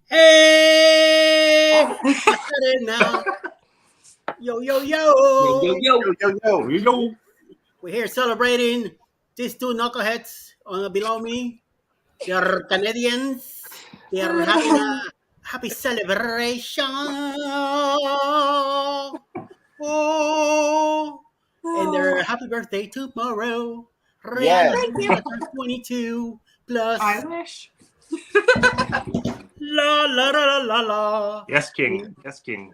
Hey, I said it now. Yo, yo, Yo, yo, yo. yo. Yo, yo, yo. We're here celebrating these two knuckleheads below me. They're Canadians. They're having a happy celebration. Oh, and their happy birthday tomorrow. Yes. Rheanna turns 22 plus. I wish. La la la la la la. Yes, King. Yes, King.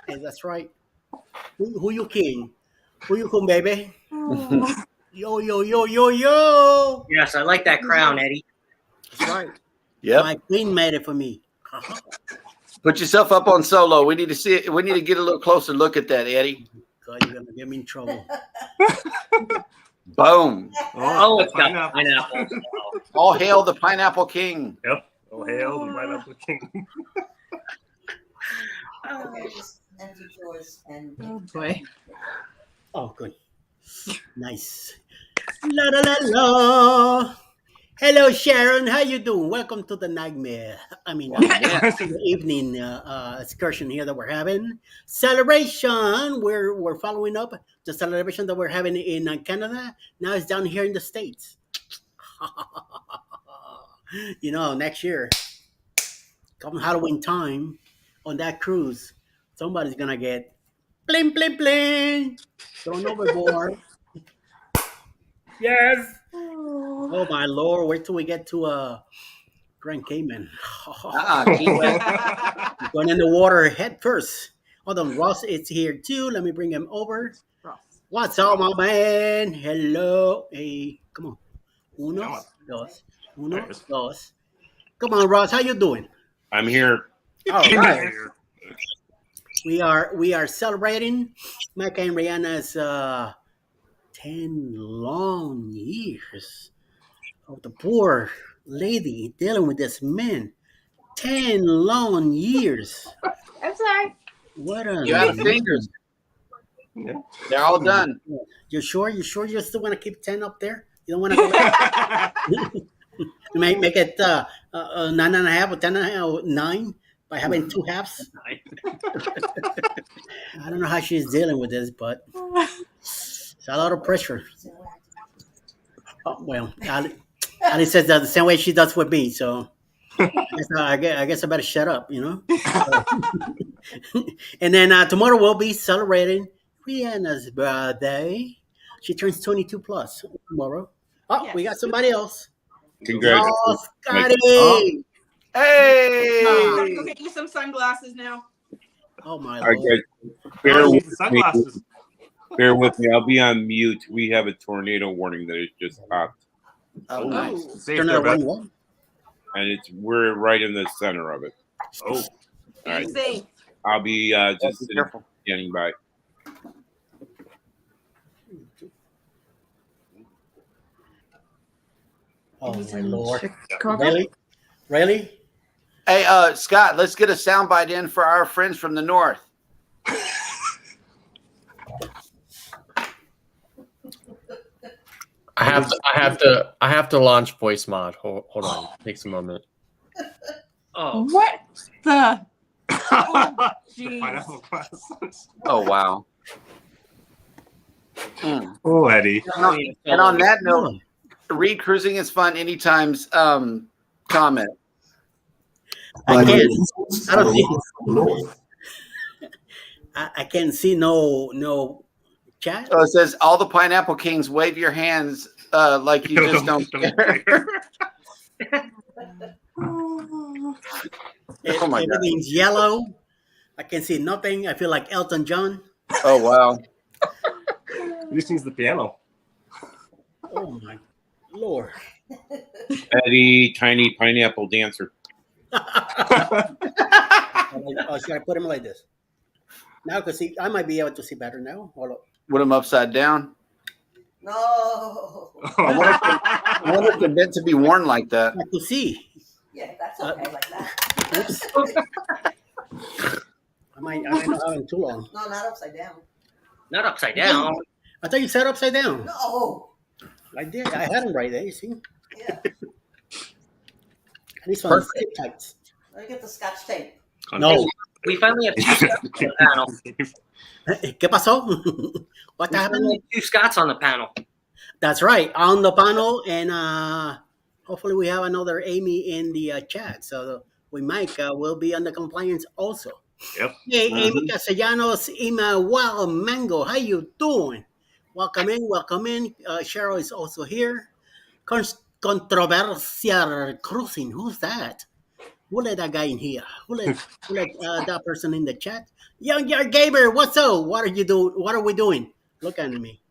That's right. Who you king? Who you king, baby? Yo, yo, yo, yo, yo. Yes, I like that crown, Eddie. That's right. Yep. My queen made it for me. Put yourself up on solo. We need to see it. We need to get a little closer look at that, Eddie. God, you're gonna get me in trouble. Boom. Oh, it's got pineapple. All hail the Pineapple King. Yep. Oh, hail the Pineapple King. Okay, just empty drawers and. Oh boy. Oh, good. Nice. La la la la. Hello, Sharon. How you doing? Welcome to the nightmare. The evening excursion here that we're having. Celebration. We're following up the celebration that we're having in Canada. Now it's down here in the States. Next year, come Halloween time, on that cruise, somebody's gonna get bling bling bling thrown overboard. Yes. Oh my Lord! Wait till we get to Grand Cayman. Key West. Going in the water head first. Hold on, Ross is here too. Let me bring him over. Ross. What's up, my man? Hello. Hey, come on. Uno, dos. Uno, dos. Come on, Ross. How you doing? I'm here. All right. We are celebrating Mecca and Rheanna's 10 long years of the poor lady dealing with this man. 10 long years. I'm sorry. What a You have fingers. Yeah. They're all done. You sure you still want to keep 10 up there? You don't want to go make it 9.5 or 10.5 or 9 by having two halves? I don't know how she's dealing with this, but it's a lot of pressure. Oh, well, Ali says that the same way she does with me, so I guess I better shut up, And then tomorrow we'll be celebrating Rheanna's birthday. She turns 22 plus tomorrow. Oh, Yes. We got somebody else. Congratulations. Oh, Scotty. Hey. I'm gonna go get you some sunglasses now. Oh, my All right, Lord. guys. Bear Oh, with the sunglasses. me. Bear with me. I'll be on mute. We have a tornado warning that has just popped, Oh, nice. Oh. Safe Turn there, that Beth. one. and we're right in the center of it. Oh, All right. Easy. I'll be just Be sitting, careful. standing by. Oh, He's my in Lord. Chicago. Really? Really? Hey, Scott, let's get a soundbite in for our friends from the north. I have to launch voice mod. Hold on. Takes a moment. Oh, What the? the jeez. pineapple glasses. Oh, wow. Mm. Oh, Eddie. And on that note, Reed cruising is fun anytime's comment. I can't. I don't see. I can't see no chat. So it says, all the Pineapple Kings wave your hands like you just don't care. Oh my God. Everything's yellow. I can see nothing. I feel like Elton John. Oh, wow. He just needs the piano. Oh my Lord. Eddie, tiny pineapple dancer. Oh, should I put him like this? Now, because I might be able to see better now. Hold up. Put them upside down. No. I wonder if they're meant to be worn like that. I can see. Yeah, that's okay like that. Oops. I might not have him too long. No, not upside down. not upside down. I thought you said upside down. No. I did. I had him right there. You see? Yeah. At least on the zip tights. Let me get the scotch tape. No. We finally have two Scots on the panel. ¿Qué pasó? What We finally happened? have two Scots on the panel. That's right, on the panel, and hopefully we have another Amy in the chat. So we might will be on the compliance also. Yep. Hey, Amy Castellanos, Ima Wild Mango, how you doing? Welcome in, welcome in. Cheryl is also here. Controversial Cruising, who's that? Who let that guy in here? Who let that person in the chat? Young Yard Gamer, what's up? What are you doing? What are we doing? Look at me.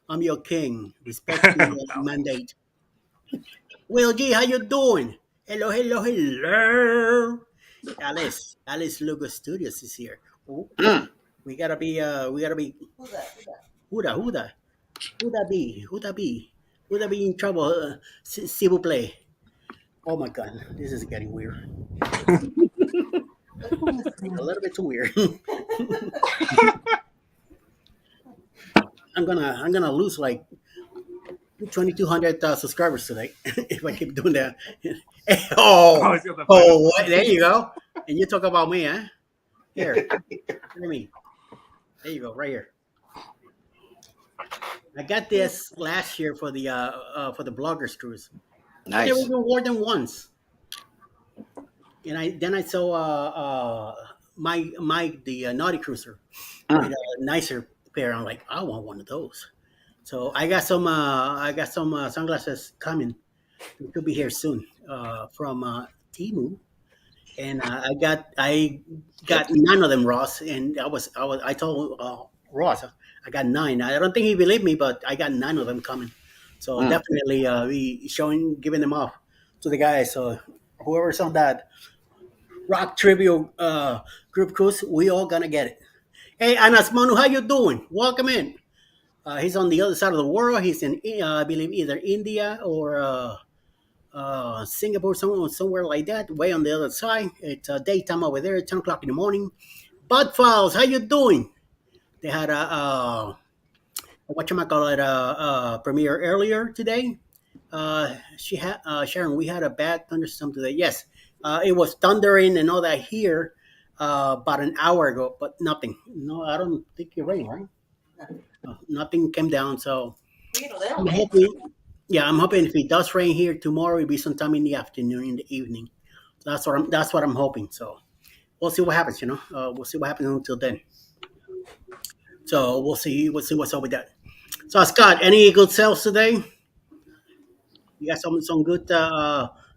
I'm your king. Respect the mandate. Will G, how you doing? Hello, hello, hello. Alice Lugo Studios is here. Oh, we gotta be. Who's that? Who that be? Who that be in trouble? S'il vous plaît. Oh my God, this is getting weird. A little bit too weird. I'm gonna lose like 2,200 subscribers today if I keep doing that. Oh, he's got the Oh, there you go. And you talk about me, huh? Here, look at me. There you go, right here. I got this last year for the bloggers cruise. Nice. Never been more than once. And I saw the Naughty Cruiser with a nicer pair. I'm like, I want one of those. So I got some sunglasses coming. It could be here soon from Timu, and I got 9 of them, Ross. And I told Ross I got 9. I don't think he believed me, but I got 9 of them coming. So definitely we giving them off to the guys. So whoever's on that rock trivia group cruise, we all gonna get it. Hey, Anas Manu, how you doing? Welcome in. He's on the other side of the world. He's in, I believe, either India or Singapore, somewhere like that, way on the other side. It's daytime over there, 10 o'clock in the morning. Bud Files, how you doing? They had a premiere earlier today. Sharon, we had a bad thunderstorm today. Yes, it was thundering and all that here about an hour ago, but nothing. No, I don't think it rained, right? Nothing came down, so I'm hoping. Yeah, I'm hoping if it does rain here tomorrow, it'll be sometime in the afternoon, in the evening. So that's what I'm hoping. So we'll see what happens. We'll see what happens until then. So we'll see what's up with that. So Scott, any good sales today? You got some good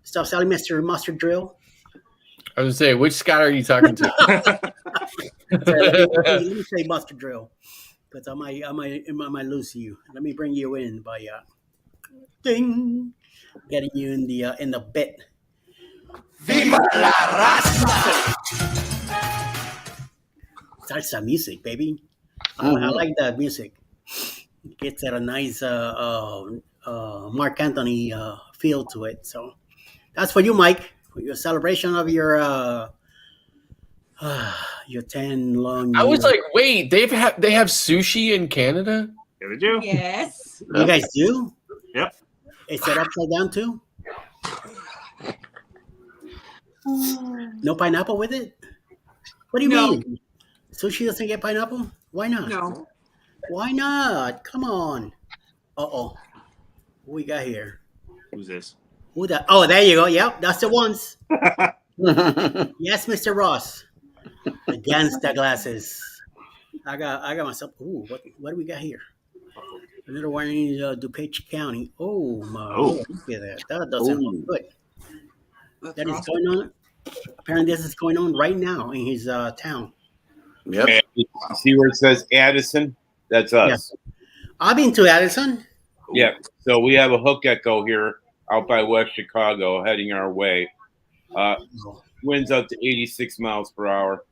stuff selling, Mister Mustard Drill. I was gonna say, which Scott are you talking to? Let me say Mustard Drill, because I might lose you. Let me bring you in by ding, getting you in the bit. Viva la raza! Salsa music, baby. I like that music. It gets at a nice Mark Anthony feel to it. So that's for you, Mike, for your celebration of your 10 long years. I was like, wait, they have sushi in Canada? Yeah, they do. Yes. You guys do? Yep. Is that upside down too? No pineapple with it? What do you No. mean? Sushi doesn't get pineapple? Why not? No. Why not? Come on. Uh-oh. What we got here? Who's this? Who that? Oh, there you go. Yep, that's the ones. Yes, Mr. Ross. Against the glasses. I got myself. Ooh, what do we got here? Another one in DuPage County. Oh my Lord, look at that. That doesn't look good. That is going on. Apparently, this is going on right now in his town. Yep. See where it says Addison? That's us. Yes. I've been to Addison. Yeah. So we have a hook echo here out by West Chicago heading our way. Winds up to 86 miles per hour.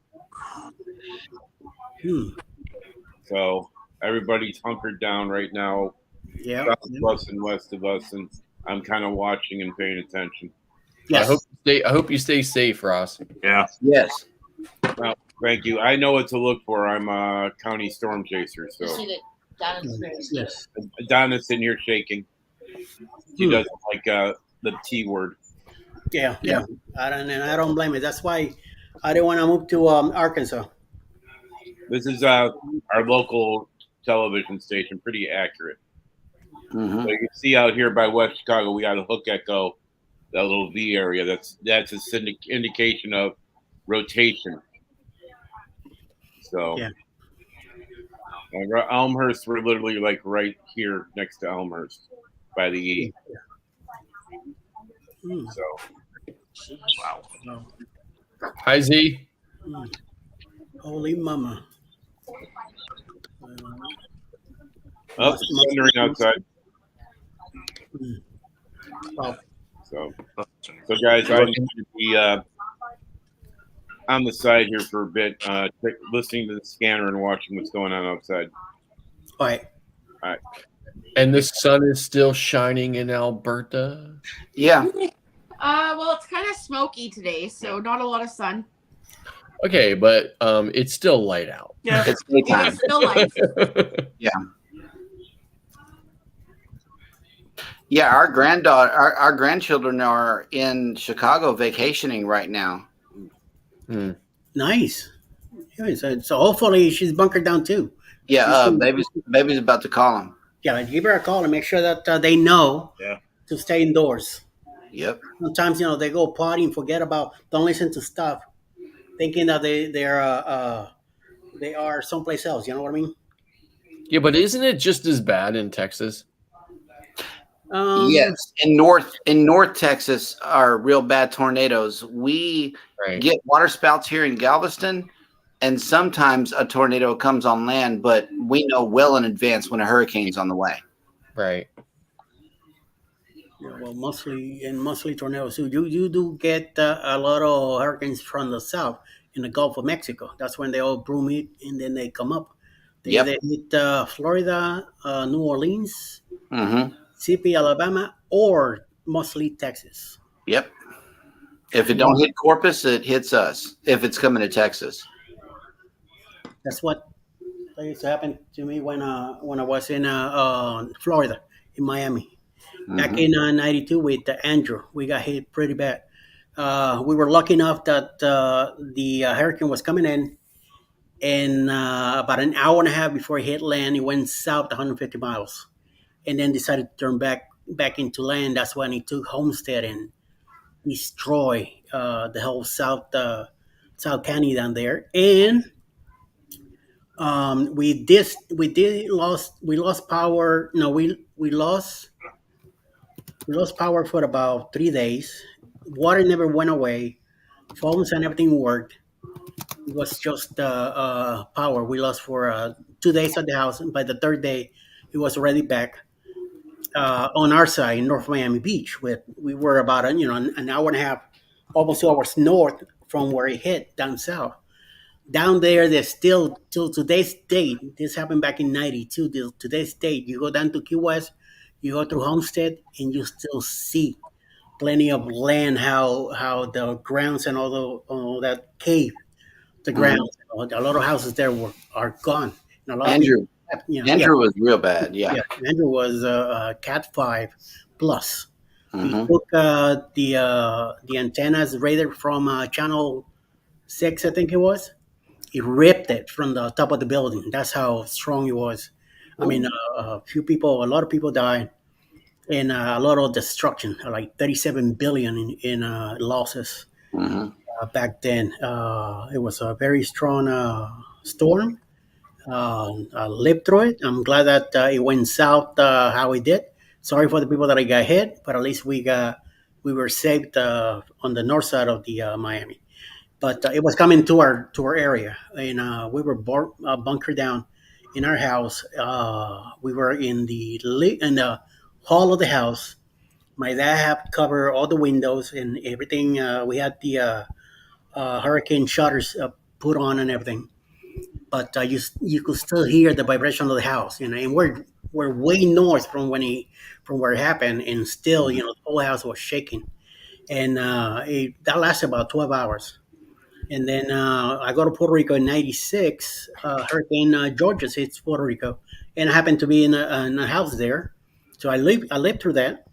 So everybody's hunkered down right now. Yeah. South of us and west of us, and I'm kind of watching and paying attention. Yes. I hope you stay safe, Ross. Yeah. Yes. Well, thank you. I know what to look for. I'm a county storm chaser, so Yes. Donna's in here shaking. She doesn't like the T word. Yeah, Yeah. yeah. I don't blame it. That's why I didn't want to move to Arkansas. This is our local television station, pretty accurate. Hmm. So you can see out here by West Chicago, we got a hook echo, that little V area. That's an indication of rotation. So Yeah. Elmhurst, we're literally like right here next to Elmhurst by the E. Mm. So Wow. Wow. Hi Z. Mm. Holy mama. oh, it's thundering outside. Mm. Wow. So guys, I need to be on the side here for a bit, listening to the scanner and watching what's going on outside. All right. All right. And the sun is still shining in Alberta. Yeah. Well, it's kind of smoky today, so not a lot of sun. Okay, but it's still light out. Yeah. It's daytime. It's still light. Yeah, our grandchildren are in Chicago vacationing right now. Nice. Yeah, so hopefully she's bunkered down too. Yeah, baby's about to call them. Yeah, give her a call and make sure that they know Yeah. to stay indoors. Yep. Sometimes they go party and forget about, don't listen to stuff, thinking that they are someplace else. You know what I mean? Yeah, but isn't it just as bad in Texas? Yes, in North Texas are real bad tornadoes. We Right. get water spouts here in Galveston, and sometimes a tornado comes on land, but we know well in advance when a hurricane's on the way. Right. Yeah, well, mostly tornadoes. So you do get a lot of hurricanes from the south in the Gulf of Mexico. That's when they all broom it and then they come up. They Yep. either hit Florida, New Orleans, Mm-hmm. Mississippi, Alabama, or mostly Texas. Yep. If it don't hit Corpus, it hits us. If it's coming to Texas. That's what used to happen to me when I was in Florida, in Miami. Back in '92 with Andrew, we got hit pretty bad. We were lucky enough that the hurricane was coming in, and about an hour and a half before it hit land, it went south 150 miles, and then decided to turn back into land. That's when it took Homestead and destroy the whole South County down there, and we lost power. No, we lost power for about 3 days. Water never went away. Phones and everything worked. It was just power. We lost for 2 days at the house, and by the third day, it was already back on our side in North Miami Beach. We were about an hour and a half, almost 2 hours north from where it hit down south. Down there, there's still till today's date. This happened back in '92. Till today's date, you go down to Key West, you go through Homestead, and you still see plenty of land. How the grounds and all that cave, the grounds, a lot of houses there are gone. And a lot of people, Andrew was real bad. Yeah. yeah. Andrew was Cat 5 plus. We Mhm. took the antennas radar from Channel 6, I think it was. It ripped it from the top of the building. That's how strong it was. I mean, a lot of people died, and a lot of destruction, like 37 billion in losses Mhm. back then. It was a very strong storm. I lived through it. I'm glad that it went south how it did. Sorry for the people that I got hit, but at least we were saved on the north side of the Miami. But it was coming to our area, and we were bunkered down in our house. We were in the hall of the house. My dad had covered all the windows and everything. We had the hurricane shutters put on and everything, but you could still hear the vibration of the house. And we're way north from where it happened, and still the whole house was shaking, and that lasted about 12 hours. And then I go to Puerto Rico in '96. Hurricane Georges hits Puerto Rico, and I happened to be in a house there. So I lived through that.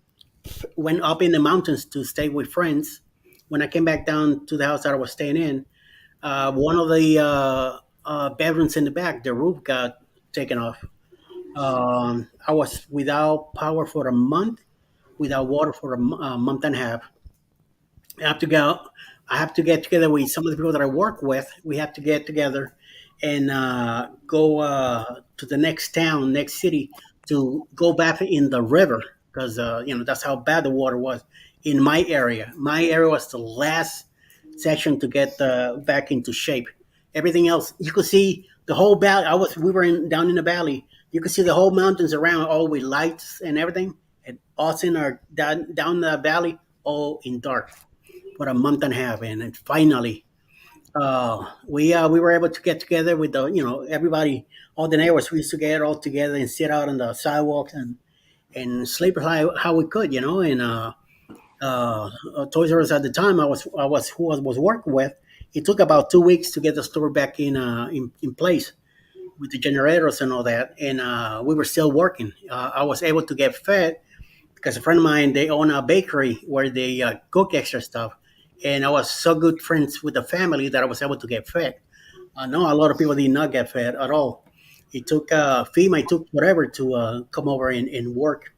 Went up in the mountains to stay with friends, when I came back down to the house that I was staying in, one of the bedrooms in the back, the roof got taken off. I was without power for a month, without water for a month and a half. I have to go. I have to get together with some of the people that I work with. We have to get together and go to the next town, next city, to go back in the river because that's how bad the water was in my area. My area was the last section to get back into shape. Everything else, you could see the whole valley. We were down in the valley. You could see the whole mountains around, all with lights and everything. And us in our down the valley, all in dark for a month and a half, and then finally we were able to get together with the everybody, all the neighbors. We used to get all together and sit out on the sidewalks and sleep how we could, and Toys R Us at the time I was who I was working with. It took about 2 weeks to get the store back in place with the generators and all that, and we were still working. I was able to get fed because a friend of mine, they own a bakery where they cook extra stuff, and I was so good friends with the family that I was able to get fed. I know a lot of people did not get fed at all. It took FEMA, it took whatever to come over and work.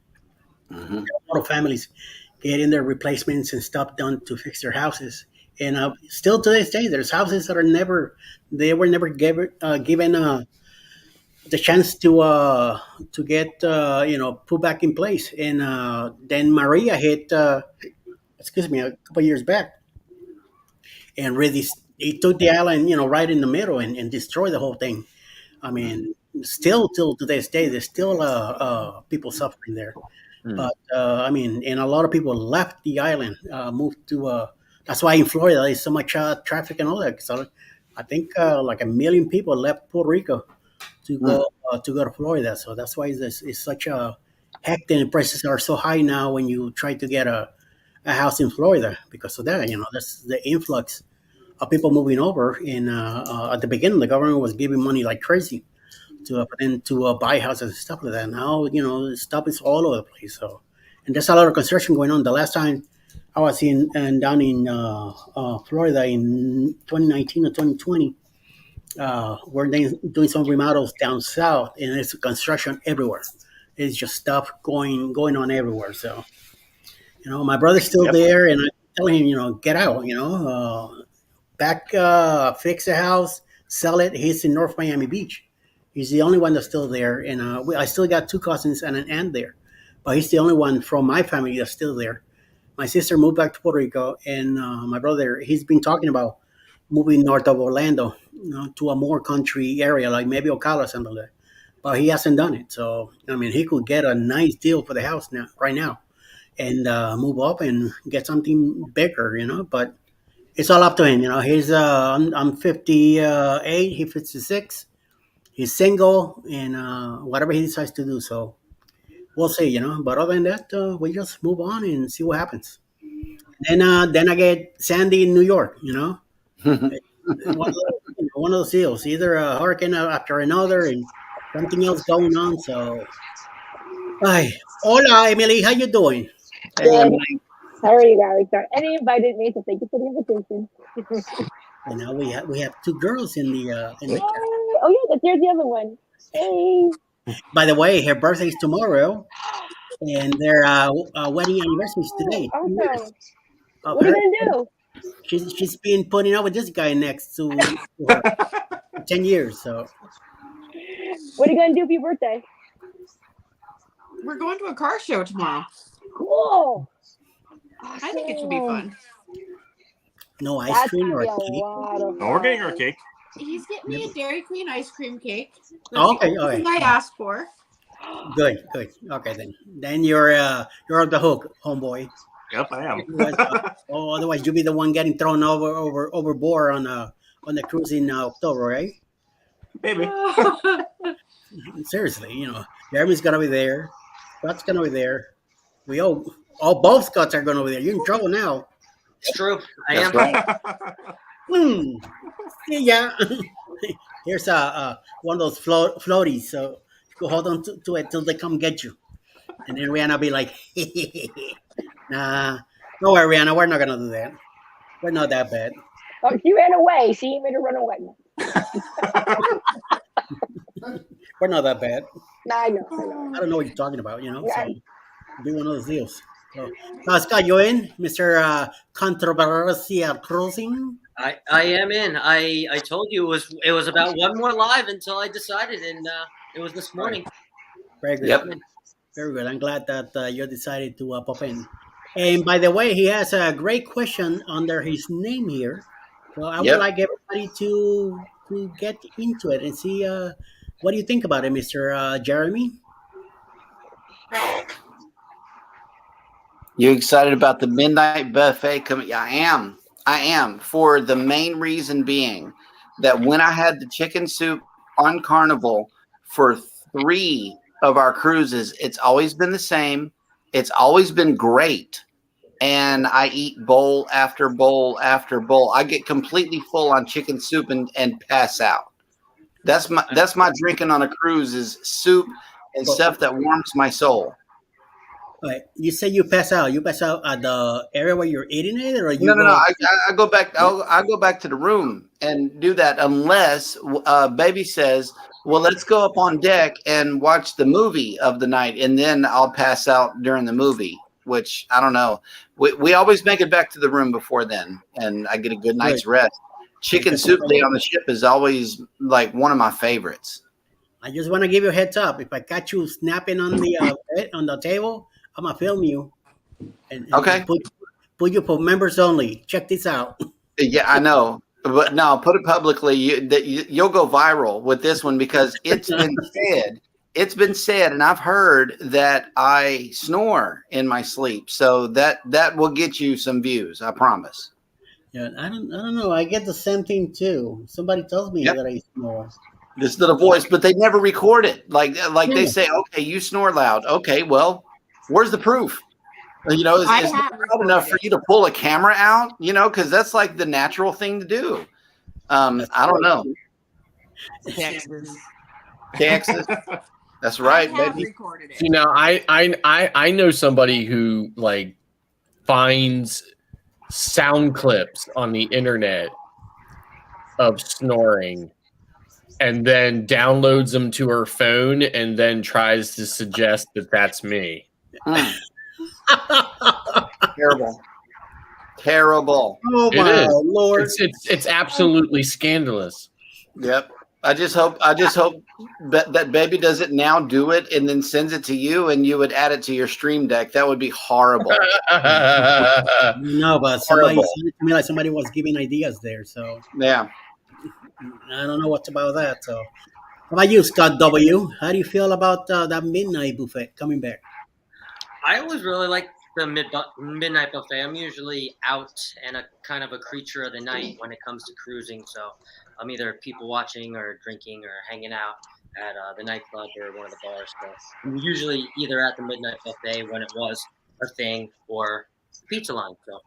Mhm. A lot of families getting their replacements and stuff done to fix their houses. And still to this day, there's houses that they were never given the chance to get put back in place. And then Maria hit, excuse me, a couple years back, and really it took the island, right in the middle and destroyed the whole thing. I mean, still till to this day, there's still people suffering there. Hmm. But I mean, and a lot of people left the island, moved to. That's why in Florida there's so much traffic and all that. So I think like 1 million people left Puerto Rico Mm. to go to Florida. So that's why it's such a hectic, and prices are so high now when you try to get a house in Florida because of that. That's the influx of people moving over. And at the beginning, the government was giving money like crazy for them to buy houses and stuff like that. Now, stuff is all over the place. So, and there's a lot of construction going on. The last time I was down in Florida in 2019 or 2020, we're doing some remodels down south, and it's construction everywhere. It's just stuff going on everywhere. So, my brother's still Yep. there, and I tell him, get out. Back, fix a house, sell it. He's in North Miami Beach. He's the only one that's still there, and I still got two cousins and an aunt there, but he's the only one from my family that's still there. My sister moved back to Puerto Rico, and my brother, he's been talking about moving north of Orlando, to a more country area, like maybe Ocala or something like that. But he hasn't done it. So I mean, he could get a nice deal for the house now, right now, and move up and get something bigger, But it's all up to him, He's I'm 58, he's 56. He's single, and whatever he decides to do. So we'll see, But other than that, we just move on and see what happens. Then I get Sandy in New York, one of those deals, either a hurricane after another, and something else going on. So, hi, hola, Emily, how you doing? Hey, Good. Emily. How are you guys? Annie invited me, so thank you for the invitation. And now we have two girls in Yay! the cast. Oh yeah, there's the other one. Hey. By the way, her birthday's tomorrow, and their wedding anniversary is today. 2 years Awesome. of What are her. you gonna do? She's been putting up with this guy next to her for 10 years. So What are you gonna do for your birthday? We're going to a car show tomorrow. Cool. I think it should be fun. no ice That's cream gonna or be a a cake. lot of No, we're getting our fun. cake. He's getting me a Dairy Queen ice cream cake. That's Oh, okay, the only okay, thing I asked for. good. Okay, then you're off the hook, homeboy. Yep, I am. Otherwise you'll be the one getting thrown overboard on the cruise in October, right? Baby. Seriously, Jeremy's gonna be there. Scott's gonna be there. We all both Scots are gonna be there. You're in trouble now. It's true. I That's am. right. Hmm. Yeah. Here's one of those floaties. So you can hold on to it till they come get you. And then Rheanna be like, nah, don't worry, Rheanna, we're not gonna do that. We're not that bad. Oh, she ran away. She made her run away. We're not that bad. No, I know. I know. I don't know what you're talking about, you know. Yeah, So be one of those deals. So, Scott, you in, Mister Controversial Cruising? I am in. I told you it was about one more live until I decided, and it was this morning. Very good. Yep. Very good. I'm glad that you decided to pop in. And by the way, he has a great question under his name here. So I would Yep. like everybody to get into it and see what do you think about it, Mister Jeremy? You excited about the midnight buffet coming? I am. I am. For the main reason being that when I had the chicken soup on Carnival for 3 of our cruises, it's always been the same. It's always been great. And I eat bowl after bowl after bowl. I get completely full on chicken soup and pass out. That's my drinking on a cruise is soup and stuff that warms my soul. All right. You say you pass out. You pass out at the area where you're eating it, or you No, no, no. go? I go back. I go back to the room and do that unless baby says, "Well, let's go up on deck and watch the movie of the night," and then I'll pass out during the movie. Which I don't know. We always make it back to the room before then, and I get a good night's rest. Chicken soup day on the ship is always like one of my favorites. I just want to give you a heads up. If I catch you snapping on the bed, on the table, I'm gonna film you and Okay. put you for members only. Check this out. Yeah, I know. But no, put it publicly. You'll go viral with this one because it's been said. It's been said, and I've heard that I snore in my sleep. So that will get you some views. I promise. Yeah, I don't know. I get the same thing too. Somebody tells me Yep. that I snore. This little voice, but they never record it. Like they say, okay, you snore loud. Okay, well, where's the proof? You know, is I it have loud enough for you to pull a camera out? You know, because that's like the natural thing to do. I don't know. Texas. Texas. That's right, I have baby. recorded it. You know, I know somebody who like finds sound clips on the internet of snoring and then downloads them to her phone and then tries to suggest that that's me. Mm. Terrible. Terrible. Oh It my is. lord! It's absolutely scandalous. Yep. I just hope that baby doesn't now do it and then sends it to you and you would add it to your stream deck. That would be horrible. No, but somebody Horrible. said it to me like somebody was giving ideas there. So Yeah. I don't know what's about that. So how about you, Scott W? How do you feel about that midnight buffet coming back? I always really like the midnight buffet. I'm usually out and a kind of a creature of the night when it comes to cruising. So I'm either people watching or drinking or hanging out at the nightclub or one of the bars. So I'm usually either at the midnight buffet when it was a thing or pizza line. So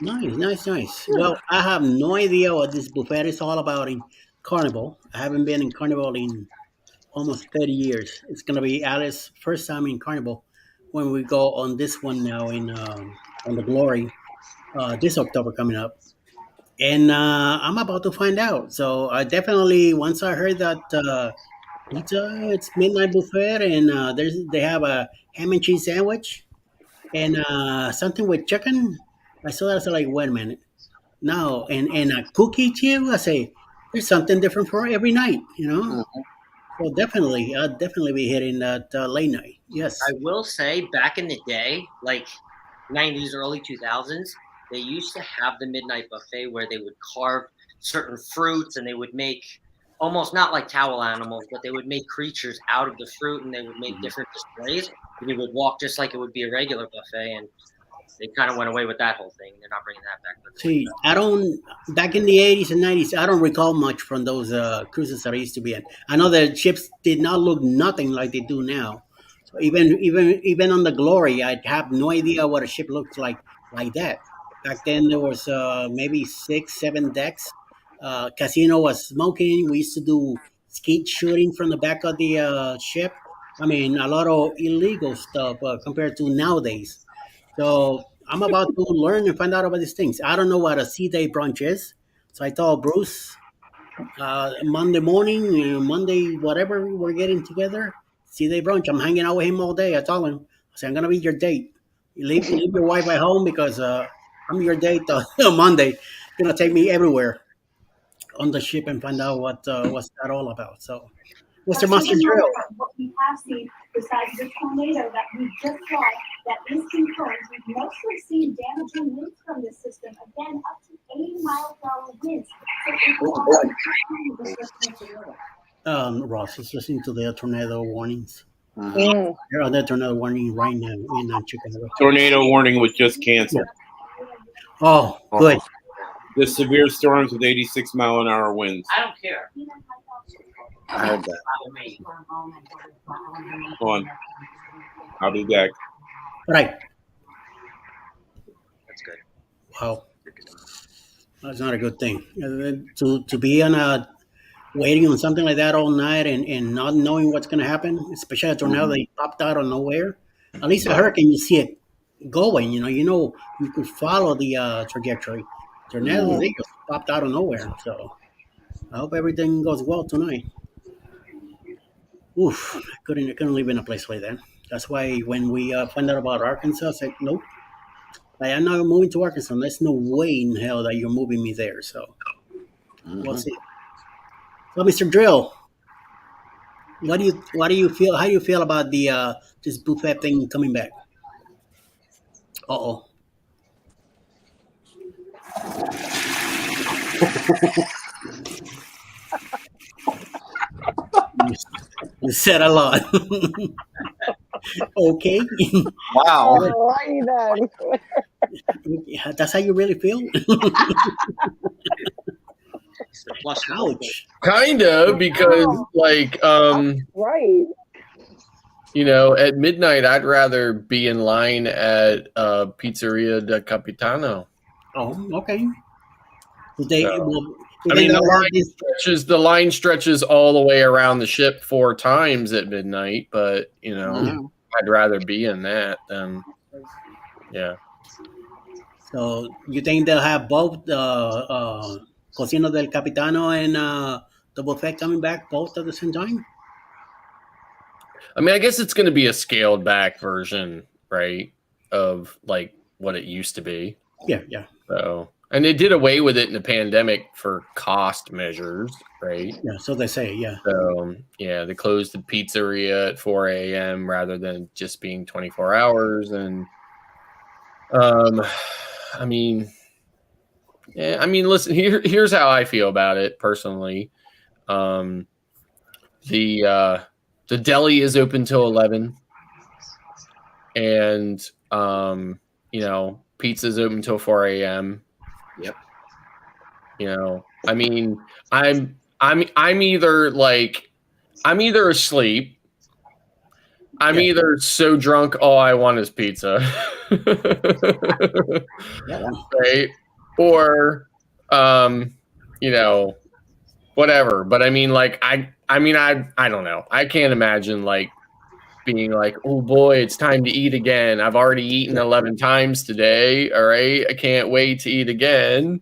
Nice. Well, I have no idea what this buffet is all about in Carnival. I haven't been in Carnival in almost 30 years. It's gonna be Alice's first time in Carnival when we go on this one now in on the Glory this October coming up, and I'm about to find out. So I definitely once I heard that pizza, it's midnight buffet, and they have a ham and cheese sandwich and something with chicken. I saw that. I was like, wait a minute. No, and a cookie too. I say, there's something different for every night, you know. Mhm. So definitely, I'll definitely be hitting that late night. Yes. I will say back in the day, like 90s, early 2000s, they used to have the midnight buffet where they would carve certain fruits and they would make almost not like towel animals, but they would make creatures out of the fruit and they would make different displays. And you would walk just like it would be a regular buffet. And they kind of went away with that whole thing. They're not bringing that back. See, I don't. Back in the 80s and 90s, I don't recall much from those cruises that I used to be in. I know the ships did not look nothing like they do now. So even on the Glory, I have no idea what a ship looks like that. Back then, there was maybe 6, 7 decks. Casino was smoking. We used to do skeet shooting from the back of the ship. I mean, a lot of illegal stuff compared to nowadays. So I'm about to learn and find out about these things. I don't know what a sea day brunch is, so I told Bruce Monday morning, Monday whatever we're getting together. Sea day brunch. I'm hanging out with him all day. I told him, I said I'm gonna be your date. You leave your wife at home because I'm your date on Monday. You're gonna take me everywhere on the ship and find out what's that all about. So, Mr. Master Drill. What we have seen, besides the tornado that we just saw, that is confirmed, we've mostly seen damaging winds from this system. Again, up to 80-mile-per-hour winds. Ross is listening to the tornado warnings. Mm. They're on the tornado warning right now in Chicago. Tornado warning was just canceled. Oh, good. The severe storms with 86-mile-an-hour winds. I don't care. I heard that. Go on. I'll be back. Right. That's good. Wow. That's not a good thing. To be on a waiting on something like that all night and not knowing what's going to happen, especially a tornado that popped out of nowhere. At least a hurricane, you see it going. You know you could follow the trajectory. Tornadoes, they just popped out of nowhere. So I hope everything goes well tonight. Oof, I couldn't live in a place like that. That's why when we found out about Arkansas, I said, nope, I'm not moving to Arkansas. There's no way in hell that you're moving me there. So we'll see. So, Mr. Drill, what do you feel? How do you feel about the this buffet thing coming back? Uh-oh. You said a lot. Okay. Wow. Alrighty then. That's how you really feel? Ouch. Kind of, because like Right. you know, at midnight I'd rather be in line at Pizzeria de Capitano. Oh, okay. They, So, well, I mean, the line stretches all the way around the ship 4 times at midnight, but you know, I'd rather be in that than So you think they'll have both Cocina del Capitano and the buffet coming back both at the same time? I mean, I guess it's going to be a scaled back version, right, of like what it used to be. Yeah. So, and they did away with it in the pandemic for cost measures, right? Yeah, so they say, yeah. So, yeah, they closed the pizzeria at 4 a.m. rather than just being 24 hours. And, I mean, listen, here's how I feel about it personally. The deli is open till 11, and you know, pizza's open till 4 a.m. Yep. You know, I mean, I'm either asleep, I'm either so drunk all I want is pizza, right? Or you know, whatever. But I mean, like, I don't know. I can't imagine like being like, oh boy, it's time to eat again. I've already eaten 11 times today. All right, I can't wait to eat again.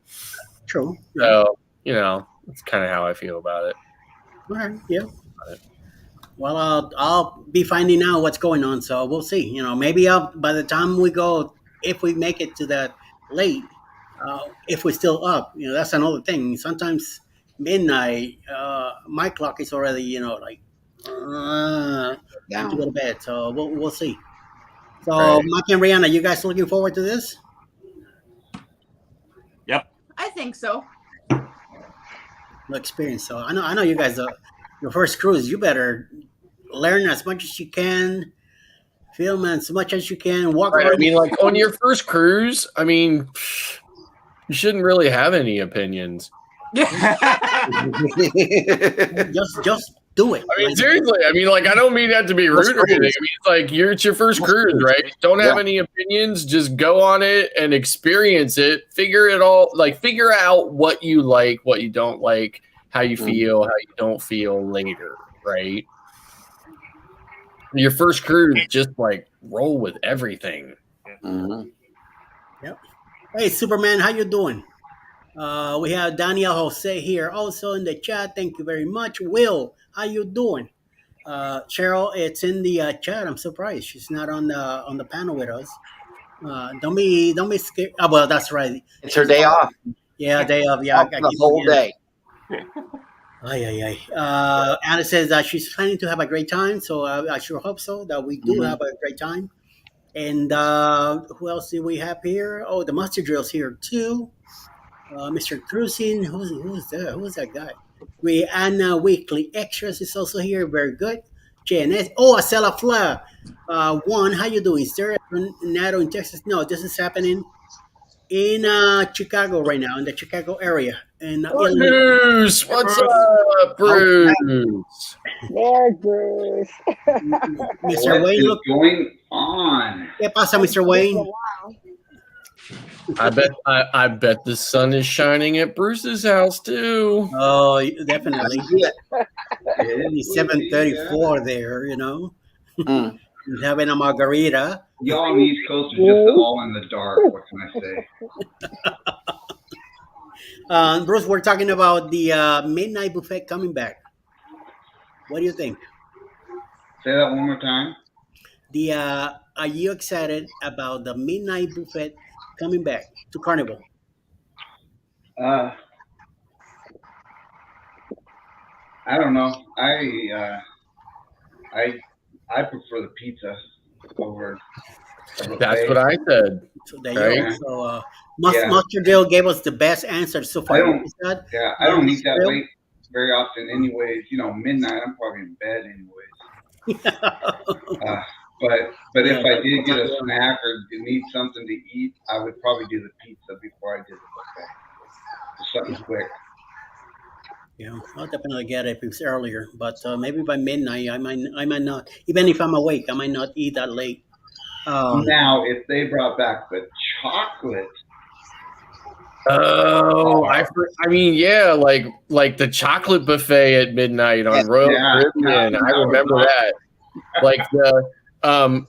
True. So you know, that's kind of how I feel about it. All right. Yeah. Well, I'll be finding out what's going on, so we'll see. You know, maybe by the time we go, if we make it to that late, if we're still up, you know, that's another thing. Sometimes midnight, my clock is already, you know, like time to go to bed. So we'll see. So, Right. Mike and Rheanna, you guys looking forward to this? Yep. I think so. No experience. So I know you guys. Your first cruise, you better learn as much as you can, film as much as you can, walk Right. around. I mean, like on your first cruise, I mean, you shouldn't really have any opinions. just do it. I mean, Like, seriously. I mean, like, I don't mean that to be rude or anything. I mean, it's like it's your first cruise, right? Don't have any opinions. Just go on it and experience it. Figure out what you like, what you don't like, how you feel, how you don't feel later, right? Your first cruise, just like roll with everything. Mm-hmm. Yep. Hey, Superman, how you doing? We have Daniel Jose here also in the chat. Thank you very much. Will, how you doing? Cheryl, it's in the chat. I'm surprised she's not on the panel with us. Don't be scared. Oh, well, that's right. It's her day off. Yeah, day off. Yeah, Off I the keep whole forgetting. day. Ay, ay, ay. Anna says that she's planning to have a great time, so I sure hope so that we do have a great time. And who else do we have here? Oh, the Mustard Drill's here too. Mr. Cruising, who's that? Who's that guy? Rheanna Weekly Extras is also here. Very good. JNS. Oh, Acela Fla. One, how you doing? Is there a tornado in Texas? No, this is happening in Chicago right now, in the Chicago area. In Illinois. Bruce, what's up, Bruce? There's Bruce. Mr. What Wayne, is look. going on? ¿Qué pasa, Mr. Wayne? I bet the sun is shining at Bruce's house too. Oh, definitely. It Only is 7:34 there, you know. Mm. He's having a margarita. Y'all on the East Coast are just all in the dark. What can I say? Bruce, we're talking about the midnight buffet coming back. What do you think? Say that one more time. Are you excited about the midnight buffet coming back to Carnival? I don't know. I prefer the pizza over. That's what I said. So there you Right? go. So Mustard Dill gave us the best answer so far. I don't eat that late very often anyways. You know, midnight, I'm probably in bed anyways. But if I did get a snack or need something to eat, I would probably do the pizza before I did the buffet. Just something quick. Yeah, I'll definitely get it if it's earlier, but maybe by midnight I might not. Even if I'm awake, I might not eat that late. Now, if they brought back the chocolate. Oh, I mean, yeah, like the chocolate buffet at midnight on Royal Caribbean. I remember that.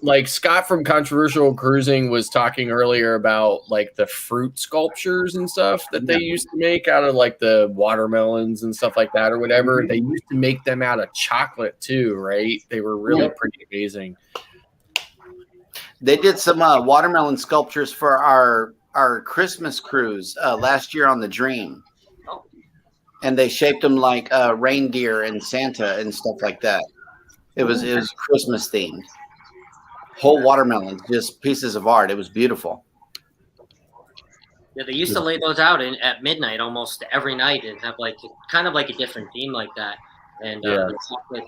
Like Scott from Controversial Cruising was talking earlier about like the fruit sculptures and stuff that they used to make out of like the watermelons and stuff like that or whatever. They used to make them out of chocolate too, right? They were really pretty amazing. They did some watermelon sculptures for our Christmas cruise last year on the Dream, and they shaped them like reindeer and Santa and stuff like that. It was Christmas themed. Whole watermelons, just pieces of art. It was beautiful. Yeah, they used to lay those out at midnight almost every night and have like kind of like a different theme like that, and the chocolate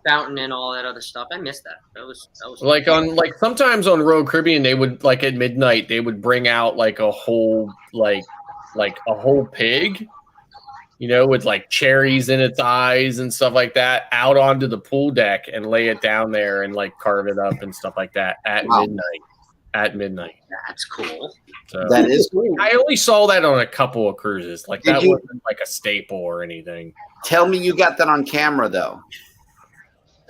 fountain and all that other stuff. I missed that. That was like on like sometimes on Royal Caribbean they would like at midnight they would bring out like a whole like a whole pig, you know, with like cherries in its eyes and stuff like that out onto the pool deck and lay it down there and like carve it up and stuff like that at midnight. At midnight. That's cool. So, that is cool. I only saw that on a couple of cruises. Like that wasn't like a staple or anything. Tell me you got that on camera though.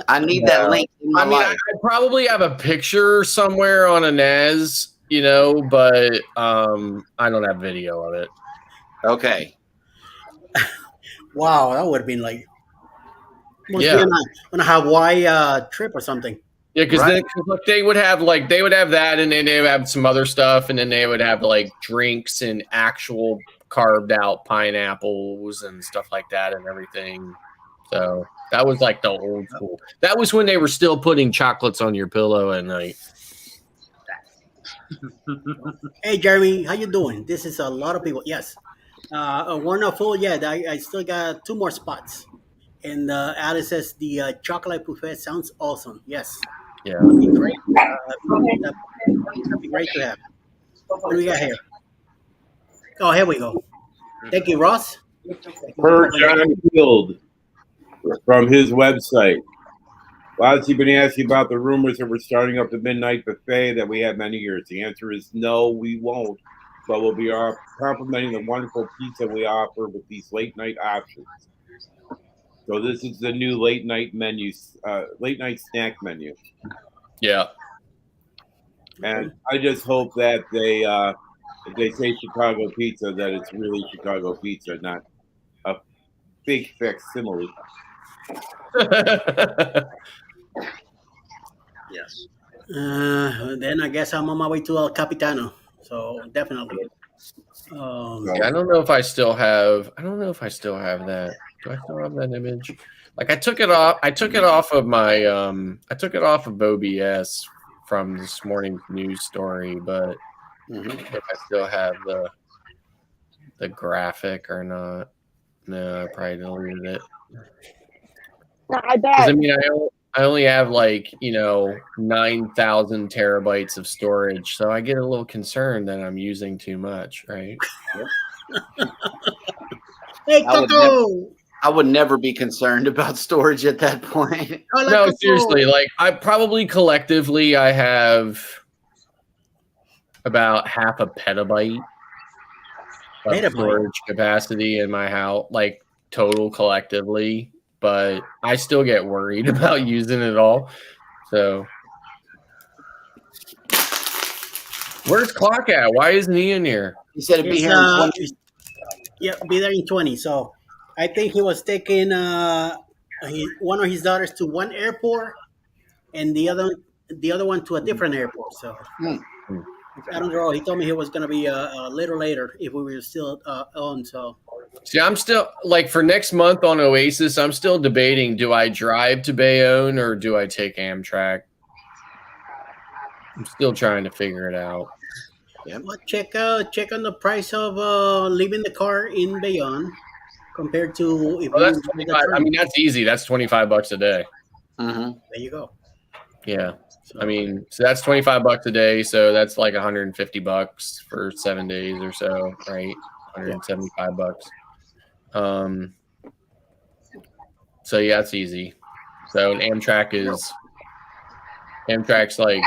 I need that link in my life. I probably have a picture somewhere on a NAS, you know, but I don't have video of it. Okay. Wow, that would have been like on a Hawaii trip or something. Yeah, because then they would have that, and then they would have some other stuff, and then they would have like drinks and actual carved out pineapples and stuff like that and everything. So that was like the old school. That was when they were still putting chocolates on your pillow at night. Hey, Jeremy, how you doing? This is a lot of people. Yes. We're not full yet. I still got 2 more spots. And Alice says the chocolate buffet sounds awesome. Yes. Yeah. That'd be great. That'd be great to have. What do we got here? Oh, here we go. Thank you, Ross. Per John Field from his website. Lots been asking about the rumors that we're starting up the midnight buffet that we had many years. The answer is no, we won't. But we'll be complementing the wonderful pizza we offer with these late night options. So this is the new late night menu, late night snack menu. Yeah. And I just hope that if they say Chicago pizza, that it's really Chicago pizza, not a fake facsimile. Yes. Then I guess I'm on my way to El Capitano. So definitely. Yeah, I don't know if I still have. I don't know if I still have that. Do I still have that image? Like I took it off. I took it off of my. I took it off of OBS from this morning's news story, but if I still have the graphic or not. No, I probably deleted it. No, I bet. 'Cause, I mean, I only have like 9,000 terabytes of storage, so I get a little concerned that I'm using too much, right? Hey, I would, Coco! I would never be concerned about storage at that point. Hola, No, Coco! seriously, like I probably collectively I have about half a petabyte of Petabyte? storage capacity in my house, like total collectively, but I still get worried about using it all. So where's Clock at? Why isn't he in here? He said it'd be It's, here in 20. yeah, be there in 20. So I think he was taking one of his daughters to one airport and the other one to a different airport. So I don't know. He told me he was going to be a little later if we were still on. So See, I'm still like for next month on Oasis, I'm still debating: do I drive to Bayonne or do I take Amtrak? I'm still trying to figure it out. well, check on the price of leaving the car in Bayonne compared to if Oh, you that's use the 25. I train. mean, that's easy. That's $25 a day. There you go. Yeah. I mean, so that's $25 a day. So that's like $150 for 7 days or so, right? $175. So yeah, it's easy. So an Amtrak's like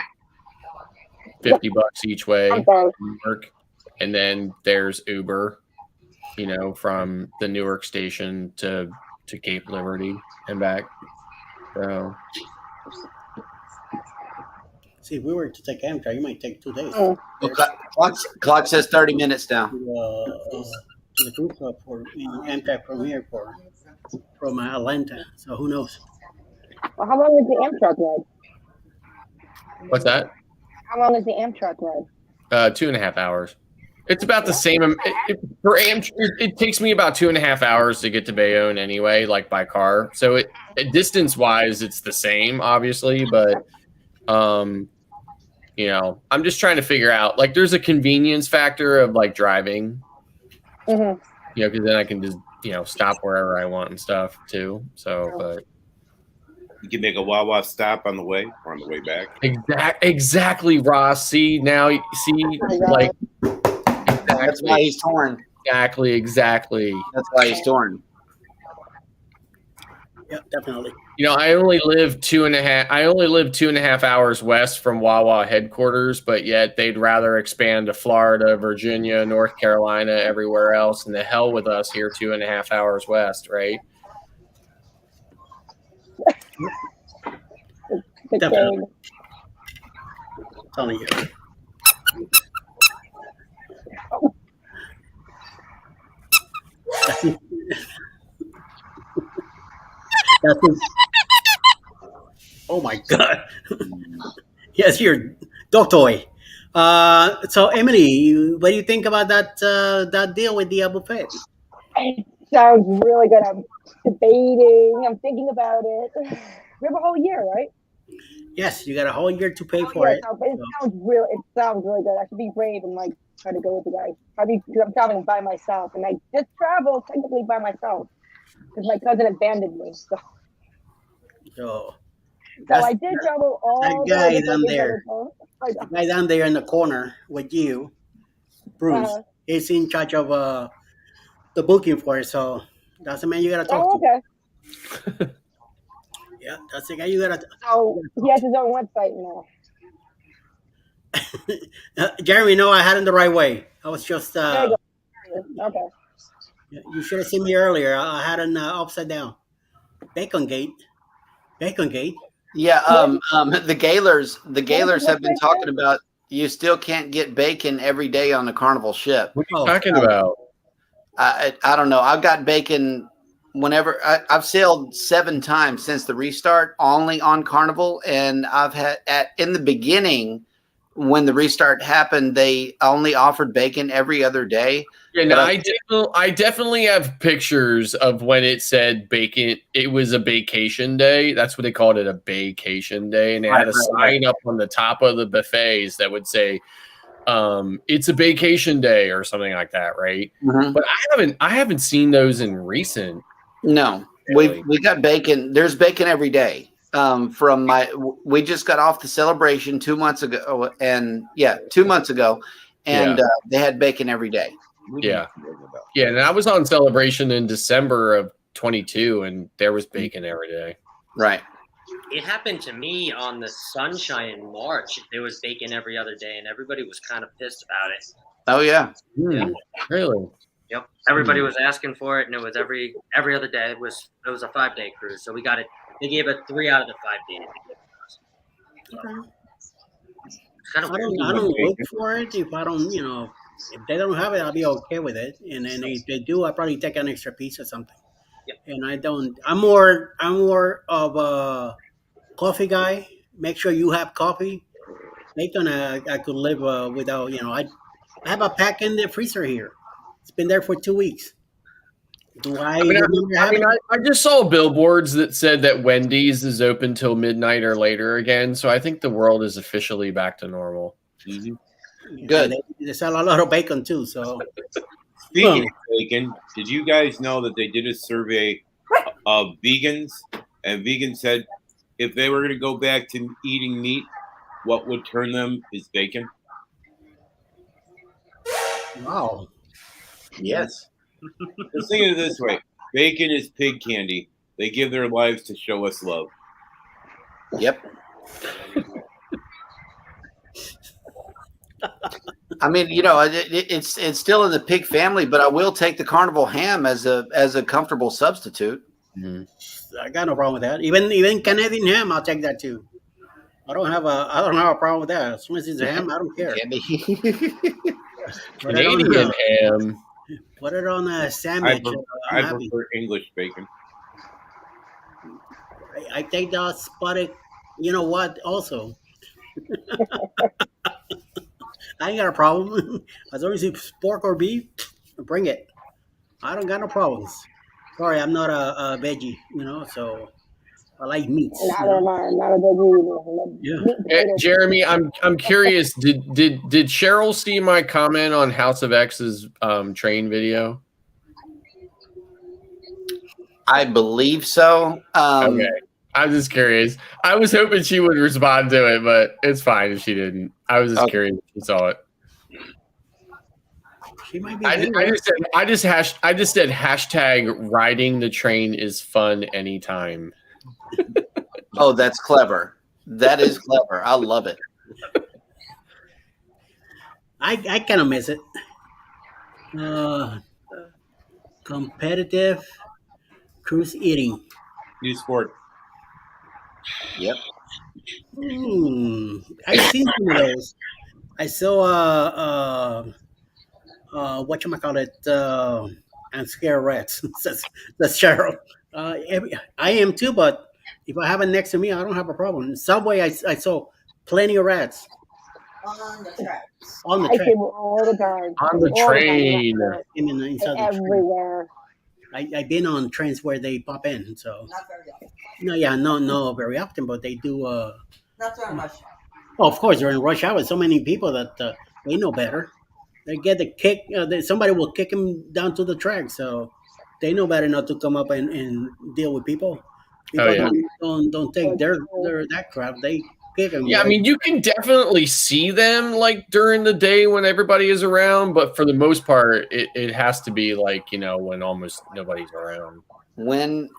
$50 each way from Newark, and then there's Uber, from the Newark station to Cape Liberty and back. So see, if we were to take Amtrak, you might take 2 days. Clock says 30 minutes now. To the group for Amtrak from here from Atlanta. So who knows? Well, how long is the Amtrak ride? what's that? How long is the Amtrak ride? 2.5 hours. It's about the same. For Amtrak, it takes me about 2.5 hours to get to Bayonne anyway, like by car. So distance wise, it's the same, obviously, but I'm just trying to figure out. Like, there's a convenience factor of like driving. Because then I can just stop wherever I want and stuff too. So, but You can make a Wawa stop on the way or on the way back. exactly, Ross. See now, like That's why he's torn. Exactly. That's why he's torn. Yeah, definitely. I only live 2.5 hours west from Wawa headquarters, but yet they'd rather expand to Florida, Virginia, North Carolina, everywhere else, and the hell with us here 2.5 hours west, right? Definitely. Telling you. Oh my God. Yes, you're dog toy. So Emily, what do you think about that deal with the buffet? It sounds really good. I'm debating. I'm thinking about it. We have a whole year, right? Yes, you got a whole year to pay for it. So, but it sounds really good. I should be brave and like try to go with the guys. Probably because I'm traveling by myself, and I just travel technically by myself because my cousin abandoned me. So I did travel all that the guy way down there. The guy down there in the corner with you, Bruce, is in charge of the booking for it. So that's the man you gotta talk to. Okay. Yeah, that's the guy you gotta. So he has his own website now. Jeremy, no, I had it the right way. I was just. Okay. You should have seen me earlier. I had an upside down. Bacon Gate. Yeah, the Gaylors have been talking about You still can't get bacon every day on the Carnival ship. What are you talking about? I don't know. I've got bacon whenever I've sailed 7 times since the restart, only on Carnival, and I've had in the beginning when the restart happened, they only offered bacon every other day. Yeah, no, I definitely have pictures of when it said bacon. It was a vacation day. That's what they called it, a vacation day, and they had a sign up on the top of the buffets that would say, "It's a vacation day" or something like that, right? Mm-hmm. But I haven't seen those in recent. No, really. we got bacon. There's bacon every day. We just got off the celebration 2 months ago, and 2 months ago, and they had bacon every day. Yeah. And I was on celebration in December of 22, and there was bacon every day. Right. It happened to me on the Sunshine in March. There was bacon every other day, and everybody was kind of pissed about it. Oh yeah. Really? Yep. Everybody was asking for it, and it was every other day. It was a 5-day cruise, so we got it. They gave it 3 out of the 5 days. Okay. Kind of I don't look for it if I don't, if they don't have it, I'll be okay with it. And then if they do, I'll probably take an extra piece or something. Yep. And I don't. I'm more of a coffee guy. Make sure you have coffee. Bacon, I could live without. I have a pack in the freezer here. It's been there for 2 weeks. Do I remember having? I just saw billboards that said that Wendy's is open till midnight or later again. So I think the world is officially back to normal. Mm-hmm. Good. They sell a lot of bacon too. So speaking of bacon, did you guys know that they did a survey of vegans, and vegans said if they were going to go back to eating meat, what would turn them is bacon? Wow. Yes. Just think of it this way: bacon is pig candy. They give their lives to show us love. Yep. I mean, it's still in the pig family, but I will take the Carnival ham as a comfortable substitute. Mm-hmm. I got no problem with that. Even Canadian ham, I'll take that too. I don't have a problem with that. As soon as it's a ham, I don't care. Canadian ham. Put it on a sandwich. I prefer English bacon. I take the spotted. You know what? Also, I ain't got a problem. As long as it's pork or beef, bring it. I don't got no problems. Sorry, I'm not a veggie, so I like meats. Not a veggie either. Yeah. Jeremy, I'm curious. Did Cheryl see my comment on House of X's train video? I believe so. Okay. I'm just curious. I was hoping she would respond to it, but it's fine if she didn't. I was just curious if she saw it. She might be. I just said hashtag riding the train is fun anytime. Oh, that's clever. That is clever. I love it. I kind of miss it. Competitive cruise eating. New sport. Yep. I seen some of those. I saw whatchamacallit, and scare rats. that's Cheryl. I am too, but if I have it next to me, I don't have a problem. Subway, I saw plenty of rats. On the tracks. On the I track. see all the time. On the train. Inside the train. Everywhere. I've been on trains where they pop in, so Not very often. no, very often, but they do. Not very much. Oh, of course, during rush hour, so many people that they know better. They get the kick. Somebody will kick them down to the track, so they know better not to come up and deal with people. People don't take their that crap. They kick them. Yeah, I mean, you can definitely see them like during the day when everybody is around, but for the most part, it has to be like, when almost nobody's around. When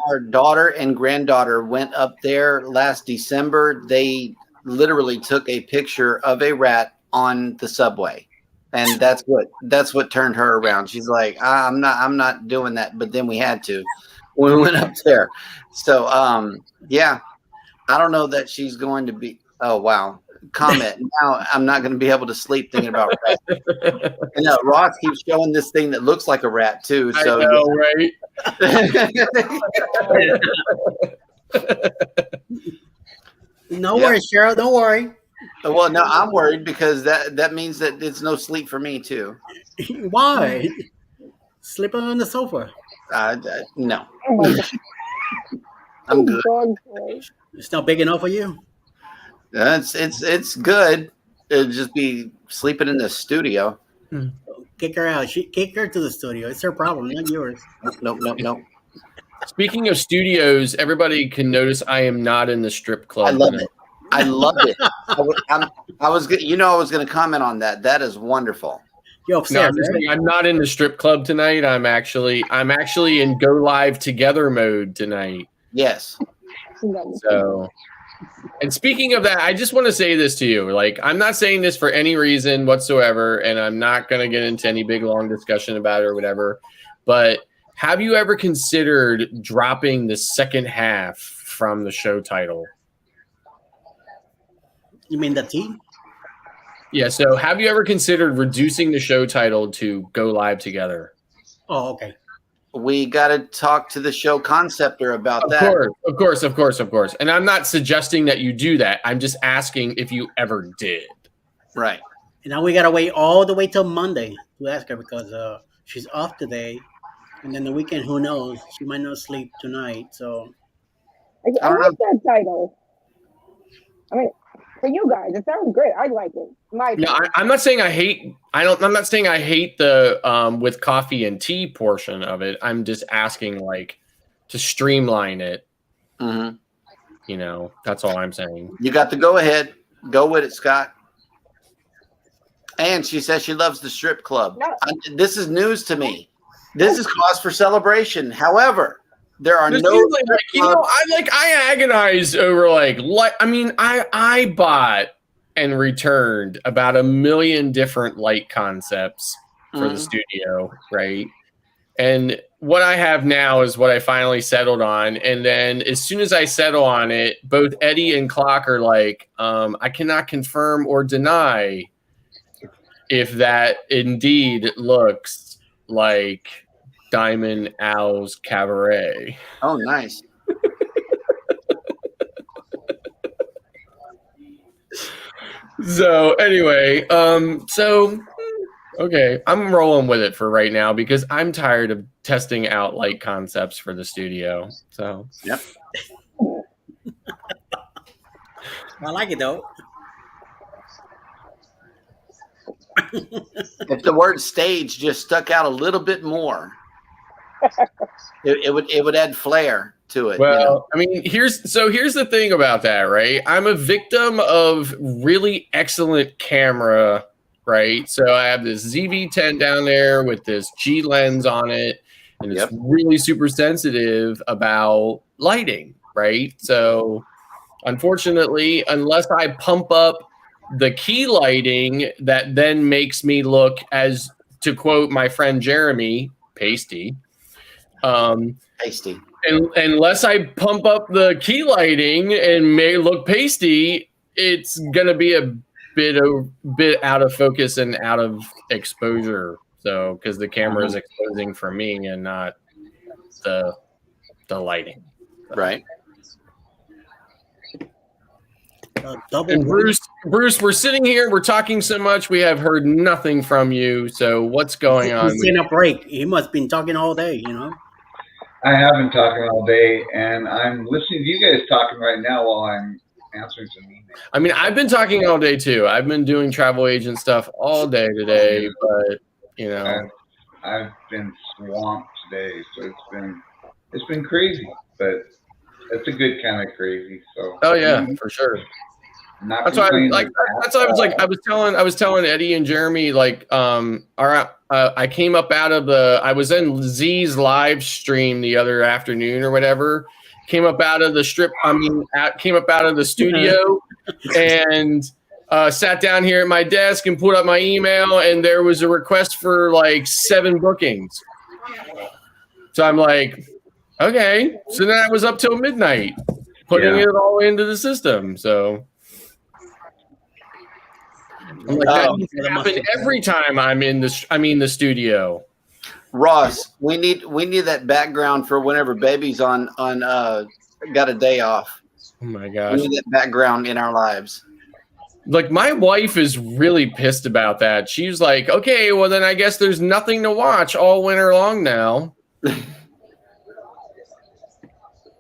our daughter and granddaughter went up there last December, they literally took a picture of a rat on the subway. And that's what turned her around. She's like, I'm not doing that. But then we had to when we went up there. So, yeah, I don't know that she's going to be. Oh, wow. comment. Now I'm not going to be able to sleep thinking about rats. And Ross keeps showing this thing that looks like a rat too. So I know, right? No worries, Cheryl. Don't worry. Well, no, I'm worried because that means that it's no sleep for me too. Why? Sleep on the sofa. No, Oh my god. I'm good. Dog toy. It's not big enough for you. It's good. It'd just be sleeping in the studio. Kick her out. Kick her to the studio. It's her problem, not yours. Nope. Speaking of studios, everybody can notice I am not in the strip club. I love tonight. it. I love it. I was going to comment on that. That is wonderful. You're No, upset, I'm, just right? saying I'm not in the strip club tonight. I'm actually in go live together mode tonight. Yes. So, and speaking of that, I just want to say this to you. Like, I'm not saying this for any reason whatsoever, and I'm not going to get into any big long discussion about it or whatever. But have you ever considered dropping the second half from the show title? You mean the T? Yeah. So, have you ever considered reducing the show title to go live together? Oh, okay. We got to talk to the show conceptor about that. Of course. And I'm not suggesting that you do that. I'm just asking if you ever did. Right. And now we gotta wait all the way till Monday to ask her because she's off today, and then the weekend, who knows? She might not sleep tonight. So I like that title. I mean, for you guys, it sounds great. I like it. I'm not saying I hate. I'm not saying I hate the with coffee and tea portion of it. I'm just asking like to streamline it. Mm-hmm. You know, that's all I'm saying. You got the go ahead. Go with it, Scott. And she says she loves the strip club. No. This is news to me. This is cause for celebration. However, there are no. I agonize over I bought and returned about 1 million different light concepts for the studio, right? And what I have now is what I finally settled on. And then as soon as I settle on it, both Eddie and Clock are like, I cannot confirm or deny if that indeed looks like Diamond Owl's Cabaret. Oh, nice. So anyway, okay, I'm rolling with it for right now because I'm tired of testing out light concepts for the studio. So yep. I like it though. If the word stage just stuck out a little bit more, it would add flair to it. Well, you know? I mean, here's the thing about that, right? I'm a victim of really excellent camera, right? So I have this ZV-10 down there with this G lens on it, and it's really super sensitive about lighting, right? So unfortunately, unless I pump up the key lighting, that then makes me look, as to quote my friend Jeremy, pasty. Pasty. And unless I pump up the key lighting and may look pasty, it's gonna be a bit out of focus and out of exposure. So because the camera is exposing for me and not the lighting. Right. And Bruce, we're sitting here, we're talking so much, we have heard nothing from you. So what's going on? He's in a break. He must have been talking all day, you know. I have been talking all day, and I'm listening to you guys talking right now while I'm answering some emails. I mean, I've been talking all day too. I've been doing travel agent stuff all day today, but you know, I've been swamped today, so it's been crazy, but it's a good kind of crazy. So oh yeah, for sure. That's why I was telling Eddie and Jeremy, like, I came up out of I was in Z's live stream the other afternoon or whatever, came up out of the studio and sat down here at my desk and put up my email, and there was a request for like 7 bookings. So I'm like, okay. So then I was up till midnight putting it all into the system. So I'm like, that needs to happen every time I'm in the studio. Ross, we need that background for whenever baby's on got a day off. Oh my We gosh. need that background in our lives. Like, my wife is really pissed about that. She's like, okay, well then I guess there's nothing to watch all winter long now.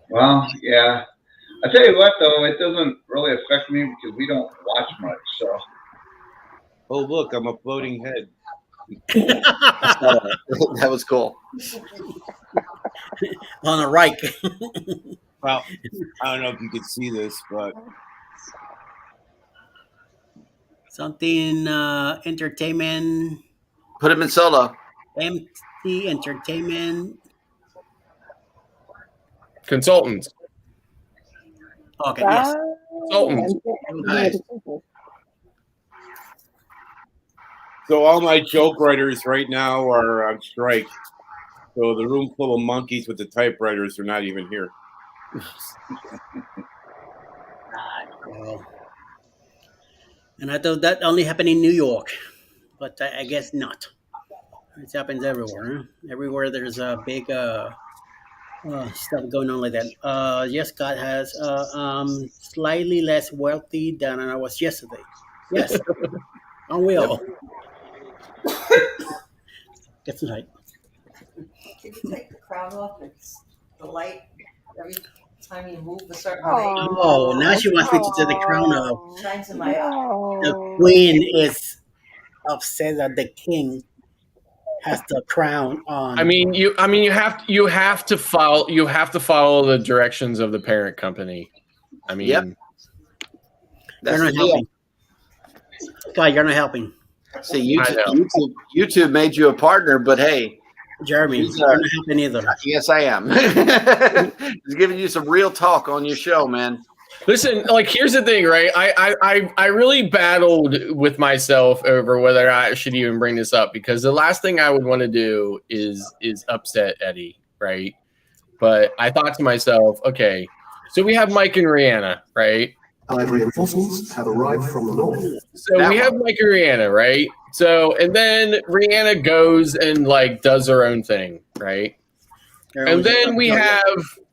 Well, yeah. I tell you what, though, it doesn't really affect me because we don't watch much. So. Oh, look, I'm a floating head. That was cool. On the right. Well, I don't know if you could see this, but Something entertainment. Put him in solo. MC Entertainment. Consultants. Okay, yes. Consultants. Nice. so all my joke writers right now are on strike. So the room full of monkeys with the typewriters are not even here. Well, and I thought that only happened in New York, but I guess not. It happens everywhere. Huh? Everywhere there's a big stuff going on like that. Yes, God has slightly less wealthy than I was yesterday. Yes, aren't we all? That's right. Can you take the crown off? It's the light every time you move a certain way. Oh, now she wants me to take the crown off. Shines in my eye. The queen is upset that the king has the crown on. I mean, you have to follow the directions of the parent company. I mean, Yep. You're not helping. God, you're not helping. See, YouTube made you a partner, but hey, Jeremy, you're not helping either. Yes, I am. He's giving you some real talk on your show, man. listen, like, here's the thing, right? I really battled with myself over whether I should even bring this up, because the last thing I would want to do is upset Eddie, right? But I thought to myself, okay, so we have Mike and Rheanna, right? Allied reinforcements have arrived from the north. So we have Mike and Rheanna, right? So, and then Rheanna goes and like does her own thing, right? And then we have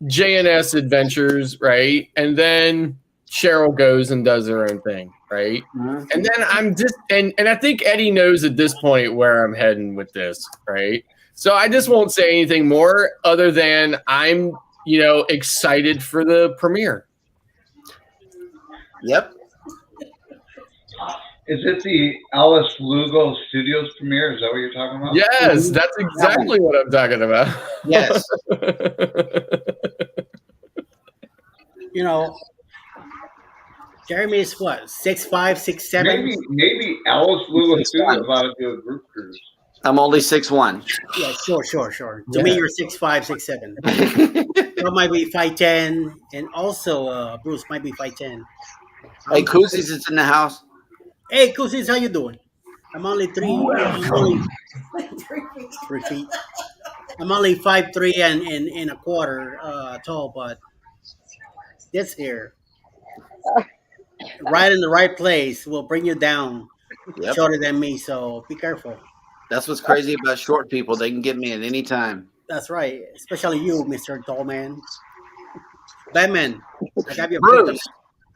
JNS Adventures, right? And then Cheryl goes and does her own thing, right? And then I'm just, and I think Eddie knows at this point where I'm heading with this, right? So I just won't say anything more other than I'm, excited for the premiere. Yep. Is it the Alice Lugo Studios premiere? Is that what you're talking about? Yes, that's exactly what I'm talking about. Yes. Jeremy is what, 6'5", 6'7"? Maybe Alice Lugo Studios ought to do a group cruise. I'm only 6'1". Yeah, sure. To me, you're 6'5", 6'7". Bill might be 5'10", and also Bruce might be 5'10". Hey, Koozies is in the house. Hey, Koozies, how you doing? I'm only 3 feet. I'm only 5'3" and a quarter tall, but this here, right in the right place, will bring you down shorter than me. So be careful. That's what's crazy about short people. They can get me at any time. That's right, especially you, Mr. Tall Man. Batman, I got you.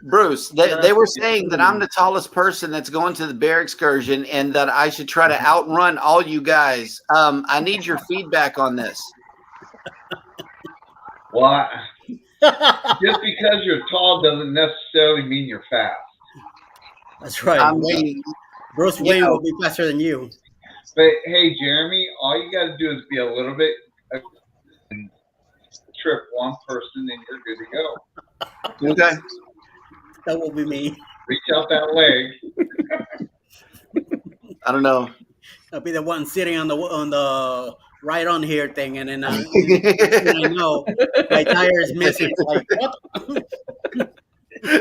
Bruce, they were saying that I'm the tallest person that's going to the bear excursion and that I should try to outrun all you guys. I need your feedback on this. Well, just because you're tall doesn't necessarily mean you're fast. That's right. I mean, Bruce Wayne will be faster than you. But hey, Jeremy, all you got to do is be a little bit and trip one person, and you're good to go. Okay. That will be me. Reach out that leg. I don't know. I'll be the one sitting on the right on here thing, and then I know my tire is missing. It's like, what?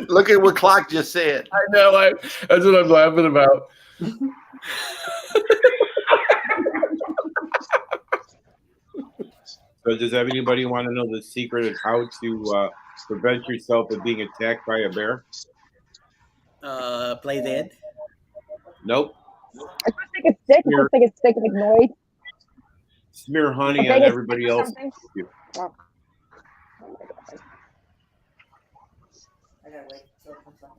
Look at what Clock just said. I know. That's what I'm laughing about. So does anybody want to know the secret of how to prevent yourself from being attacked by a bear? Play dead. Nope. I just think it's sick. I just think it's sick and ignored. Smear honey I on think it's everybody sick or else. something. Oh. I gotta wait till it comes up.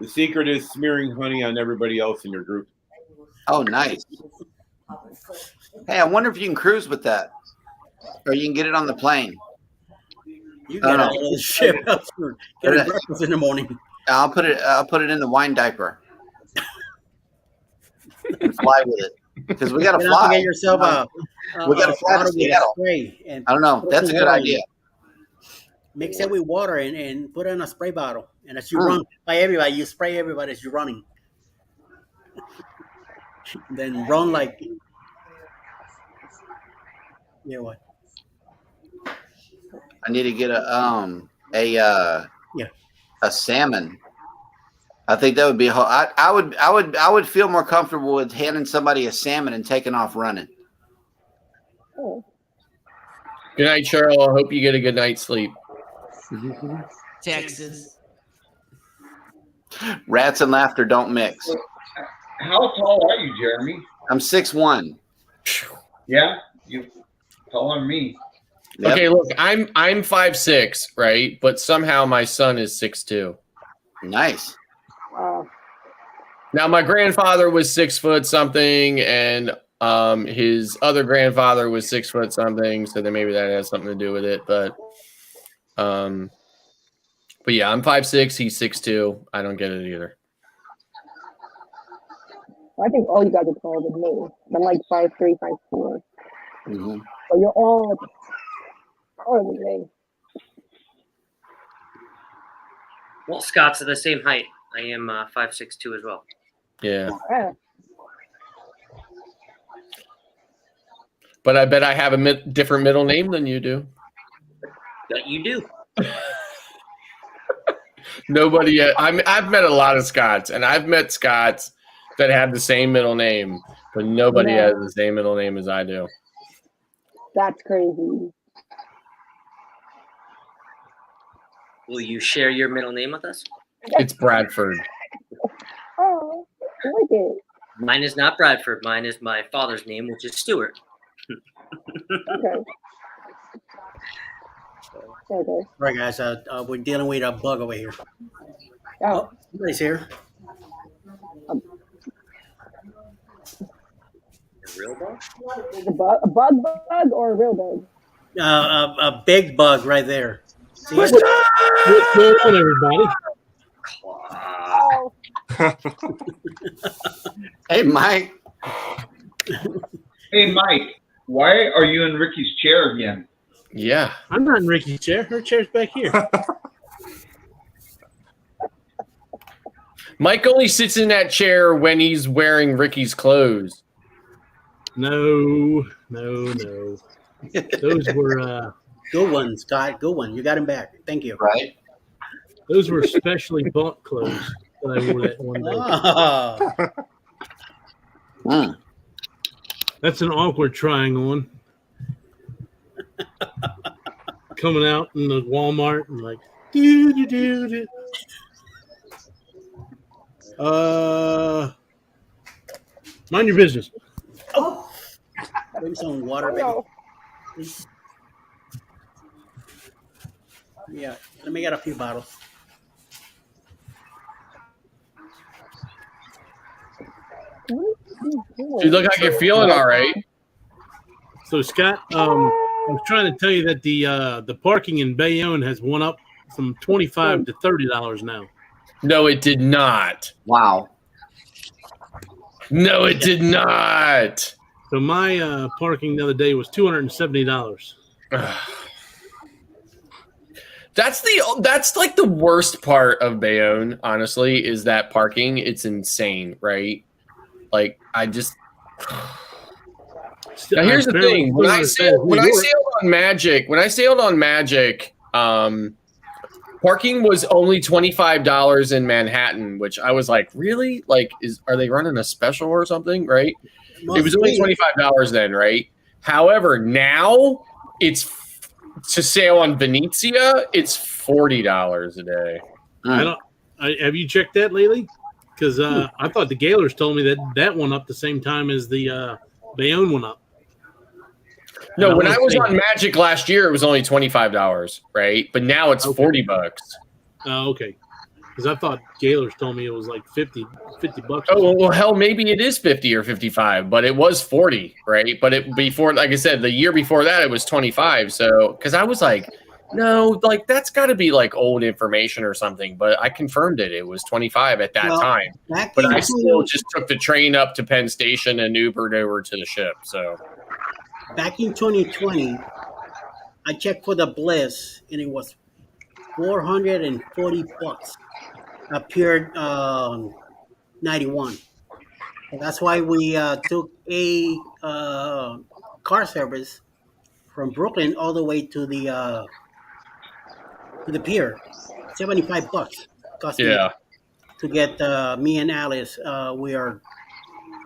The secret is smearing honey on everybody else in your group. Oh, nice. Hey, I wonder if you can cruise with that, or you can get it on the plane. You get out of the ship. Get a breakfast in the morning. I'll put it in the wine diaper and fly with it because we got to fly. Get yourself we got to fly to Seattle. And I don't know. That's a good idea. Mix it with water and put it in a spray bottle. And as you run by everybody, you spray everybody as you're running. Then run like what? I need to get a salmon. I think that would be. I would feel more comfortable with handing somebody a salmon and taking off running. Oh. Good night, Cheryl. I hope you get a good night's sleep. Texas. Rats and laughter don't mix. How tall are you, Jeremy? I'm 6'1". Yeah, you taller than me. Yep. Okay, look, I'm 5'6", right? But somehow my son is 6'2". Nice. Now my grandfather was 6 foot something, and his other grandfather was 6 foot something. So then maybe that has something to do with it. But yeah, I'm 5'6", he's 6'2". I don't get it either. I think all you guys are taller than me. I'm like 5'3", 5'4". Mm-hmm. So you're all taller than me. Well, Scott's the same height. I am 5'6" as well. Yeah. Yeah. But I bet I have a different middle name than you do. That you do. Nobody. I've met a lot of Scots, and I've met Scots that have the same middle name, but nobody has the same middle name as I do. That's crazy. Will you share your middle name with us? It's Bradford. Oh, I like it. Mine is not Bradford. Mine is my father's name, which is Stewart. Okay. Okay. All right, guys. We're dealing with a bug over here. Oh, somebody's here. A real bug? Is a bug or a real bug? A big bug right there. See What's it? going on, everybody? Oh. Hey, Mike. Hey, Mike. Why are you in Ricky's chair again? Yeah. I'm not in Ricky's chair. Her chair's back here. Mike only sits in that chair when he's wearing Ricky's clothes. No. Those were good ones, Scott. Good one. You got him back. Thank you. Right. Those were specially bought clothes that I wore that one day. Mm. That's an awkward trying on. Coming out in the Walmart and like, do. Mind your business. Oh, bring some water, baby. Please. Yeah, let me get a few bottles. You look like you're feeling all right. So Scott, I was trying to tell you that the parking in Bayonne has went up from $25 to $30 now. No, it did not. Wow. No, it did not. So my parking the other day was $270. That's like the worst part of Bayonne, honestly, is that parking. It's insane, right? Like I just. Now here's the thing: when I sailed on Magic, parking was only $25 in Manhattan, which I was like, really? Like, are they running a special or something? Right? It was only $25 then, right? However, now it's to sail on Venezia. It's $40 a day. Have you checked that lately? because I thought the Gaylors told me that went up the same time as the Bayonne went up. No, And when I was say- on Magic last year, it was only $25, right? But now it's Okay. $40. Oh, okay. Because I thought Gaylors told me it was like $50 bucks. Oh well, hell, maybe it is 50 or 55, but it was 40, right? But it before, like I said, the year before that, it was 25. So, because I was like, no, like that's got to be like old information or something. But I confirmed it; it was 25 at that Well, time. back But in I still just took the train up to Penn Station and Ubered over to the ship. So, back in 2020, I checked for the Bliss, and it was $440. Appeared 91. And that's why we took a car service from Brooklyn all the way to the pier. $75 cost me yeah, to get me and Alice. We are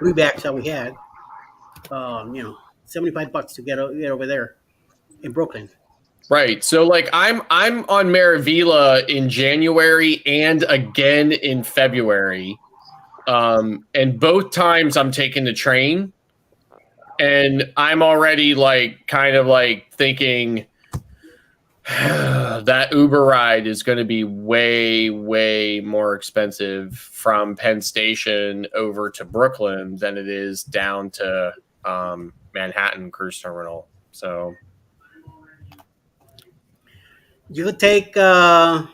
3 bags that we had. $75 to get over there in Brooklyn. right. So, like, I'm on Maravilla in January and again in February. And both times I'm taking the train, and I'm already like kind of like thinking that Uber ride is going to be way, way more expensive from Penn Station over to Brooklyn than it is down to Manhattan Cruise Terminal. So You could take Amtrak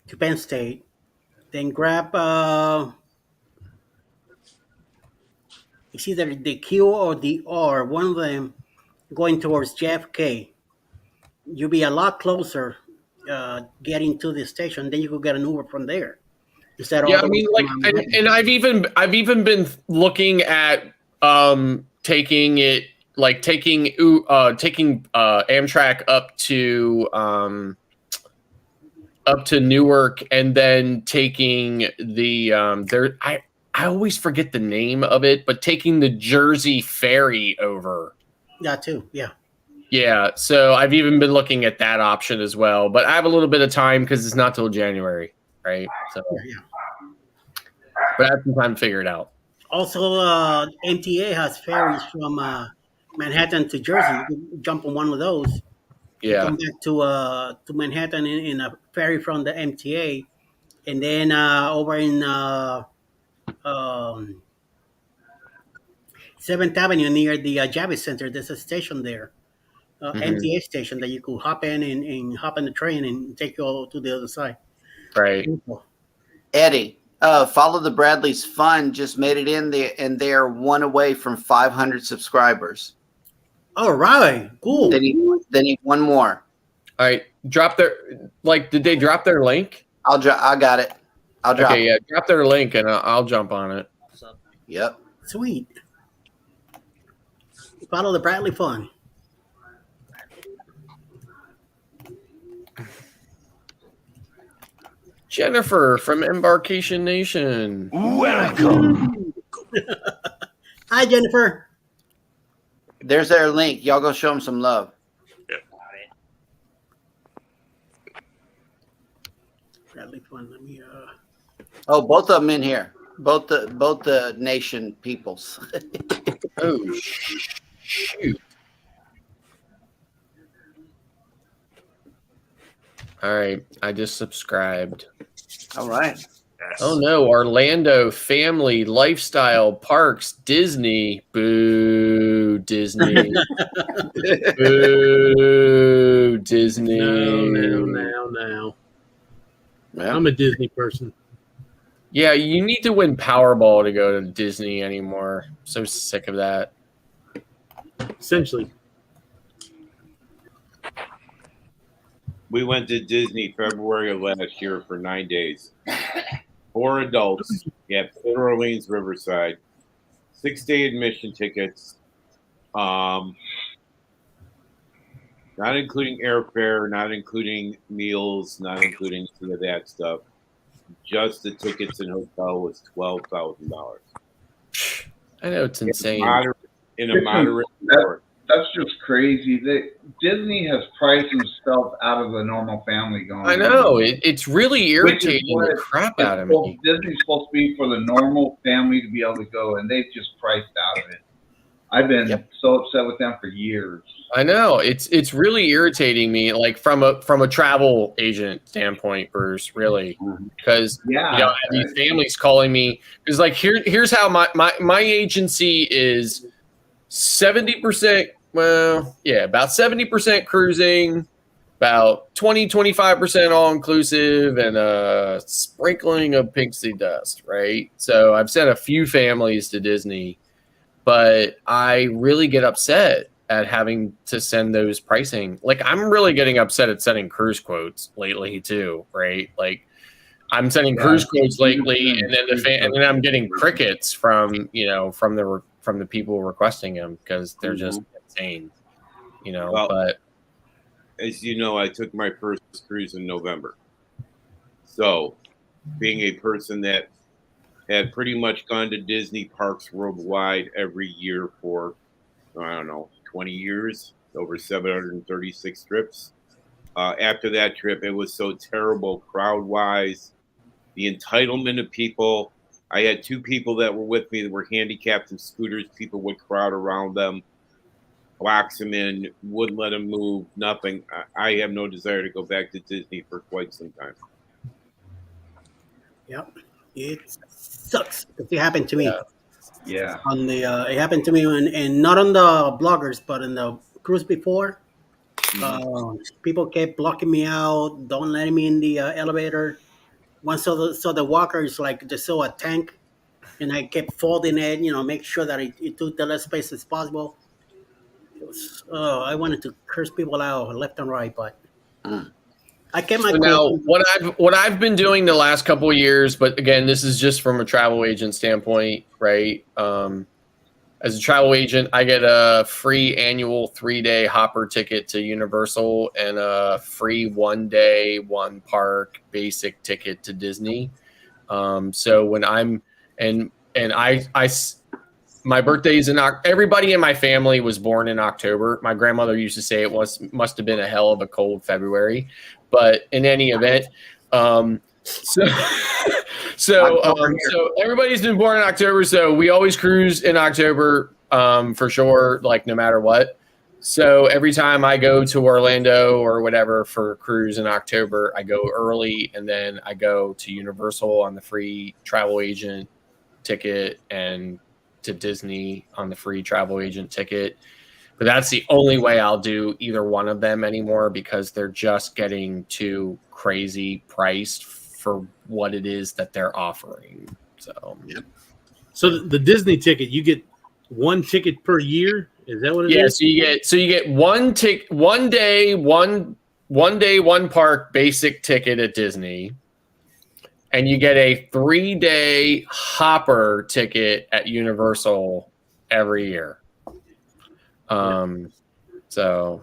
to Penn State, then grab it's either the Q or the R, one of them going towards JFK. You'll be a lot closer getting to the station. Then you could get an Uber from there instead of yeah, all I the way mean, like, from Manhattan. and I've even been looking at taking it like taking Amtrak up to Newark, and then taking the there I always forget the name of it, but taking the Jersey ferry over. Yeah, too. Yeah. Yeah, so I've even been looking at that option as well, but I have a little bit of time because it's not till January, right? So, Yeah. but I have some time to figure it out. Also, MTA has ferries from Manhattan to Jersey. You can jump on one of those. Yeah, Come back to Manhattan in a ferry from the MTA, and then over in 7th Avenue near the Javits Center, there's a station there, MTA station that you could hop in and hop on the train and take you all to the other side. right. Eddie, Follow the Bradley's Fun just made it in there, and they are one away from 500 subscribers. All right, cool. They need one more. All right, drop their Did they drop their link? I got it. I'll drop Okay, it. yeah, drop their link and I'll jump on it. Yep. Sweet. Follow the Bradley Fun. Jennifer from Embarkation Nation. Welcome. Hi, Jennifer. There's their link. Y'all go show them some love. Bradley Fun. Let me. Oh, both of them in here. Both the nation peoples. Oh shoot! All right, I just subscribed. All right. Oh no, Orlando family lifestyle parks Disney. Boo Disney. Boo Disney. No. Yeah. I'm a Disney person. Yeah, you need to win Powerball to go to Disney anymore. I'm so sick of that. Essentially. We went to Disney February of last year for 9 days. 4 adults at Port Orleans Riverside. 6-day admission tickets. Not including airfare, not including meals, not including some of that stuff. Just the tickets and hotel was $12,000. I know it's insane. In a moderate resort. That's just crazy. Disney has priced themselves out of the normal family going. I know it's really irritating the crap out of me. Disney's supposed to be for the normal family to be able to go, and they've just priced out of it. I've been so upset with them for years. I know it's really irritating me, like from a travel agent standpoint, Bruce. Really, because you know, I have these families calling me because like here's how my agency is 70%. Well, yeah, about 70% cruising, about 25% all inclusive, and a sprinkling of pixie dust. Right. So I've sent a few families to Disney. But I really get upset at having to send those pricing. Like I'm really getting upset at sending cruise quotes lately too, right? Like I'm sending cruise quotes lately, and then I'm getting crickets from from the people requesting them because they're just insane, Well, But as you know, I took my first cruise in November. So, being a person that had pretty much gone to Disney parks worldwide every year for, I don't know, 20 years, over 736 trips. After that trip, it was so terrible crowd-wise. The entitlement of people. I had two people that were with me that were handicapped in scooters. People would crowd around them, box them in, wouldn't let them move, nothing. I have no desire to go back to Disney for quite some time. Yep. It sucks. It happened to me. Yeah. On the it happened to me and not on the bloggers, but in the cruise before. People kept blocking me out, don't let me in the elevator. Once so the walkers like just saw a tank, and I kept folding it, make sure that it took the less space as possible. It was, I wanted to curse people out left and right, but I kept my so now what I've been doing the last couple of years, but again, this is just from a travel agent standpoint, right? As a travel agent, I get a free annual 3-day hopper ticket to Universal and a free 1-day, 1-park basic ticket to Disney. So when I'm and I my birthday's in everybody in my family was born in October. My grandmother used to say it must have been a hell of a cold February, but in any event, so everybody's been born in October, so we always cruise in October for sure, like no matter what. So every time I go to Orlando or whatever for a cruise in October, I go early and then I go to Universal on the free travel agent ticket and to Disney on the free travel agent ticket. But that's the only way I'll do either one of them anymore because they're just getting too crazy priced for what it is that they're offering. So, So the Disney ticket, you get one ticket per year. Is that what it is? So you get one day, one 1-park basic ticket at Disney, and you get a 3-day hopper ticket at Universal every year. So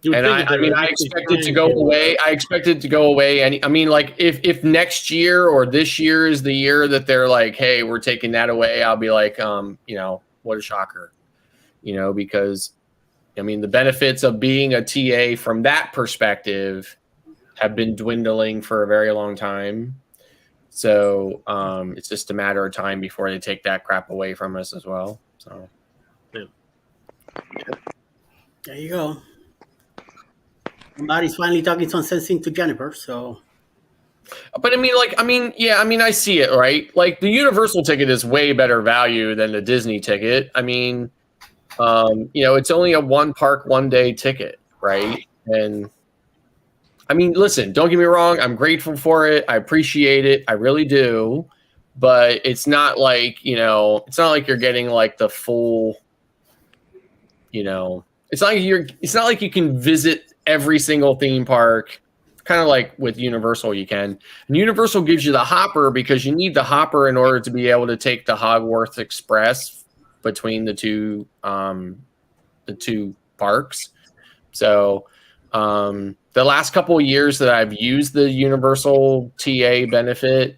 and I expect it to go away. I expect it to go away. And I mean, like if next year or this year is the year that they're like, hey, we're taking that away, I'll be like, what a shocker, because I mean, the benefits of being a TA from that perspective have been dwindling for a very long time. So it's just a matter of time before they take that crap away from us as well. So there you go. Somebody's finally talking some sense into Jennifer. So, but I see it, right? Like the Universal ticket is way better value than the Disney ticket. I mean, it's only a 1-park 1-day ticket, right? And I mean, listen, don't get me wrong. I'm grateful for it. I appreciate it. I really do. But it's not like, it's not like you're getting like the full, it's not like you can visit every single theme park, kind of like with Universal you can. And Universal gives you the hopper because you need the hopper in order to be able to take the Hogwarts Express between the two parks. So the last couple of years that I've used the Universal TA benefit,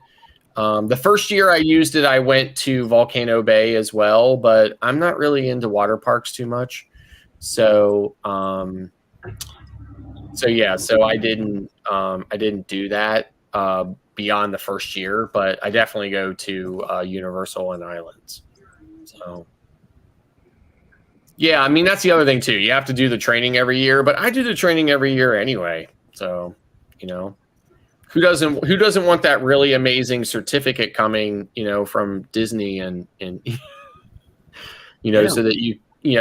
The first year I used it, I went to Volcano Bay as well, but I'm not really into water parks too much. So, so I didn't do that beyond the first year, but I definitely go to Universal and Islands. So, yeah, I mean that's the other thing too. You have to do the training every year, but I do the training every year anyway. So, you know, who doesn't want that really amazing certificate coming, you know, from Disney and you know, so that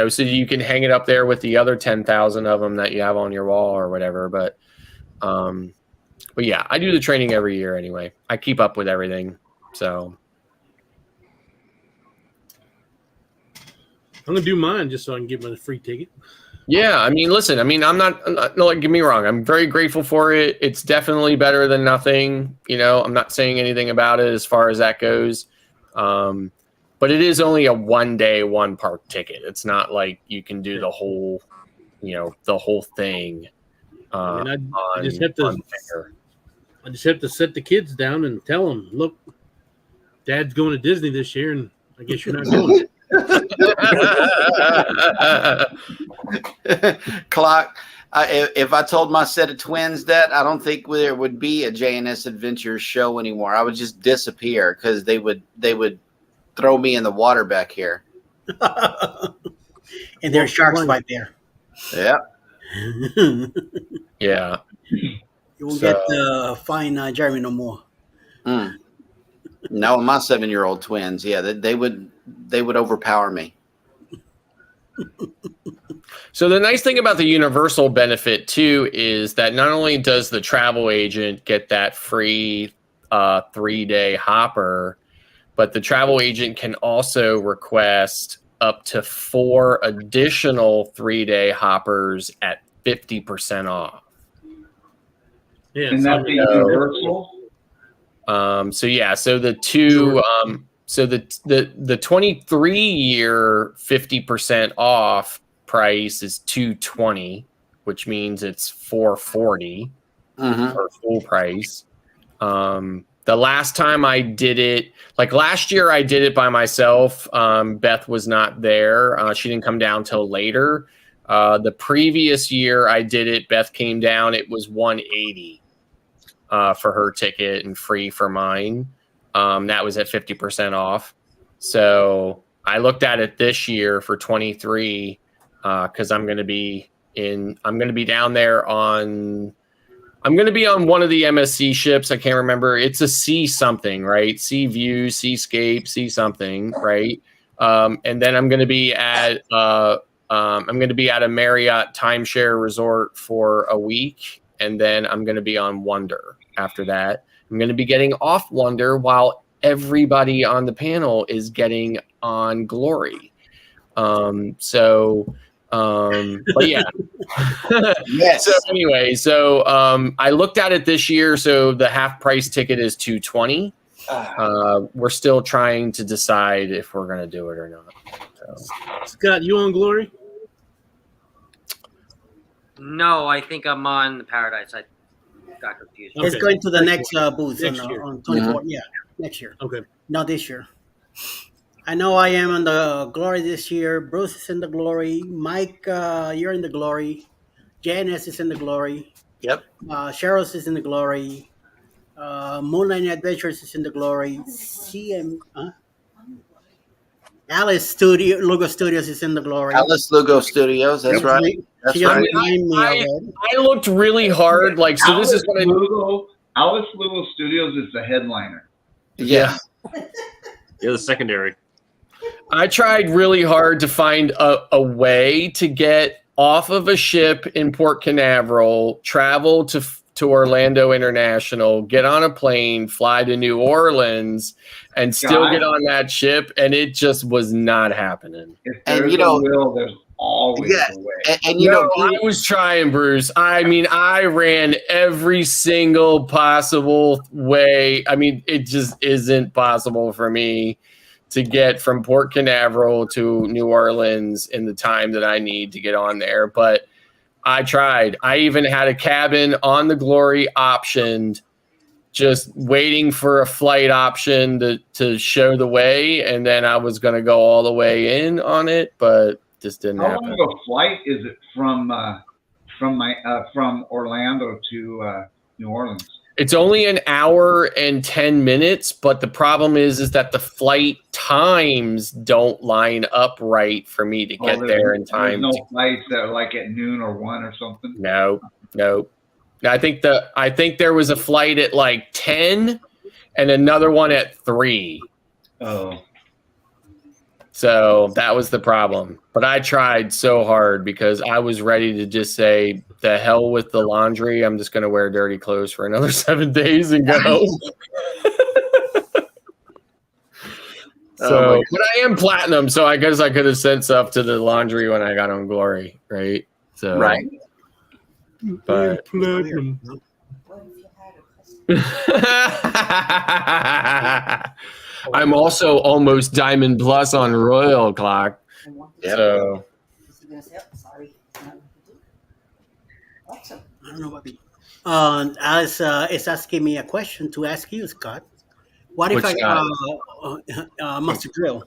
so you can hang it up there with the other 10,000 of them that you have on your wall or whatever. But yeah, I do the training every year anyway. I keep up with everything. So I'm gonna do mine just so I can get my free ticket. yeah, I mean, listen, I mean, I'm not no, like, get me wrong. I'm very grateful for it. It's definitely better than nothing. You know, I'm not saying anything about it as far as that goes. But it is only a 1 day, 1 park ticket. It's not like you can do the whole, you know, the whole thing. I just have to set the kids down and tell them, look, Dad's going to Disney this year, and I guess you're not going. Clock. If I told my set of twins that, I don't think there would be a JNS Adventures show anymore. I would just disappear because they would throw me in the water back here. And there's sharks right there. Yeah. Yeah. You won't get to find Jeremy no more. No, my 7-year-old twins. Yeah, they would overpower me. So the nice thing about the Universal benefit too is that not only does the travel agent get that free 3-day hopper, but the travel agent can also request up to 4 additional 3-day hoppers at 50% off. Yeah, and that's Universal. So the two, so the 23-year 50% off price is $220, which means it's $440 for full price. The last time I did it, like last year, I did it by myself. Beth was not there. She didn't come down till later. The previous year I did it, Beth came down. It was $180 for her ticket and free for mine. That was at 50% off. So I looked at it this year for 23 because I'm going to be down there on. I'm going to be on one of the MSC ships. I can't remember. It's a Sea something, right? Sea View, Seascape, Sea something, right? And then I'm going to be at a Marriott timeshare resort for a week, and then I'm going to be on Wonder after that. I'm going to be getting off Wonder while everybody on the panel is getting on Glory. But yeah. Yes. So anyway, I looked at it this year. So the half price ticket is $220. We're still trying to decide if we're going to do it or not. So. Scott, you on Glory? No, I think I'm on the Paradise. I got confused. It's going to the next booth on 24. Mm-hmm. Yeah, next year. Okay. Not this year. I know I am on the Glory this year. Bruce is in the Glory. Mike, you're in the Glory. Janice is in the Glory. Yep. Cheryl's is in the Glory. Moonlight Adventures is in the Glory. Alice Lugo Studios is in the Glory. Alice Lugo Studios. That's right. That's right. I looked really hard. Like, so Alice this is what Alice Lugo Studios is the headliner. Yeah. You're the secondary. I tried really hard to find a way to get off of a ship in Port Canaveral, travel to Orlando International, get on a plane, fly to New Orleans, and still get on that ship, and it just was not happening. If there's a will, there's always a way. And you know, I was trying, Bruce. I mean, I ran every single possible way. I mean, it just isn't possible for me to get from Port Canaveral to New Orleans in the time that I need to get on there. But I tried. I even had a cabin on the Glory optioned just waiting for a flight option to show the way, and then I was going to go all the way in on it, but just didn't How happen. long of a flight is it from Orlando to New Orleans? It's only an hour and 10 minutes, but the problem is that the flight times don't line up right for me to get there in time. There's no flights that are like at noon or 1 or something. No. I think there was a flight at like 10 and another one at 3. Oh. So that was the problem. But I tried so hard because I was ready to just say, the hell with the laundry. I'm just going to wear dirty clothes for another 7 days and go. So, but I am platinum, so I guess I could have sent stuff to the laundry when I got on Glory, right? So, right. But platinum. I'm also almost Diamond Plus on Royal Clock. So Sorry. Awesome. I don't know what be. Alice is asking me a question to ask you, Scott. What if Which Master Drill?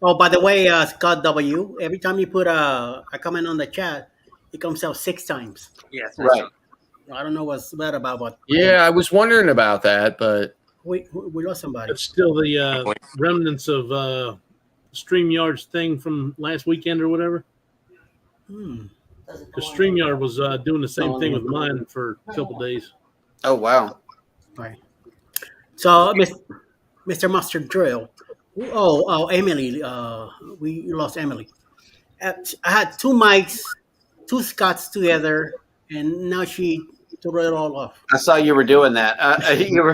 Oh, by the way, Scott W. Every time you put a comment on the chat, it comes out 6 times. Yes. Right. I don't know what's that about, but yeah, I was wondering about that, but we lost somebody. It's still the remnants of StreamYard's thing from last weekend or whatever. Because StreamYard was doing the same thing with mine for a couple days. Oh, wow. Right. So, Mr. Master Drill. Oh, Emily. We lost Emily. I had 2 mics, 2 Scots together, and now she threw it all off. I saw you were doing that. You were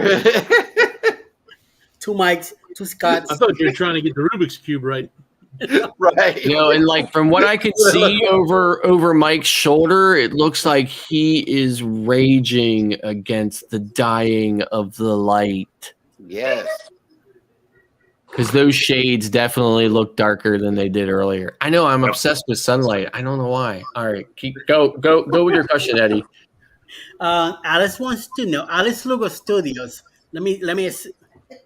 2 mics, 2 Scots. I thought you were trying to get the Rubik's Cube right. right. You know, and like from what I could see over Mike's shoulder, it looks like he is raging against the dying of the light. Yes. Because those shades definitely look darker than they did earlier. I know I'm obsessed with sunlight. I don't know why. All right, go with your question, Eddie. Alice wants to know. Alice Lugo Studios. Let me.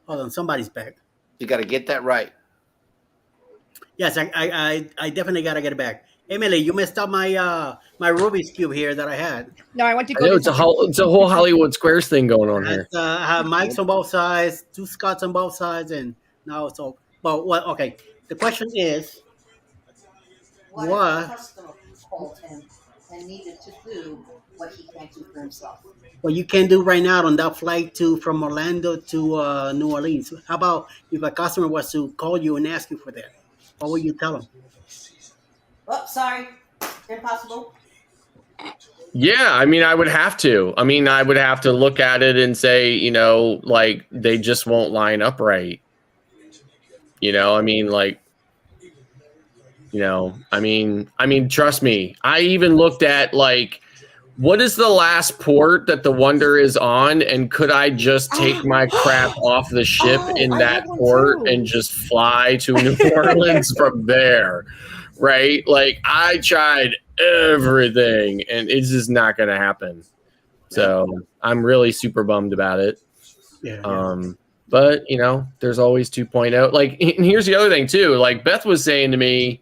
Hold on, somebody's back. You got to get that right. Yes, I definitely gotta get it back. Emily, you messed up my my Rubik's Cube here that I had. No, I want to I go. know, it's a whole Hollywood Squares thing going on here. I have mics on both sides, 2 Scots on both sides, and now it's all. Well, what? Okay. The question is, What if a customer called him and needed to do what he can't do for himself? what you can do right now on that flight from Orlando to New Orleans? How about if a customer was to call you and ask you for that? What would you tell them? Oh, sorry. Impossible. Yeah, I mean, I would have to. I mean, I would have to look at it and say, you know, like they just won't line up right. You know, I mean, like, you know, I mean, trust me. I even looked at like, what is the last port that the Wonder is on, and could I just take my crap off the ship in that port and just fly to New Orleans from there? Right? Like, I tried everything, and it's just not going to happen. So I'm really super bummed about it. Yeah. But, you know, there's always 2.0. Like, and here's the other thing, too. Like, Beth was saying to me,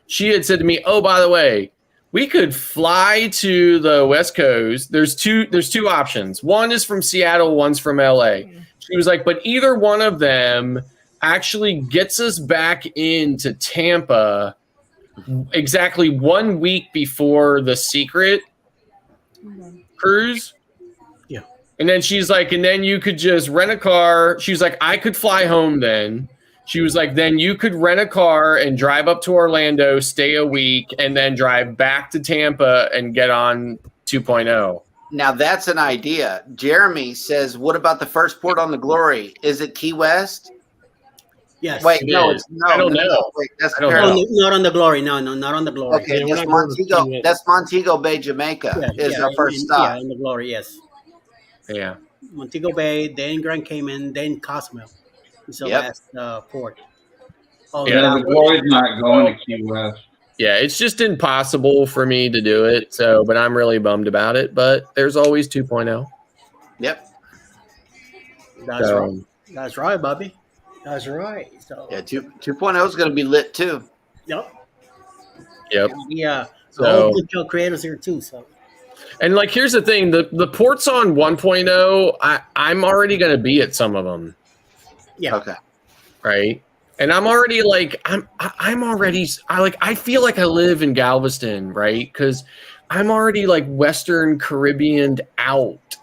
she had said to me, oh, by the way, we could fly to the West Coast. There's two options. One is from Seattle, one's from LA. She was like, but either one of them actually gets us back into Tampa exactly 1 week before the Secret cruise. Yeah. And then she's like, and then you could just rent a car. She was like, I could fly home then. She was like, then you could rent a car and drive up to Orlando, stay a week, and then drive back to Tampa and get on 2.0. Now that's an idea. Jeremy says, what about the first port on the Glory? Is it Key West? Yes. Wait, It no, is. it's no. I don't no, know. no. Wait, that's I don't Parallel. know. Not on the Glory. No, not on the Glory. Okay, Yeah, we're that's not going to Montego. Key West. That's Montego Bay, Jamaica. Is our first stop. Yeah, on the Glory. Yes. Yeah. Montego Bay, then Grand Cayman, then Cozumel. It's the Yep. last port. Oh, Yeah, The Glory's not going to Key West. Yeah, it's just impossible for me to do it. So, but I'm really bummed about it. But there's always 2.0. Yep. That's right. So That's right, Bobby. That's right. So Yeah, 2.0 is going to be lit too. yep. yep. Yeah. A whole So bunch of creators here too. So and like here's the thing, the ports on 1.0, I'm already gonna be at some of them. yeah. Okay. Right. And I'm already like I'm already I feel like I live in Galveston, right? Because I'm already like Western Caribbean out.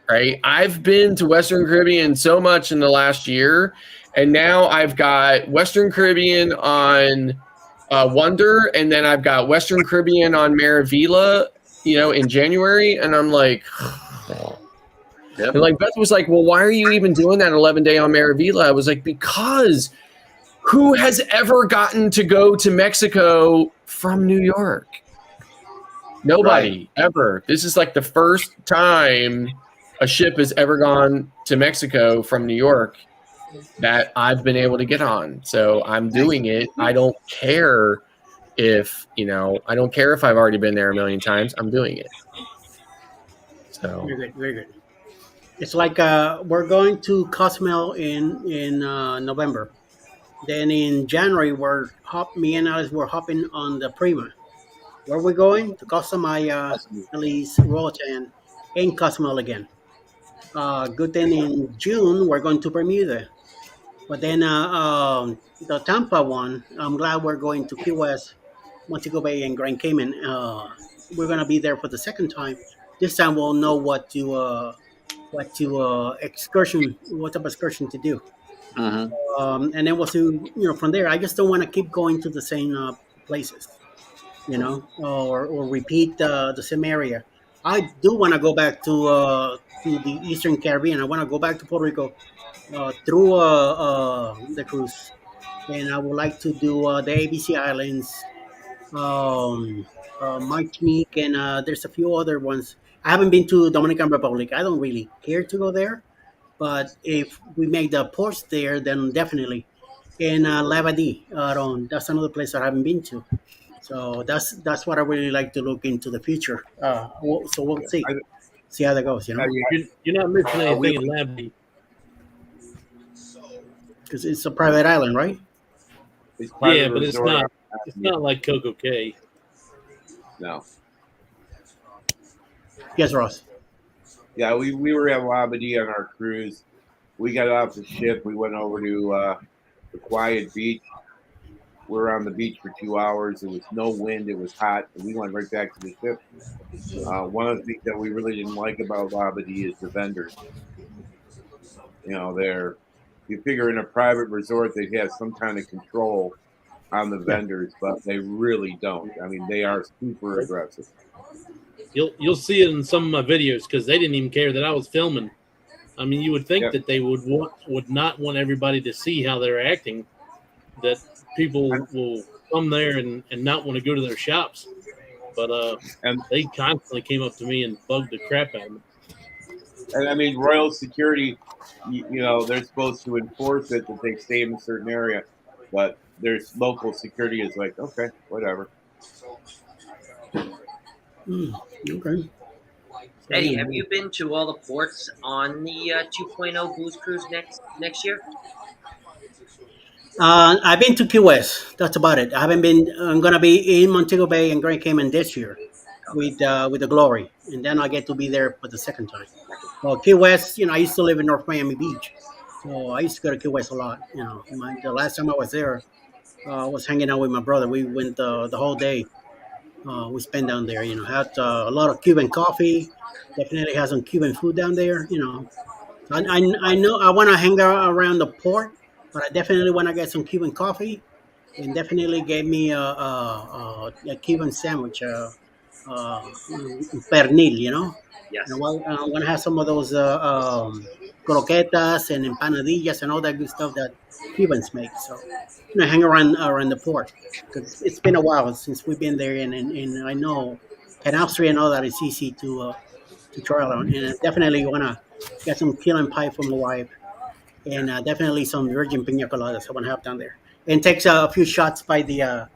Right. I've been to Western Caribbean so much in the last year, and now I've got Western Caribbean on Wonder, and then I've got Western Caribbean on Maravilla, in January, and I'm like, Yep. and like Beth was like, well, why are you even doing that 11-day on Maravilla? I was like, because who has ever gotten to go to Mexico from New York? Nobody ever. This is like the first time a ship has ever gone to Mexico from New York that I've been able to get on. So I'm doing it. I don't care if I've already been there a million times. I'm doing it. So Very good. Very good. It's like we're going to Cozumel in November. Then in January me and Alice were hopping on the Prima. Where are we going? To Costa Maya, Elise, Roatan, and Cozumel again. Good thing in June we're going to Bermuda. But then the Tampa one, I'm glad we're going to Key West, Montego Bay, and Grand Cayman. We're gonna be there for the second time. This time we'll know what type of excursion to do. Mm-hmm. And then we'll see. From there, I just don't want to keep going to the same places, or repeat the same area. I do want to go back to the Eastern Caribbean. I want to go back to Puerto Rico through the cruise, and I would like to do the ABC Islands, um, Martinique, and there's a few other ones. I haven't been to Dominican Republic. I don't really care to go there, but if we make the ports there, then definitely. And Labadee, that's another place that I haven't been to. So that's what I really like to look into the future. So we'll see how that goes. You're not missing anything in Labadee. Because it's a private island, right? Yeah, but it's not. It's not like Coco Cay. No. Yes, Ross. Yeah, we were at Labadee on our cruise. We got off the ship. We went over to the quiet beach. We were on the beach for 2 hours. There was no wind. It was hot. And we went right back to the ship. One of the things that we really didn't like about Labadee is the vendors. You figure in a private resort they'd have some kind of control on the vendors, but they really don't. I mean, they are super aggressive. You'll see it in some of my videos because they didn't even care that I was filming. I mean, you would think that they would not want everybody to see how they're acting. That people will come there and not want to go to their shops, but they constantly came up to me and bugged the crap out of me. And I mean, Royal Security, they're supposed to enforce it that they stay in a certain area, but there's local security is like, okay, whatever. Okay. Eddie, have you been to all the ports on the 2.0 Booze Cruise next year? I've been to Key West. That's about it. I haven't been. I'm gonna be in Montego Bay and Grand Cayman this year with the Glory, and then I get to be there for the second time. Well, Key West, I used to live in North Miami Beach, so I used to go to Key West a lot. The last time I was there, I was hanging out with my brother. We went the whole day. We spent down there. Had a lot of Cuban coffee. Definitely had some Cuban food down there. So I know I want to hang out around the port, but I definitely want to get some Cuban coffee, and definitely get me a Cuban sandwich, pernil. Yes. And I want to have some of those croquetas and empanadillas and all that good stuff that Cubans make. So hang around the port because it's been a while since we've been there, and I know Canal and all that is easy to try out, and I definitely want to get some key lime pie from the wife, and definitely some virgin pina coladas I want to have down there, and takes a few shots by the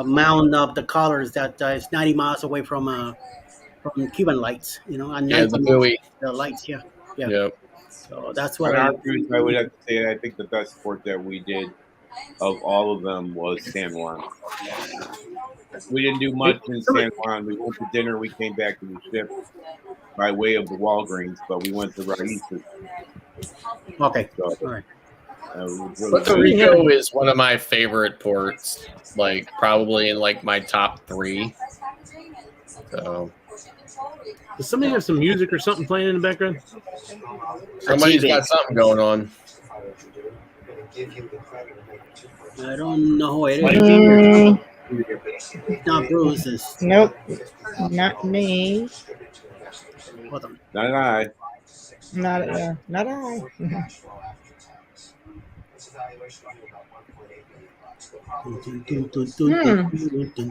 mound of the colors that is 90 miles away from Cuban lights. At night the buoy. the lights, yeah. Yep. So that's On what our cruise, I would have to say I think the best sport that we did of all of them was San Juan. We didn't do much in San Juan. We went to dinner. We came back to the ship by way of the Walgreens, but we went to Raíces. Okay. So, All right. it was really Puerto good. Rico is one of my favorite ports, like probably in like my top 3. So Does somebody have some music or something playing in the background? somebody's got something going on. I don't know who it is. Mm, It's not Bruce. It's nope, not me. hold on. Not I. Not I.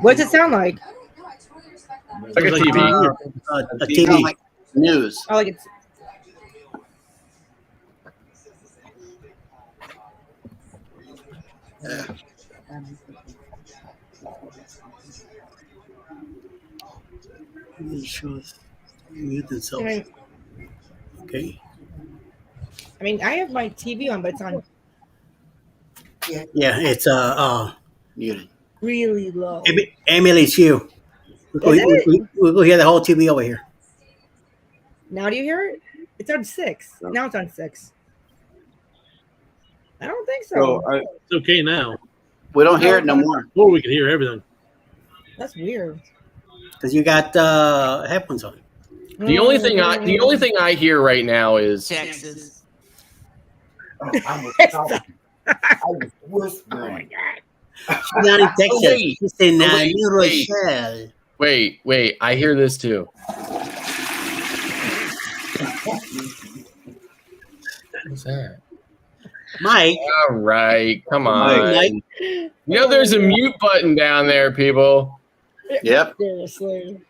What's it sound like? It's like a TV. A TV. Like news. Oh, like it's. It shows mute themselves. Okay. I mean, I have my TV on, but it's on Yeah, it's Muted. really low. Emily, it's you. We go, Is it? we go hear the whole TV over here. Now do you hear it? It's on 6. Now it's on 6. I don't think so. It's okay now. We don't hear it no more. Before we could hear everything. That's weird. Because you got headphones on. The only thing I hear right now is Texas. I was whispering. She's not in Texas. wait. She's in Wait, New wait. Rochelle. Wait, I hear this too. What's that? Mike. All right, come on. Mike. You know there's a mute button down there, people. Yep. Seriously.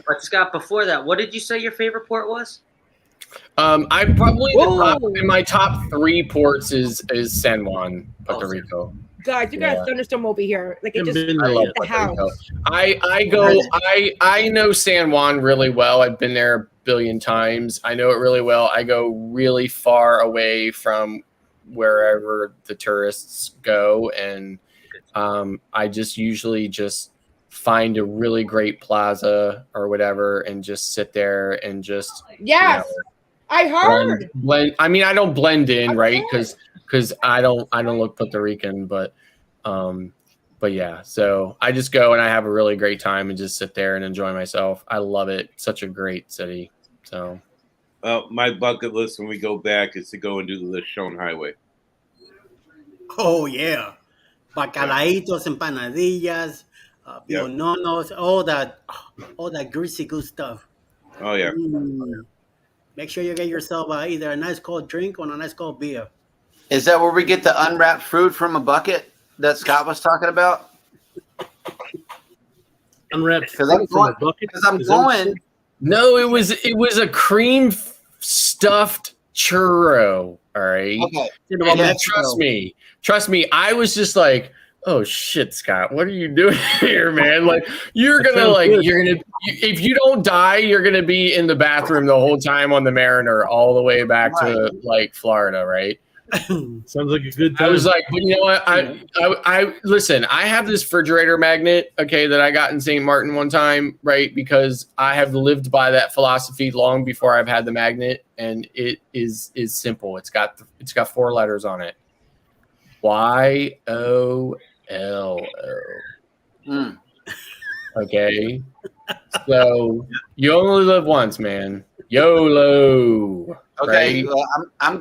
But Scott, before that, what did you say your favorite port was? I probably in my top 3 ports is San Juan, Puerto Rico. Guys, you got Yeah. a thunderstorm over here. Like it just Haven't been I there love yet. the Puerto Rico. house. I know San Juan really well. I've been there a billion times. I know it really well. I go really far away from wherever the tourists go, and I just usually just find a really great plaza or whatever and just sit there and just Yes, I heard. blend. I mean, I don't blend in, right? Because I don't look Puerto Rican, but yeah. So I just go and I have a really great time and just sit there and enjoy myself. I love it. Such a great city. So My bucket list when we go back is to go and do the Lechon Highway. Oh, yeah. Bacalaitos, empanadillas, piononos, all that greasy good stuff. Oh yeah. Make sure you get yourself either a nice cold drink or a nice cold beer. Is that where we get the unwrapped fruit from a bucket that Scott was talking about? Unwrapped Because I'm fruit from a going. bucket? Because I'm Is that what you going. no, it was a cream stuffed churro. All right. Okay. And trust me. I was just like, oh shit, Scott, what are you doing here, man? Like you're gonna if you don't die, you're gonna be in the bathroom the whole time on the Mariner all the way back to like Florida, right? Sounds like a good time. I was like, but you know what? I listen. I have this refrigerator magnet, okay, that I got in St. Martin one time, right? Because I have lived by that philosophy long before I've had the magnet, and it is simple. It's got 4 letters on it. YOLO. Okay. So you only live once, man. YOLO. Okay, Right? well, I'm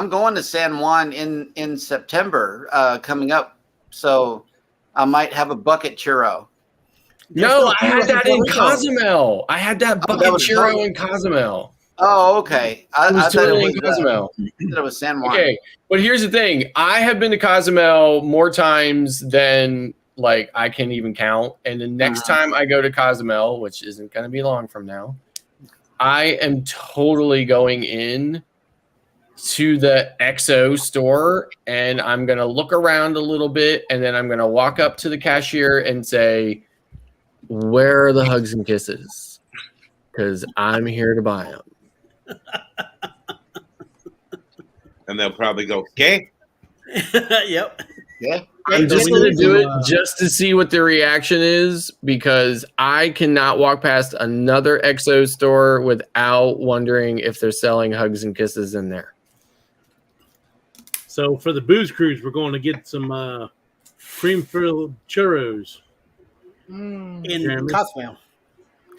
going to San Juan in September coming up, so I might have a bucket churro. No, I had that in Cozumel. I had that bucket churro in Cozumel. Oh, okay. I thought totally it in Cozumel. was San Juan. Okay, but here's the thing. I have been to Cozumel more times than like I can even count. And the next time I go to Cozumel, which isn't going to be long from now, I am totally going in to the XO store and I'm going to look around a little bit and then I'm going to walk up to the cashier and say, where are the hugs and kisses? Because I'm here to buy them. and they'll probably go, "Okay." Yep. Yeah. I'm just we going to need do to, it just to see what the reaction is because I cannot walk past another XO store without wondering if they're selling hugs and kisses in there. So for the booze cruise, we're going to get some cream-filled churros. In Jeremy. Cosmo.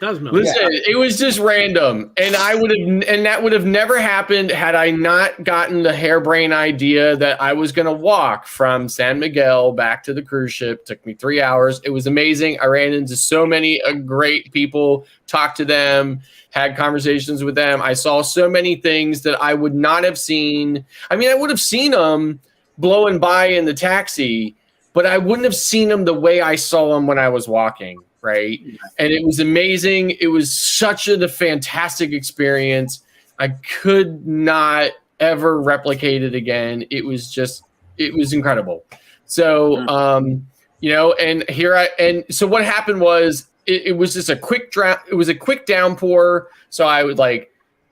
Cosmo. Listen, it was just random, and that would have never happened had I not gotten the harebrained idea that I was going to walk from San Miguel back to the cruise ship. Took me 3 hours. It was amazing. I ran into so many great people, talked to them, had conversations with them. I saw so many things that I would not have seen. I mean, I would have seen them blowing by in the taxi, but I wouldn't have seen them the way I saw them when I was walking. Right. And it was amazing. It was such a fantastic experience. I could not ever replicate it again. It was incredible. So, and so what happened was it was just a quick downpour. So I would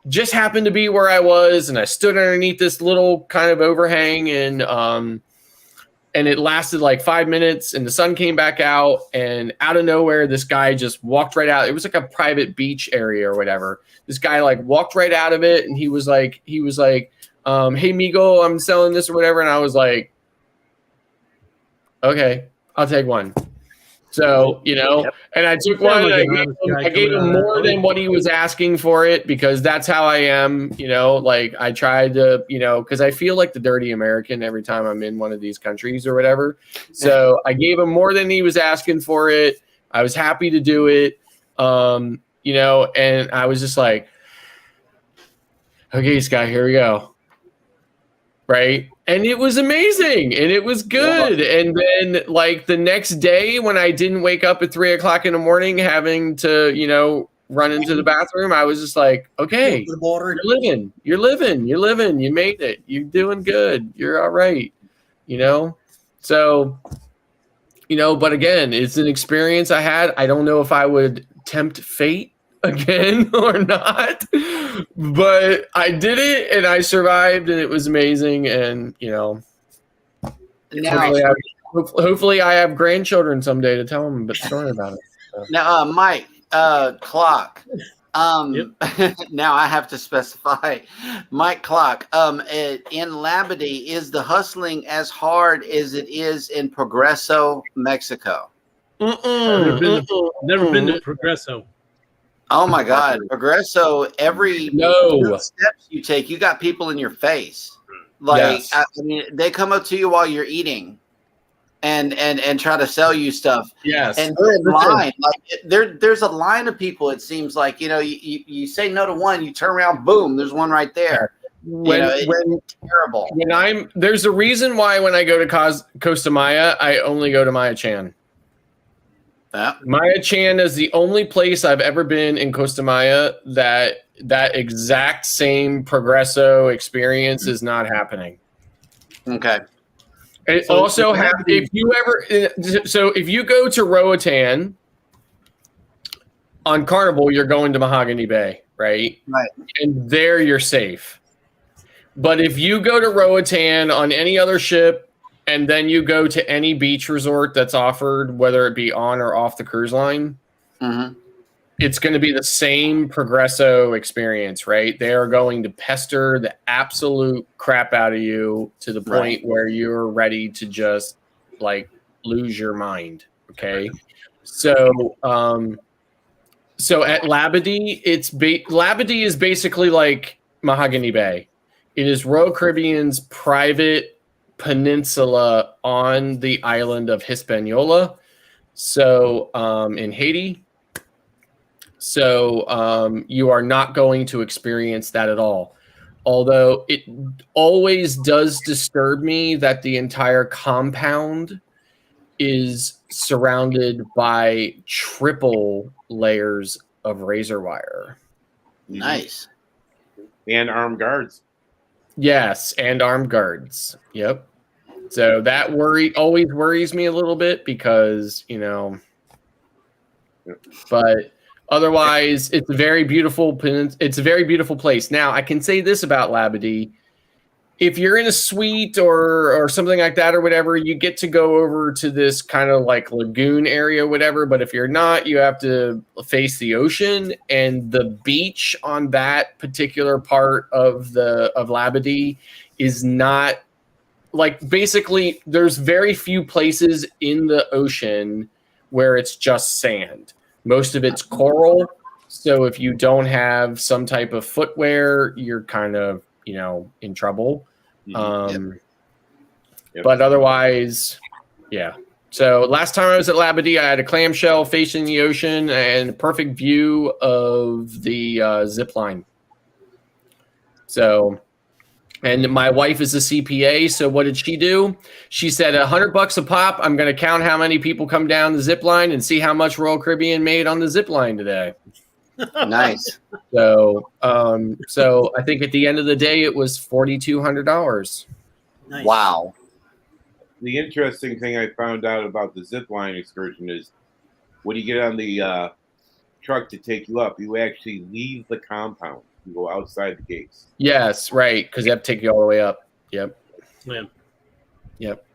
just happened to be where I was. And I stood underneath this little kind of overhang and it lasted 5 minutes and the sun came back out and out of nowhere, this guy just walked right out. It was like a private beach area or whatever. This guy walked right out of it. And he was like, hey Migo, I'm selling this or whatever. And I was like, okay, I'll take one. So, and I took one. I gave him more than what he was asking for it because that's how I am. I tried to, because I feel like the dirty American every time I'm in one of these countries or whatever. So I gave him more than he was asking for it. I was happy to do it, and I was just like, okay, Scott, here we go. Right. And it was amazing and it was good. Yeah. And then the next day when I didn't wake up at 3 o'clock in the morning having to, run into the bathroom, I was just like, okay, you're living, you made it. You're doing good. You're all right. So, but again, it's an experience I had. I don't know if I would tempt fate again or not, but I did it and I survived and it was amazing. And hopefully I have grandchildren someday to tell them a story about it. So. Now, Mike, Clock. Now I have to specify, Mike Clock. In Labadee, is the hustling as hard as it is in Progreso, Mexico? Never been to Progreso. Oh my God, Progreso! Every steps you take, you got people in your face. Yes. I mean, they come up to you while you're eating, and try to sell you stuff. Yes, and they're in line. There's a line of people. It seems like you say no to one, you turn around, boom, there's one right there. It's terrible. There's a reason why when I go to Costa Maya, I only go to Maya Chan. Maya Chan is the only place I've ever been in Costa Maya that exact same Progreso experience is not happening. Okay. It also if you go to Roatan on Carnival, you're going to Mahogany Bay, right? Right. And there you're safe. But if you go to Roatan on any other ship, and then you go to any beach resort that's offered, whether it be on or off the cruise line, it's going to be the same Progreso experience, right? They are going to pester the absolute crap out of you to the point where you're ready to just lose your mind. Okay. So at Labadee, Labadee is basically like Mahogany Bay. It is Royal Caribbean's private peninsula on the island of Hispaniola, so in Haiti. So you are not going to experience that at all. Although it always does disturb me that the entire compound is surrounded by triple layers of razor wire. Nice. And armed guards. Yes, and armed guards. Yep. So that always worries me a little bit because, but otherwise it's a very beautiful place. Now I can say this about Labadee. if you're in a suite or something like that or whatever, you get to go over to this kind of like lagoon area, whatever. But if you're not, you have to face the ocean, and the beach on that particular part of Labadee is not like, basically there's very few places in the ocean where it's just sand. Most of it's coral. So if you don't have some type of footwear, you're kind of, in trouble. But otherwise, yeah. So last time I was at Labadee, I had a clamshell facing the ocean and a perfect view of the zip line. So, and my wife is a CPA. So what did she do? She said $100 a pop. I'm going to count how many people come down the zip line and see how much Royal Caribbean made on the zip line today. Nice. So I think at the end of the day, it was $4,200. Nice. Wow. The interesting thing I found out about the zip line excursion is when you get on the truck to take you up, you actually leave the compound. You go outside the gates. Yes, right, because they have to take you all the way up. Yep. Yeah. Yep.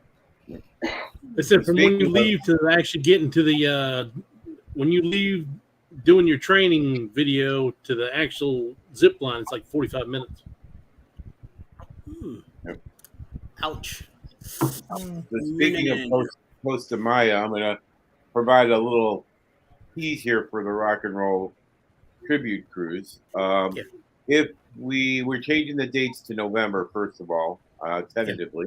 They said from when you leave to actually getting to the when you leave doing your training video to the actual zip line, it's like 45 minutes. Yep. Ouch. So speaking of Costa Maya, I'm going to provide a little tease here for the Rock and Roll Tribute Cruise. If we're changing the dates to November, first of all, tentatively.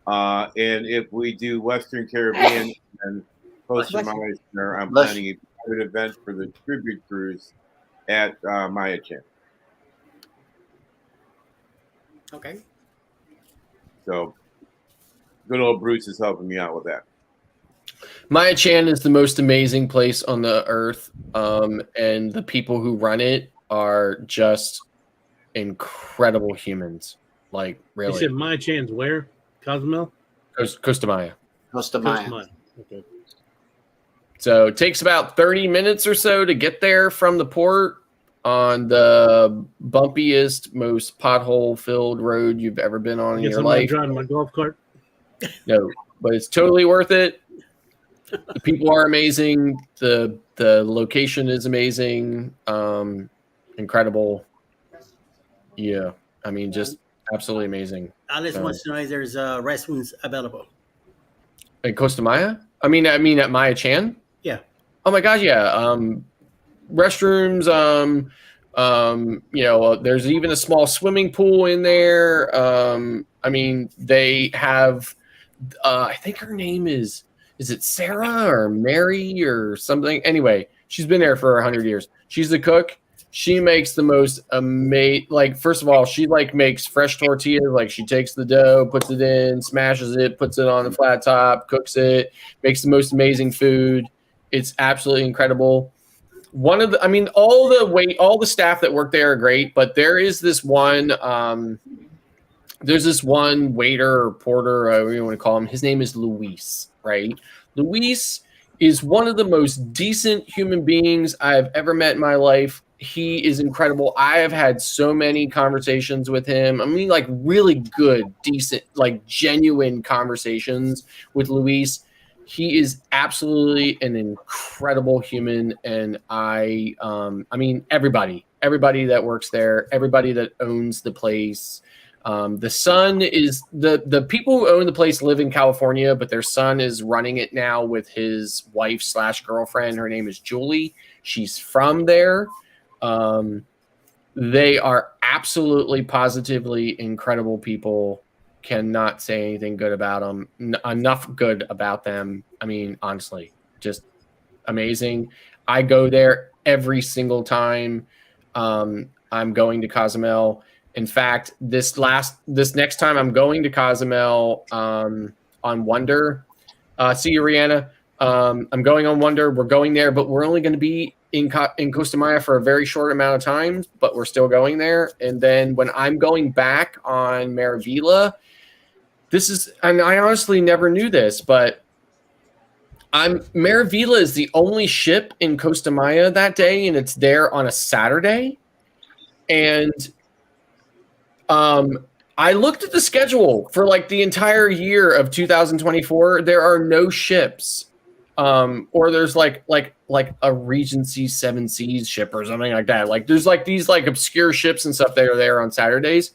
And if we do Western Caribbean and Costa Maya, I'm planning a private event for the Tribute Cruise at Maya Chan. Okay. So good old Bruce is helping me out with that. Maya Chan is the most amazing place on the earth, and the people who run it are just incredible humans. Like, really. You said Maya Chan's where? Cozumel? Costa Maya. Costa Maya. Okay. So it takes about 30 minutes or so to get there from the port on the bumpiest, most pothole-filled road you've ever been on in your life. Driving my golf cart. No, but it's totally worth it. The people are amazing. The location is amazing. Incredible. Yeah, I mean, just absolutely amazing. Alice wants to know if there's restrooms available. In Costa Maya? I mean at Maya Chan? Yeah. Oh my gosh, yeah. Restrooms, there's even a small swimming pool in there. I mean, they have I think her name is it Sarah or Mary or something? Anyway, she's been there for 100 years. She's the cook. She makes the most amazing, like, first of all, she like makes fresh tortillas. Like, she takes the dough, puts it in, smashes it, puts it on the flat top, cooks it, makes the most amazing food. It's absolutely incredible. All the staff that work there are great, but there is this one, waiter or porter, whatever you want to call him. His name is Luis, right? Luis is one of the most decent human beings I've ever met in my life. He is incredible. I have had so many conversations with him. I mean, like, really good, decent, like, genuine conversations with Luis. He is absolutely an incredible human, and I mean, everybody that works there, everybody that owns the place. The son is the people who own the place live in California, but their son is running it now with his wife / girlfriend. Her name is Julie. She's from there. They are absolutely, positively incredible people. Cannot say anything good about them. Enough good about them. I mean, honestly, just amazing. I go there every single time I'm going to Cozumel. In fact, this next time I'm going to Cozumel on Wonder. See you, Rheanna. I'm going on Wonder. We're going there, but we're only going to be in Costa Maya for a very short amount of time, but we're still going there. And then when I'm going back on Maravilla, and I honestly never knew this, but Maravilla is the only ship in Costa Maya that day, and it's there on a Saturday. And I looked at the schedule for like the entire year of 2024. There are no ships, or there's like a Regency Seven Seas ship or something like that. Like there's like these like obscure ships and stuff that are there on Saturdays.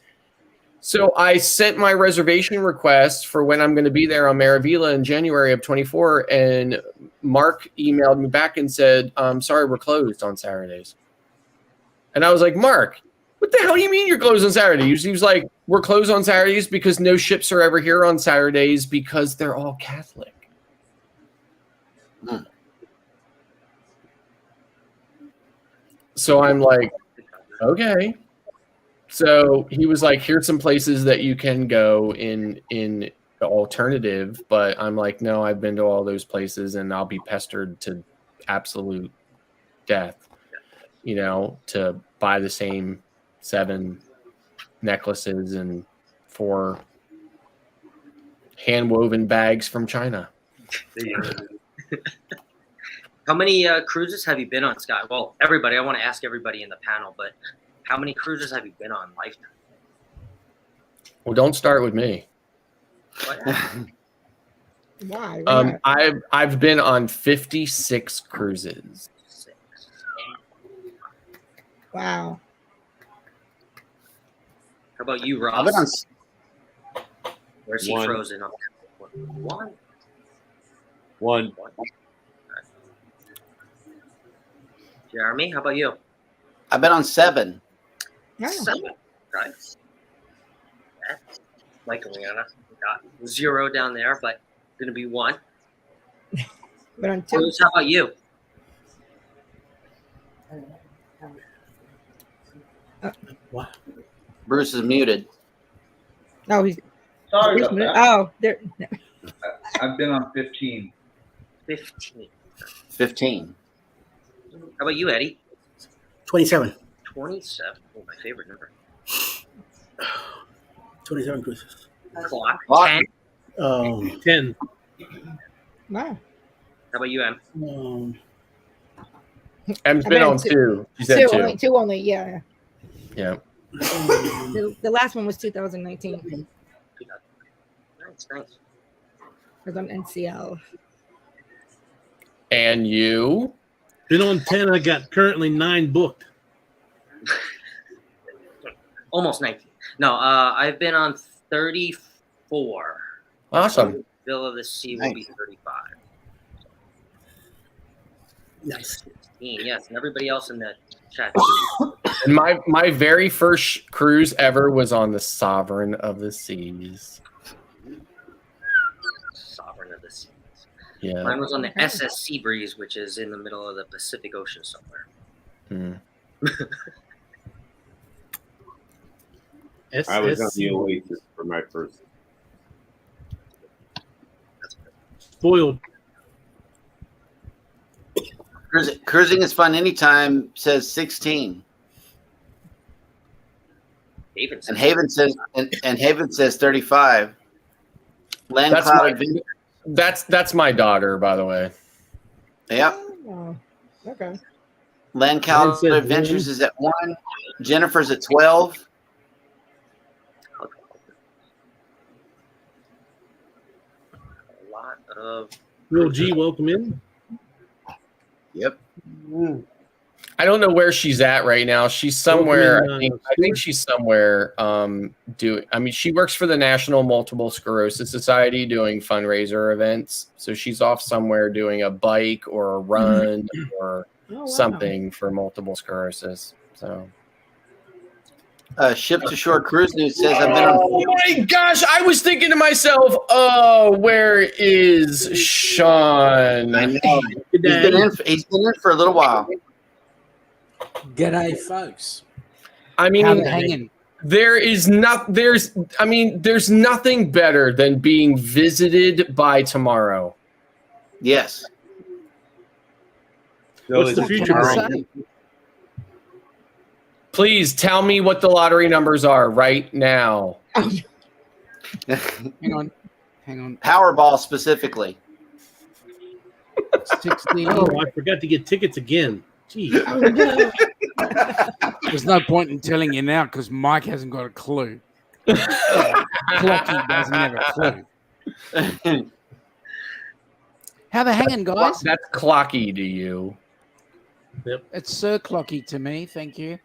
So I sent my reservation request for when I'm going to be there on Maravilla in January of 24, and Mark emailed me back and said, "Sorry, we're closed on Saturdays." And I was like, "Mark, what the hell do you mean you're closed on Saturdays?" He was like, "We're closed on Saturdays because no ships are ever here on Saturdays because they're all Catholic." So I'm like, okay. So he was like, "Here's some places that you can go in the alternative," but I'm like, "No, I've been to all those places, and I'll be pestered to absolute death, to buy the same 7 necklaces and 4 hand-woven bags from China." How many cruises have you been on, Scott? Well, everybody, I want to ask everybody in the panel, but how many cruises have you been on lifetime? Well, don't start with me. Why? I've been on 56 cruises. Wow. How about you, Ross? I've been on Where's he 1. frozen? One. 1. Jeremy, how about you? I've been on 7. 7. Right. Mike and Rheanna got 0 down there, but going to be 1. But on 2. Bruce, how about you? Wow. Bruce is muted. Oh, he's Sorry about that. Oh, there. I've been on 15. 15. 15. How about you, Eddie? 27. 27. Oh, my favorite number. 27 cruises. Clock. Clock. 10. 10. Wow. How about you, Em? Em's I've been been on on 2. She said 2. Two only, yeah. Yeah. The last one was 2019. Nice. I was on NCL. And you? Been on 10. I got currently 9 booked. Almost 19. No, I've been on 34. Awesome. Bill of the Sea will be 35. Nice. 16, yes, and everybody else in the chat. And my very first cruise ever was on the Sovereign of the Seas. Sovereign of the Seas. Yeah. Mine was on the SS Seabreeze, which is in the middle of the Pacific Ocean somewhere. I was on the Oasis for my first. Spoiled. Cruising is fun anytime says 16. And Haven says 35. Land Cloud Adventure. That's my daughter, by the way. Yep. Oh, okay. Land Cloud Adventures is at 1. Jennifer's at 12. A lot of. Real G, welcome in. Yep. I don't know where she's at right now. She's somewhere. I think she's somewhere she works for the National Multiple Sclerosis Society doing fundraiser events. So she's off somewhere doing a bike or a run or something for multiple sclerosis. So Ship to Shore Cruise News says I've been on. Oh my gosh, I was thinking to myself, where is Sean? I know. He's been in for a little while. G'day, folks. I mean, How they hanging? there's nothing better than being visited by tomorrow. Yes. What's the future? Please tell me what the lottery numbers are right now. Hang on. Powerball specifically. 16. Oh, I forgot to get tickets again. Gee. Oh, no. There's no point in telling you now because Mike hasn't got a clue. Clocky doesn't have a clue. How the hanging, guys? That's clocky to you. Yep. It's Sir Clocky to me. Thank you.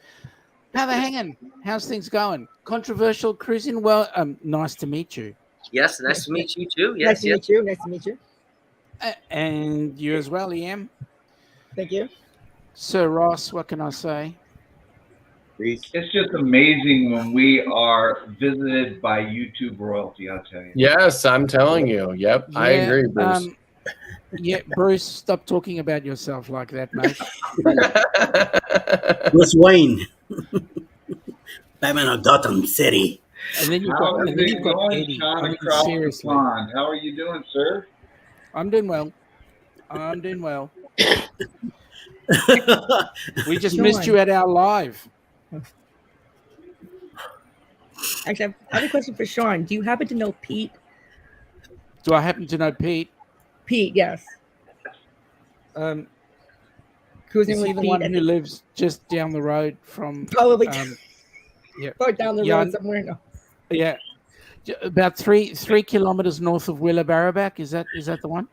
How the hanging? How's things going? Controversial cruising? Well, nice to meet you. Yes, nice to meet you too. Nice Yes, to yes. meet you. Nice to meet you. And you as well, Liam. Thank you. Sir Ross, what can I say? It's just amazing when we are visited by YouTube royalty, I'll tell you. Yes, I'm telling you. Yep, I agree, Bruce. Yeah, Bruce, stop talking about yourself like that, mate. Bruce Wayne. Batman of Gotham City. And then you've How got, is and then it you've got going, Eddie. Sean, I mean, across the seriously. pond? How are you doing, sir? I'm doing well. I'm doing well. We just missed you at our live. Actually, I have a question for Sean. Do you happen to know Pete? Do I happen to know Pete? Pete, yes. Cruising Is he with the Pete one at who lives just down the road from? Probably. Yeah. Or down the road somewhere. No. Yeah. About 3 kilometers north of Willabarabak. Is that the one?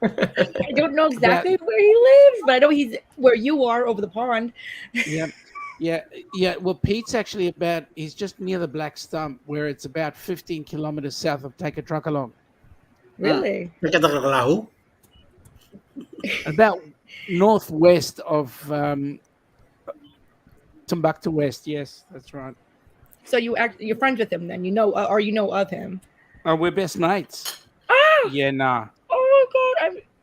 I don't know exactly where he lives, but I know he's where you are over the pond. Yeah. Well, Pete's actually he's just near the Black Stump, where it's about 15 kilometers south of Take a Truck Along. Really? About northwest of Timbuktu West. Yes, that's right. So you're friends with him then? You know, or you know of him? Oh, we're best mates. Ah! Yeah, nah. Oh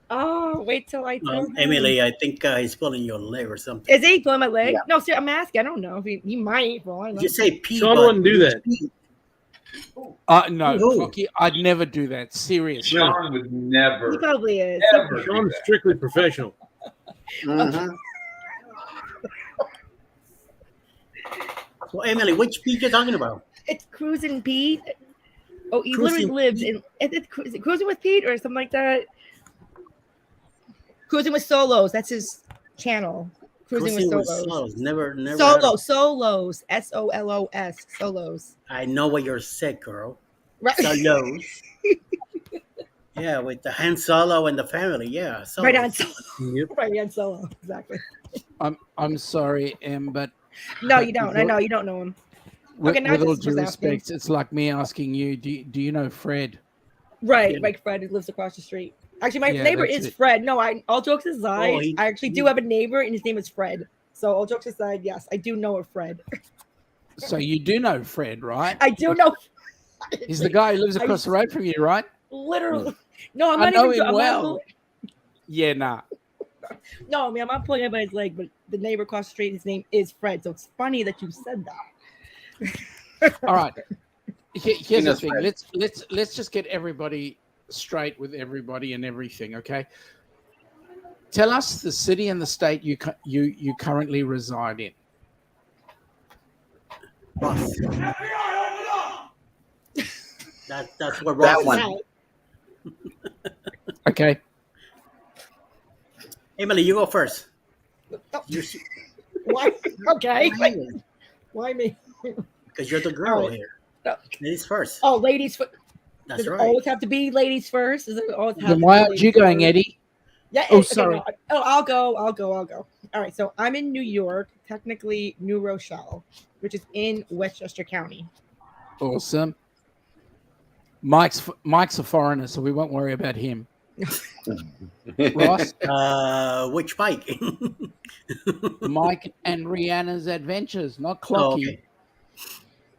God! Wait till I tell him. Emily, I think he's pulling your leg or something. Is he pulling my leg? No, sir, I'm asking. I don't know if he might. For all I know. You say Pete. Sean wouldn't do that. No, Who? Clocky, I'd never do that. Seriously. Sean would never. He probably is. Ever. Sean's strictly professional. Mhm. So, Emily, which Pete you talking about? It's Cruising Pete. Oh, he Cruising literally lives in. Is it Cruising with Pete or something like that? Cruising with Solos. That's his channel. Cruising with Solos. Never. Solos. SOLOS. Solos. I know what you're sick, girl. Right. Solos. Yeah, with the Han Solo and the family. Yeah. Solos. Right on Solo. Right on Solo. Exactly. I'm sorry, but No, you don't. I know you don't know him. with, Okay, now with all just due asking. respect, it's like me asking you, do you know Fred? Right, Yeah. like Fred who lives across the street. Actually, my Yeah, neighbor that's is it. Fred. No, all jokes aside, Oh, I actually do have a neighbor, and his name is Fred. So all jokes aside, yes, I do know a Fred. So you do know Fred, right? I do know. He's the guy who lives across the road from you, right? Literally. No, I'm I not know even. him I'm well. not, Yeah, nah. no, I mean, I'm not pulling anybody's leg, but the neighbor across the street, his name is Fred. So it's funny that you said that. All right. Here's the knows thing. Fred. Let's just get everybody straight with everybody and everything, okay? Tell us the city and the state you currently reside in. Ross. That's what That Ross one. is. Okay. Emily, you go first. Why? Okay. Why me? Because you're the girl All right. here. No. Ladies first. Oh, ladies first. That's Does it right. always have to be ladies first? Does it always have Then to why be aren't you ladies going, first? Eddie? Yeah. Oh, okay, sorry. no, I'll go. All right. So I'm in New York, technically New Rochelle, which is in Westchester County. Awesome. Mike's a foreigner, so we won't worry about him. Ross, Which Mike? Mike and Rheanna's Adventures, not Oh, Clocky. okay.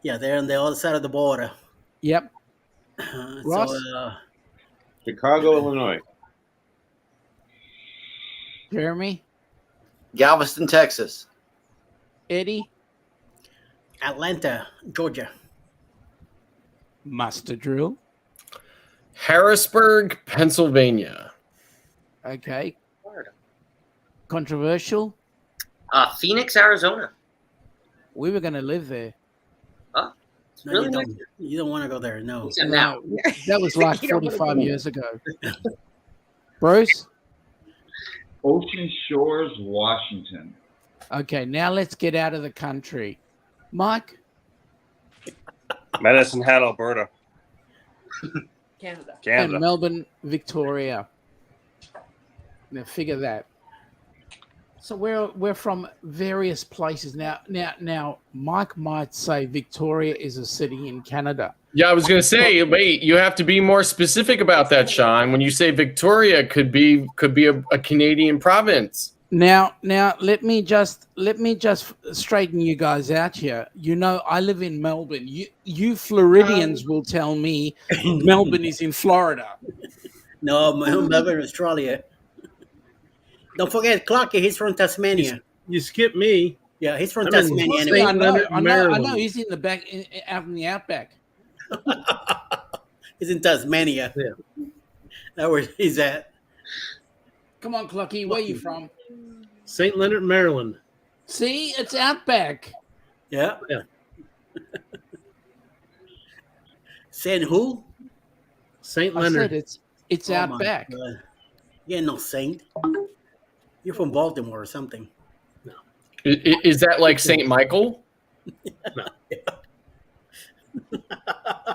Yeah, they're on the other side of the border. Yep. Ross? So, Chicago, Illinois. Jeremy, Galveston, Texas. Eddie, Atlanta, Georgia. Mustard Drill. Harrisburg, Pennsylvania. Okay. Controversial. Phoenix, Arizona. We were going to live there. Oh, No, really? you don't. You don't want to go there. No. Except now. That was like You don't wanna 45 go. years ago. Bruce? Ocean Shores, Washington. Okay, now let's get out of the country. Mike? Medicine Hat, Alberta. Canada. And Melbourne, Victoria. Now figure that. So we're from various places now. Now, Mike might say Victoria is a city in Canada. Yeah, I was going to say, wait, you have to be more specific about that, Sean. When you say Victoria, could be a Canadian province. Now, let me just straighten you guys out here. You know, I live in Melbourne. You Floridians will tell me Melbourne is in Florida. No, Melbourne, Australia. Don't forget, Clarky, he's from Tasmania. You skip me. Yeah, he's from I'm in Tasmania. St. Anyway. Leonard, I know. Maryland. He's in the back, out in the outback. He's in Tasmania. Yeah. That's where he's at. Come on, Clucky, where you from? St. Leonard, Maryland. See, it's outback. Yeah. Yeah. Saying who? St. I Leonard. said it's Oh, my outback. God. You ain't no saint. You're from Baltimore or something. Is that like St. Michael? No.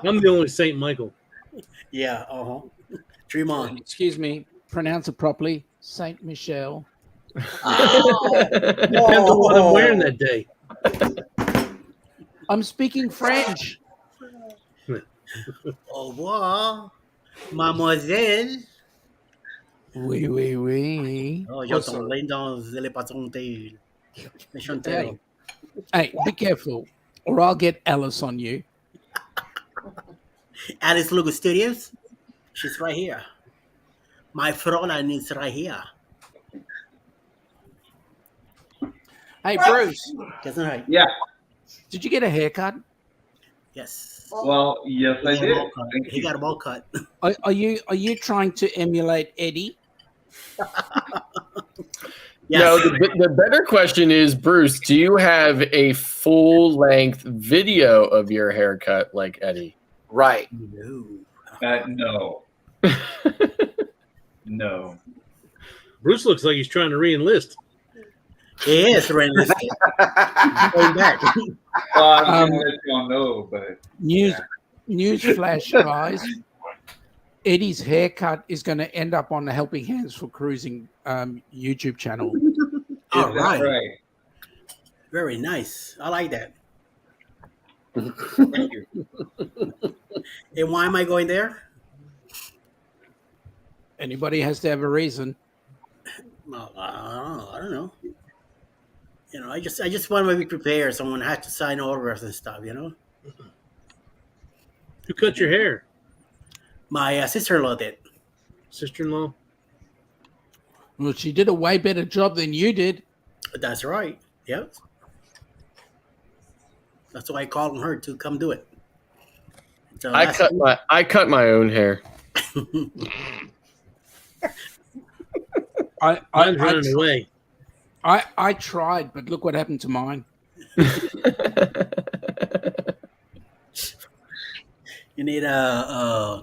I'm the only St. Michael. Yeah, Tremont. Excuse me, pronounce it properly. Saint Michel. Depends on what I'm wearing that day. I'm speaking French. Au revoir, mademoiselle. Oui, oui, oui. Oh, yo tombé dans les patrontés. Méchantel. Hey, be careful, or I'll get Alice on you. Alice Lugo Studios. She's right here. My Fräulein is right here. Hey, Bruce. That's right. Yeah. Did you get a haircut? Yes. Well, yes, I did. Thank He you. got a ball cut. Are you trying to emulate Eddie? Yes. No, the better question is, Bruce, do you have a full-length video of your haircut like Eddie? Right. No. No. Bruce looks like he's trying to re-enlist. He is re-enlisted. Going back. Well, I'm gonna let y'all know, but News flash, guys. Eddie's haircut is going to end up on the Helping Hands for Cruising YouTube channel. All right. right. Very nice. I like that. Thank you. And why am I going there? Anybody has to have a reason. Well, I don't know. You know, I just want to be prepared. Someone has to sign autographs and stuff. You know. Who cut your hair? My sister-in-law did. Sister-in-law? Well, she did a way better job than you did. That's right. Yep. That's why I called on her to come do it. So I cut my own hair. Mine's running away. I tried, but look what happened to mine. You need a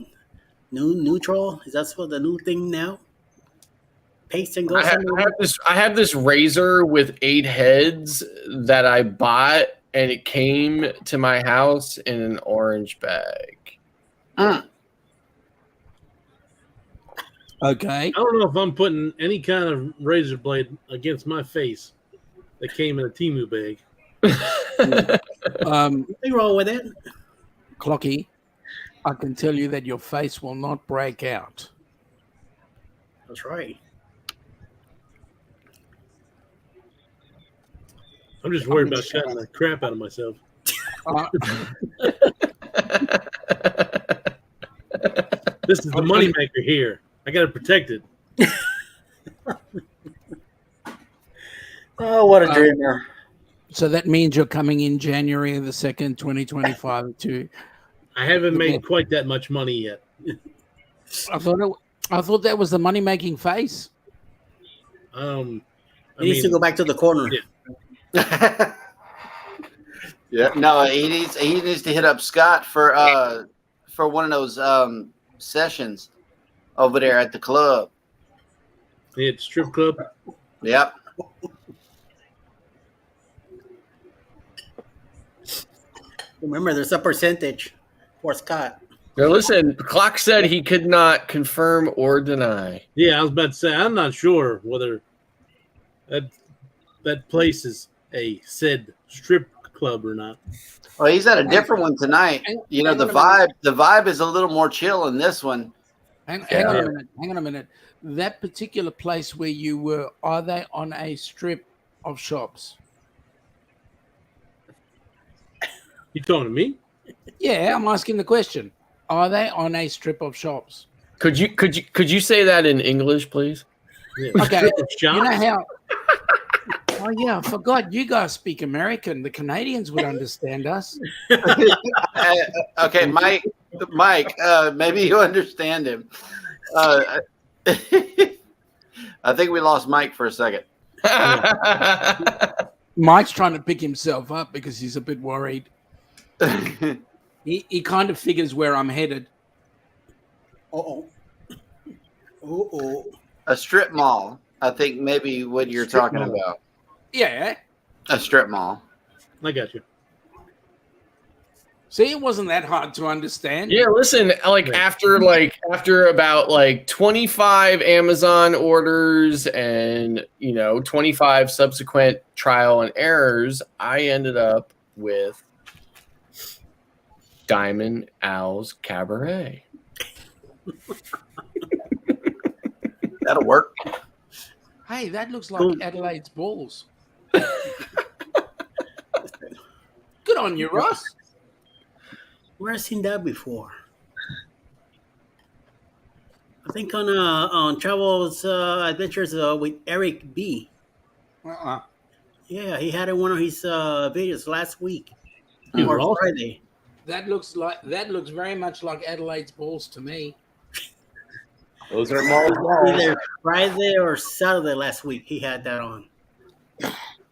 neutral. Is that what the new thing now? Paste and go. I have this razor with 8 heads that I bought, and it came to my house in an orange bag. Okay. I don't know if I'm putting any kind of razor blade against my face that came in a Temu bag. Nothing wrong with it. Clocky, I can tell you that your face will not break out. That's right. I'm just worried about cutting the crap out of myself. This is the moneymaker here. I got to protect it. Oh, what a dreamer. So that means you're coming in January the 2nd, 2025 to... I haven't made quite that much money yet. I thought that was the money-making face. He needs to go back to the corner. Yeah. Yeah, no, he needs to hit up Scott for one of those sessions over there at the club. Yeah, strip club. Remember, there's a percentage for Scott. Now listen, Clock said he could not confirm or deny. Yeah, I was about to say I'm not sure whether that place is a said strip club or not. Well, he's at a different one tonight. You know, the vibe is a little more chill in this one. Hang on a minute. That particular place where you were, are they on a strip of shops? You talking to me? Yeah, I'm asking the question. Are they on a strip of shops? Could you say that in English, please? Yeah. Okay. You know how? Oh yeah, I forgot. You guys speak American. The Canadians would understand us. Okay, Mike. Maybe you understand him. I think we lost Mike for a second. Mike's trying to pick himself up because he's a bit worried. He kind of figures where I'm headed. A strip mall. I think maybe what you're talking about. Yeah. A strip mall. I got you. See, it wasn't that hard to understand. Yeah, listen, after about 25 Amazon orders and 25 subsequent trial and errors, I ended up with Diamond Owl's Cabaret. That'll work. Hey, that looks like Adelaide's balls. Good on you, Ross. Where have I seen that before? I think on Travel's Adventures with Eric B. Yeah, he had it in one of his videos last week or Friday. That looks very much like Adelaide's balls to me. Those are balls. Either Friday or Saturday last week. He had that on.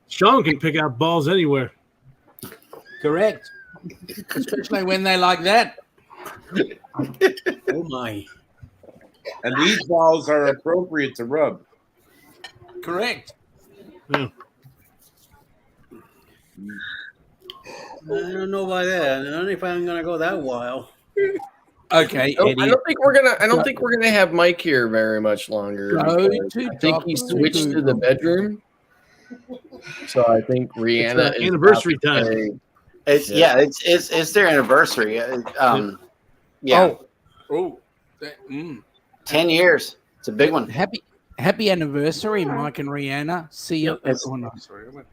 Sean can pick out balls anywhere. Correct. Especially when they like that. Oh my. And these balls are appropriate to rub. Correct. Yeah. I don't know about that. I don't know if I'm gonna go that wild. Okay, Eddie. I don't think we're gonna have Mike here very much longer. I think he switched to the bedroom. So I think Rheanna is anniversary time. It's their anniversary. Yeah. Oh. 10 years. It's a big one. Happy anniversary, Mike and Rheanna. See you.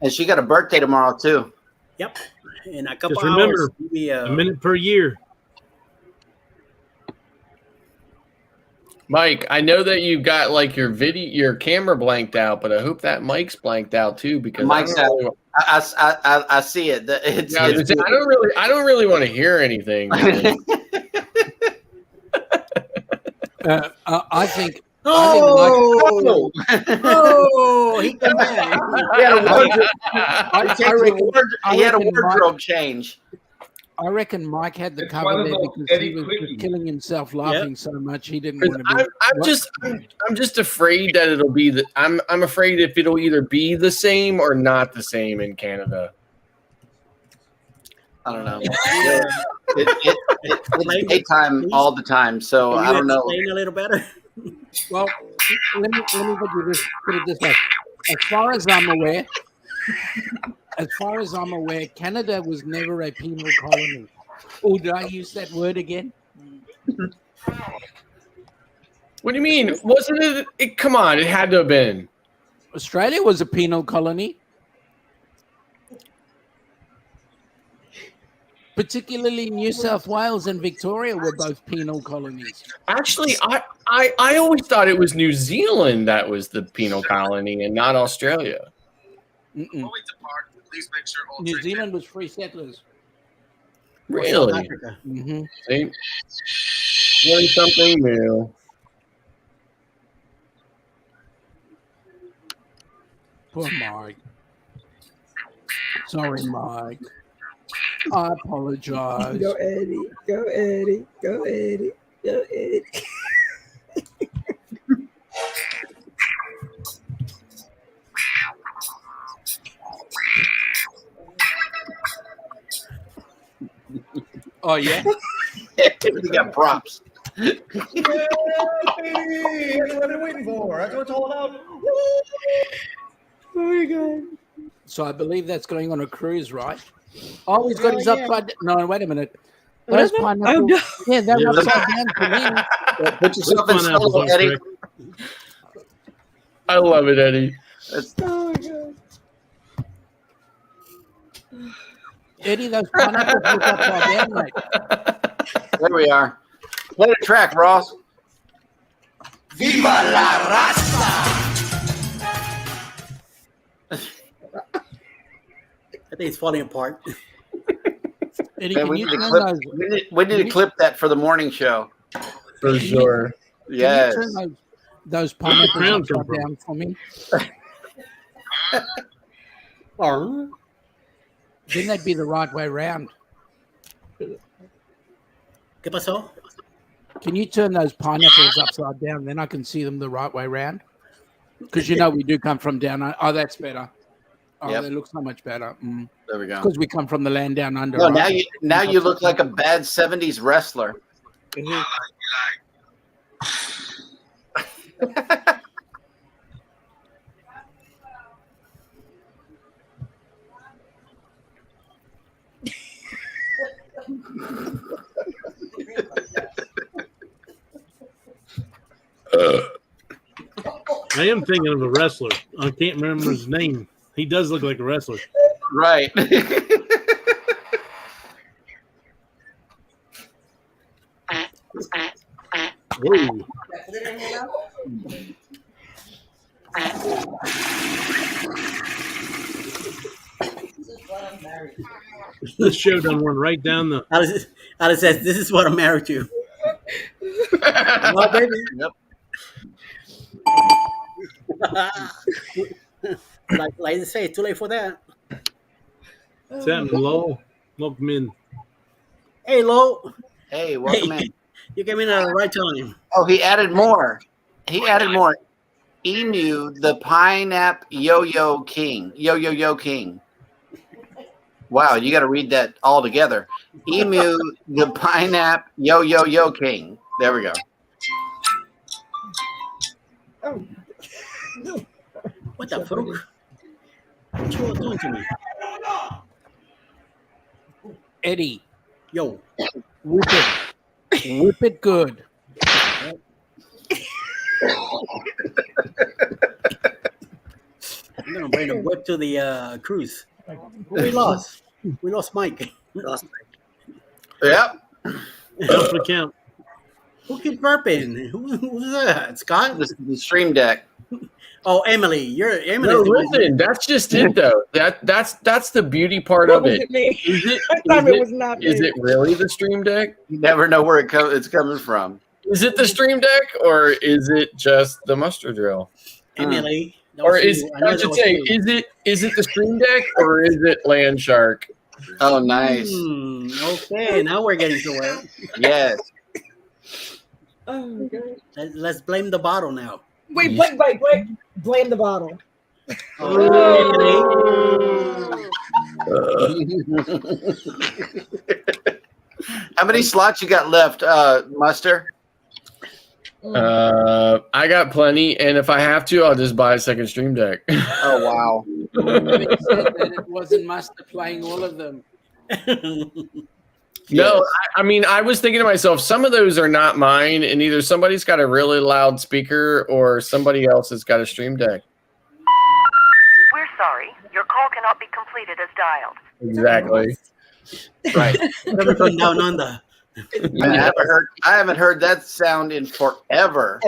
And she got a birthday tomorrow too. Yep. In a couple Just remember, hours. Maybe, a minute per year. Mike, I know that you've got your camera blanked out, but I hope that mic's blanked out too because Mike's out. I see it. I don't really want to hear anything. I think. Oh, he came back. He had a wardrobe change. I reckon Mike had the cover there because he was just killing himself laughing so much he didn't want to be. I'm just afraid that it'll be I'm afraid if it'll either be the same or not the same in Canada. I don't know. It's daytime all the time, so I don't know. Explain a little better. Well, let me put it this way. As far as I'm aware, Canada was never a penal colony. Oh, did I use that word again? What do you mean? Wasn't it? Come on, it had to have been. Australia was a penal colony. Particularly New South Wales and Victoria were both penal colonies. Actually, I always thought it was New Zealand that was the penal colony and not Australia. New Zealand was free settlers. Really? Mm-hmm. See? Learn something new. Poor Mike. Sorry, Mike. I apologize. Go Eddie. Go Eddie. Go Eddie. Go Eddie. Oh yeah. We got props. Yeah, baby! What are we waiting for? That's what it's all about. Oh my god. So I believe that's going on a cruise, right? Oh, he's got his upside. No, wait a minute. What Those is it? pineapples. Oh, no. Yeah, they're Yeah, upside down for me. Put yourself in Pineapples solo, are Eddie. correct. I love it, Eddie. Oh my god. Eddie, those pineapples look upside down, mate. There we are. Play the track, Ross. Viva la raza! I think it's falling apart. Eddie, Man, can we you need to turn clip. those? We need to clip that for the morning show. For sure. Yes. Can you turn those pineapples crown upside come from? down for me? Or Then they'd be the right way round. ¿Qué pasó? Can you turn those pineapples upside down? Then I can see them the right way round. Because you know we do come from down. Oh, that's better. Oh, Yep. they look so much better. There we go. Because we come from the land down under. No, right? now you look like a bad '70s wrestler. I am thinking of a wrestler. I can't remember his name. He does look like a wrestler. Right. Whoa. This show done went right down the. Alice says, "This is what I'm married to." No, baby. Yep. like they say, too late for that. What's happening, Lowell? Welcome in. Hey, Lo. Hey, welcome in. You came in at the right time. Oh, he added more. He added more. Emu, the pineapple yo-yo king. Yo-yo-yo king. Wow, you got to read that all together. Emu, the pineapple yo-yo-yo king. There we go. Oh. What the fuck? What you all doing to me? Eddie, Yo. whip it. Whip it good. I'm gonna bring the whip to the cruise. We lost. We lost Mike. Yep. Jump for the count. Who keeps burping? Who's that? Scott? The stream deck. Oh, Emily. You're Emily. No, listen, that's just it though. That's the beauty part What of was it. it me? Is it, I thought is it was not is me. it really the stream deck? You never know where it's coming from. Is it the stream deck or is it just the muster drill? Emily. that Or was is you. I know I that should was say, you. is it the stream deck or is it Land Shark? Oh, nice. Okay, now we're getting to it. Yes. Oh my god. Let's blame the bottle now. Wait. Blame the bottle. How many slots you got left, Muster? I got plenty, and if I have to, I'll just buy a second stream deck. Oh wow! Having said that, it wasn't Master playing all of them. No, I mean, I was thinking to myself, some of those are not mine, and either somebody's got a really loud speaker or somebody else has got a stream deck. We're sorry. Your call cannot be completed as dialed. Exactly. Right. Coming from down under. I haven't heard that sound in forever.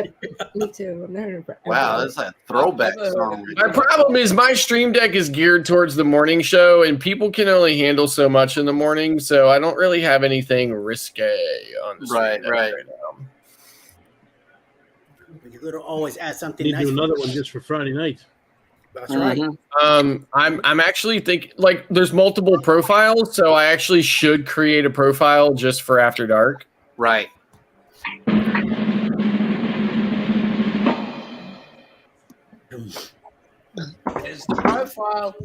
Me too. I've never heard of Wow, that's a throwback song. My problem is my stream deck is geared towards the morning show, and people can only handle so much in the morning, so I don't really have anything risque on the stream deck right now. You could always add something Need nice. to do another one just for Friday night. That's right. I'm actually thinking, like, there's multiple profiles, so I actually should create a profile just for After Dark. Right. There's the profile.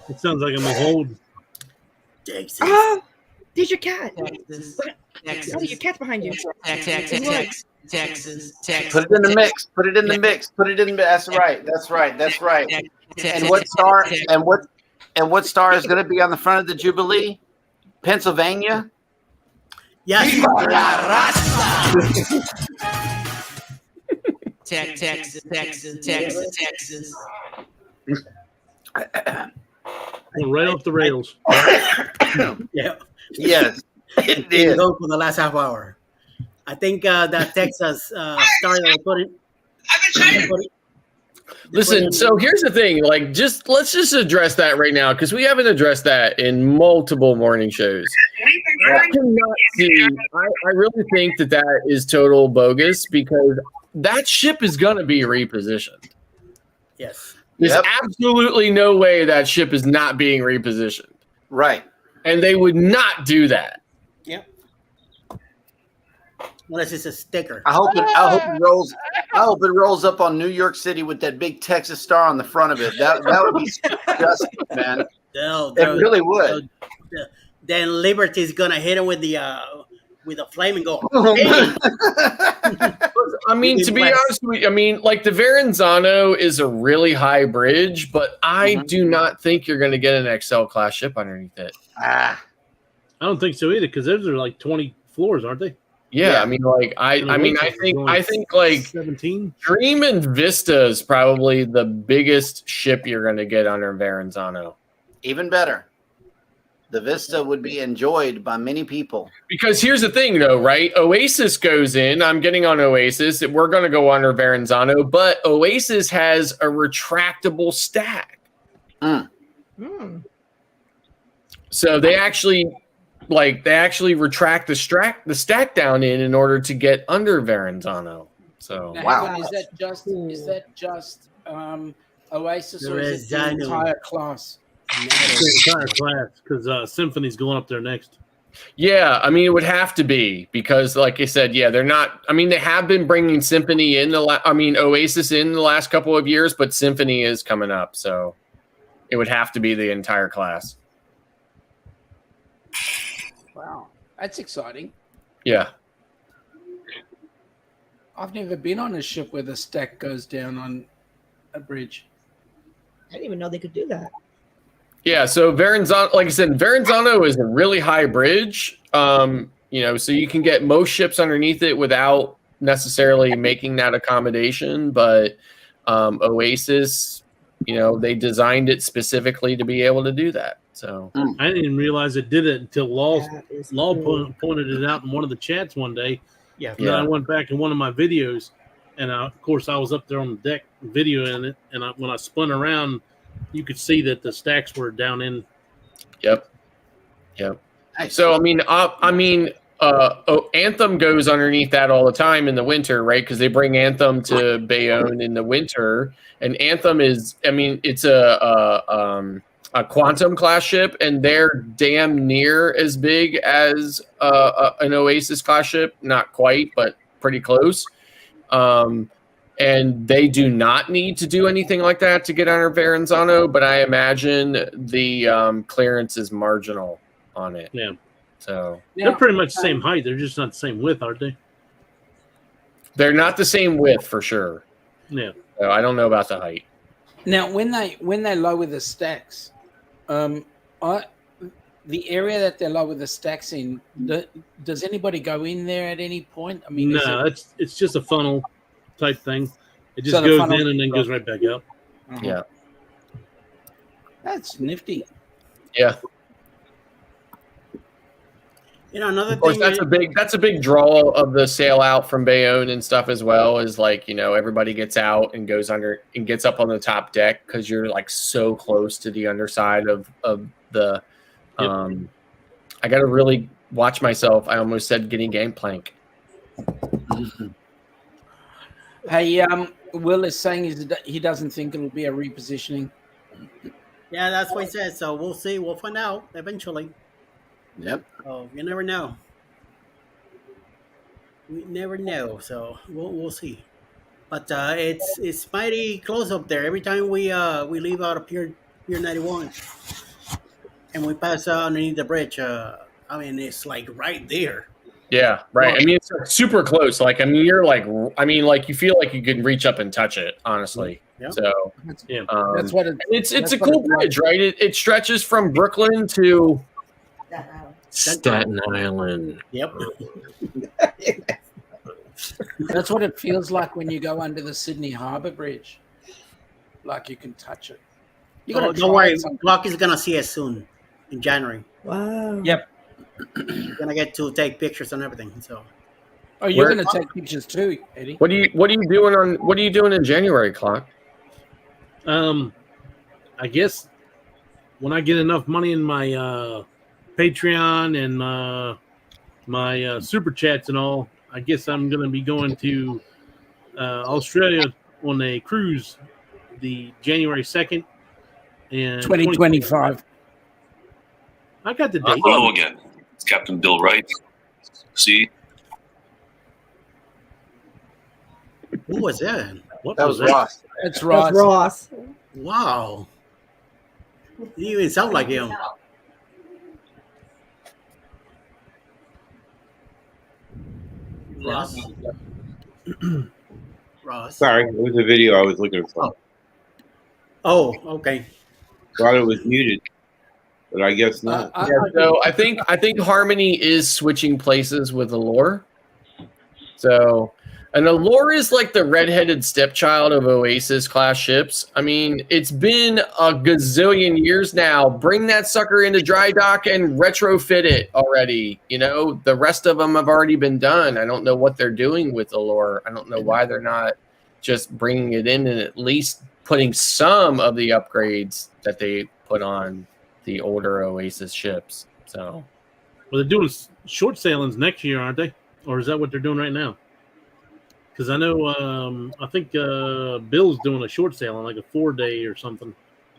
It sounds like I'm a hold. Texas. Oh, there's your cat. Texas. Texas. Oh, your cat's behind you. Texas. Texas. Put it in the mix. Put it in the mix. Put it in. That's right. That's right. That's right. And what star? And what star is going to be on the front of the Jubilee? Pennsylvania. Yes. Texas. Texas. Went right off the rails. Yeah. Yes. It Didn't did. go for the last half hour. I think that Texas started putting. Listen, so here's the thing. Like, let's just address that right now because we haven't addressed that in multiple morning shows. I cannot see. I really think that is total bogus because that ship is going to be repositioned. Yes. There's absolutely no way that ship is not being repositioned. Right. And they would not do that. Yep. Unless it's a sticker. I hope it rolls up on New York City with that big Texas star on the front of it. That would be disgusting, man. It really would. Then Liberty's gonna hit him with a flame and go. Hey! I mean, to be honest with you, I mean, like the Verrazano is a really high bridge, but I do not think you're going to get an XL class ship underneath it. I don't think so either because those are like 20 floors, aren't they? Yeah, I mean, like I think like 17. Dream and Vista is probably the biggest ship you're going to get under Verrazano. Even better. The Vista would be enjoyed by many people. Because here's the thing, though, right? Oasis goes in. I'm getting on Oasis. We're going to go under Verrazano, but Oasis has a retractable stack. So they actually retract the stack down in order to get under Verrazano. So now, is that just Oasis or is it the entire class? The entire class because Symphony's going up there next. Yeah, I mean it would have to be because, like I said, yeah, they're not. I mean, they have been bringing Symphony in Oasis in the last couple of years, but Symphony is coming up, so it would have to be the entire class. Wow, that's exciting. Yeah, I've never been on a ship where the stack goes down on a bridge. I didn't even know they could do that. yeah. So Verrazano, like I said, Verrazano is a really high bridge. So you can get most ships underneath it without necessarily making that accommodation. But Oasis, they designed it specifically to be able to do that. So I didn't even realize it did it until Law pointed it out in one of the chats one day. Yeah. And then I went back in one of my videos, and of course I was up there on the deck videoing it, and when I spun around, you could see that the stacks were down in. Yep. So Anthem goes underneath that all the time in the winter, right? Because they bring Anthem to Bayonne in the winter, and Anthem is, it's a Quantum class ship, and they're damn near as big as an Oasis class ship. Not quite, but pretty close. And they do not need to do anything like that to get under Verrazano, but I imagine the clearance is marginal on it. Yeah. So they're pretty much the same height. They're just not the same width, aren't they? They're not the same width for sure. Yeah. So I don't know about the height. Now, when they lower the stacks, the area that they lower the stacks in, does anybody go in there at any point? I mean, no, it's just a funnel type thing. It just goes in and then goes right back out. Yeah. That's nifty. Yeah. Another of course, thing. that's a big draw of the sail out from Bayonne and stuff as well. Is like everybody gets out and goes under and gets up on the top deck because you're like so close to the underside of the. I got to really watch myself. I almost said getting gangplank. Hey, Will is saying he doesn't think it'll be a repositioning. Yeah, that's what he said. So we'll see. We'll find out eventually. Yep. Oh, you never know. We never know. So we'll see. But it's mighty close up there. Every time we leave out of Pier 91 and we pass underneath the bridge, I mean it's like right there. Yeah, right. I mean, it's like super close. Like, I mean, you're like, I mean, like you feel like you can reach up and touch it. Honestly, Yeah. so yeah, That's what it's that's a what cool it's like. bridge, right? It stretches from Brooklyn to That island. Staten Island. Yep. That's what it feels like when you go under the Sydney Harbour Bridge. Like you can touch it. You got to Don't try worry, it sometime. Glock is gonna see us soon in January. Wow. Yep. We're gonna get to take pictures and everything. So Oh, you're Where- going to take pictures too, Eddie. What are you doing in January, Clock? I guess when I get enough money in my Patreon and my super chats and all, I guess I'm going to be going to Australia on a cruise the January 2nd and 2025. I got the date. Hello again. It's Captain Bill Wright. See? who was that? What That was Ross. That's Ross. That's Ross. Wow. He didn't even sound like him. Ross. Ross. Sorry, it was a video I was looking for. Oh, okay. Thought it was muted, but I guess not. Yeah, so I think Harmony is switching places with Allure. So, and Allure is like the redheaded stepchild of Oasis class ships. I mean, it's been a gazillion years now. Bring that sucker into dry dock and retrofit it already. You know, the rest of them have already been done. I don't know what they're doing with Allure. I don't know why they're not just bringing it in and at least putting some of the upgrades that they put on the older Oasis ships. So, Well, they're doing short sailings next year, aren't they? Or is that what they're doing right now? Because I know, I think Bill's doing a short sailing, like a 4-day or something.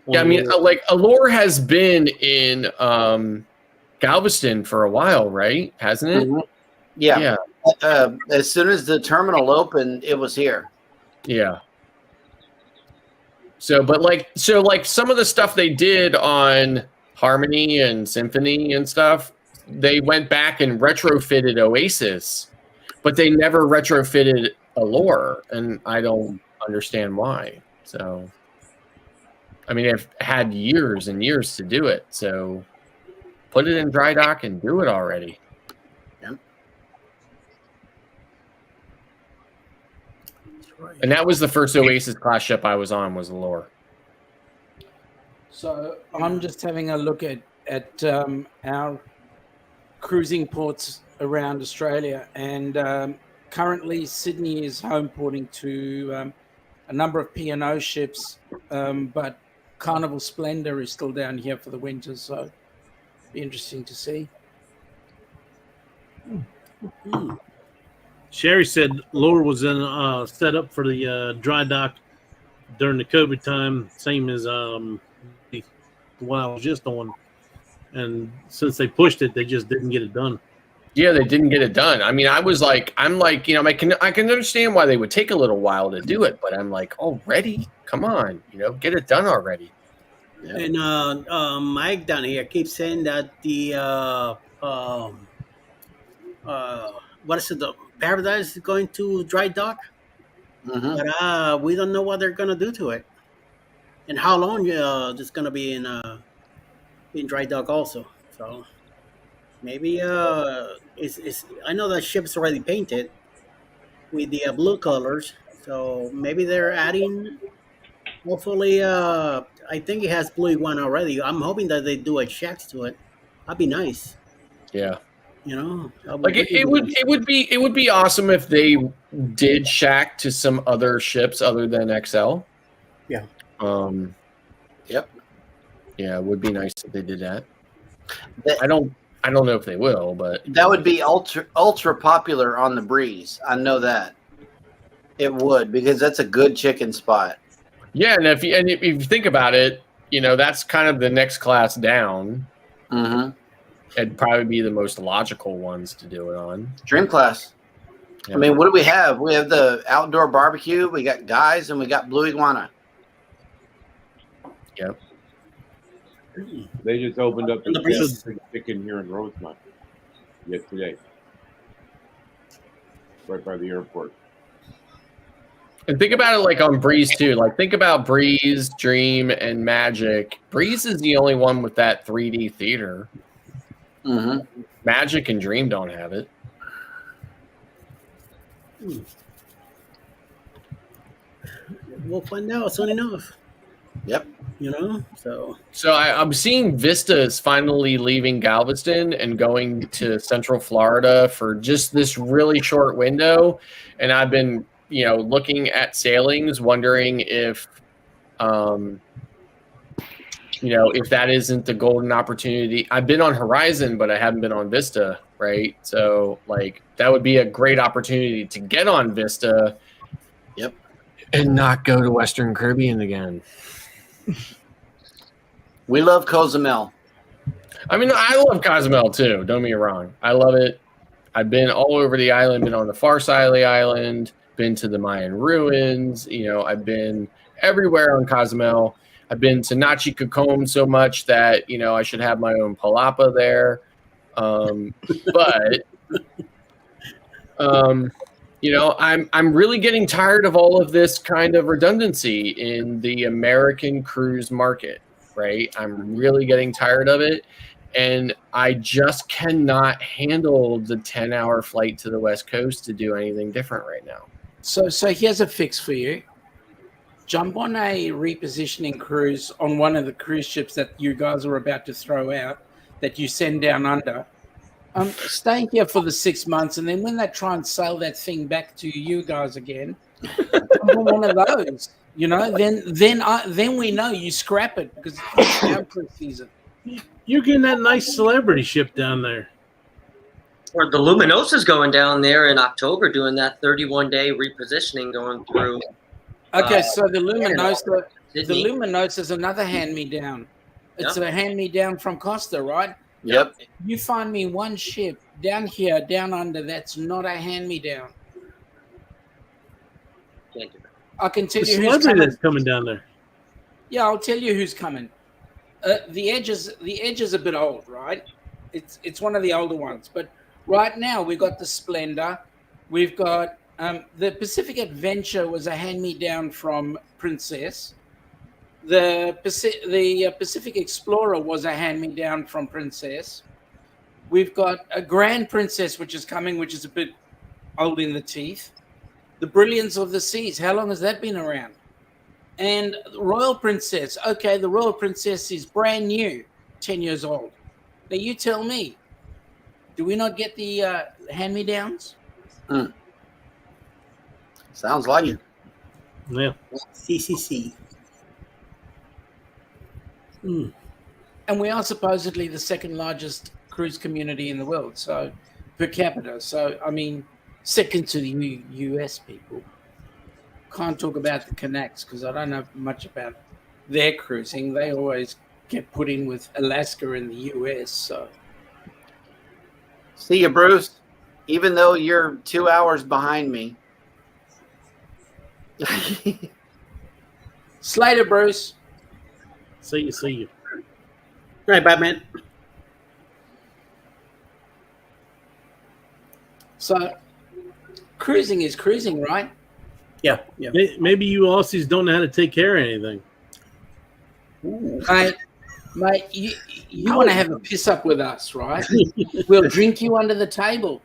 yeah, I mean, like Allure has been in Galveston for a while, right? Hasn't it? Mhm. Yeah. As soon as the terminal opened, it was here. Yeah. So, but like some of the stuff they did on Harmony and Symphony and stuff, they went back and retrofitted Oasis, but they never retrofitted Allure, and I don't understand why. So, I mean, they've had years and years to do it. So, put it in dry dock and do it already. Yep. And that was the first Oasis class ship I was on, was Allure. So I'm just having a look at our cruising ports around Australia, and currently Sydney is home porting to a number of P&O ships, but Carnival Splendor is still down here for the winter, so be interesting to see. Sherry said Laura was in set up for the dry dock during the COVID time, same as the one I was just on. And since they pushed it, they just didn't get it done. Yeah, they didn't get it done. I mean, I'm like, you know, I can understand why they would take a little while to do it, but I'm like, already? Come on, you know, get it done already. Yeah. And Mike down here keeps saying that the what is it? The Paradise is going to dry dock, but we don't know what they're gonna do to it, and how long it's gonna be in dry dock also. So maybe it's I know that ship's already painted with the blue colors, so maybe they're adding. Hopefully, I think it has blue one already. I'm hoping that they do a shacks to it. That'd be nice. Yeah. You know, Like it would be awesome if they did shack to some other ships other than XL. Yeah. Yep. Yeah, it would be nice if they did that. I don't know if they will, but that would be ultra popular on the breeze. I know that it would, because that's a good chicken spot. Yeah, and if you think about it, you know, that's kind of the next class down. Mm-hmm. it'd probably be the most logical ones to do it on. Dream Class. Yeah. I mean, what do we have? We have the outdoor barbecue. We got Guys, and we got Blue Iguana. Yep. They just opened up And the the breeze. chicken here in Rosemont yesterday, right by the airport. And think about it like on Breeze too. Like think about Breeze, Dream, and Magic. Breeze is the only one with that 3D theater. Mm-hmm. Magic and Dream don't have it. We'll find out soon enough. Yep. You know, So I'm seeing Vista is finally leaving Galveston and going to Central Florida for just this really short window. And I've been, looking at sailings, wondering if, if that isn't the golden opportunity. I've been on Horizon, but I haven't been on Vista, right? So like that would be a great opportunity to get on Vista. Yep. And not go to Western Caribbean again. We love Cozumel. I mean, I love Cozumel too. Don't get me wrong. I love it. I've been all over the island, been on the far side of the island, been to the Mayan ruins. I've been everywhere on Cozumel. I've been to Nachi Cacom so much that, I should have my own palapa there. I'm really getting tired of all of this kind of redundancy in the American cruise market, right? I'm really getting tired of it. And I just cannot handle the 10-hour flight to the West Coast to do anything different right now. So here's a fix for you. Jump on a repositioning cruise on one of the cruise ships that you guys are about to throw out that you send down under. Stay here for the 6 months, and then when they try and sail that thing back to you guys again, jump on one of those. Then we know you scrap it because it's down for a season. You're getting that nice celebrity ship down there. Or the Luminosa's going down there in October doing that 31-day repositioning going through. Okay, so the Luminosa is another hand-me-down. It's a hand-me-down from Costa, right? Yep. You find me one ship down here, down under, that's not a hand-me-down. I can tell you who's coming. That's coming down there. Yeah, I'll tell you who's coming. The Edge is a bit old, right? It's one of the older ones. But right now we've got the Splendor. We've got the Pacific Adventure was a hand-me-down from Princess. The Pacific Explorer was a hand-me-down from Princess. We've got a Grand Princess, which is coming, which is a bit old in the teeth. The Brilliance of the Seas, how long has that been around? And Royal Princess, okay, the Royal Princess is brand new, 10 years old. Now you tell me, do we not get the hand-me-downs? Sounds like it. Yeah. CCC. And we are supposedly the second largest cruise community in the world, so per capita. So, I mean, second to the US people. Can't talk about the Kanaks because I don't know much about their cruising. They always get put in with Alaska and the US. So, see you, Bruce. Even though you're 2 hours behind me. Slater, Bruce. See you. Right, Batman. So, cruising is cruising, right? Yeah. Maybe you Aussies don't know how to take care of anything. Mate, you want to have a piss up with us, right? We'll drink you under the table.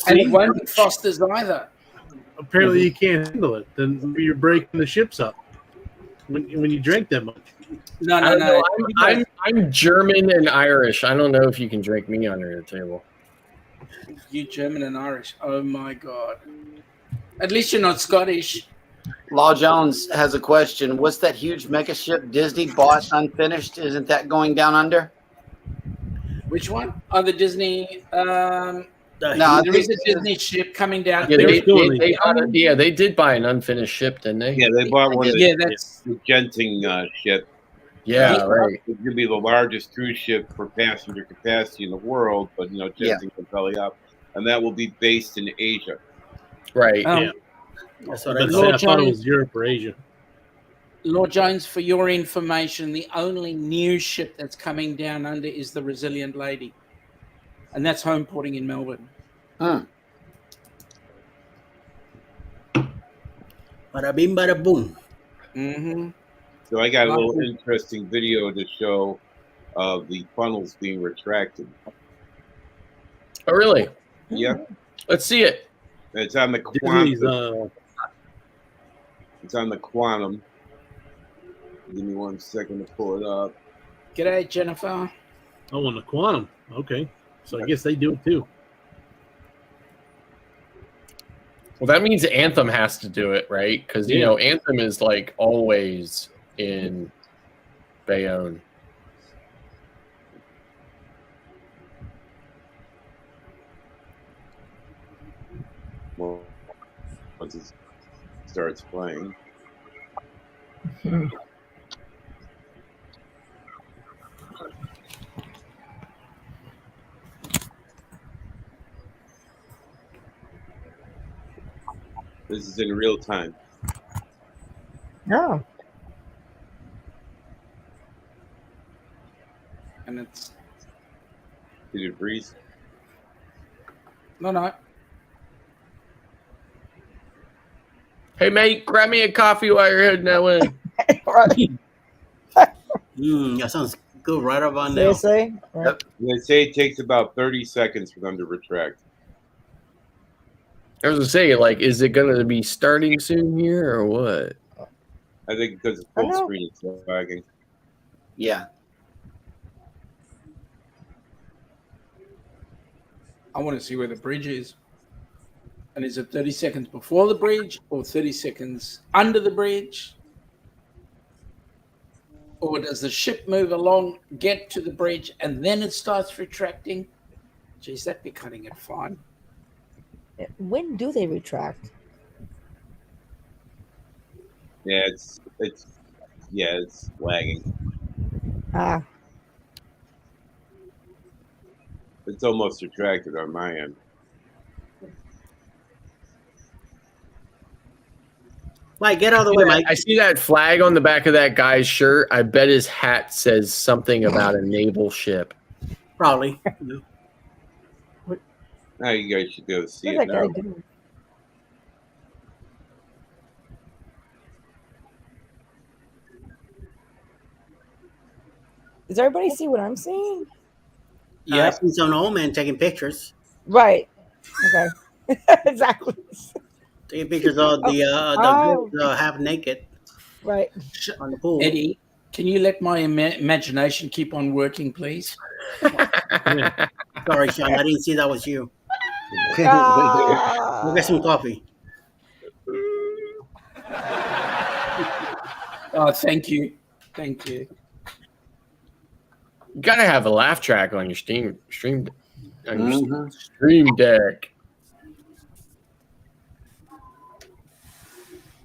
And it won't be Foster's either. Apparently you can't handle it. Then maybe you're breaking the ships up when you drink that much. No. I'm German and Irish. I don't know if you can drink me under the table. You German and Irish. Oh my God. At least you're not Scottish. Law Jones has a question. What's that huge mega ship Disney bought unfinished? Isn't that going down under? Which one? Oh, the Disney. No, there is a Disney ship coming down. Yeah, they did buy an unfinished ship, didn't they? Yeah, they bought one of Yeah, the Genting ship. Yeah, right. It's going to be the largest cruise ship for passenger capacity in the world, but Jensen can belly up, and that will be based in Asia. Right. Yeah. That's I what was I about to say, thought. I thought it was Europe or Asia. Lord Jones, for your information, the only new ship that's coming down under is the Resilient Lady, and that's home porting in Melbourne. Bada bing, bada boom. Mm-hmm. So I got a little interesting video to show of the funnels being retracted. Oh, really? Yeah. Let's see it. It's on the Disney's, quantum. It's on the quantum. Give me 1 second to pull it up. G'day, Jennifer. Oh, on the quantum. Okay. So I guess they do it too. Well, that means Anthem has to do it, right? Because Yeah. Anthem is like always in Bayonne. Well, once it starts playing. This is in real time. No. And it's Did it freeze? no. Hey, mate, grab me a coffee while you're heading that way. That sounds good right about now. Seriously? Yep. They say it takes about 30 seconds for them to retract. I was gonna say, like, is it gonna be starting soon here or what? I think because the full screen is lagging. Yeah. I want to see where the bridge is. And is it 30 seconds before the bridge or 30 seconds under the bridge? Or does the ship move along, get to the bridge, and then it starts retracting? Geez, that'd be cutting it fine. When do they retract? Yeah, it's lagging. Ah. It's almost retracted on my end. Mike, get out of the way, Mike. I see that flag on the back of that guy's shirt. I bet his hat says something about a naval ship. Probably. Now you guys should be able to see What's it that guy now. doing? Does everybody see what I'm seeing? I see some old man taking pictures. Right. Okay. Exactly. Taking pictures of the Oh. girls half naked Right. on the pool. Eddie, can you let my imagination keep on working, please? Sorry, Sean, I didn't see that was you. Ah. Go get some coffee. Oh, thank you. Thank you. You gotta have a laugh track on your stream on your Mhm. stream deck.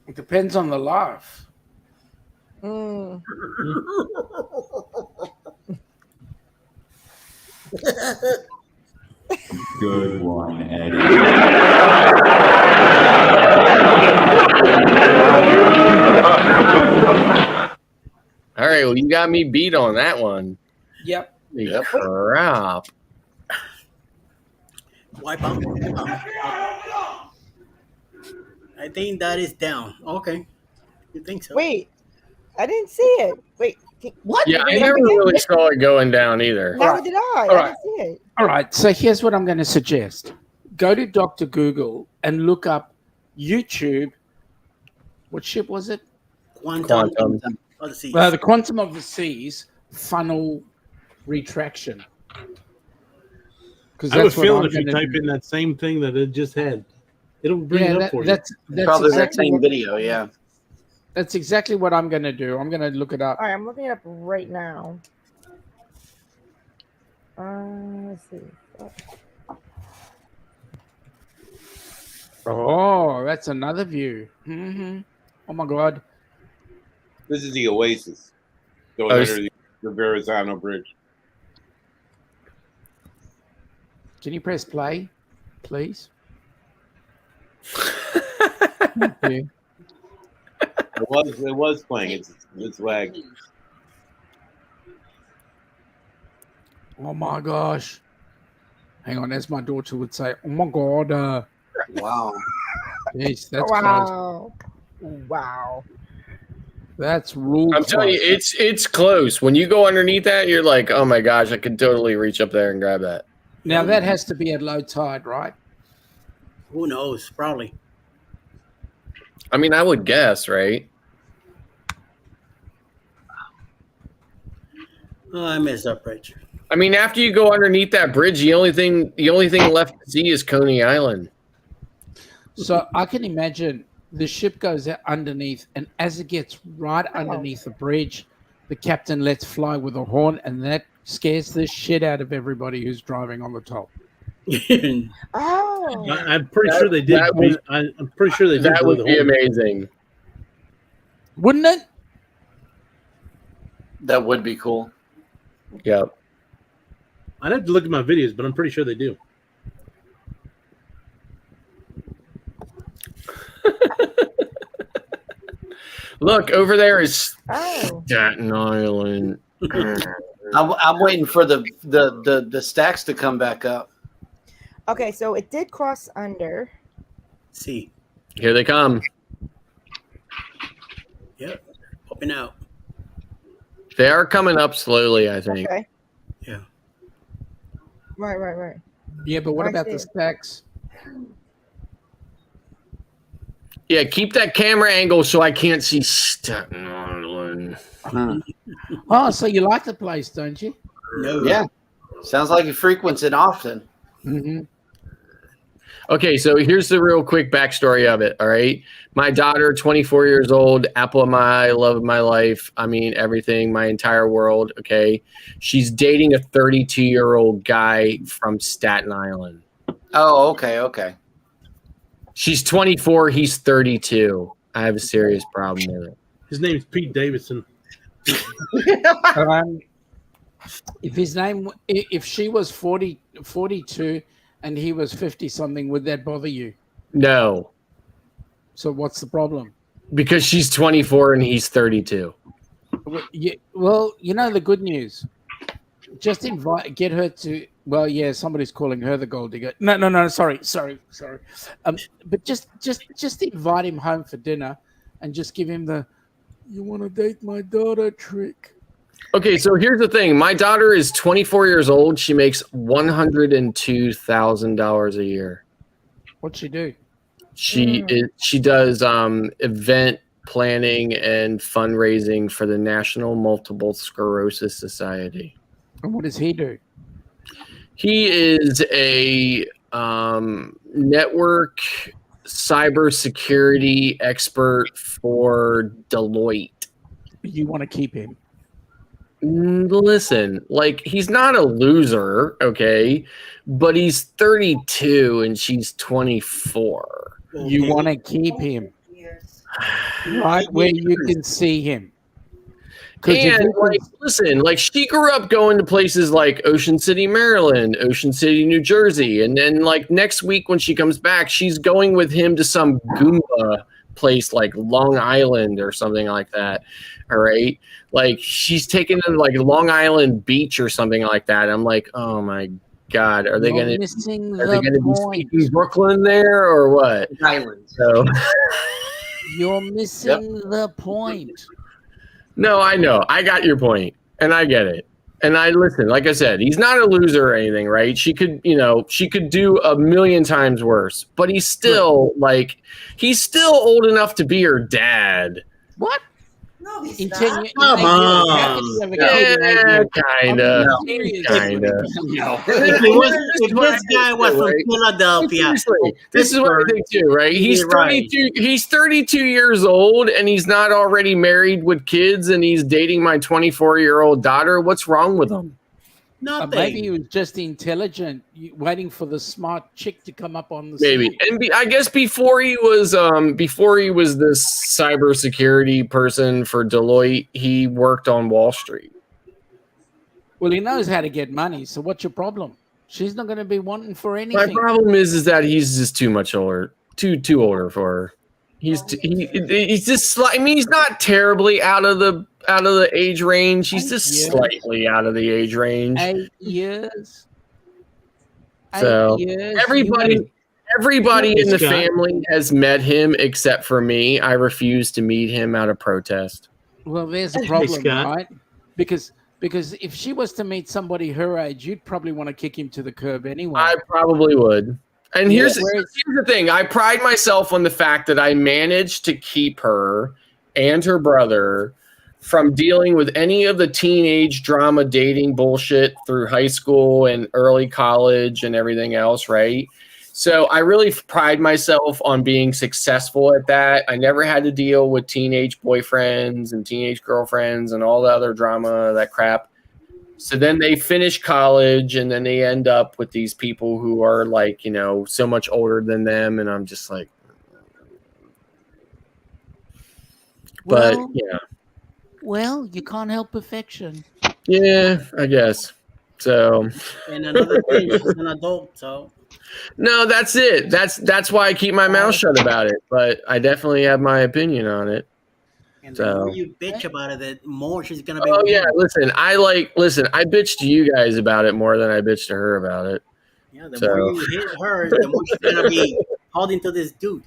It depends on the laugh. Mm. Good one, Eddie. All right, well, you got me beat on that one. Yep. Holy crap. Wipe out. I think that is down. Okay. You think so? Wait. I didn't see it. Wait. What? Yeah, I never really saw it going down either. Neither did I. All I right. didn't see it. All right. So here's what I'm going to suggest. Go to Dr. Google and look up YouTube. What ship was it? Quantum. Of the seas. The Quantum of the Seas funnel retraction. Because I have a that's what feeling I'm if you going to type in that same thing that it just had, it'll bring it up for you. That's Probably exactly that same what, video, yeah. That's exactly what I'm going to do. I'm going to look it up. All right, I'm looking it up right now. Let's see. Oh, that's another view. Mm-hmm. Oh my God. This is the Oasis. Going under the Verrazano Bridge. Can you press play, please? Thank you. It was playing. It's lag. Oh my gosh. Hang on, as my daughter would say, oh my God. Wow. Jeez, that's close. Wow. Wow. That's real I'm telling you, it's close. When you go underneath that, you're like, oh my gosh, I could totally reach up there and grab that. Now that has to be at low tide, right? Who knows? Probably. I mean, I would guess, right? Oh, I messed up, Rich. I mean, after you go underneath that bridge, the only thing left to see is Coney Island. So I can imagine the ship goes out underneath, and as it gets right underneath the bridge, the captain lets fly with a horn, and that scares the shit out of everybody who's driving on the top. Oh, I'm pretty sure they did. I'm pretty sure they did. That blow would the be horn. amazing. Wouldn't it? That would be cool. Yep. I'd have to look at my videos, but I'm pretty sure they do. Look, over there is oh. Staten Island. I'm waiting for the stacks to come back up. Okay, so it did cross under. See. Here they come. Yep. Popping out. They are coming up slowly, I think. Okay. Yeah. Right. Yeah, but what I about see. the stacks? Yeah, keep that camera angle so I can't see Staten Island. Oh, so you like the place, don't you? No. Yeah. Sounds like you frequent it often. Mm-hmm. Okay, so here's the real quick backstory of it, all right? My daughter, 24 years old, apple of my eye, love of my life. I mean, everything, my entire world, okay? She's dating a 32-year-old guy from Staten Island. Oh, okay. She's 24, he's 32. I have a serious problem with it. His name's Pete Davidson. If she was 42 and he was 50 something, would that bother you? No, So what's the problem? because she's 24 and he's 32. Well, you know the good news. Just get her to. Well, yeah, somebody's calling her the gold digger. No. Sorry. But just invite him home for dinner, and just give him the "you want to date my daughter" trick. Okay, so here's the thing. My daughter is 24 years old. She makes $102,000 a year. What'd she do? She does event planning and fundraising for the National Multiple Sclerosis Society. And what does he do? He is a network cybersecurity expert for Deloitte. You want to keep him? Listen, like, he's not a loser, okay, but he's 32 and she's 24. You want to keep him right where you can see him. And like, listen, like, she grew up going to places like Ocean City, Maryland, Ocean City, New Jersey, and then like next week when she comes back, she's going with him to some Goomba place like Long Island or something like that. All right, like she's taking them like Long Island Beach or something like that. I'm like, oh my God, are they going to be speaking Brooklyn there or what? Island. So you're missing the point. No, I know. I got your point, and I get it. And I listen, like I said, he's not a loser or anything, right? She could do a million times worse, but he's still he's still old enough to be her dad. What? No, he's In not. 10 years, Come on. Yeah, kind of. No. If this guy was from Philadelphia, Seriously, this is what I think too, right? He's You're right. 32. He's 32 years old, and he's not already married with kids, and he's dating my 24-year-old daughter. What's wrong with him? Nothing. Maybe he was just intelligent, waiting for the smart chick to come up on the Maybe, scene. and I guess before he was this cybersecurity person for Deloitte, he worked on Wall Street. Well, he knows how to get money. So what's your problem? She's not going to be wanting for My anything. problem is that he's just too much older, too older for her. He's just I mean, he's not terribly out of the age range. He's just slightly out of the age range. 8 years. So 8 years. everybody in the Scott. family has met him except for me. I refuse to meet him out of protest. Well, there's a Hey, problem, Scott. right? Because if she was to meet somebody her age, you'd probably want to kick him to the curb anyway. I probably would. And Yeah. here's the thing. I pride myself on the fact that I managed to keep her and her brother from dealing with any of the teenage drama dating bullshit through high school and early college and everything else, right? So I really pride myself on being successful at that. I never had to deal with teenage boyfriends and teenage girlfriends and all the other drama, that crap. So then they finish college and then they end up with these people who are like, so much older than them. And I'm just like, but Well, yeah. Well, you can't help perfection. Yeah, I guess. So And another thing, she's an adult, so no, that's it. That's why I keep my mouth shut about it. But I definitely have my opinion on it. and the more you bitch about it, the more she's gonna be. Oh yeah, listen, I bitch to you guys about it more than I bitch to her about it. Yeah, the more you hit her, the more she's gonna be holding to this dude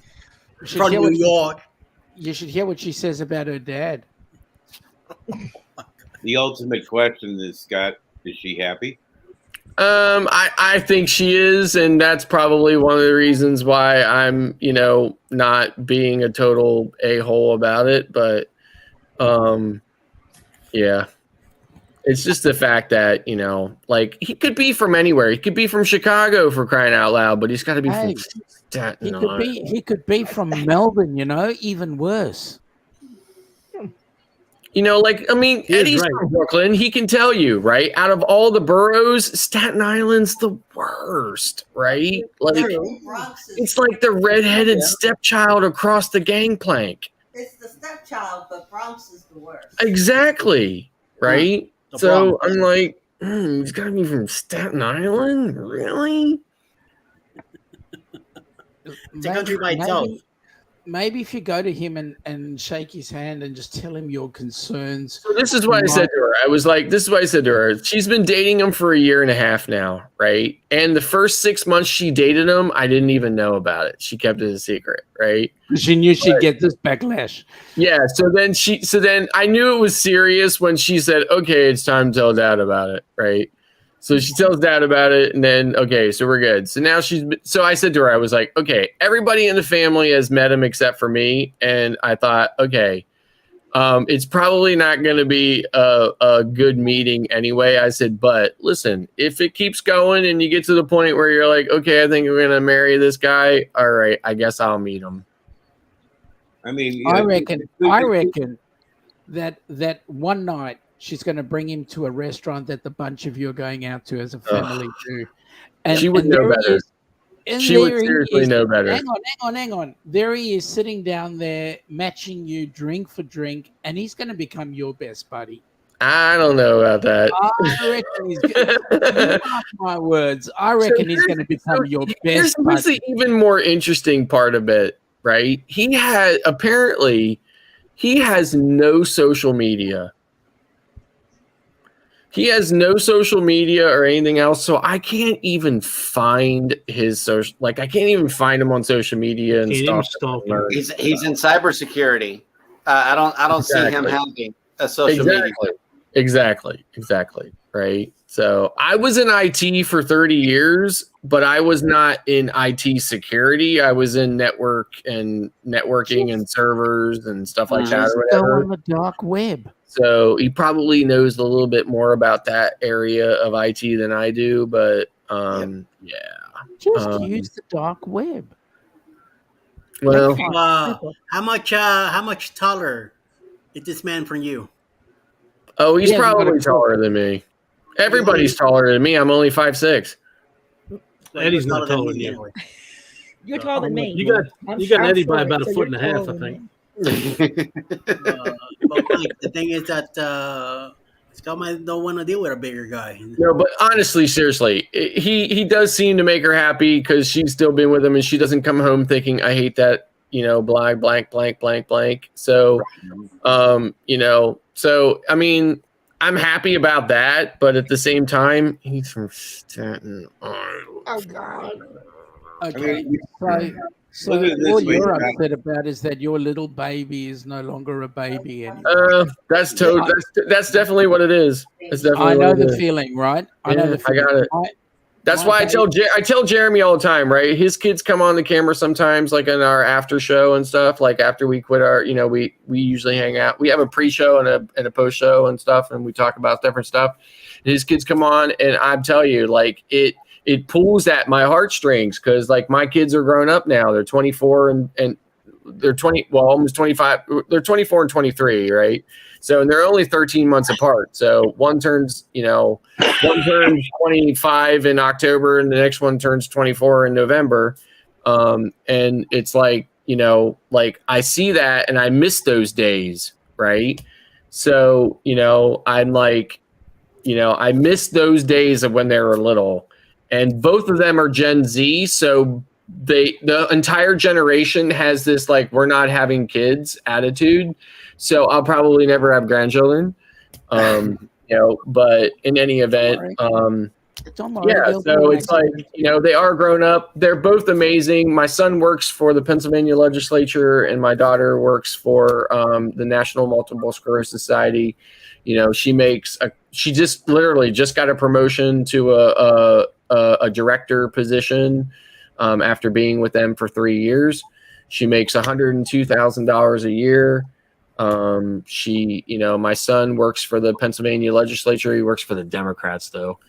You should from hear New what she- York. You should hear what she says about her dad. The ultimate question is, Scott, is she happy? I think she is, and that's probably one of the reasons why I'm, not being a total a-hole about it. But, yeah, it's just the fact that, he could be from anywhere. He could be from Chicago, for crying out loud, but he's got to be Hey, from Staten He could Island. be from Melbourne, even worse. Eddie's right. from Brooklyn. He can tell you, right? Out of all the boroughs, Staten Island's the worst, right? Like, it's like the redheaded stepchild across the gangplank. It's the stepchild, but Bronx is the worst. Exactly, right? The So Bronx. I'm like, he's got to be from Staten Island? Really? It's a country by itself. Maybe if you go to him and shake his hand and just tell him your concerns. So this is what I said to her. I was like, this is what I said to her. She's been dating him for 1.5 years now, right? And the first 6 months she dated him, I didn't even know about it. She kept it a secret, right? She knew she'd get this backlash. Yeah. So then I knew it was serious when she said, okay, it's time to tell dad about it, right? So she tells dad about it, and then, okay, so we're good. So now so I said to her, I was like, okay, everybody in the family has met him except for me. And I thought, okay, it's probably not going to be a good meeting anyway. I said, but listen, if it keeps going and you get to the point where you're like, okay, I think we're going to marry this guy. All right, I guess I'll meet him. I mean, I reckon that one night she's going to bring him to a restaurant that the bunch of you are going out to as a family too. And She would know better. She would seriously know better. Hang on. There he is sitting down there matching you drink for drink, and he's going to become your best buddy. I don't know about that. I reckon he's going mark my words. I reckon he's going to become your best Here's buddy. the even more interesting part of it, right? He has no social media. He has no social media or anything else, so I can't even find his social. Like, I can't even find him on social media and stuff. He's in cybersecurity. I don't see him having a social media. Exactly. Right. So I was in IT for 30 years, but I was not in IT security. I was in networking and servers and stuff like that. Or Go whatever. on the dark web. So he probably knows a little bit more about that area of IT than I do, but yeah. Just use the dark web. Well, How much taller is this man from you? oh, he's Yeah, probably but- taller than me. Everybody's taller than me. I'm only 5'6". Eddie's not taller than anyway. you. You're taller than me. You got I'm Eddie by short, about a so foot you're and a half, taller I than think. me. But Mike, the thing is that Scott might don't want to deal with a bigger guy. No, but honestly, seriously, he does seem to make her happy because she's still been with him and she doesn't come home thinking, I hate that, blank, blank, blank, blank, blank. So, so I mean, I'm happy about that, but at the same time, he's from Staten Island. Oh God. Okay, so Look at it all this way, you're Scott. upset about is that your little baby is no longer a baby anymore. That's definitely what it is. That's definitely I know what it the is. feeling, right? I know Yeah, the feeling. I got it. That's why I tell Jeremy all the time, right? His kids come on the camera sometimes, like in our after show and stuff. Like after we quit our, we usually hang out. We have a pre-show and a post show and stuff, and we talk about different stuff. And his kids come on, and I tell you, like it pulls at my heartstrings because like my kids are grown up now. They're 24 and they're 20, well, almost 25. They're 24 and 23, right? So, and they're only 13 months apart. So one turns 25 in October and the next one turns 24 in November. And it's like, like I see that and I miss those days. Right. So, I'm like, I miss those days of when they were little, and both of them are Gen Z. So the entire generation has this, like, we're not having kids attitude. So I'll probably never have grandchildren. But in any event, yeah, so it's like, they are grown up. They're both amazing. My son works for the Pennsylvania legislature and my daughter works for the National Multiple Sclerosis Society. She just literally just got a promotion to a director position after being with them for 3 years. She makes $102,000 a year. My son works for the Pennsylvania legislature. He works for the Democrats though.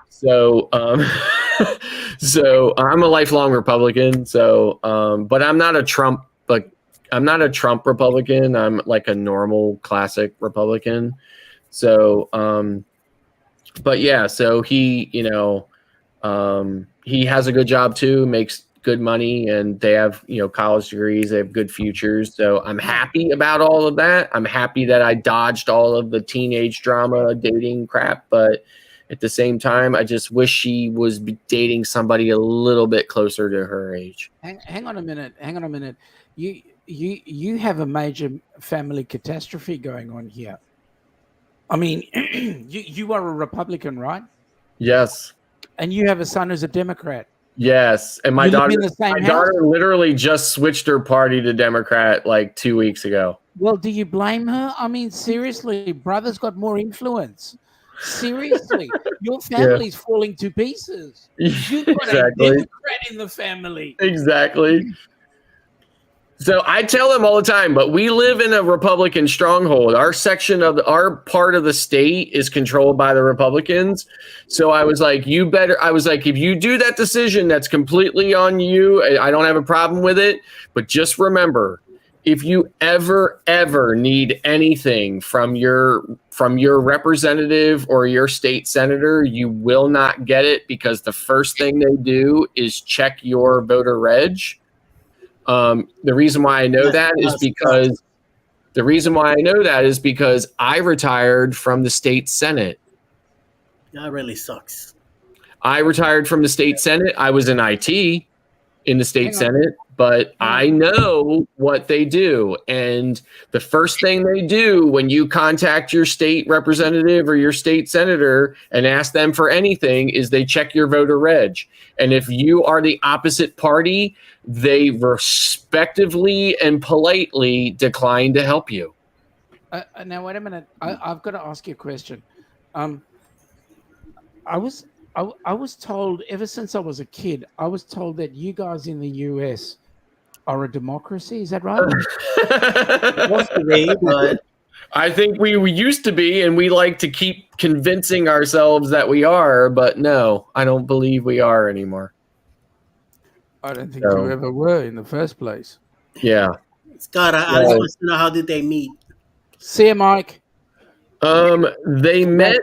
So I'm a lifelong Republican. So, but I'm not a Trump, Republican. I'm like a normal classic Republican. So, but yeah, so he has a good job too, makes good money, and they have, college degrees, they have good futures. So I'm happy about all of that. I'm happy that I dodged all of the teenage drama, dating crap, but at the same time, I just wish she was dating somebody a little bit closer to her age. Hang on a minute. You have a major family catastrophe going on here. I mean, you are a Republican, right? Yes. And you have a son who's a Democrat. Yes, and my You live daughter, in the same house? literally just switched her party to Democrat like 2 weeks ago. Well, do you blame her? I mean, seriously, brother's got more influence. Seriously, your family's falling to pieces. You've got a Democrat in the family. Exactly. So I tell them all the time, but we live in a Republican stronghold. Our section of our part of the state is controlled by the Republicans. So I was like, if you do that decision, that's completely on you. I don't have a problem with it. But just remember, if you ever need anything from your representative or your state senator, you will not get it, because the first thing they do is check your voter reg. The reason why I know that is because I retired from the state Senate. That really sucks. I retired from the state Senate. I was in IT in the state Senate, but I know what they do. And the first thing they do when you contact your state representative or your state senator and ask them for anything is they check your voter reg. And if you are the opposite party, they respectively and politely decline to help you. Now, wait a minute. I've got to ask you a question. I was told ever since I was a kid, I was told that you guys in the US are a democracy. Is that right? Supposed to be, but I think we used to be, and we like to keep convincing ourselves that we are, but no, I don't believe we are anymore. I don't think you ever were in the first place. Yeah. Scott, I just want to know, how did they meet? See you, Mike. They met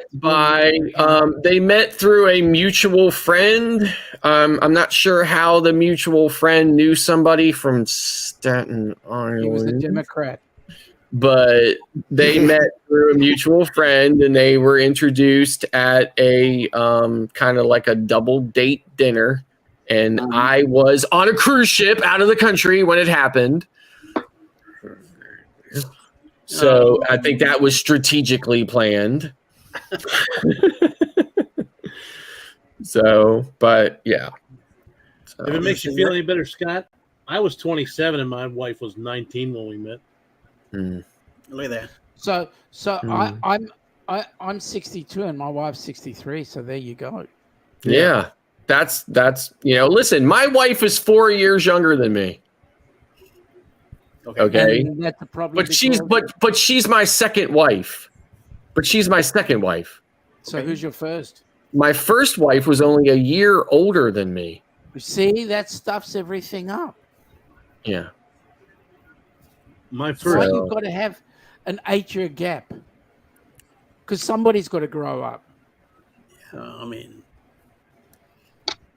through a mutual friend. I'm not sure how the mutual friend knew somebody from Staten Island. He was a Democrat. But they met through a mutual friend, and they were introduced at a kind of like a double date dinner. And I was on a cruise ship out of the country when it happened. So I think that was strategically planned. So, but yeah. So, If it makes you feel any better, Scott, I was 27 and my wife was 19 when we met. Look at that. So I'm 62 and my wife's 63. So there you go. Yeah, that's listen, my wife is 4 years younger than me. Okay. And that's probably But she's my second wife. So who's your first? My first wife was only a year older than me. See, that stuffs everything up. Yeah. My That's why you've got to have an 8-year gap. Because somebody's got to grow up. I mean,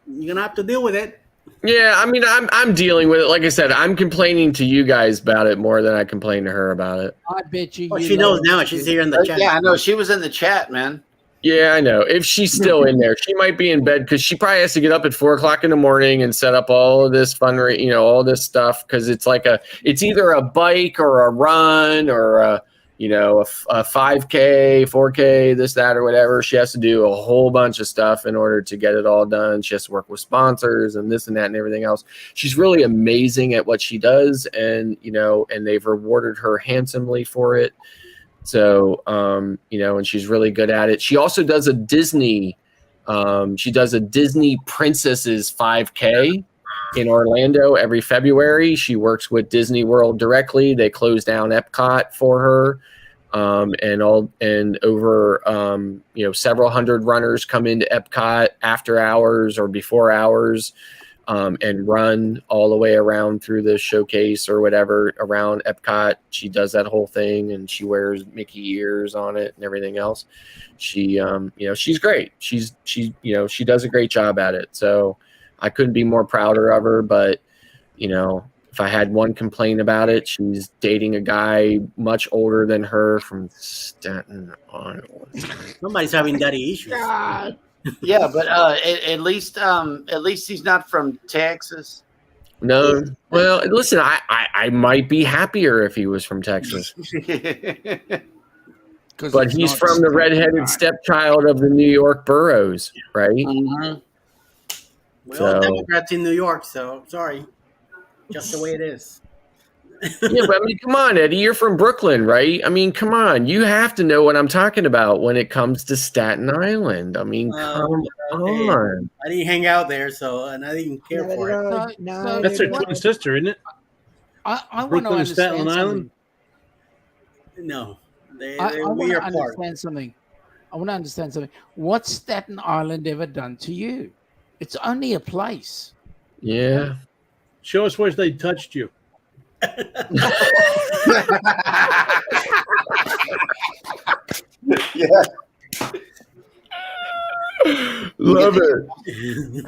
you're gonna have to deal with it. Yeah, I mean, I'm dealing with it. Like I said, I'm complaining to you guys about it more than I complain to her about it. I bet you. Well, she knows now. She's here in the chat. Yeah, I know. She was in the chat, man. Yeah, I know. If she's still in there, she might be in bed because she probably has to get up at 4 o'clock in the morning and set up all of this all this stuff because it's either a bike or a run or a 5K, 4K, this, that, or whatever. She has to do a whole bunch of stuff in order to get it all done. She has to work with sponsors and this and that and everything else. She's really amazing at what she does, and they've rewarded her handsomely for it. So, and she's really good at it. She also does a Disney Princesses 5K in Orlando every February. She works with Disney World directly. They close down Epcot for her. And over several hundred runners come into Epcot after hours or before hours. And run all the way around through the showcase or whatever around Epcot. She does that whole thing, and she wears Mickey ears on it and everything else. She, she's great. She does a great job at it. So I couldn't be more prouder of her. But, if I had one complaint about it, she's dating a guy much older than her from Staten Island. Somebody's having daddy issues. Yeah, but at least he's not from Texas. No, well, listen, I might be happier if he was from Texas, but he's from the redheaded stepchild of the New York boroughs, right? Mm-hmm. Well, Democrats in New York, so sorry, just the way it is. Yeah, but I mean, come on, Eddie, you're from Brooklyn, right? I mean, come on, you have to know what I'm talking about when it comes to Staten Island. I mean, come on. I didn't hang out there, and I didn't care for it. That's her twin sister, isn't it? I want to Brooklyn and understand Staten Island. No, I want to understand something. I want to understand something. What's Staten Island ever done to you? It's only a place. Yeah. Show us where they touched you. Yeah. Love it.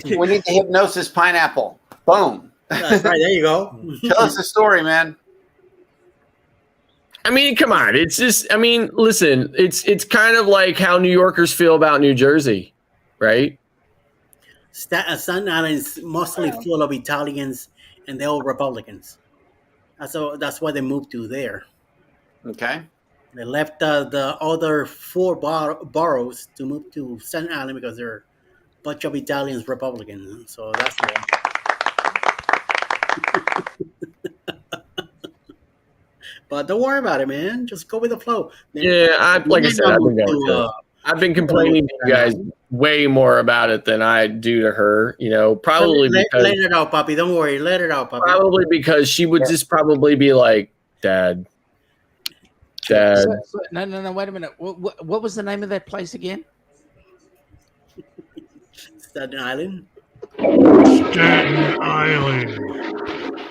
We need the hypnosis pineapple. Boom. That's right. There you go. Tell us the story, man. I mean, come on. It's just, I mean, listen, it's kind of like how New Yorkers feel about New Jersey, right? Staten Island is mostly full of Italians, and they're all Republicans. So that's why they moved to there. Okay. They left the other 4 boroughs to move to Staten Island because they're a bunch of Italians Republicans. So that's why. But don't worry about it, man. Just go with the flow. Yeah, like I said, I've been complaining to you guys way more about it than I do to her. Probably because let it out, Poppy. Don't worry, let it out, Poppy. Probably because she would just probably be like, Dad. No, wait a minute. What was the name of that place again? Staten Island. Staten Island.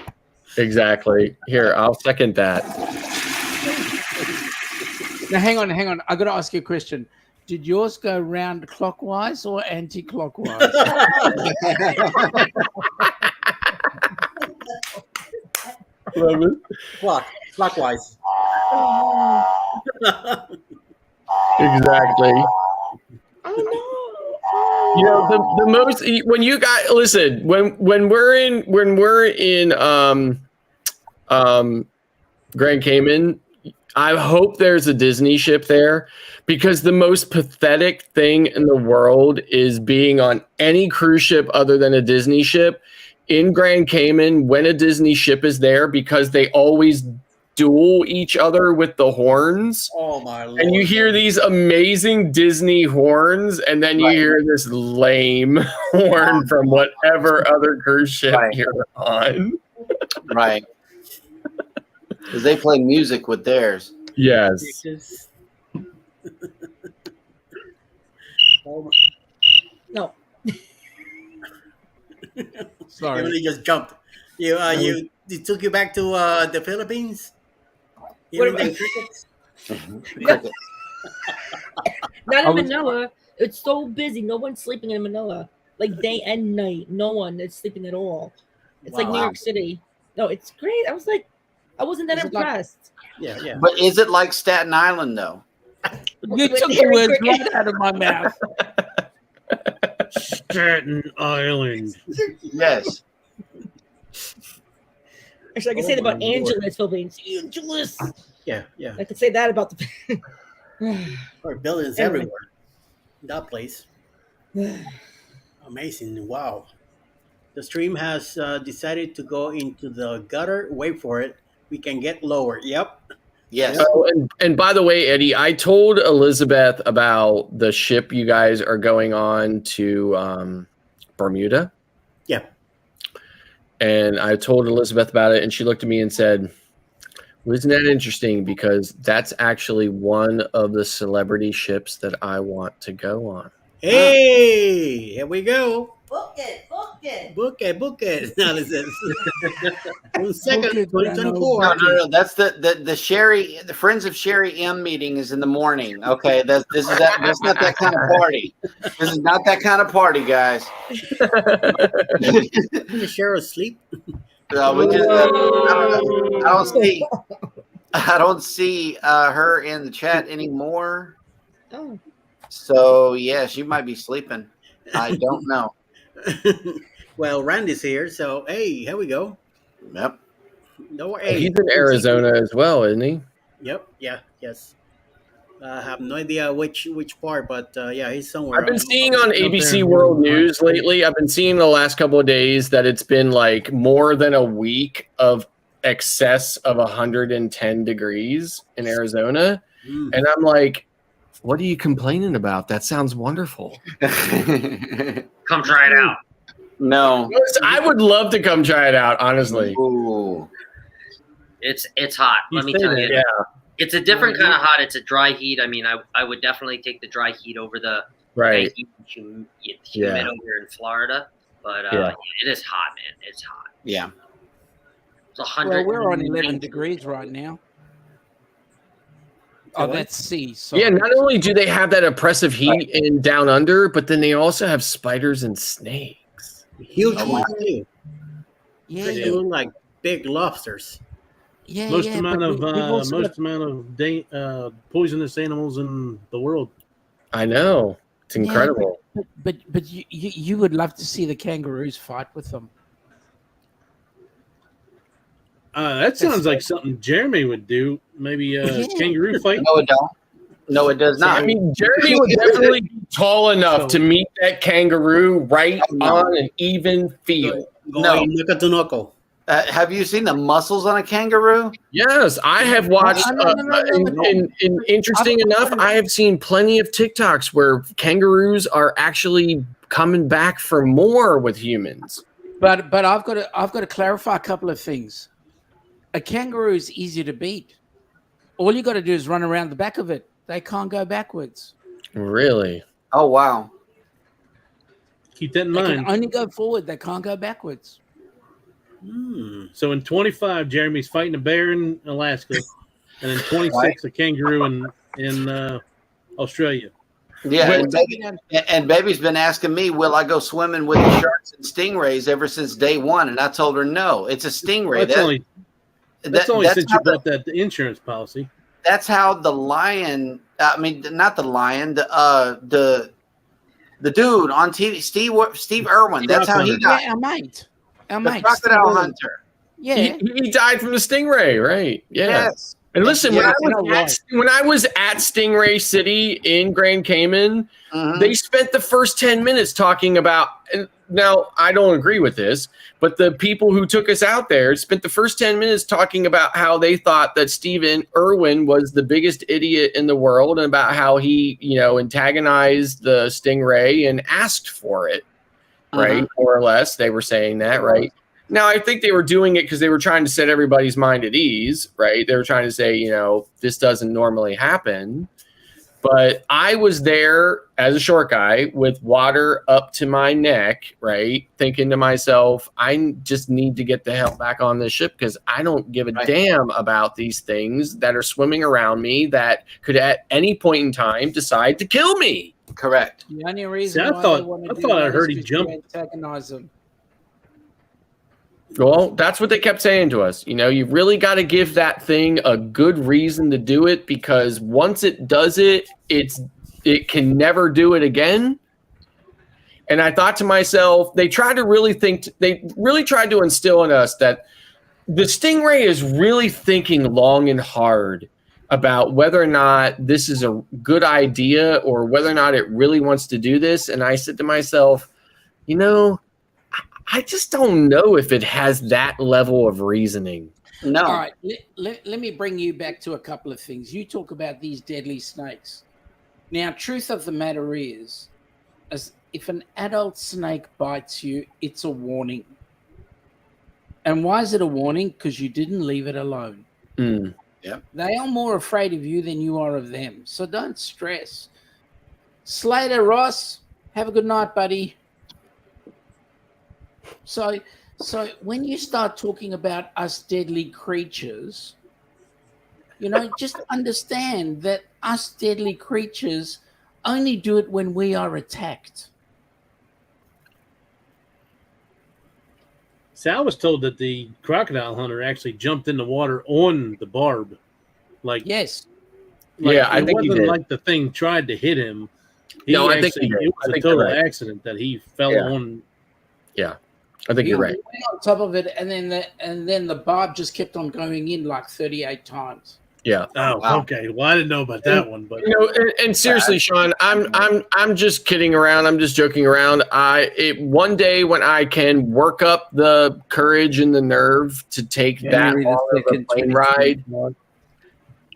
Exactly. Here, I'll second that. Now, hang on. I got to ask you a question. Did yours go round clockwise or anti-clockwise? Clockwise. Exactly. Oh You know, the most when you guys listen when we're in Grand Cayman, I hope there's a Disney ship there, because the most pathetic thing in the world is being on any cruise ship other than a Disney ship in Grand Cayman when a Disney ship is there, because they always duel each other with the horns. Oh my lord! And you hear these amazing Disney horns, and then you hear this lame horn from whatever other cruise ship you're on. Right. Because they play music with theirs. Yes. No. Sorry. Emily just jumped. You took you back to the Philippines. What Hearing am I- them crickets? Not I in was- Manila. It's so busy. No one's sleeping in Manila. Like day and night. No one is sleeping at all. It's like New Wow. York City. No, it's great. I was like, I wasn't that Is it like- impressed. Yeah. But is it like Staten Island, though? You took the words right out of my mouth. Staten Island. Yes. Actually, I can say that about Angeles, Philippines. Angeles. Yeah. I could say that about the. Or buildings Anyway. everywhere. That place. Amazing. Wow. The stream has decided to go into the gutter. Wait for it. We can get lower. Yep. Yes. Oh, and by the way, Eddie, I told Elizabeth about the ship you guys are going on to Bermuda. Yeah. And I told Elizabeth about it, and she looked at me and said, well, isn't that interesting? Because that's actually one of the celebrity ships that I want to go on. Hey, here we go. Book it. Book it. Now this is 1 second, 2024. No. That's the Sherry, the Friends of Sherry M meeting is in the morning. Okay, that's not that kind of party. This is not that kind of party, guys. Is Cheryl asleep? No, we just, I don't see her in the chat anymore. Oh. So yeah, she might be sleeping. I don't know. Well, Randy's here, so hey, here we go. Yep. No, hey, He's in Arizona as well, isn't he? Yep. Yeah. Yes. I have no idea which part, but yeah, he's somewhere. I've been seeing on ABC World News lately. I've been seeing the last couple of days that it's been like more than a week of excess of 110 degrees in Arizona. And I'm like, what are you complaining about? That sounds wonderful. Come try it out. No. I would love to come try it out, honestly. Ooh. It's hot. Let me tell you. Yeah. It's a different kind of hot. It's a dry heat. I mean, I would definitely take the dry heat over the Right. humid Yeah. over here in Florida. But Yeah. it is hot, man. It's hot. Yeah. It's 100. Well, we're on 11 degrees right now. Oh, that's sea. Yeah, not only do they have that oppressive heat in down under, but then they also have spiders and snakes. Huge ones too. Yeah, They look like big lobsters. Yeah, Most yeah, amount but of we've also got- poisonous animals in the world. I know. It's Yeah, incredible. but you would love to see the kangaroos fight with them. That sounds like something Jeremy would do. Maybe kangaroo fight. No, it don't. No, it does not. I mean, Jeremy would definitely be tall enough to meet that kangaroo right on an even field. No. Knuckle to knuckle. Have you seen the muscles on a kangaroo? Yes, I have watched. And interesting enough, I have seen plenty of TikToks where kangaroos are actually coming back for more with humans. But I've got to clarify a couple of things. A kangaroo is easy to beat. All you got to do is run around the back of it. They can't go backwards. Really? Oh wow! Keep that in They mind. can only go forward. They can't go backwards. So in 25, Jeremy's fighting a bear in Alaska, and in 26, a kangaroo in in Australia. Yeah, and baby's been asking me, will I go swimming with the sharks and stingrays ever since day one? And I told her no. It's a stingray. That's only since you bought that insurance policy. That's how the lion. I mean, not the lion. The dude on TV, Steve Irwin. That's how he died. Yeah, our mate. Our The mate. crocodile hunter. Yeah. He died from the stingray, right? Yeah. Yes. And listen, Yeah, when I was at Stingray City in Grand Cayman, they spent the first 10 minutes talking about. And now I don't agree with this, but the people who took us out there spent the first 10 minutes talking about how they thought that Steven Irwin was the biggest idiot in the world, and about how he, antagonized the stingray and asked for it, right? More or less, they were saying that, right? Now, I think they were doing it because they were trying to set everybody's mind at ease, right? They were trying to say, this doesn't normally happen. But I was there as a short guy with water up to my neck, right? Thinking to myself, I just need to get the hell back on this ship because I don't give a damn about these things that are swimming around me that could at any point in time decide to kill me. Correct. The only reason I why thought they want to I do thought I that heard is he 'cause jumped. you antagonize them. Well, that's what they kept saying to us. You really got to give that thing a good reason to do it, because once it does it, it can never do it again. And I thought to myself, they tried to instill in us that the stingray is really thinking long and hard about whether or not this is a good idea or whether or not it really wants to do this. And I said to myself, I just don't know if it has that level of reasoning. No. All right. Let me bring you back to a couple of things. You talk about these deadly snakes. Now, truth of the matter is, as if an adult snake bites you, it's a warning. And why is it a warning? Because you didn't leave it alone. Yep. They are more afraid of you than you are of them. So don't stress. Slater, Ross, have a good night, buddy. So when you start talking about us deadly creatures, just understand that us deadly creatures only do it when we are attacked. See, I was told that the crocodile hunter actually jumped in the water on the barb. Yes. I think he wasn't did. like the thing tried to hit him. I think he did. It was a total accident that he fell on. Yeah, I think you're right. He went on top of it, and then the barb just kept on going in like 38 times. Yeah. Oh, wow. Okay. Well, I didn't know about that one, but and seriously, Sean, I'm just kidding around. I'm just joking around. One day when I can work up the courage and the nerve to take that long of a plane ride,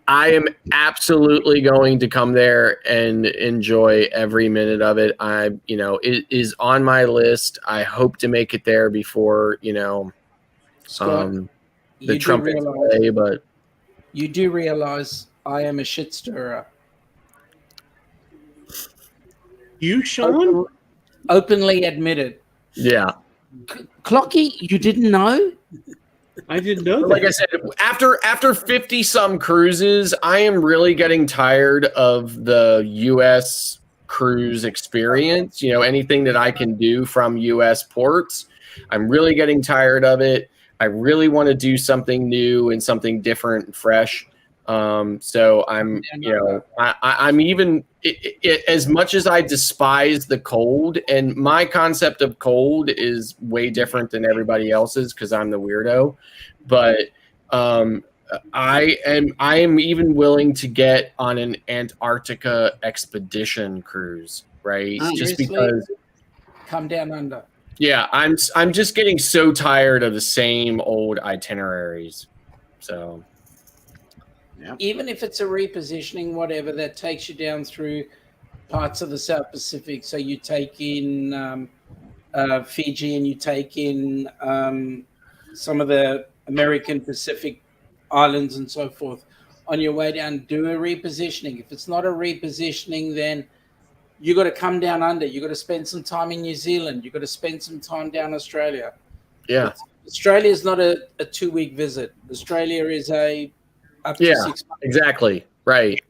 I am absolutely going to come there and enjoy every minute of it. It is on my list. I hope to make it there before Scott, the trumpets play, but. You do realize I am a shit stirrer. You, Sean? Openly admitted. Yeah. Clocky, you didn't know? I didn't know that. Like I said, after 50 some cruises, I am really getting tired of the US cruise experience. Anything that I can do from US ports, I'm really getting tired of it. I really want to do something new and something different and fresh. So I'm, I'm even as much as I despise the cold, and my concept of cold is way different than everybody else's because I'm the weirdo. But I am even willing to get on an Antarctica expedition cruise, right? Just because. Come down under. Yeah, I'm just getting so tired of the same old itineraries. So, even if it's a repositioning, whatever, that takes you down through parts of the South Pacific. So you take in Fiji, and you take in some of the American Pacific islands and so forth. On your way down, do a repositioning. If it's not a repositioning, then you got to come down under. You got to spend some time in New Zealand. You got to spend some time down Australia. Yeah. Australia is not a 2-week visit. Australia is up to 6 months. Exactly. Right.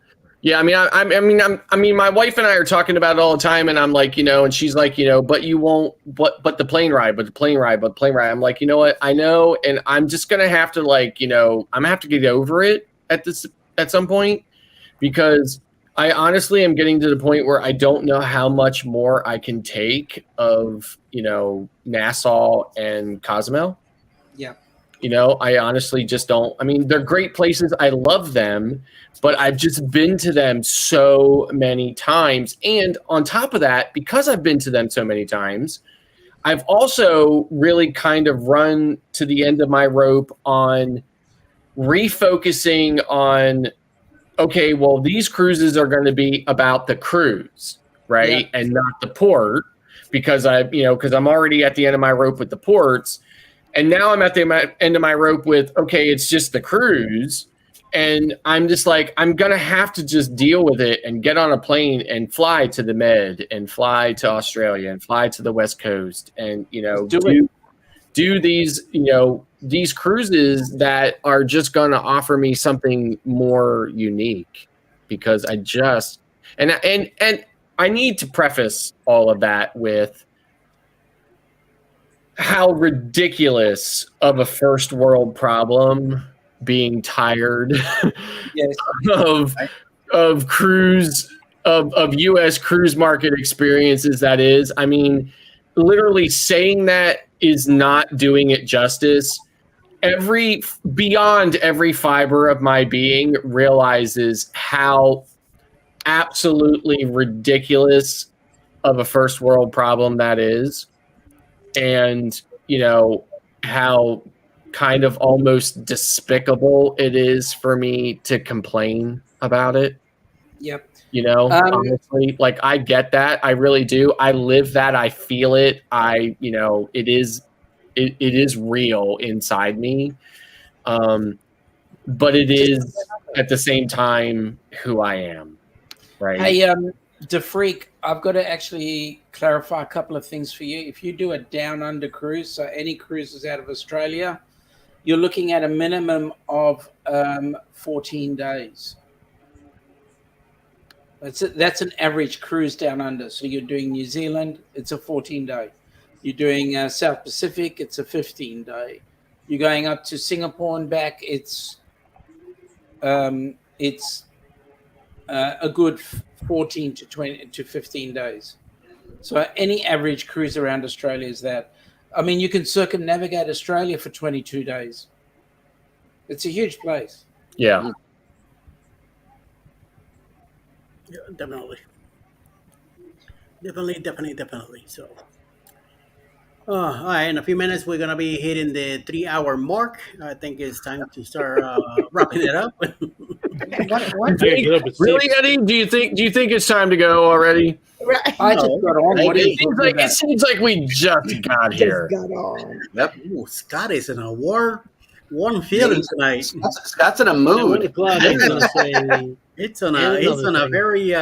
Yeah, I mean, my wife and I are talking about it all the time, and I'm like, and she's like, but you won't, but the plane ride, but the plane ride, but the plane ride. I'm like, you know what? I know, and I'm just gonna have to I'm gonna have to get over it at some point, because I honestly am getting to the point where I don't know how much more I can take of Nassau and Cozumel. Yeah. I honestly just don't. I mean, they're great places. I love them, but I've just been to them so many times. And on top of that, because I've been to them so many times, I've also really kind of run to the end of my rope on refocusing on, okay, well, these cruises are going to be about the cruise, right? Yeah. And not the port, because because I'm already at the end of my rope with the ports. And now I'm at the end of my rope with, okay, it's just the cruise. And I'm just like, I'm going to have to just deal with it and get on a plane and fly to the Med and fly to Australia and fly to the West Coast and, do these, these cruises that are just going to offer me something more unique, because I just, and I need to preface all of that with how ridiculous of a first world problem being tired Yes. of cruise of US cruise market experiences that is. I mean, literally saying that is not doing it justice. Beyond every fiber of my being realizes how absolutely ridiculous of a first world problem that is. And how kind of almost despicable it is for me to complain about it. Yep. Honestly, like, I get that. I really do. I live that. I feel it. It is real inside me. But it is at the same time who I am. Right. Hey, DeFreak, I've got to actually clarify a couple of things for you. If you do a down under cruise, so any cruises out of Australia, you're looking at a minimum of 14 days. That's an average cruise down under. So you're doing New Zealand, it's a 14-day. You're doing South Pacific, it's a 15-day. You're going up to Singapore and back, it's a good 14 to 20 to 15 days. So any average cruise around Australia is that. I mean, you can circumnavigate Australia for 22 days. It's a huge place. Yeah. Yeah, definitely. Definitely. So, all right, in a few minutes, we're going to be hitting the 3-hour mark. I think it's time to start wrapping it up. Really, Eddie? Do you think it's time to go already? I just got on. What it seems like we just got here. Got on. Yep. Ooh, Scott is in a warm feeling tonight. Scott's in a mood. It's on a very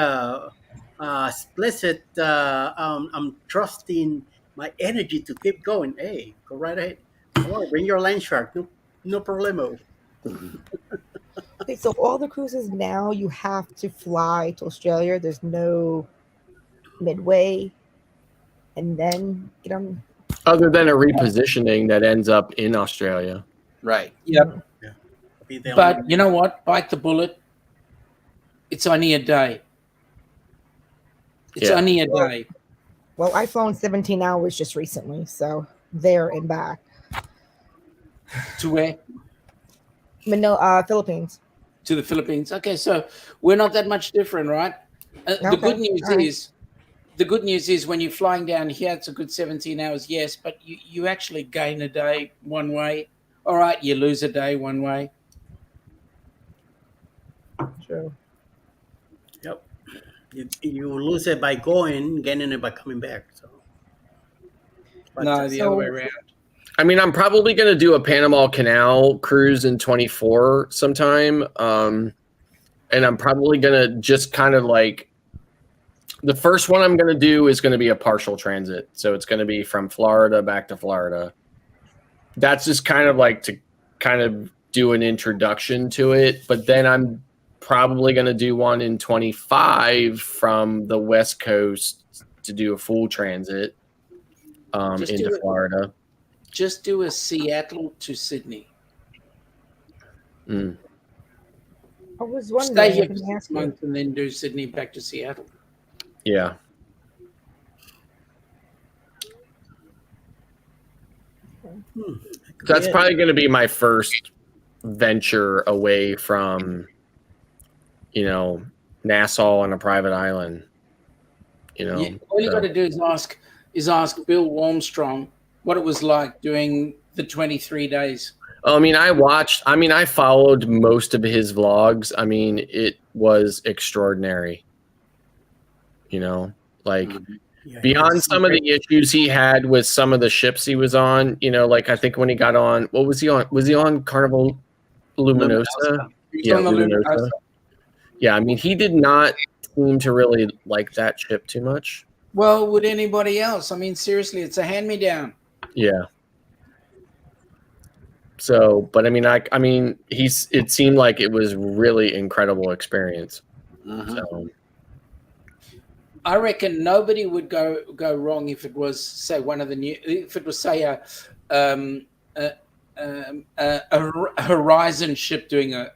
explicit. I'm trusting my energy to keep going. Hey, go right ahead. Come on, bring your land shark. No problemo. Okay, so all the cruises now you have to fly to Australia. There's no midway, and then get on. Other than a repositioning that ends up in Australia. Right. Yep. But you know what? Bite the bullet. It's only a day. It's only a day. Well, I flown 17 hours just recently, so there and back. To where? Manila, Philippines. To the Philippines. Okay, so we're not that much different, right? The good news is when you're flying down here, it's a good 17 hours, yes, but you actually gain a day one way. All right, you lose a day one way. True. Yep. You lose it by going, gaining it by coming back. So. No, the other way around. I mean, I'm probably going to do a Panama Canal cruise in 24 sometime. And I'm probably going to just kind of like, the first one I'm going to do is going to be a partial transit. So it's going to be from Florida back to Florida. That's just kind of like to kind of do an introduction to it. But then I'm probably going to do one in 25 from the West Coast to do a full transit into Florida. Just do a Seattle to Sydney. Mm. I was Stay wondering. here I for can 6 ask you. months and then do Sydney back to Seattle. Yeah. That's probably going to be my first venture away from, you know, Nassau on a private island. You know, All you got to do is ask Bill Warmstrom what it was like doing the 23 days. I mean, I followed most of his vlogs. I mean, it was extraordinary. You know, like beyond some of the issues he had with some of the ships he was on, you know, like I think when he got on, what was he on? Was he on Carnival Luminosa? Yeah, Luminosa. Yeah, I mean, he did not seem to really like that ship too much. Well, would anybody else? I mean, seriously, it's a hand-me-down. Yeah. So, but I mean, it seemed like it was really incredible experience. So, I reckon nobody would go wrong if it was, say, a Horizon ship doing a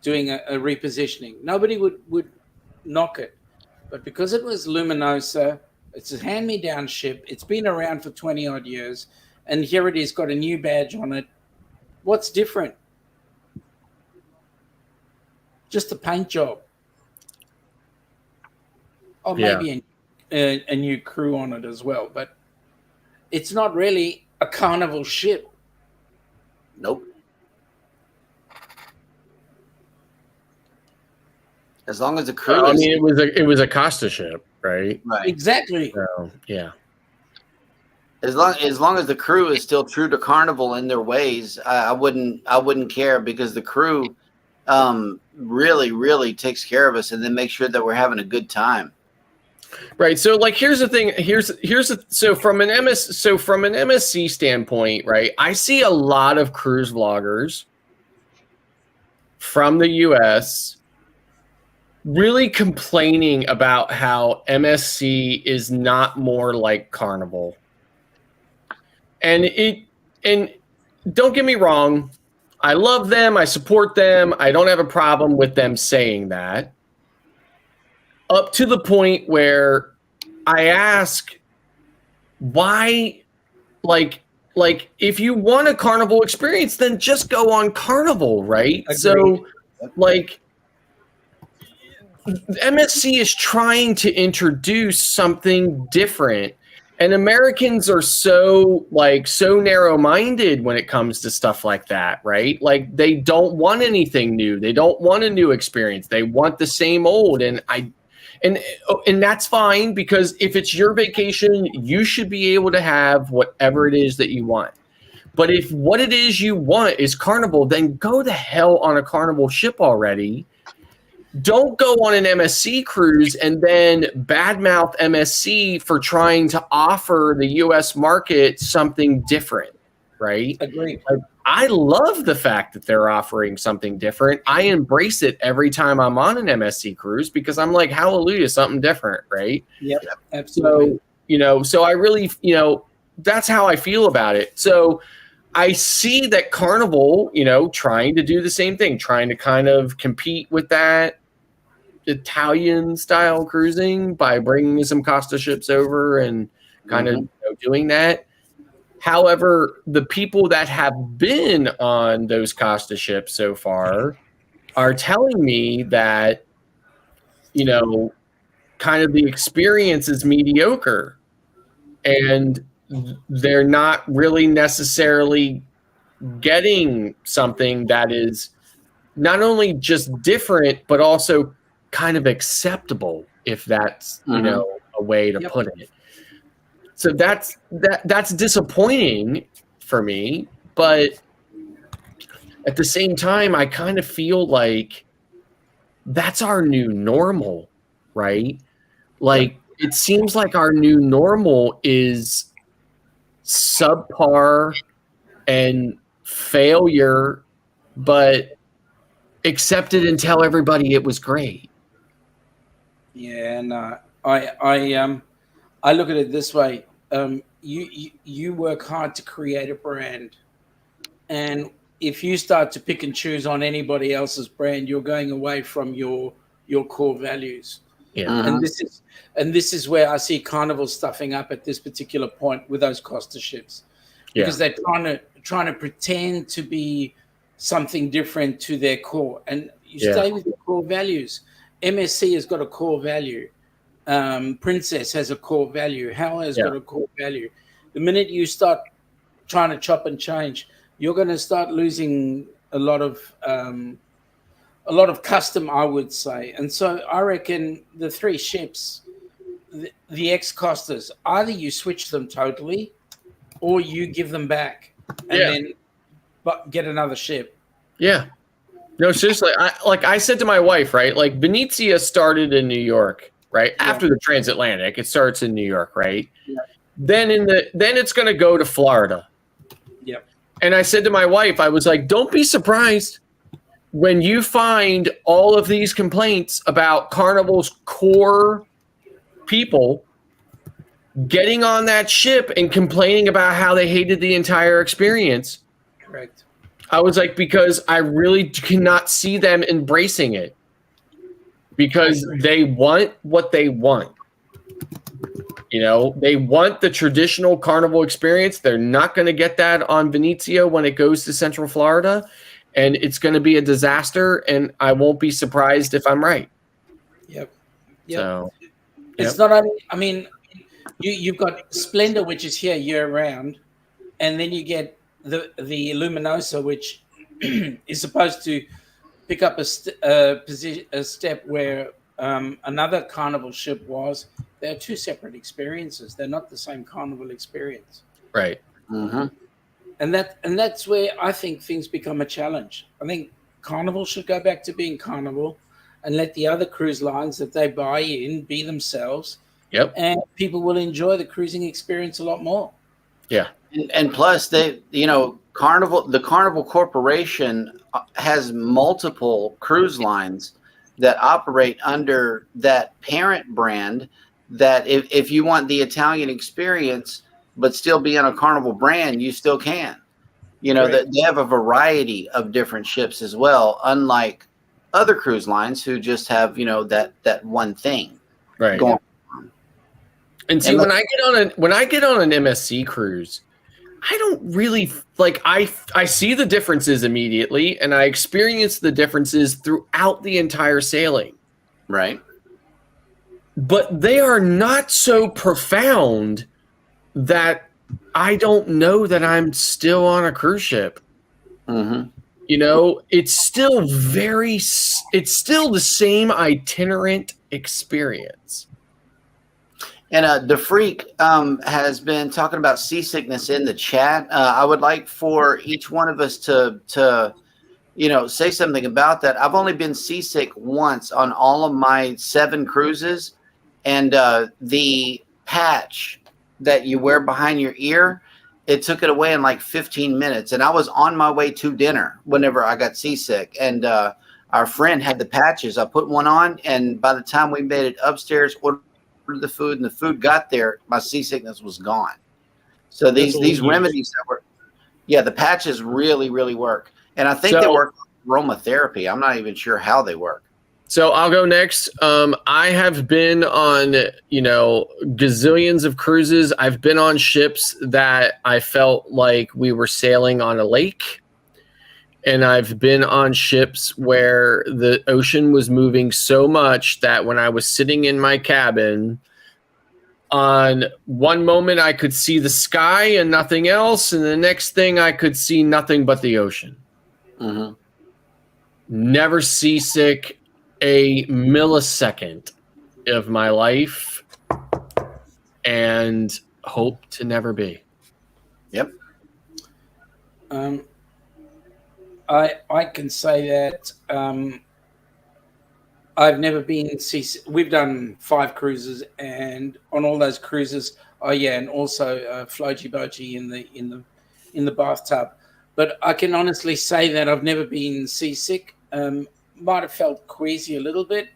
repositioning. Nobody would knock it, but because it was Luminosa, it's a hand-me-down ship. It's been around for 20 odd years, and here it is, got a new badge on it. What's different? Just the paint job. Or maybe a new crew on it as well, but it's not really a Carnival ship. Nope. As long as the crew. I mean, it was a Costa ship, right? Right. Exactly. So, yeah. As long as the crew is still true to Carnival in their ways, I wouldn't care, because the crew really takes care of us and then make sure that we're having a good time. Right. So like here's the thing. So from an MSC standpoint, right? I see a lot of cruise vloggers from the US really complaining about how MSC is not more like Carnival. And don't get me wrong, I love them, I support them, I don't have a problem with them saying that. Up to the point where I ask, why, like if you want a Carnival experience, then just go on Carnival, right? Agreed. So like MSC is trying to introduce something different, and Americans are so narrow-minded when it comes to stuff like that, right? Like they don't want anything new. They don't want a new experience. They want the same old. And that's fine, because if it's your vacation, you should be able to have whatever it is that you want. But if what it is you want is Carnival, then go the hell on a Carnival ship already. Don't go on an MSC cruise and then badmouth MSC for trying to offer the U.S. market something different, right? Agreed. I love the fact that they're offering something different. I embrace it every time I'm on an MSC cruise, because I'm like, hallelujah, something different, right? Yep, absolutely. So I really, that's how I feel about it. So I see that Carnival, trying to do the same thing, trying to kind of compete with that Italian style cruising by bringing some Costa ships over and kind of doing that. However, the people that have been on those Costa ships so far are telling me that, kind of the experience is mediocre, and they're not really necessarily getting something that is not only just different, but also kind of acceptable, if that's a way to put it. So that's disappointing for me, but at the same time, I kind of feel like that's our new normal, right? Like it seems like our new normal is subpar and failure, but accept it and tell everybody it was great. Yeah, no, I look at it this way. You work hard to create a brand, and if you start to pick and choose on anybody else's brand, you're going away from your core values. Yeah. And this is where I see Carnival stuffing up at this particular point with those Costa ships, because they're trying to pretend to be something different to their core, and you stay with your core values. MSC has got a core value. Princess has a core value. Hal has got a core value. The minute you start trying to chop and change, you're going to start losing a lot of custom, I would say. And so I reckon the three ships, the ex-Costas, either you switch them totally, or you give them back and then get another ship. Yeah. No, seriously. I said to my wife, right? Like Venezia started in New York, right? After the transatlantic, it starts in New York, right? Yeah. Then it's going to go to Florida. Yep. And I said to my wife, I was like, don't be surprised when you find all of these complaints about Carnival's core people getting on that ship and complaining about how they hated the entire experience. Correct. I was like, because I really cannot see them embracing it, because they want what they want. You know, they want the traditional Carnival experience. They're not going to get that on Venezia when it goes to Central Florida, and it's going to be a disaster, and I won't be surprised if I'm right. Yep. So, it's not only, I mean, you've got Splendor, which is here year round, and then you get the Luminosa, which is supposed to pick up a step where another Carnival ship was. They're two separate experiences. They're not the same Carnival experience. Right. Mm-hmm. And that's where I think things become a challenge. I think Carnival should go back to being Carnival and let the other cruise lines that they buy in be themselves. Yep. And people will enjoy the cruising experience a lot more. Yeah. And plus, the Carnival Corporation has multiple cruise lines that operate under that parent brand. That if you want the Italian experience, but still be on a Carnival brand, you still can. You know, that they have a variety of different ships as well, unlike other cruise lines who just have, you know, that one thing going on. And see, when I get on an MSC cruise, I don't really like, I see the differences immediately, and I experience the differences throughout the entire sailing. Right. But they are not so profound that I don't know that I'm still on a cruise ship. Mm-hmm. You know, it's still the same itinerant experience. And the Freak has been talking about seasickness in the chat. I would like for each one of us to you know, say something about that. I've only been seasick once on all of my 7 cruises, and the patch that you wear behind your ear, it took it away in like 15 minutes. And I was on my way to dinner whenever I got seasick. And our friend had the patches. I put one on, and by the time we made it upstairs, ordered the food, and the food got there, my seasickness was gone. So these remedies that were, the patches really, really work. And I think they work aromatherapy. I'm not even sure how they work. So I'll go next. I have been on, you know, gazillions of cruises. I've been on ships that I felt like we were sailing on a lake. And I've been on ships where the ocean was moving so much that when I was sitting in my cabin, on one moment I could see the sky and nothing else. And the next thing I could see nothing but the ocean. Mm-hmm. Never seasick a millisecond of my life, and hope to never be. Yep. I can say that I've never been seasick. We've done 5 cruises, and on all those cruises, and also floaty boaty in the bathtub. But I can honestly say that I've never been seasick. Might have felt queasy a little bit,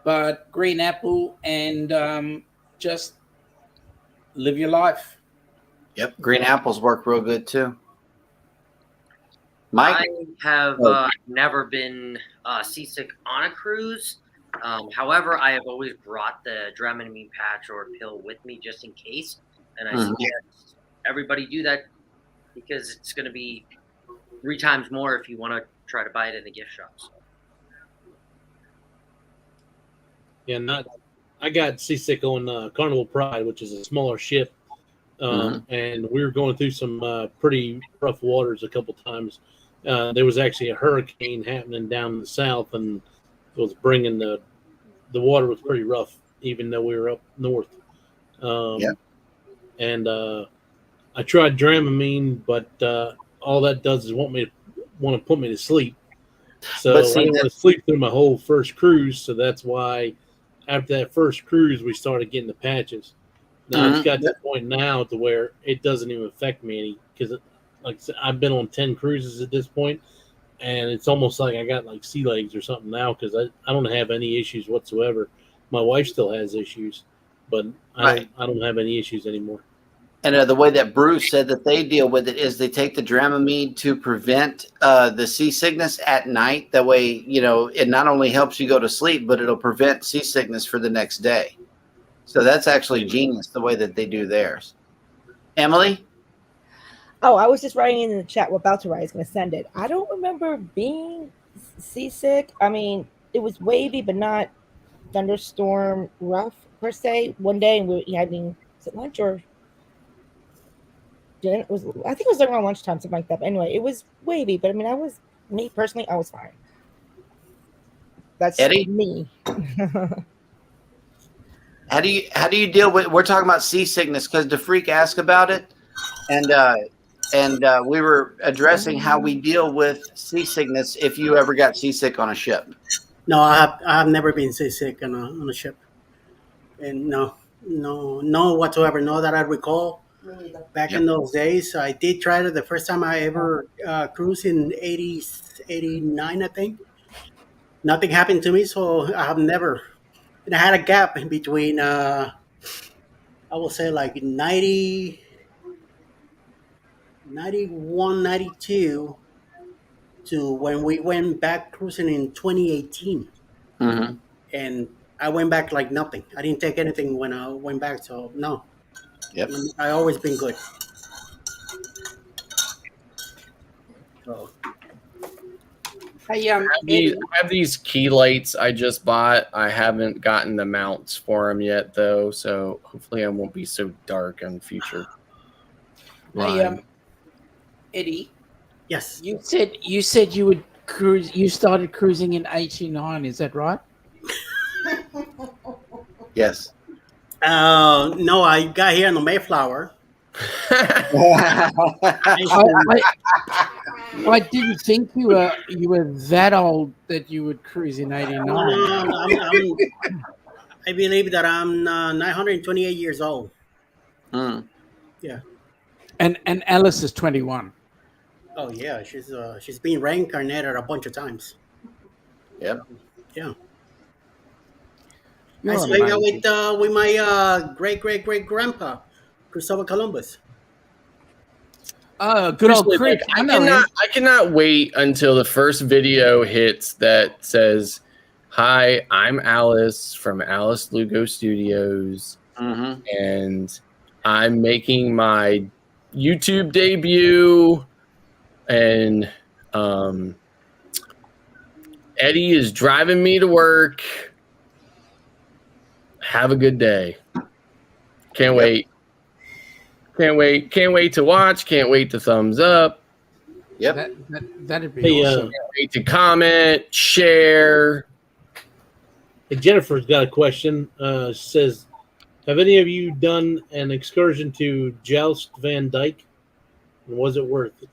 but green apple and just live your life. Yep. Green apples work real good too. Mike? I have Oh. never been seasick on a cruise. However, I have always brought the Dramamine patch or pill with me just in case, and I suggest everybody do that because it's going to be 3 times more if you want to try to buy it in the gift shop. So. Yeah, I got seasick on Carnival Pride, which is a smaller ship, and we were going through some pretty rough waters a couple times. There was actually a hurricane happening down in the south, and it was bringing the water was pretty rough, even though we were up north. And I tried Dramamine, but all that does is want to put me to sleep. So But see, I didn't want to sleep through my whole first cruise. So that's why after that first cruise, we started getting the patches. Now it's got to the point now to where it doesn't even affect me any because, like I said, I've been on 10 cruises at this point, and it's almost like I got like sea legs or something now because I don't have any issues whatsoever. My wife still has issues, but I don't have any issues anymore. And the way that Bruce said that they deal with it is they take the Dramamine to prevent the seasickness at night. That way, it not only helps you go to sleep, but it'll prevent seasickness for the next day. So that's actually genius the way that they do theirs. Emily? Oh, I was just writing in the chat. We're about to write. It's going to send it. I don't remember being seasick. I mean, it was wavy, but not thunderstorm rough per se. One day, and we were having lunch or dinner. I think it was around lunchtime, something like that. But anyway, it was wavy. But I mean, me personally, I was fine. That's Eddie? me. How do you deal with? We're talking about seasickness because DeFreak asked about it, and we were addressing how we deal with seasickness if you ever got seasick on a ship. No, I have never been seasick on a ship, and no whatsoever. No that I recall. Back in those days, I did try it the first time I ever cruised in 89, I think. Nothing happened to me, so I have never. And I had a gap in between, I will say like 90, 91, 92 to when we went back cruising in 2018. And I went back like nothing. I didn't take anything when I went back, so no. Yep. I always been good. So. Hey, I have these key lights I just bought. I haven't gotten the mounts for them yet, though, so hopefully I won't be so dark in future. Hey, Eddie. Yes. You said you would cruise. You started cruising in '89. Is that right? Yes. No, I got here in the Mayflower. I didn't think you were that old that you would cruise in '89. I believe that I'm 928 years old. Yeah. And Alice is 21. Oh yeah, she's been reincarnated a bunch of times. Yep. Yeah. You're I used to hang out amazing. with my great grandpa, Christopher Columbus. Good old Seriously, Chris. like, I know him. I cannot wait until the first video hits that says, "Hi, I'm Alice from Alice Lugo Studios, and I'm making my YouTube debut, and Eddie is driving me to work. Have a good day. Can't wait. Can't wait. Can't wait to watch. Can't wait to thumbs up. Yep. That'd be awesome. Can't wait to comment, share." Hey, Jennifer's got a question. She says, have any of you done an excursion to Joust Van Dyke? And was it worth it?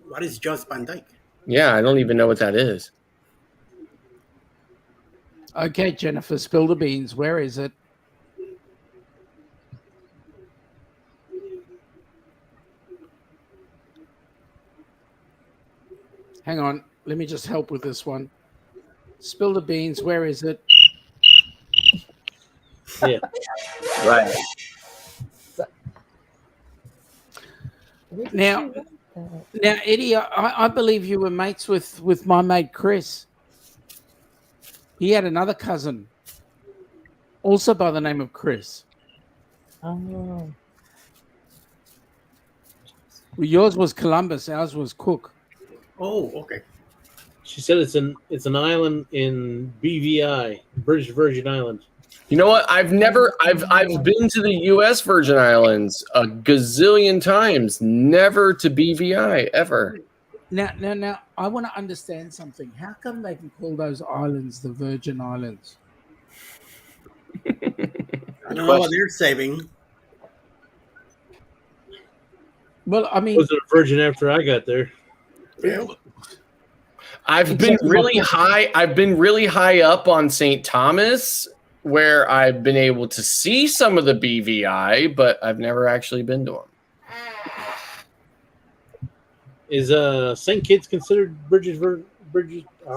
What is Joust Van Dyke? Yeah, I don't even know what that is. Okay, Jennifer, spill the beans. Where is it? Hang on. Let me just help with this one. Spill the beans. Where is it? Yeah. Right. Now, Eddie, I believe you were mates with my mate Chris. He had another cousin, also by the name of Chris. Oh. Well, yours was Columbus. Ours was Cook. Oh, okay. She said it's an island in BVI, British Virgin Islands. You know what? I've been to the U.S. Virgin Islands a gazillion times, never to BVI ever. Now, I want to understand something. How come they can call those islands the Virgin Islands? I don't know what they're saving. Well, I I mean, wasn't a virgin after I got there. Yeah. I've been really high up on St. Thomas, where I've been able to see some of the BVI, but I've never actually been to them. Is St. Kitts considered British?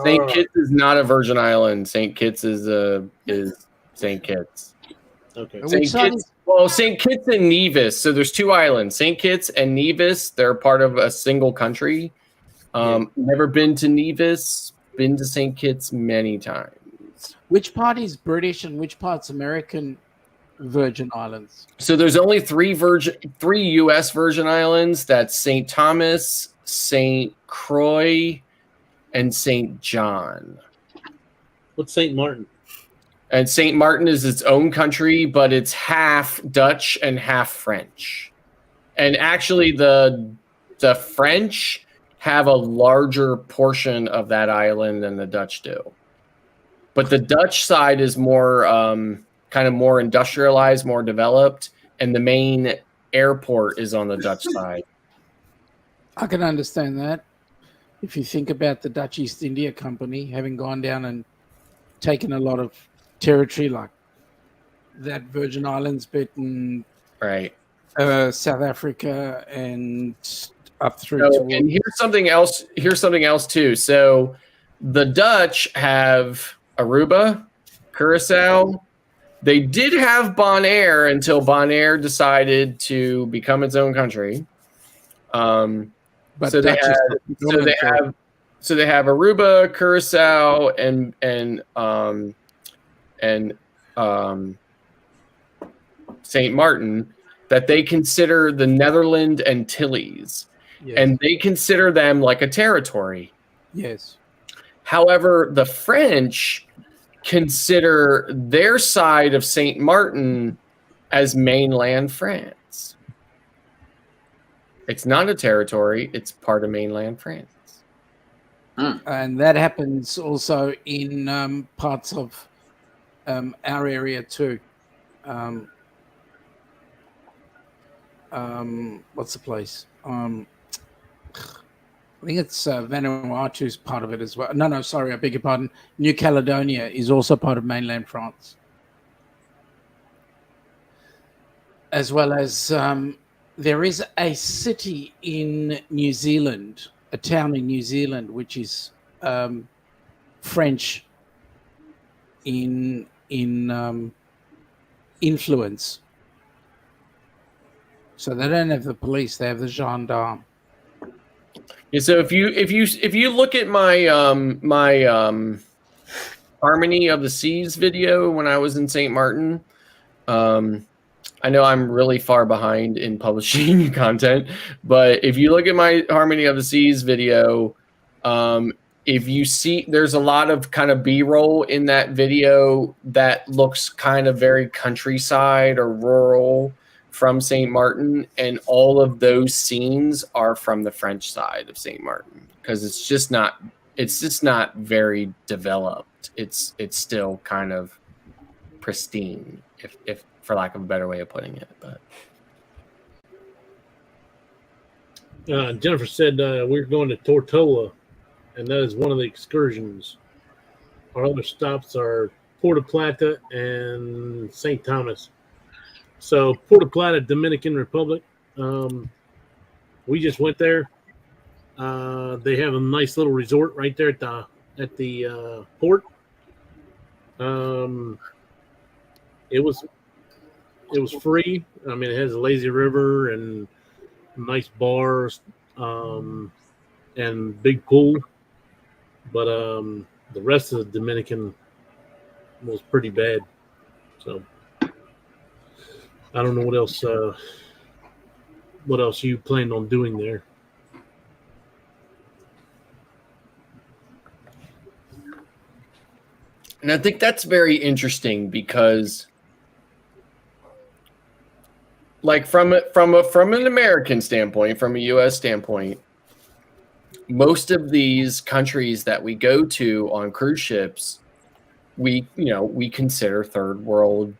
St. Kitts is not a Virgin Island. St. Kitts is St. Kitts. Okay. St. Kitts and Nevis. So there's two islands, St. Kitts and Nevis. They're part of a single country. Never been to Nevis. Been to St. Kitts many times. Which part is British and which part's American Virgin Islands? So there's only three U.S. Virgin Islands. That's St. Thomas, St. Croix, and St. John. What's St. Martin? And St. Martin is its own country, but it's half Dutch and half French. And actually, the French have a larger portion of that island than the Dutch do. But the Dutch side is more kind of more industrialized, more developed, and the main airport is on the Dutch side. I can understand that. If you think about the Dutch East India Company having gone down and taken a lot of territory, like that Virgin Islands bit and right, South Africa and up through. And here's something else. Here's something else too. So the Dutch have Aruba, Curacao. They did have Bonaire until Bonaire decided to become its own country. But so they have Aruba, Curacao, and Saint Martin that they consider the Netherlands Antilles, and they consider them like a territory. Yes. However, the French consider their side of Saint Martin as mainland France. It's not a territory, it's part of mainland France. And that happens also in parts of our area too. What's the place? I think it's Vanuatu's part of it as well. No, sorry, I beg your pardon. New Caledonia is also part of mainland France. As well as there is a city in New Zealand, a town in New Zealand, which is French in influence. So they don't have the police; they have the gendarme. Yeah, so if you look at my my Harmony of the Seas video when I was in St. Martin, I know I'm really far behind in publishing content, but if you look at my Harmony of the Seas video, if you see, there's a lot of kind of B-roll in that video that looks kind of very countryside or rural from St. Martin, and all of those scenes are from the French side of St. Martin because it's just not very developed. It's still kind of pristine, if for lack of a better way of putting it. But Jennifer said we're going to Tortola, and that is one of the excursions. Our other stops are Puerto Plata and St. Thomas. So Puerto Plata, Dominican Republic. We just went there. They have a nice little resort right there at the port. It was free. I mean, it has a lazy river and nice bars, and big pool. But the rest of the Dominican was pretty bad. So I don't know what else. What else you planned on doing there? And I think that's very interesting because, like, from an American standpoint, from a U.S. standpoint, most of these countries that we go to on cruise ships, we consider third world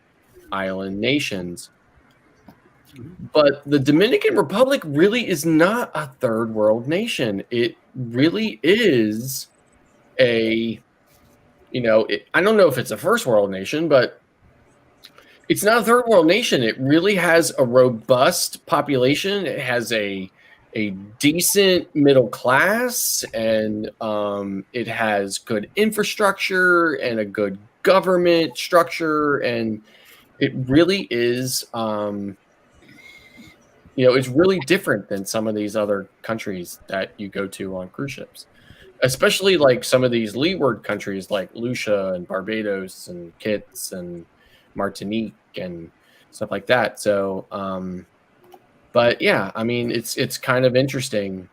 island nations. But the Dominican Republic really is not a third world nation. It really is a, I don't know if it's a first world nation, but it's not a third world nation. It really has a robust population. It has a decent middle class, and it has good infrastructure and a good government structure, and it really is. It's really different than some of these other countries that you go to on cruise ships, especially like some of these leeward countries like Lucia and Barbados and Kitts and Martinique and stuff like that. So, but yeah, I mean, it's kind of interesting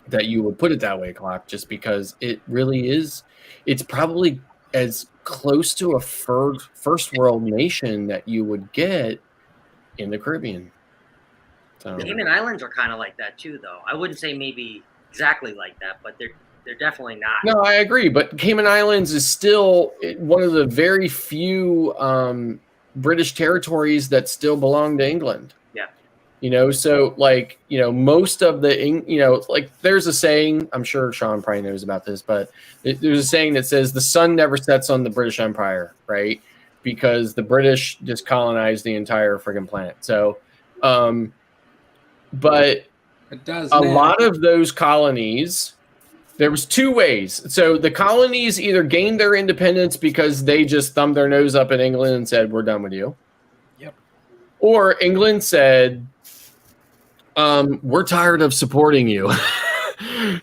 that you would put it that way, Clap, just because it really is. It's probably as close to a first world nation that you would get in the Caribbean. So. The Cayman Islands are kind of like that too, though. I wouldn't say maybe exactly like that, but they're definitely not. No, I agree. But Cayman Islands is still one of the very few British territories that still belong to England. Yeah. So like, most of the, like there's a saying, I'm sure Sean probably knows about this, but there's a saying that says the sun never sets on the British Empire, right? Because the British just colonized the entire friggin' planet. So, but it does a lot of those colonies, there was two ways. So the colonies either gained their independence because they just thumbed their nose up at England and said, we're done with you. Yep. Or England said, we're tired of supporting you.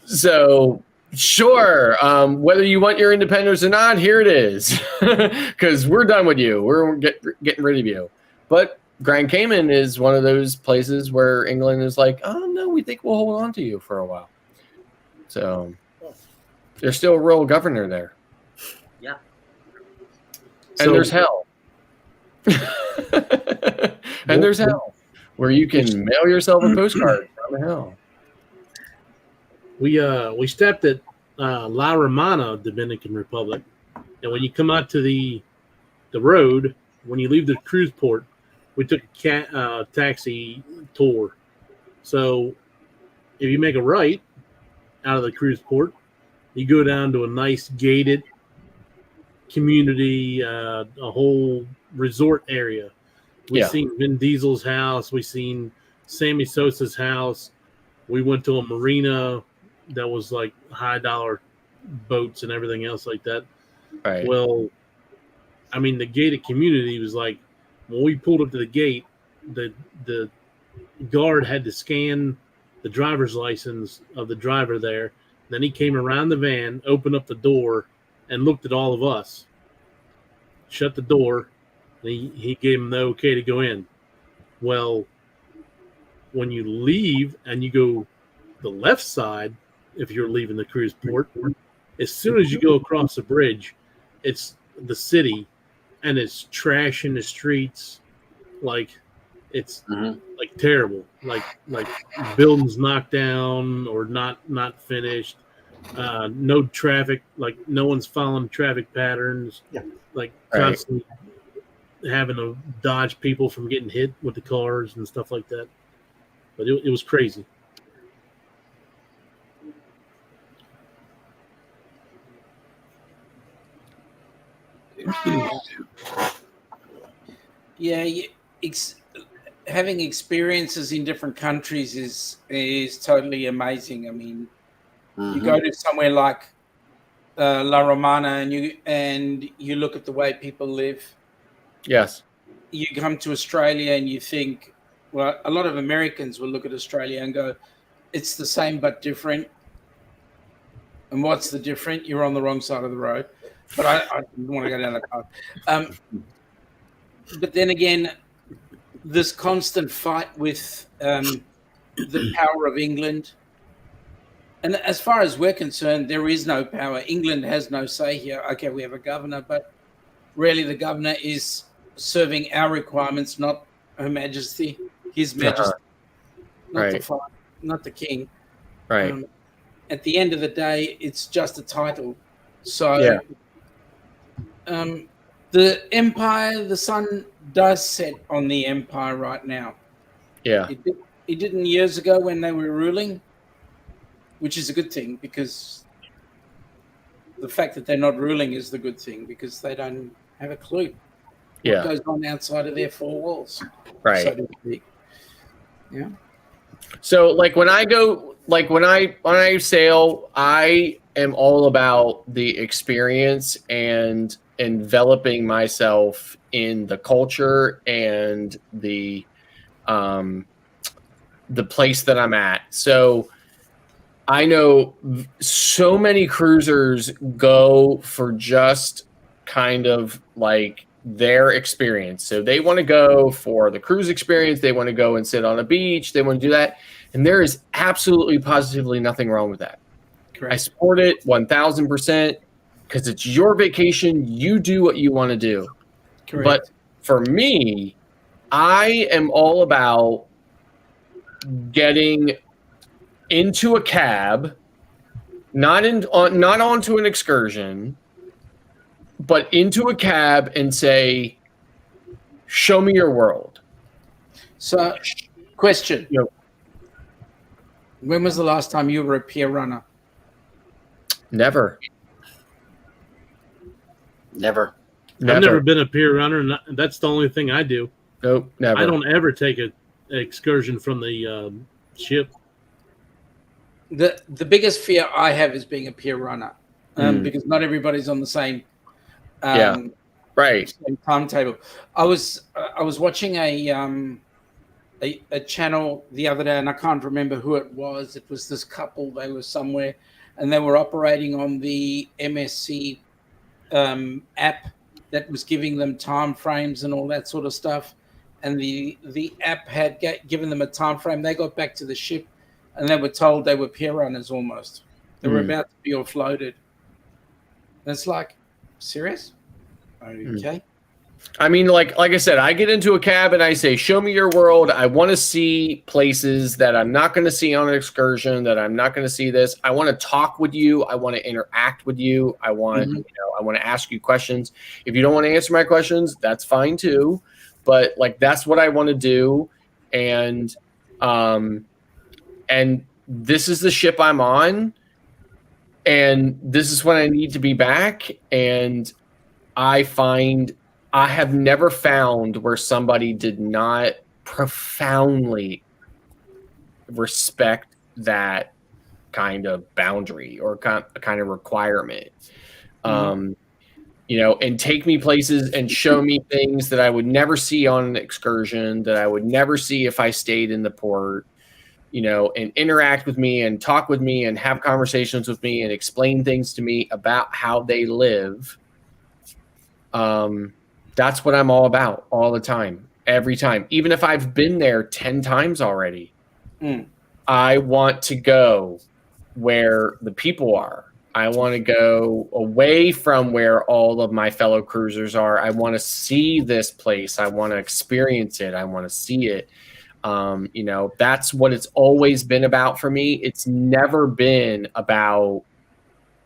So sure, whether you want your independence or not, here it is. Because we're done with you. We're getting rid of you. But Grand Cayman is one of those places where England is like, oh, no, we think we'll hold on to you for a while. So there's still a royal governor there. Yeah. And there's hell. And there's hell, where you can mail yourself a postcard from hell. We stopped at La Romana, Dominican Republic, and when you come out to the road, when you leave the cruise port, we took a taxi tour. So if you make a right out of the cruise port, you go down to a nice gated community, a whole resort area. We've seen Vin Diesel's house. We've seen Sammy Sosa's house. We went to a marina that was like high dollar boats and everything else like that. Right. Well, I mean, the gated community was like, when we pulled up to the gate, the guard had to scan the driver's license of the driver there. Then he came around the van, opened up the door, and looked at all of us. Shut the door. And he gave him the okay to go in. Well, when you leave and you go the left side, if you're leaving the cruise port, as soon as you go across the bridge, it's the city, and it's trash in the streets, like it's like terrible, like buildings knocked down or not finished, no traffic, like no one's following traffic patterns, like constantly having to dodge people from getting hit with the cars and stuff like that. But it was crazy. Yeah, having experiences in different countries is totally amazing. I mean, You go to somewhere like La Romana, and you look at the way people live. Yes. You come to Australia and you think, well, a lot of Americans will look at Australia and go, it's the same but different. And what's the different? You're on the wrong side of the road. But I didn't want to go down that path. But then again, this constant fight with the power of England. And as far as we're concerned, there is no power. England has no say here. Okay, we have a governor, but really the governor is serving our requirements, not Her Majesty, His Majesty, Right. not the king. Right. At the end of the day, it's just a title. So Yeah. The empire, the sun does set on the empire right now. Yeah. It didn't years ago when they were ruling, which is a good thing, because the fact that they're not ruling is the good thing, because they don't have a clue Yeah. what goes on outside of their four walls. Right. So to speak. Yeah. So like when I sail, I am all about the experience and enveloping myself in the culture and the place that I'm at. So I know so many cruisers go for just kind of like their experience. So they want to go for the cruise experience. They want to go and sit on a beach. They want to do that. And there is absolutely positively nothing wrong with that. Correct. I support it 1000% because it's your vacation. You do what you want to do. Correct. But for me, I am all about getting into a cab, not onto an excursion, but into a cab and say, show me your world. So, question. You know, when was the last time you were a pier runner? Never. I've never been a pier runner, and that's the only thing I do. Nope, never. I don't ever take an excursion from the ship. The biggest fear I have is being a pier runner, because not everybody's on the same same timetable. I was watching a channel the other day, and I can't remember who it was. It was this couple. They were somewhere, and they were operating on the MSC app that was giving them time frames and all that sort of stuff. And the app had given them a time frame. They got back to the ship, and they were told they were pier runners almost. They were about to be offloaded. And it's like, serious? Okay. I mean, like I said, I get into a cab and I say, show me your world. I want to see places that I'm not going to see on an excursion, that I'm not going to see this. I want to talk with you. I want to interact with you. I want, I want to ask you questions. If you don't want to answer my questions, that's fine too. But like, that's what I want to do. And this is the ship I'm on, and this is when I need to be back. And I have never found where somebody did not profoundly respect that kind of boundary or kind of requirement. You know, and take me places and show me things that I would never see on an excursion, that I would never see if I stayed in the port, you know, and interact with me and talk with me and have conversations with me and explain things to me about how they live. That's what I'm all about all the time, every time. Even if I've been there 10 times already, I want to go where the people are. I want to go away from where all of my fellow cruisers are. I want to see this place. I want to experience it. I want to see it. You know, that's what it's always been about for me. It's never been about,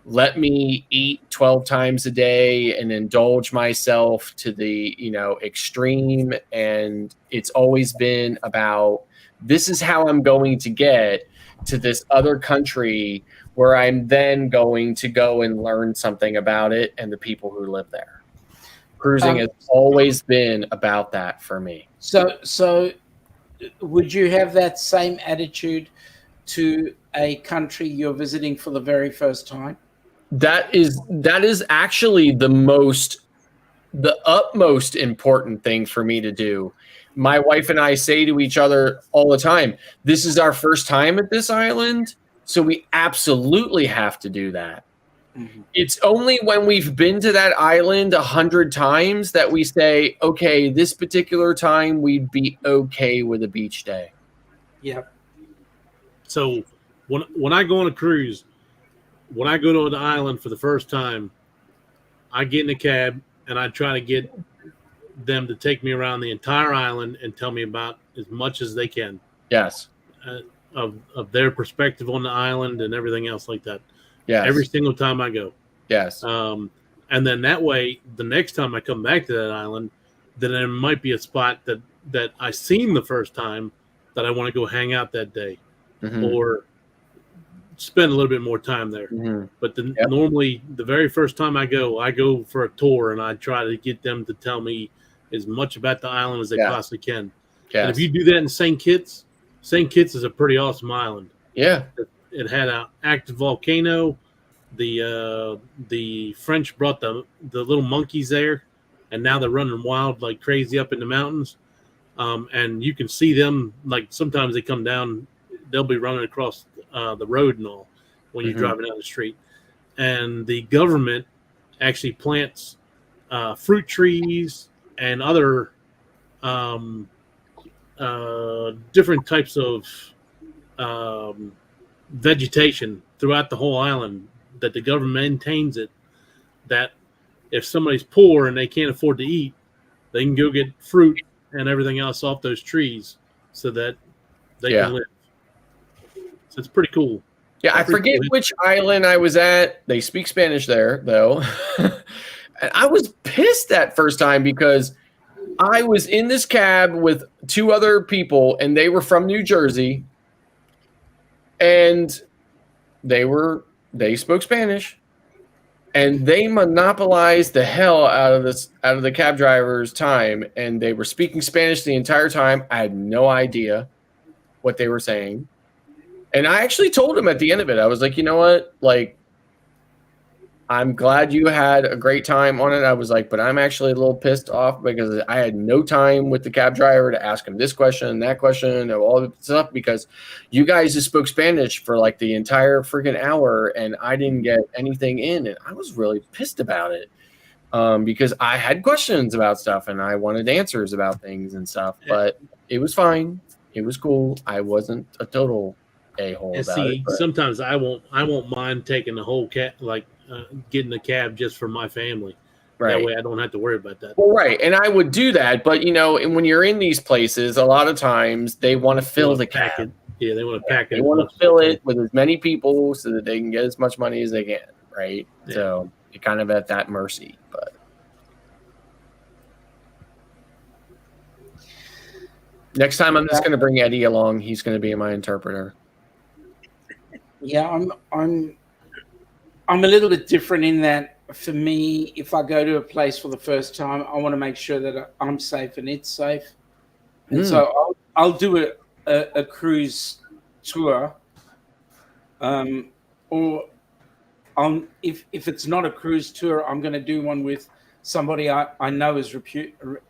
let me eat 12 times a day and indulge myself to the, you know, extreme. And it's always been about, this is how I'm going to get to this other country where I'm then going to go and learn something about it and the people who live there. Cruising has always been about that for me. So would you have that same attitude to a country you're visiting for the very first time? That is actually the utmost important thing for me to do. My wife and I say to each other all the time, this is our first time at this island, so we absolutely have to do that. It's only when we've been to that island 100 times that we say, okay, this particular time we'd be okay with a beach day. Yep. So when I go on a cruise, when I go to the island for the first time, I get in a cab and I try to get them to take me around the entire island and tell me about as much as they can. Yes. Of their perspective on the island and everything else like that. Yes. Every single time I go. Yes. And then that way, the next time I come back to that island, then there might be a spot that I seen the first time that I want to go hang out that day, or spend a little bit more time there. But normally, the very first time I go for a tour, and I try to get them to tell me as much about the island as they possibly can. Yes. And if you do that in St. Kitts is a pretty awesome island. Yeah. It had an active volcano. The French brought the little monkeys there, and now they're running wild like crazy up in the mountains. And you can see them, like sometimes they come down, they'll be running across the road and all when you're driving down the street. And the government actually plants fruit trees and other different types of vegetation throughout the whole island, that the government maintains it, that if somebody's poor and they can't afford to eat, they can go get fruit and everything else off those trees so that they can live. So it's pretty cool. Yeah, I forget which island I was at. They speak Spanish there, though. And I was pissed that first time because I was in this cab with two other people, and they were from New Jersey, and they spoke Spanish, and they monopolized the hell out of the cab driver's time, and they were speaking Spanish the entire time. I had no idea what they were saying. And I actually told him at the end of it, I was like, you know what? Like, I'm glad you had a great time on it. I was like, but I'm actually a little pissed off because I had no time with the cab driver to ask him this question and that question and all the stuff, because you guys just spoke Spanish for like the entire freaking hour and I didn't get anything in. And I was really pissed about it because I had questions about stuff and I wanted answers about things and stuff, but it was fine. It was cool. I wasn't a total a-hole And about see, it. sometimes I won't mind taking the whole getting a cab just for my family. Right. That way I don't have to worry about that. Well, right. And I would do that. But, you know, and when you're in these places, a lot of times they want to fill the cab. Yeah, they want to pack it. They want to fill it with as many people so that they can get as much money as they can. Right. Yeah. So you're kind of at that mercy. But next time I'm just going to bring Eddie along. He's going to be my interpreter. Yeah, I'm a little bit different in that for me, if I go to a place for the first time, I want to make sure that I'm safe and it's safe. And so I'll do a cruise tour, or if it's not a cruise tour, I'm going to do one with somebody I know is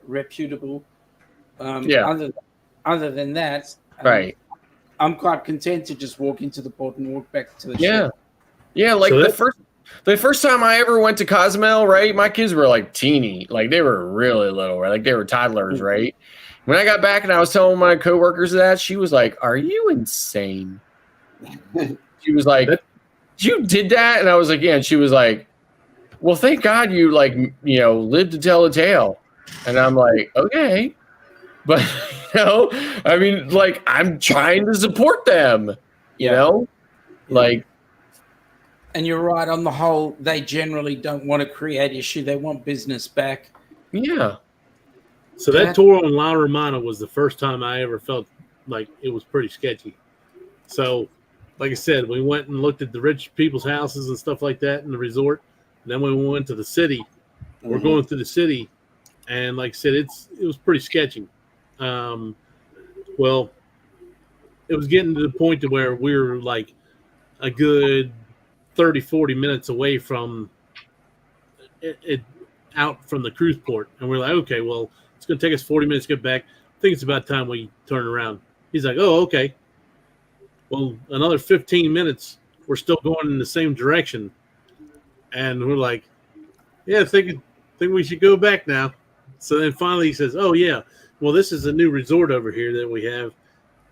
reputable. Other than that, right. I'm quite content to just walk into the port and walk back to the ship. Yeah, like the first time I ever went to Cozumel, right? My kids were like teeny, like they were really little, right? Like they were toddlers, right? When I got back and I was telling my coworkers that, she was like, "Are you insane?" She was like, "You did that?" And I was like, "Yeah." And she was like, "Well, thank God you lived to tell a tale." And I'm like, "Okay." But, I mean, like, I'm trying to support them, you know? Like. And you're right. On the whole, they generally don't want to create issue. They want business back. Yeah. So that tour on La Romana was the first time I ever felt like it was pretty sketchy. So, like I said, we went and looked at the rich people's houses and stuff like that in the resort. And then we went to the city. We're going through the city. And like I said, it was pretty sketchy. Well, it was getting to the point to where we were like a good 30, 40 minutes away from it out from the cruise port. And we're like, okay, well, it's going to take us 40 minutes to get back. I think it's about time we turn around. He's like, oh, okay. Well, another 15 minutes, we're still going in the same direction. And we're like, yeah, I think we should go back now. So then finally he says, oh, yeah, well, this is a new resort over here that we have.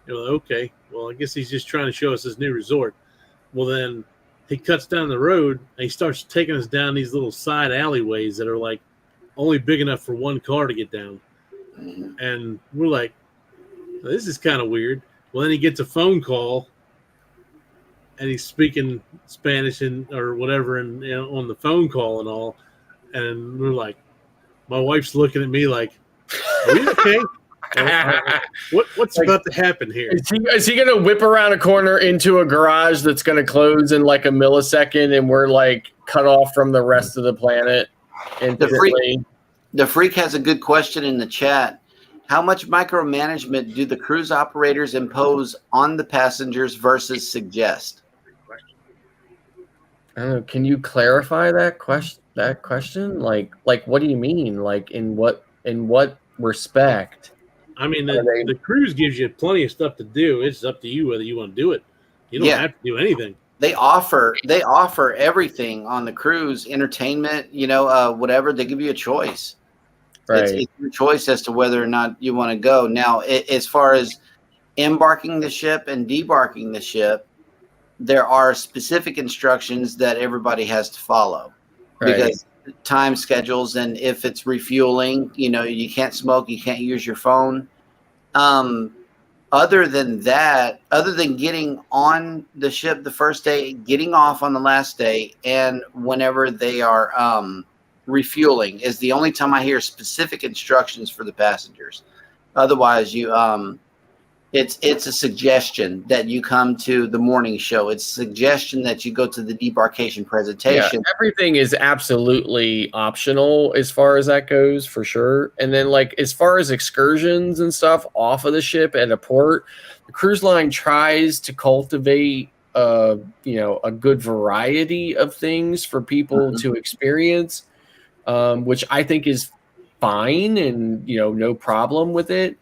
And we're like, okay, well, I guess he's just trying to show us his new resort. Well, then he cuts down the road and he starts taking us down these little side alleyways that are like only big enough for one car to get down. And we're like, this is kind of weird. Well, then he gets a phone call and he's speaking Spanish or whatever on the phone call and all. And we're like, my wife's looking at me like, are we okay? What's about to happen here? Is he going to whip around a corner into a garage that's going to close in like a millisecond and we're like cut off from the rest of the planet? The freak has a good question in the chat. How much micromanagement do the cruise operators impose on the passengers versus suggest? Can you clarify that question? Like what do you mean? Like in what respect? I mean, the cruise gives you plenty of stuff to do. It's up to you whether you want to do it. You don't have to do anything. They offer everything on the cruise, entertainment, whatever. They give you a choice. Right. It's your choice as to whether or not you want to go. Now, as far as embarking the ship and debarking the ship, there are specific instructions that everybody has to follow. Right. Because time schedules, and if it's refueling, you can't smoke, you can't use your phone. Other than that, other than getting on the ship the first day, getting off on the last day, and whenever they are refueling is the only time I hear specific instructions for the passengers. Otherwise, it's a suggestion that you come to the morning show. It's a suggestion that you go to the debarkation presentation. Yeah, everything is absolutely optional as far as that goes, for sure. And then, like, as far as excursions and stuff off of the ship at a port, the cruise line tries to cultivate a good variety of things for people to experience, which I think is fine and no problem with it.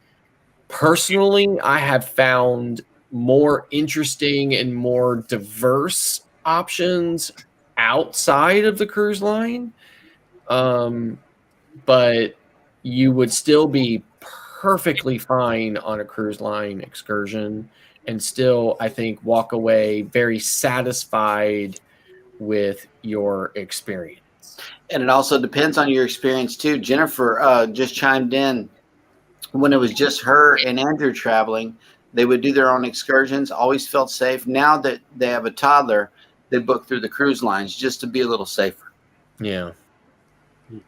Personally, I have found more interesting and more diverse options outside of the cruise line. But you would still be perfectly fine on a cruise line excursion and still, I think, walk away very satisfied with your experience. And it also depends on your experience too. Jennifer just chimed in. When it was just her and Andrew traveling, they would do their own excursions, always felt safe. Now that they have a toddler, they book through the cruise lines just to be a little safer. Yeah. And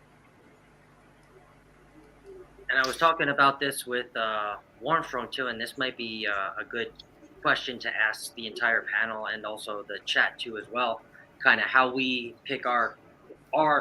I was talking about this with Warren Front too, and this might be a good question to ask the entire panel and also the chat too as well, kind of how we pick our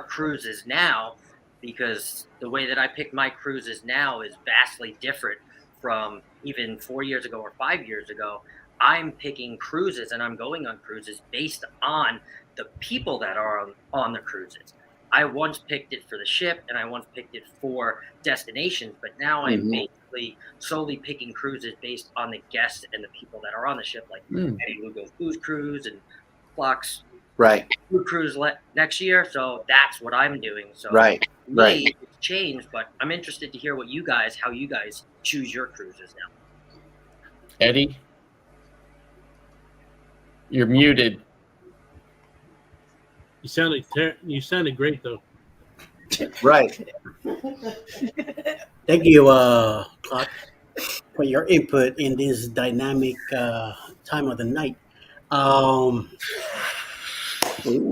cruises now. Because the way that I pick my cruises now is vastly different from even 4 years ago or 5 years ago. I'm picking cruises and I'm going on cruises based on the people that are on the cruises. I once picked it for the ship and I once picked it for destinations, but now I'm basically solely picking cruises based on the guests and the people that are on the ship, like Eddie Lugo's Booze Cruise and Flock's cruise next year. So that's what I'm doing. So it's changed, but I'm interested to hear how you guys choose your cruises now. Eddie, you're muted. You sounded great though. Right. Thank you, Clark, for your input in this dynamic time of the night. Ooh,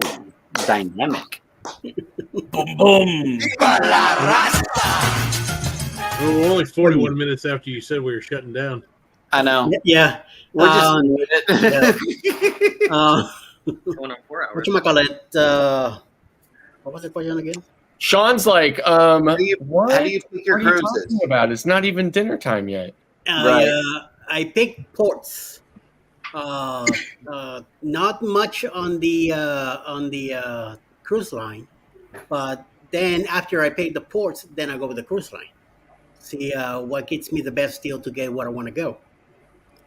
dynamic. Boom, boom. We're only 41 minutes after you said we were shutting down. I know. Yeah. We're just muted. Going on 4 hours. Whatchamacallit, what was the question again? Sean's like, what? How do you pick your what are you cruises? talking about? It's not even dinner time yet. I I picked ports. Not much on the cruise line, but then after I paid the ports, then I go with the cruise line. See what gets me the best deal to get where I want to go.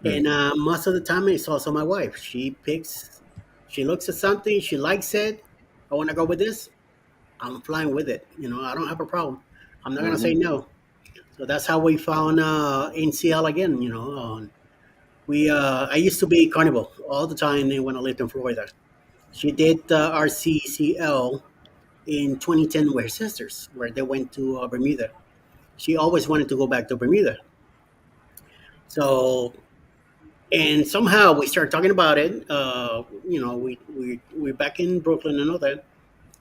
And most of the time, it's also my wife. She picks, she looks at something, she likes it. I want to go with this. I'm flying with it. You know, I don't have a problem. I'm not gonna say Mhm. no. So that's how we found NCL again. You know, we I used to be Carnival all the time when I lived in Florida. She did RCCL in 2010 with her sisters, where they went to Bermuda. She always wanted to go back to Bermuda. So and somehow we started talking about it. You know, we're back in Brooklyn and all that,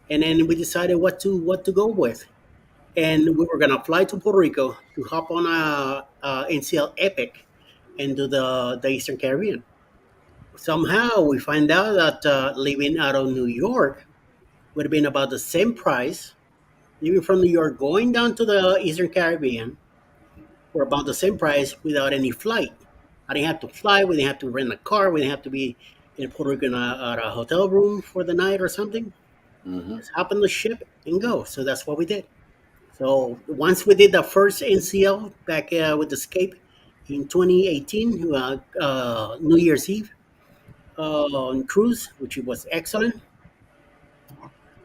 and then we decided what to go with. And we were gonna fly to Puerto Rico to hop on a NCL Epic and do the Eastern Caribbean. Somehow we find out that leaving out of New York would have been about the same price. Leaving from New York, going down to the Eastern Caribbean for about the same price without any flight. I didn't have to fly. We didn't have to rent a car. We didn't have to be in Puerto Rico at a hotel room for the night or something. Mhm. Just hop on the ship and go. So that's what we did. So once we did the first NCL back with Escape in 2018, New Year's Eve on cruise, which was excellent.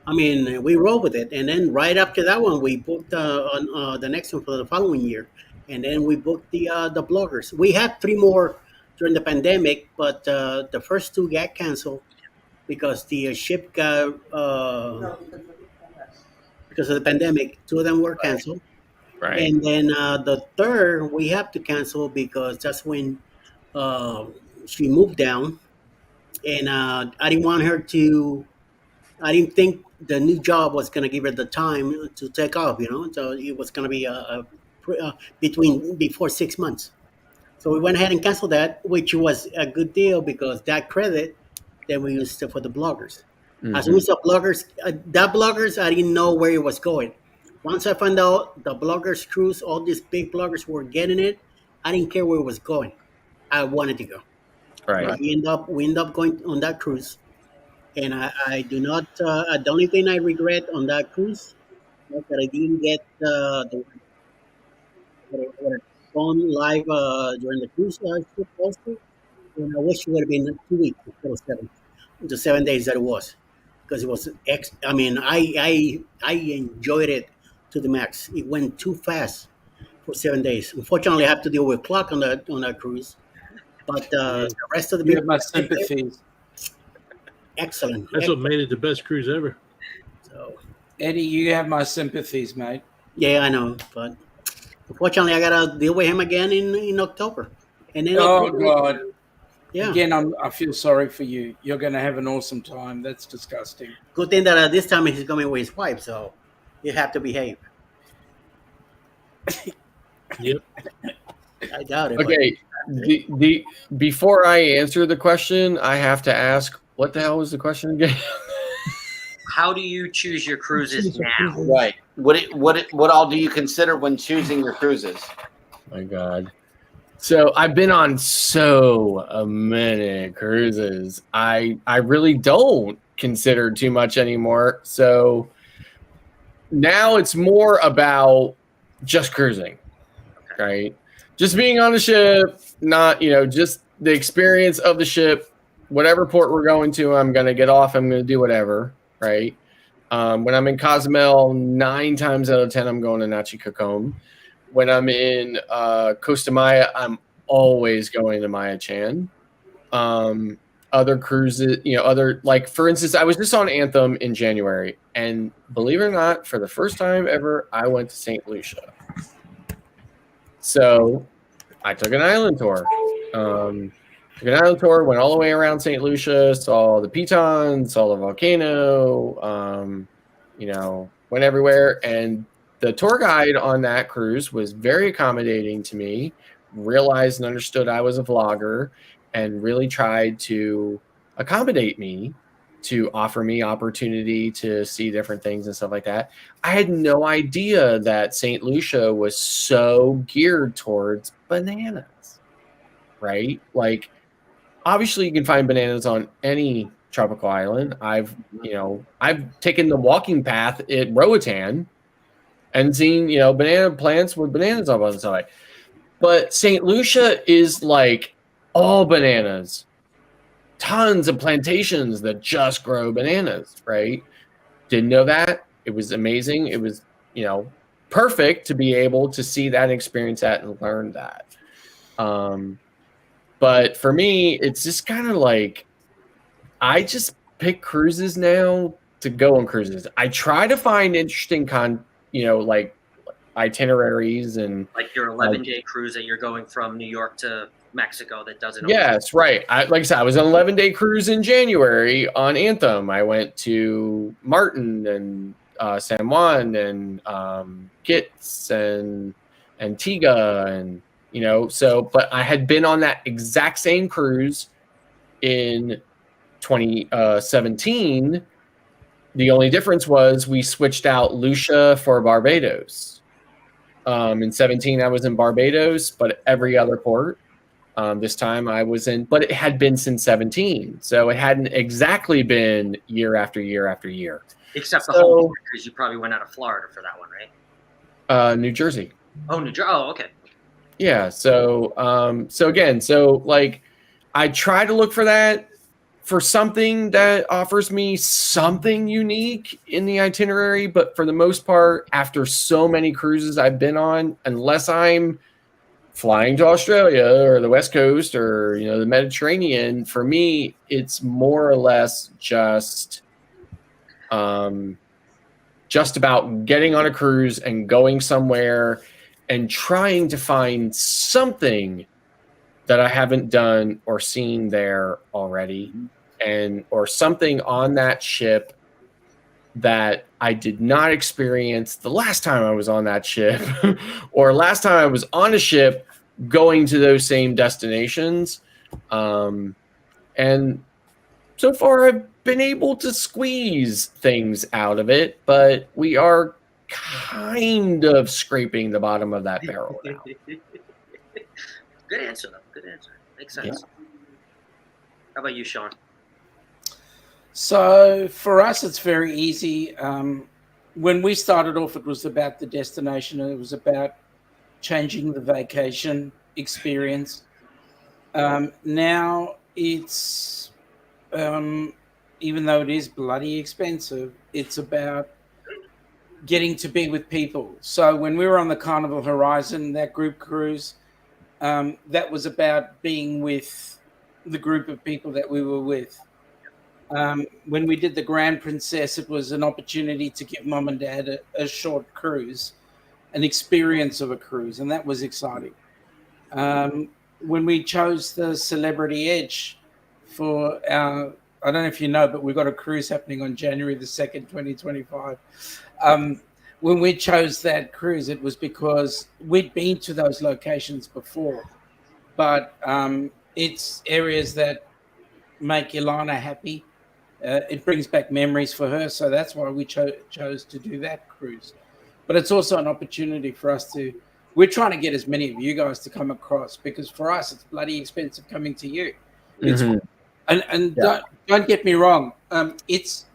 I mean, we rolled with it, and then right after that one, we booked on the next one for the following year, and then we booked the bloggers. We had three more during the pandemic, but the first two got canceled because the ship got No, because because of the pandemic. Two of them were canceled, Right. and then the third we have to cancel because that's when uh, she moved down, and I didn't want her to. I didn't think the new job was going to give her the time to take off, you know. So it was going to be between before 6 months. So we went ahead and canceled that, which was a good deal because that credit then we used it for the bloggers. As soon Hmm. as the bloggers, that bloggers, I didn't know where it was going. Once I found out the bloggers cruise, all these big bloggers were getting it, I didn't care where it was going. I wanted to go. So Right. we end up going on that cruise, and I do not. The only thing I regret on that cruise was that I didn't get the phone live during the cruise trip also. And I wish it would have been 2 weeks instead of seven, the 7 days that it was, because it was I mean, I enjoyed it to the max. It went too fast for 7 days. Unfortunately, I have to deal with clock on that cruise, but Yeah. the rest of the You have people my that did it, sympathies. excellent, That's what excellent. made it the best cruise ever. So Eddie, you have my sympathies, mate. yeah, I know, but unfortunately, I gotta deal with him again in October, and then Oh October, God. yeah. Again, I feel sorry for you. You're going to have an awesome time. That's disgusting. Good thing that this time he's coming with his wife, so you have to behave. Yep. I doubt it, but Okay. The before I answer the question, I have to ask, what the hell was the question again? How do you choose your cruises now? Right. What all do you consider when choosing your cruises? My God. So I've been on so many cruises. I really don't consider too much anymore. So now it's more about just cruising, right? Just being on the ship, not, just the experience of the ship, whatever port we're going to, I'm going to get off, I'm going to do whatever, right? When I'm in Cozumel, 9 times out of 10, I'm going to Nachi Kakom. When I'm in Costa Maya, I'm always going to Maya Chan. Other cruises, like for instance, I was just on Anthem in January, and believe it or not, for the first time ever, I went to St. Lucia. So I took an island tour. Went all the way around St. Lucia, saw the Pitons, saw the volcano, went everywhere. And the tour guide on that cruise was very accommodating to me, realized and understood I was a vlogger, and really tried to accommodate me to offer me opportunity to see different things and stuff like that. I had no idea that St. Lucia was so geared towards bananas. right? Like, obviously, you can find bananas on any tropical island. I've taken the walking path at Roatan and seen, banana plants with bananas up on the side. But St. Lucia is like all bananas, tons of plantations that just grow bananas, right? Didn't know that. It was amazing. It was, perfect to be able to see that, experience that, and learn that. But for me, it's just kind of like I just pick cruises now to go on cruises. I try to find interesting like itineraries and Like your 11-day cruise that you're going from New York to Mexico that doesn't always. Yes, right. Like I said, I was on an 11-day cruise in January on Anthem. I went to Martin and San Juan and Kitts and Antigua and but I had been on that exact same cruise in 2017. The only difference was we switched out Lucia for Barbados. In 17, I was in Barbados, but every other port. This time I was in, but it had been since 17. So it hadn't exactly been year after year after year. Except the whole because you probably went out of Florida for that one, right? New Jersey. Oh, New Jersey. Oh, okay. Yeah. So like I try to look for that, for something that offers me something unique in the itinerary. But for the most part, after so many cruises I've been on, unless I'm flying to Australia or the West Coast or the Mediterranean, for me it's more or less just about getting on a cruise and going somewhere and trying to find something that I haven't done or seen there already, or something on that ship that I did not experience the last time I was on that ship or last time I was on a ship going to those same destinations. And so far I've been able to squeeze things out of it, but we are kind of scraping the bottom of that barrel now. Good answer, though. Good answer. Makes sense. Yeah. How about you, Sean? So for us, it's very easy. When we started off, it was about the destination. It was about changing the vacation experience. Now it's, even though it is bloody expensive, it's about getting to be with people. So when we were on the Carnival Horizon, that group cruise, that was about being with the group of people that we were with. When we did the Grand Princess, it was an opportunity to give mom and dad a short cruise, an experience of a cruise, and that was exciting. When we chose the Celebrity Edge for our, I don't know if you know, but we've got a cruise happening on January the 2nd, 2025. When we chose that cruise, it was because we'd been to those locations before, but it's areas that make Ilana happy. It brings back memories for her, so that's why we chose to do that cruise. But it's also an opportunity for us to, we're trying to get as many of you guys to come across, because for us, it's bloody expensive coming to you. And don't get me wrong, it's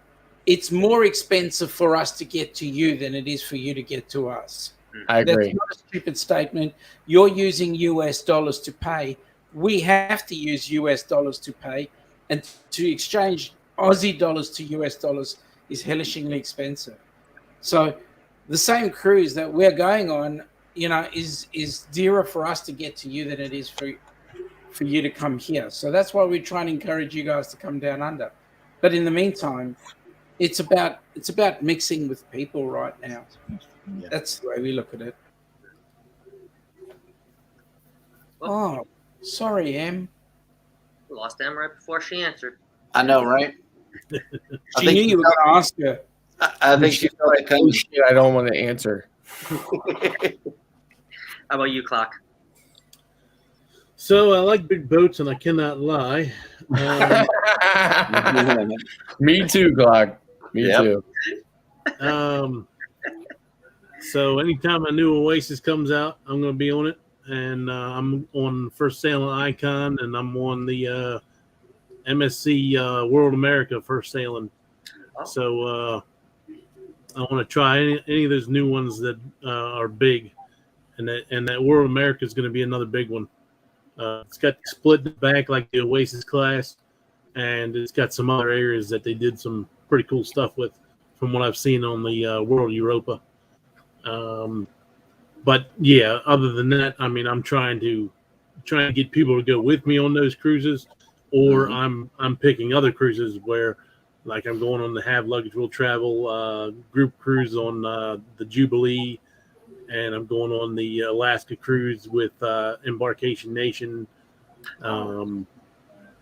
more expensive for us to get to you than it is for you to get to us. I agree. That's not a stupid statement. You're using US dollars to pay. We have to use US dollars to pay, and to exchange Aussie dollars to US dollars is hellishingly expensive. So the same cruise that we're going on, is dearer for us to get to you than it is for you to come here. So that's why we try and encourage you guys to come down under. But in the meantime, it's about mixing with people right now. Yeah. That's the way we look at it. Oh, sorry, Em. We lost Em right before she answered. I know, right? She knew you were going to ask her. I think she felt like, oh shit, I don't want to answer. How about you, Clock? So I like big boats, and I cannot lie. Me too, Clock. Me too. So anytime a new Oasis comes out, I'm going to be on it. and I'm on First Sailing Icon, and I'm on the MSC World America First Sailing. So I want to try any of those new ones that are big, and that World America is going to be another big one. It's got split in the back like the Oasis class, and it's got some other areas that they did some pretty cool stuff with, from what I've seen on the World Europa. But yeah, other than that, I mean, I'm trying to get people to go with me on those cruises, or I'm picking other cruises where, like, I'm going on the Have Luggage Will Travel group cruise on the Jubilee, and I'm going on the Alaska cruise with Embarkation Nation, and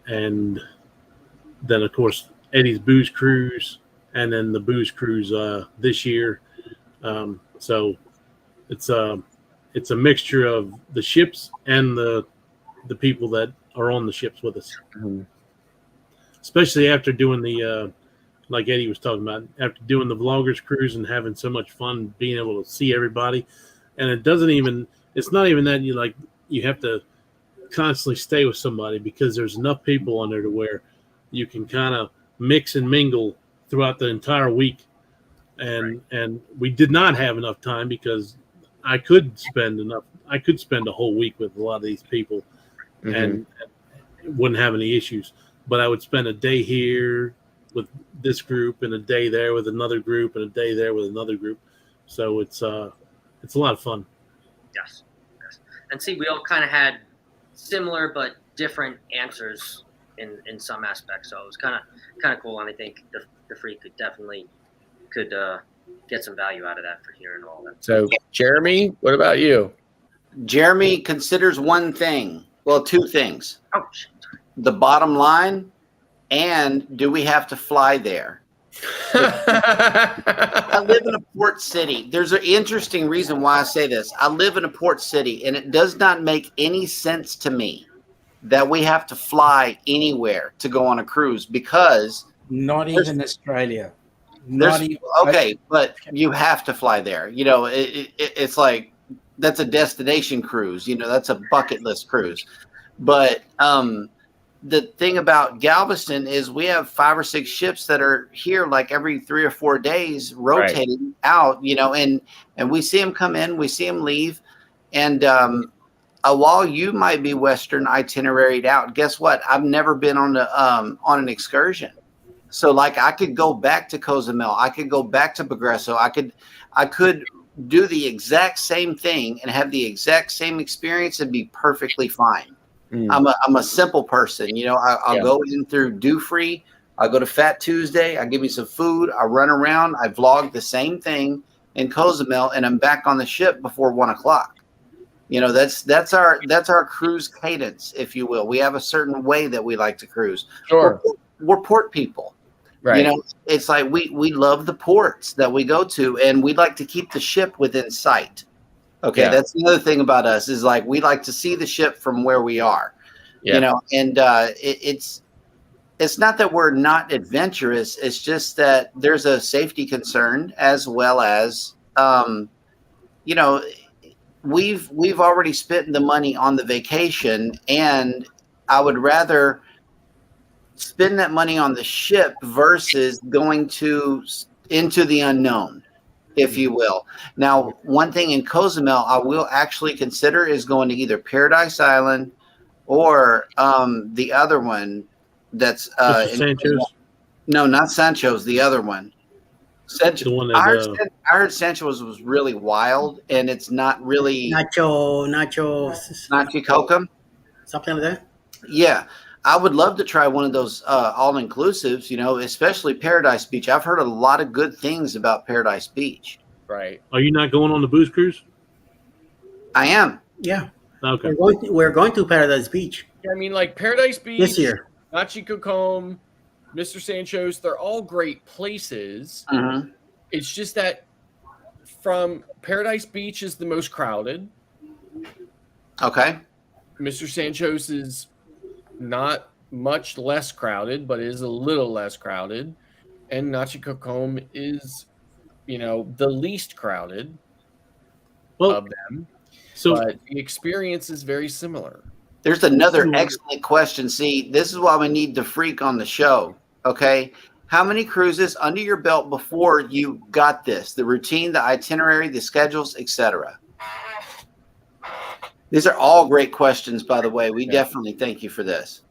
then of course Eddie's Booze Cruise, and then the Booze Cruise this year. So it's a mixture of the ships and the people that are on the ships with us. Especially after doing the like Eddie was talking about, after doing the vloggers cruise and having so much fun being able to see everybody. And it's not even that you have to constantly stay with somebody, because there's enough people on there to where you can kind of mix and mingle throughout the entire week. And we did not have enough time, because I could spend a whole week with a lot of these people and wouldn't have any issues. But I would spend a day here with this group and a day there with another group and a day there with another group. So it's a lot of fun. Yes. And see, we all kind of had similar but different answers in some aspects. So it was kind of cool, and I think the freak could definitely get some value out of that for hearing all that. So, Jeremy, what about you? Jeremy considers one thing. Well, two things. Oh, shit. The bottom line, and do we have to fly there? I live in a port city. There's an interesting reason why I say this. I live in a port city, and it does not make any sense to me that we have to fly anywhere to go on a cruise, because not even Australia. Okay, but you have to fly there. You know, it's like that's a destination cruise. You know, that's a bucket list cruise. But the thing about Galveston is we have 5 or 6 ships that are here like every 3 or 4 days, rotating out. You know, and we see them come in, we see them leave, and while you might be Western itineraried out, guess what? I've never been on an excursion. So like I could go back to Cozumel, I could go back to Progreso, I could do the exact same thing and have the exact same experience and be perfectly fine. I'm a simple person, you know. I'll go in through Dew Free, I'll go to Fat Tuesday, I give me some food, I run around, I vlog the same thing in Cozumel, and I'm back on the ship before 1 o'clock. You know, that's our cruise cadence, if you will. We have a certain way that we like to cruise. Sure. We're port people. Right. You know, it's like we love the ports that we go to, and we'd like to keep the ship within sight. Okay, that's the other thing about us, is like we like to see the ship from where we are. You know, and it's not that we're not adventurous. It's just that there's a safety concern, as well as you know, we've already spent the money on the vacation, and I would rather spend that money on the ship versus going into the unknown, if you will. Now, one thing in Cozumel I will actually consider is going to either Paradise Island or the other one that's Sancho's. No, not Sancho's, the other one. The one that, I heard Sancho's was really wild, and it's not really Nacho Coca, something like that. Yeah, I would love to try one of those all-inclusives, you know, especially Paradise Beach. I've heard a lot of good things about Paradise Beach. Right. Are you not going on the booze cruise? I am. Yeah. Okay. We're going to Paradise Beach. Yeah, I mean, like Paradise Beach, This year. Nachicocombe, Mr. Sancho's, they're all great places. It's just that from Paradise Beach is the most crowded. Okay. Mr. Sancho's is not much less crowded, but is a little less crowded. And Nachicocombe is, you know, the least crowded of them. but the experience is very similar. There's another excellent question. See, this is why we need the freak on the show. Okay. How many cruises under your belt before you got this? The routine, the itinerary, the schedules, etc. These are all great questions, by the way. We definitely thank you for this.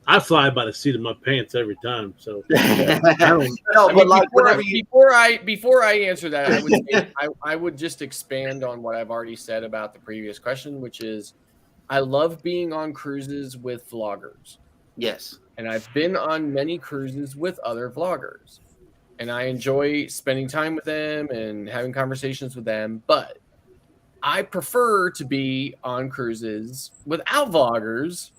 I fly by the seat of my pants every time. So before I answer that, I would say, I would just expand on what I've already said about the previous question, which is I love being on cruises with vloggers. Yes. And I've been on many cruises with other vloggers. And I enjoy spending time with them and having conversations with them. But I prefer to be on cruises without vloggers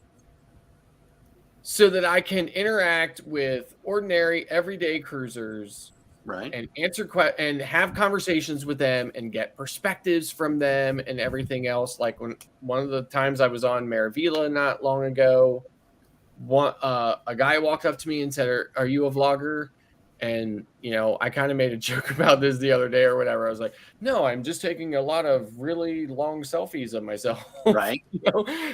so that I can interact with ordinary, everyday cruisers, right, and answer and have conversations with them and get perspectives from them and everything else. Like when one of the times I was on Maravilla not long ago, a guy walked up to me and said, "Are you a vlogger?" And I kind of made a joke about this the other day or whatever. I was like, "No, I'm just taking a lot of really long selfies of myself." Right.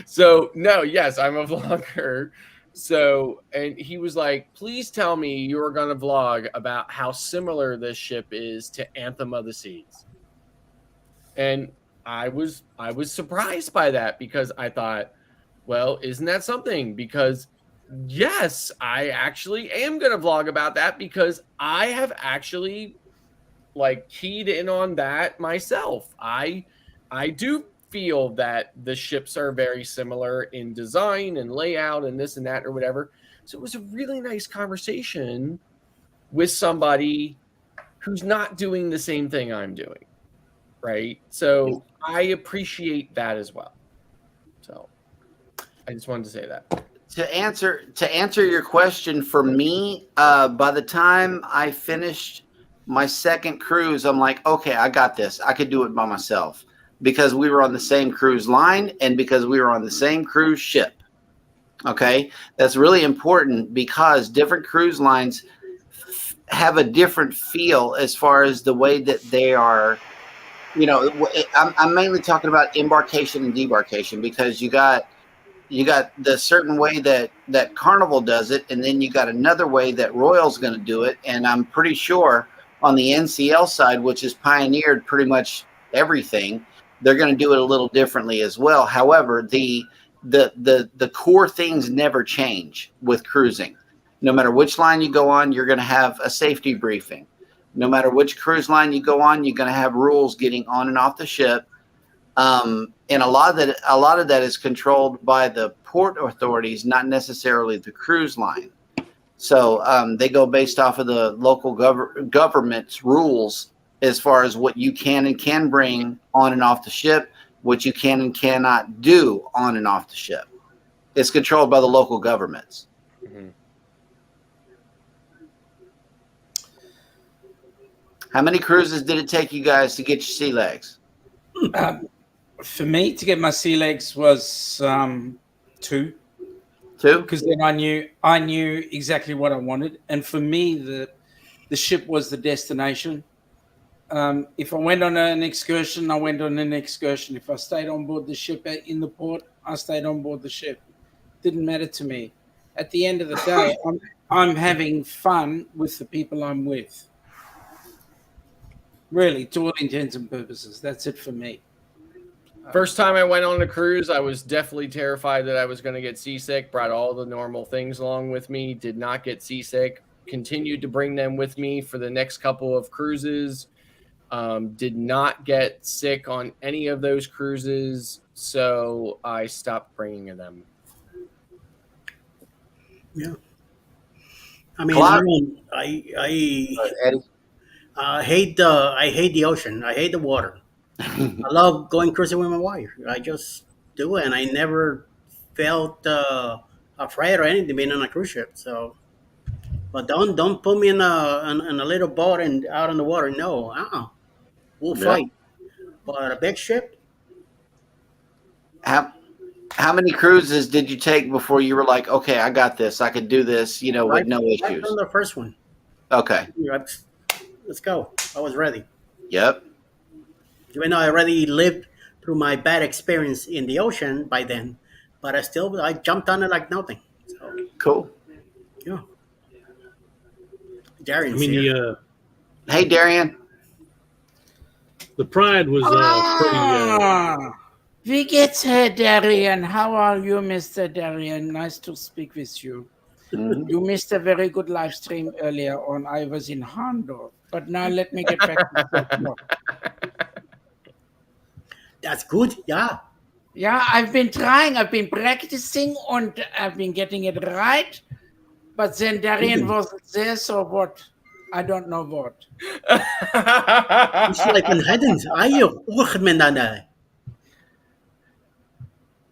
So no, yes, I'm a vlogger. So, and he was like, "Please tell me you are going to vlog about how similar this ship is to Anthem of the Seas." And I was surprised by that because I thought, well, isn't that something? Because yes, I actually am going to vlog about that because I have actually keyed in on that myself. I do feel that the ships are very similar in design and layout and this and that or whatever. So it was a really nice conversation with somebody who's not doing the same thing I'm doing. Right. So I appreciate that as well. So I just wanted to say that. To answer your question, for me, by the time I finished my second cruise, I'm like, okay, I got this. I could do it by myself because we were on the same cruise line and because we were on the same cruise ship. Okay, that's really important because different cruise lines have a different feel as far as the way that they are. I'm mainly talking about embarkation and debarkation because you got the certain way that Carnival does it, and then you got another way that Royal's going to do it. And I'm pretty sure on the NCL side, which has pioneered pretty much everything, they're going to do it a little differently as well. However, the core things never change with cruising. No matter which line you go on, you're going to have a safety briefing. No matter which cruise line you go on, you're going to have rules getting on and off the ship. And a lot of that is controlled by the port authorities, not necessarily the cruise line. So they go based off of the local government's rules as far as what you can and can bring on and off the ship, what you can and cannot do on and off the ship. It's controlled by the local governments. Mm-hmm. How many cruises did it take you guys to get your sea legs? For me to get my sea legs was two. Because then I knew exactly what I wanted, and for me the ship was the destination. If I went on an excursion, I went on an excursion. If I stayed on board the ship in the port, I stayed on board the ship. Didn't matter to me. At the end of the day, I'm having fun with the people I'm with. Really, to all intents and purposes, that's it for me. First time I went on a cruise, I was definitely terrified that I was going to get seasick. Brought all the normal things along with me. Did not get seasick. Continued to bring them with me for the next couple of cruises. Did not get sick on any of those cruises, so I stopped bringing them. Yeah. I mean, I hate the ocean. I hate the water. I love going cruising with my wife. I just do it, and I never felt afraid or anything being on a cruise ship. So, but don't put me in a little boat and out on the water. No, we'll fight. But a big ship. How many cruises did you take before you were like, okay, I got this. I could do this, with no issues? Right from the first one. Okay. Let's go. I was ready. Yep. Even though I already lived through my bad experience in the ocean by then, but I jumped on it like nothing. So Cool. yeah, I Darian's mean, here. Hey, Darian. the Pride was pretty. Wie geht's, Herr Darian? How are you, Mr. Darian? Nice to speak with you. Mhm. You missed a very good live stream earlier on. I was in Handorf, but now let me get back to football. That's good. Yeah. Yeah, I've been trying. I've been practicing, and I've been getting it right. But then Darian Good. wasn't there, so what? I don't know what. It's like when hadden. Ayo, ucht men dan.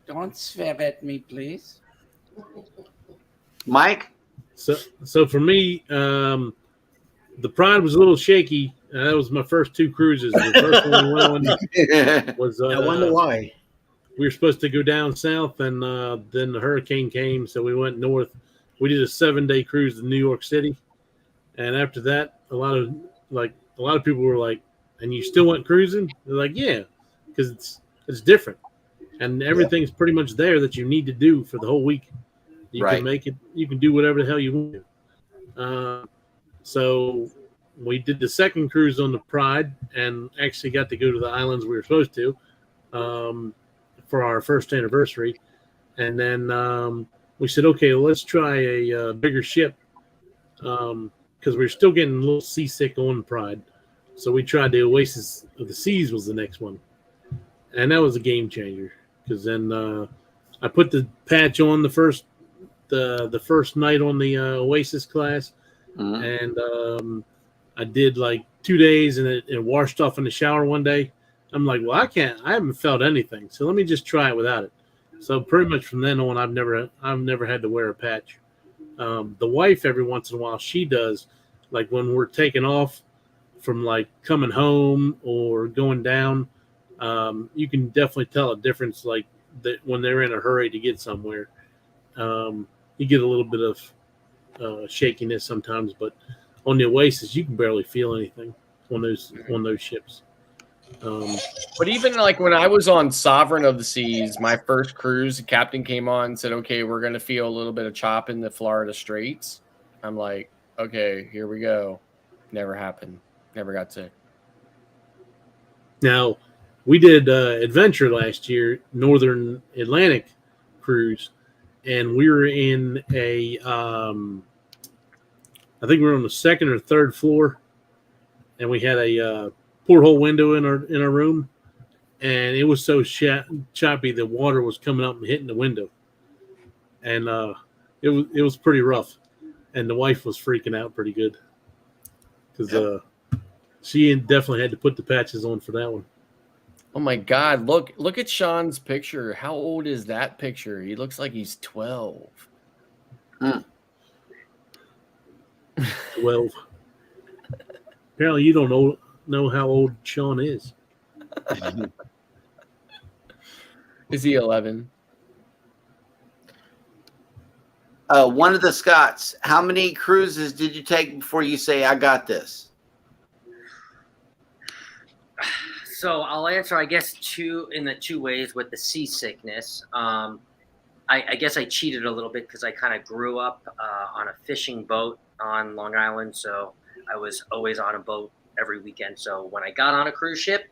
Don't swear at me, please. Mike? So for me, the Pride was a little shaky. That was my first two cruises. The first one we went on was. I wonder why. We were supposed to go down south, and then the hurricane came, so we went north. We did a 7-day cruise to New York City, and after that, a lot of people were like, "And you still went cruising?" They're like, "Yeah," because it's different, and everything's pretty much there that you need to do for the whole week. You Right. can make it. You can do whatever the hell you want to. So we did the second cruise on the Pride, and actually got to go to the islands we were supposed to. For our first anniversary, and then we said, okay, well, let's try a bigger ship because we were still getting a little seasick on Pride. So we tried the Oasis of the Seas was the next one, and that was a game changer because then I put the patch on the first night on the Oasis class, and I did like 2 days, and it washed off in the shower one day. I'm like, well, I haven't felt anything, so let me just try it without it. So pretty much from then on, I've never had to wear a patch. The wife, every once in a while, she does, like when we're taking off from like coming home or going down. You can definitely tell a difference, like that when they're in a hurry to get somewhere. You get a little bit of shakiness sometimes, but on the Oasis, you can barely feel anything on those ships. But even like when I was on Sovereign of the Seas, my first cruise, the captain came on and said, okay, we're going to feel a little bit of chop in the Florida Straits. I'm like, okay, here we go. Never happened. Never got sick. Now, we did Adventure last year, Northern Atlantic cruise, and we were in I think we were on the second or third floor, and we had a porthole window in our room, and it was so choppy the water was coming up and hitting the window, and it was pretty rough, and the wife was freaking out pretty good because she definitely had to put the patches on for that one. Oh my God! Look at Sean's picture. How old is that picture? He looks like he's 12. 12. Apparently, you don't know how old Sean is. Is he 11? One of the Scots, how many cruises did you take before you say, I got this? So I'll answer, I guess, two ways with the seasickness. I guess I cheated a little bit because I kind of grew up on a fishing boat on Long Island, so I was always on a boat every weekend. So when I got on a cruise ship,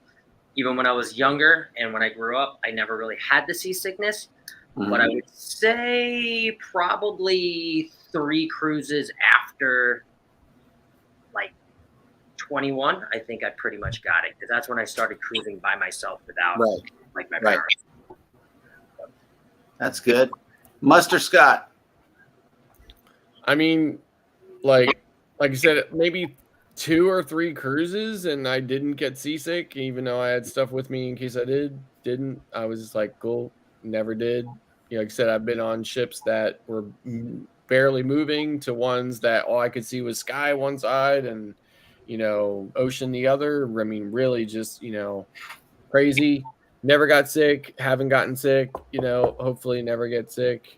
even when I was younger and when I grew up, I never really had the seasickness. But I would say probably 3 cruises after like 21, I think I pretty much got it, because that's when I started cruising by myself without like my parents. That's good. Muster Scott. I mean, like I said, maybe 2 or 3 cruises, and I didn't get seasick, even though I had stuff with me in case I didn't. I was just like, cool, never did. You know, like I said, I've been on ships that were barely moving to ones that all I could see was sky one side and, you know, ocean the other. I mean, really just, you know, crazy. Never got sick, haven't gotten sick, you know, hopefully never get sick.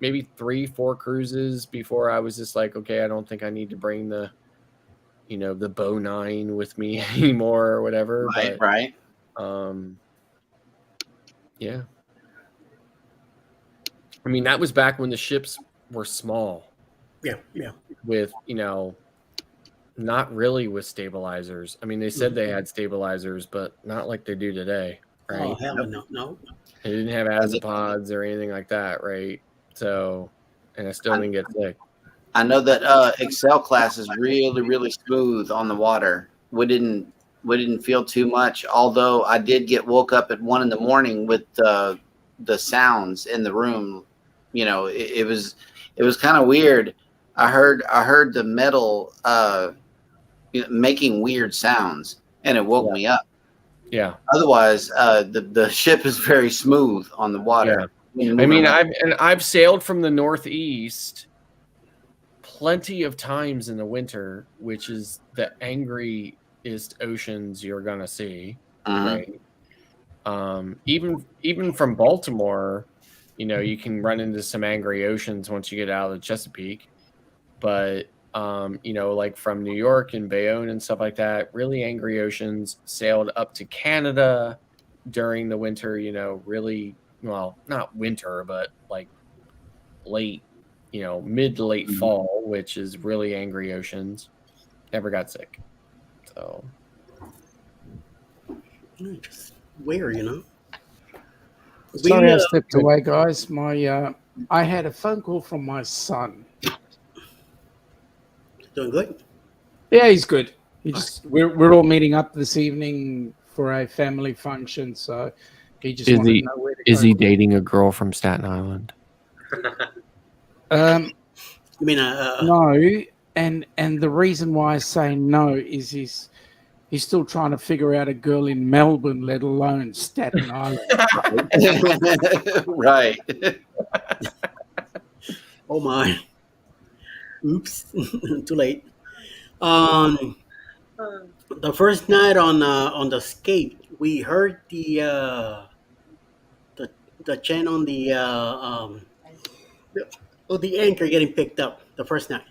Maybe 3-4 cruises before I was just like, okay, I don't think I need to bring the, you know, the Bow 9 with me anymore or whatever. Right. Yeah. I mean, that was back when the ships were small. Yeah, yeah. With, not really with stabilizers. I mean, they said they had stabilizers, but not like they do today, Oh, right? hell no. They didn't have azipods or anything like that, right? So, and I still didn't get sick. I know that Excel class is really, really smooth on the water. We didn't feel too much, although I did get woke up at 1 a.m. with the sounds in the room. It was kind of weird. I heard the metal making weird sounds, and it woke me up. Yeah. Otherwise, the ship is very smooth on the water. Yeah. I mean, I've sailed from the Northeast plenty of times in the winter, which is the angriest oceans you're gonna see, right? Even from Baltimore, you can run into some angry oceans once you get out of the Chesapeake. But like from New York and Bayonne and stuff like that, really angry oceans. Sailed up to Canada during the winter, really, well, not winter, but like late, mid to late fall, which is really angry oceans. Never got sick. So just weird, Sorry, I stepped away, guys. I had a phone call from my son. Doing good? Yeah, he's good. We're all meeting up this evening for a family function, so he just wanted to know where to is go. he dating a girl from Staten Island? You mean No, and the reason why I say no is he's still trying to figure out a girl in Melbourne, let alone Staten Island. Right. Oh my. Oops. Too late. The first night on the skate, we heard the chain on the anchor getting picked up the first night.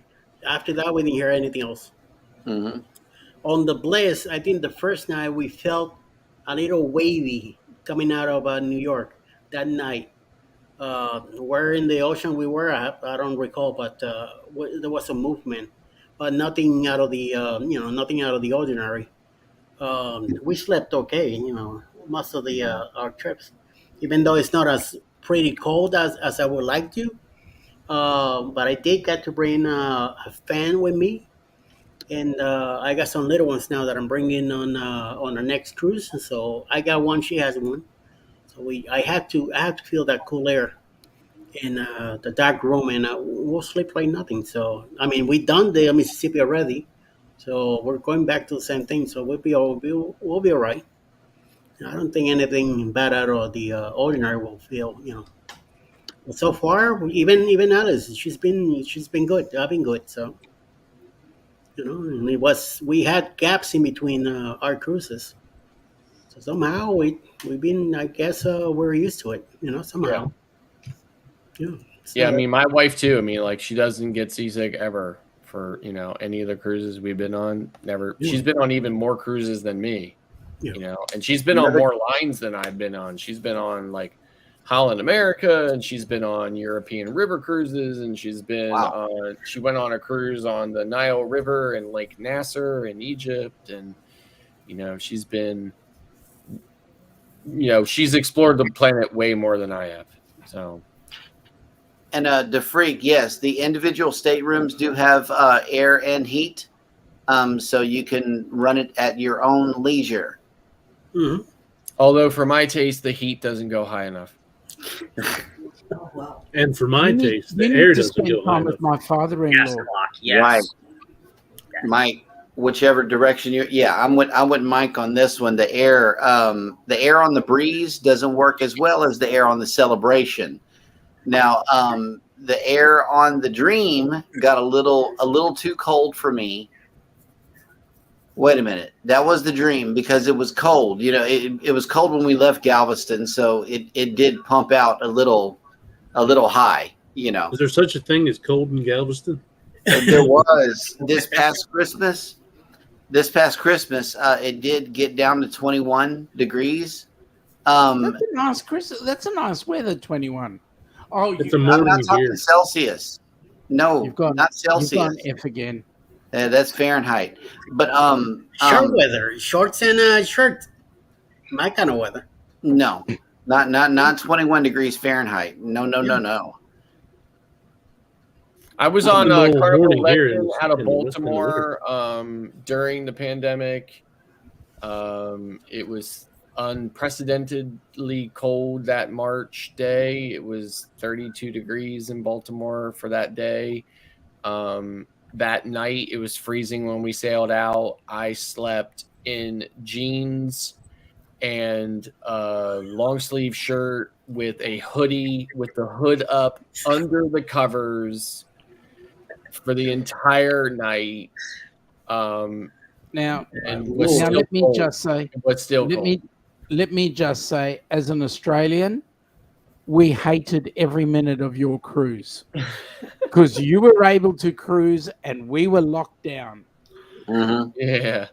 After that, we didn't hear anything else. Mm-hmm. On the Bliss, I think the first night we felt a little wavy coming out of New York that night. Where in the ocean we were, I don't recall, but there was a movement, but nothing out of the nothing out of the ordinary. We slept okay, most of the our trips, even though it's not as pretty cold as I would like to. But I did get to bring a fan with me, and I got some little ones now that I'm bringing on the next cruise. So I got one, she has one. So I had to feel that cool air in the dark room, and we'll sleep like nothing. So I mean, we done the Mississippi already, so we're going back to the same thing. So we'll be all right. I don't think anything bad out of the ordinary will feel. But so far, even Alice, she's been good. I've been good. So and we had gaps in between our cruises. So somehow we've been, I guess, we're used to it. Somehow. Yeah. Yeah, I mean, my wife too. I mean, like, she doesn't get seasick ever for any of the cruises we've been on. Never. Yeah. She's been on even more cruises than me. Yeah. And she's been on more lines than I've been on. She's been on like Holland America, and she's been on European river cruises, and she's been she went on a cruise on the Nile River and Lake Nasser in Egypt, and she's been she's explored the planet way more than I have. So. And the freak, yes, the individual staterooms do have air and heat, so you can run it at your own leisure. Mm-hmm. Although, for my taste, the heat doesn't go high enough. And for my taste, the you air need to doesn't spend go high time with enough. my father-in-law. Yes. Right, Mike. Whichever direction I'm with Mike on this one. The air on the Breeze doesn't work as well as the air on the Celebration. Now, the air on the Dream got a little too cold for me. Wait a minute, that was the Dream because it was cold. It was cold when we left Galveston, so it did pump out a little high. Is there such a thing as cold in Galveston? There was this past Christmas. It did get down to 21 degrees. Um, That's a nice Chris. That's a nice weather. 21. Oh, It's you, a I'm not morning talking here. Celsius. No, you've gone. not You've gone Celsius. F again. That's Fahrenheit. But Short weather, shorts and a shirt. My kind of weather. no, not 21 degrees Fahrenheit. No, no, no, no. I was It's a on normal Carnival morning here Legend in out of the West in the winter. Baltimore during the pandemic. It was unprecedentedly cold that March day. It was 32 degrees in Baltimore for that day. That night, it was freezing when we sailed out. I slept in jeans and a long sleeve shirt with a hoodie with the hood up under the covers for the entire night. Now, And now was still let me cold. just say, It was still cold. let me just say, as an Australian, we hated every minute of your cruise because you were able to cruise and we were locked down. Yeah.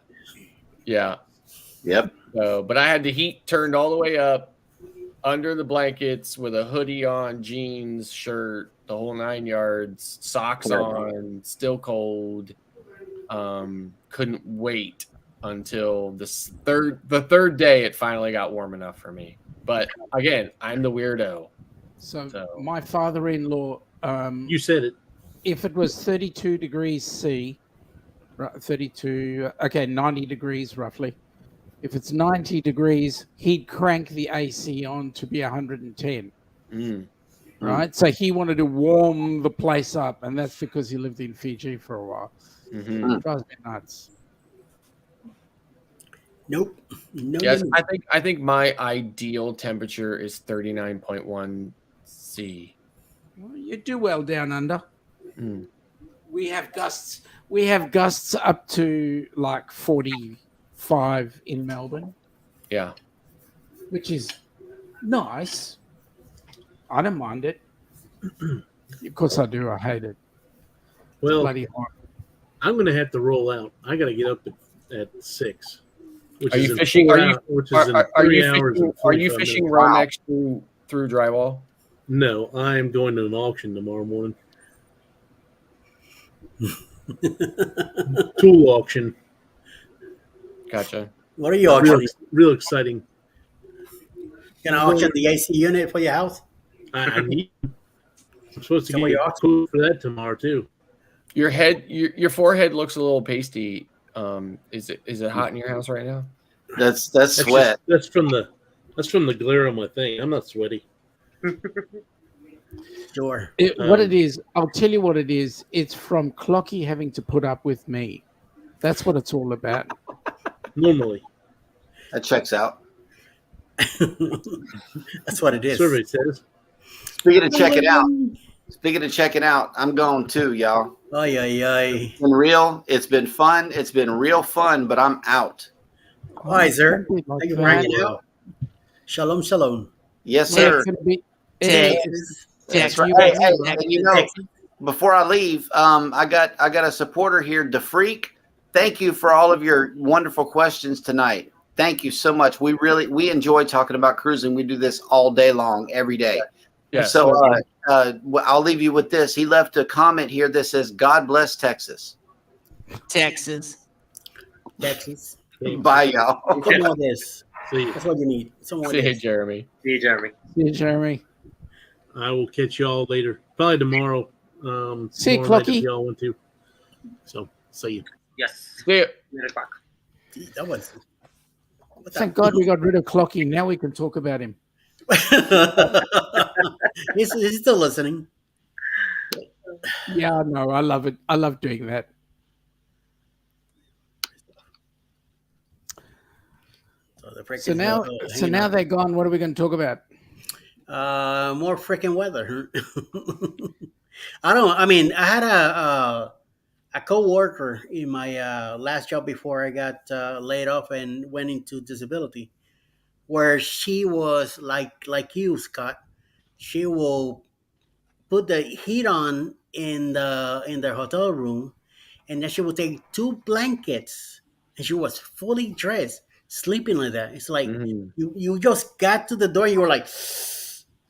Yeah. Yep. But I had the heat turned all the way up under the blankets with a hoodie on, jeans, shirt, the whole 9 yards, socks on, still cold. Couldn't wait until the third day it finally got warm enough for me. But again, I'm the weirdo. So my father-in-law, You said it. if it was 32 degrees C, 32, okay, 90 degrees roughly. If it's 90 degrees, he'd crank the AC on to be 110. Right? So he wanted to warm the place up, and that's because he lived in Fiji for a while. Drives me nuts. Nope. No. Yes, I think my ideal temperature is 39.1 C. Well, you do well down under. We have gusts. We have gusts up to like 45 in Melbourne. Yeah, which is nice. I don't mind it. Of course I do. I hate it. Well, bloody hot. I'm going to have to roll out. I got to get up at 6. Which Are is you in fishing? 4 Are you hours, which is in are 3 you hours fishing? and Are you 45 fishing minutes. row next through drywall? No, I am going to an auction tomorrow morning. Tool auction. Gotcha. What are you auctioning? Real exciting. Gonna auction the AC unit for your house? I need. I'm supposed to So what get you a auction? quote for that tomorrow too. Your head, your forehead looks a little pasty. Is it hot in your house right now? That's Just, sweat. that's from the glare on my thing. I'm not sweaty. Sure. What it is, I'll tell you what it is. It's from Clocky having to put up with me. That's what it's all about. Normally. That checks out. That's what it is. Survey says. Speaking of checking out, I'm going too, y'all. Ay, ay, ay. It's been real. It's been fun. It's been real fun, but I'm out. All right, sir. Thank you for hanging out. Shalom, shalom. Yes, sir. Texas. That's right. Hey, and you know, before I leave, I got a supporter here, DeFreak. Thank you for all of your wonderful questions tonight. Thank you so much. We enjoy talking about cruising. We do this all day long, every day. Yeah. So I'll leave you with this. He left a comment here that says, "God bless Texas." Texas. Bye, y'all. Some more of this. That's what you need. Some more of See you, this. Jeremy. See you, Jeremy. See you, Jeremy. I will catch y'all later. Probably tomorrow. See you, tomorrow night Clocky. if y'all want to. So, see you. Yes. See you. 8 o'clock. That was. Thank God we got rid of Clocky. Now we can talk about him. He's still listening. Yeah, no, I love it. I love doing that. So now they're gone. What are we going to talk about? More freaking weather. I had a co-worker in my last job before I got laid off and went into disability, where she was like you, Scott. She will put the heat on in their hotel room, and then she would take 2 blankets, and she was fully dressed. sleeping like that. It's like Mm-hmm. you just got to the door. You were like,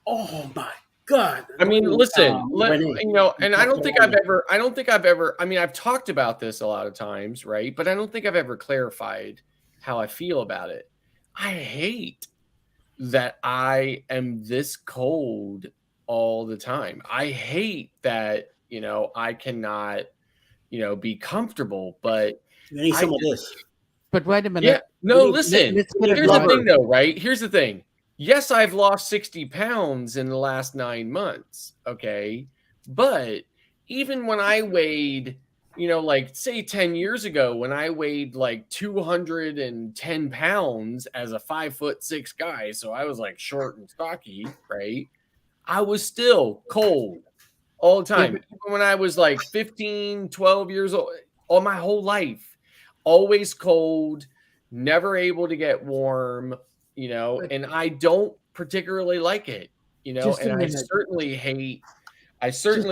oh my god. I mean, listen, Renee, you know, and I talk don't think about I've ever, I mean, I've talked about this a lot of times, right? But I don't think I've ever clarified how I feel about it. I hate that I am this cold all the time. I hate that, you know, I cannot, you know, be comfortable, but you need some of this. But wait a yeah, minute. no, need- listen, let's get it here's the right. thing though, right? Here's the thing. Yes, I've lost 60 pounds in the last 9 months. Okay. But even when I weighed, you know, like say 10 years ago, when I weighed like 210 pounds as a 5'6" guy, so I was like short and stocky, right? I was still cold all the Yeah, time. Even when I was like 15, 12 years old, all my whole life, always cold, never able to get warm, you know, and I don't particularly like it, you know, just a and minute. I Just a certainly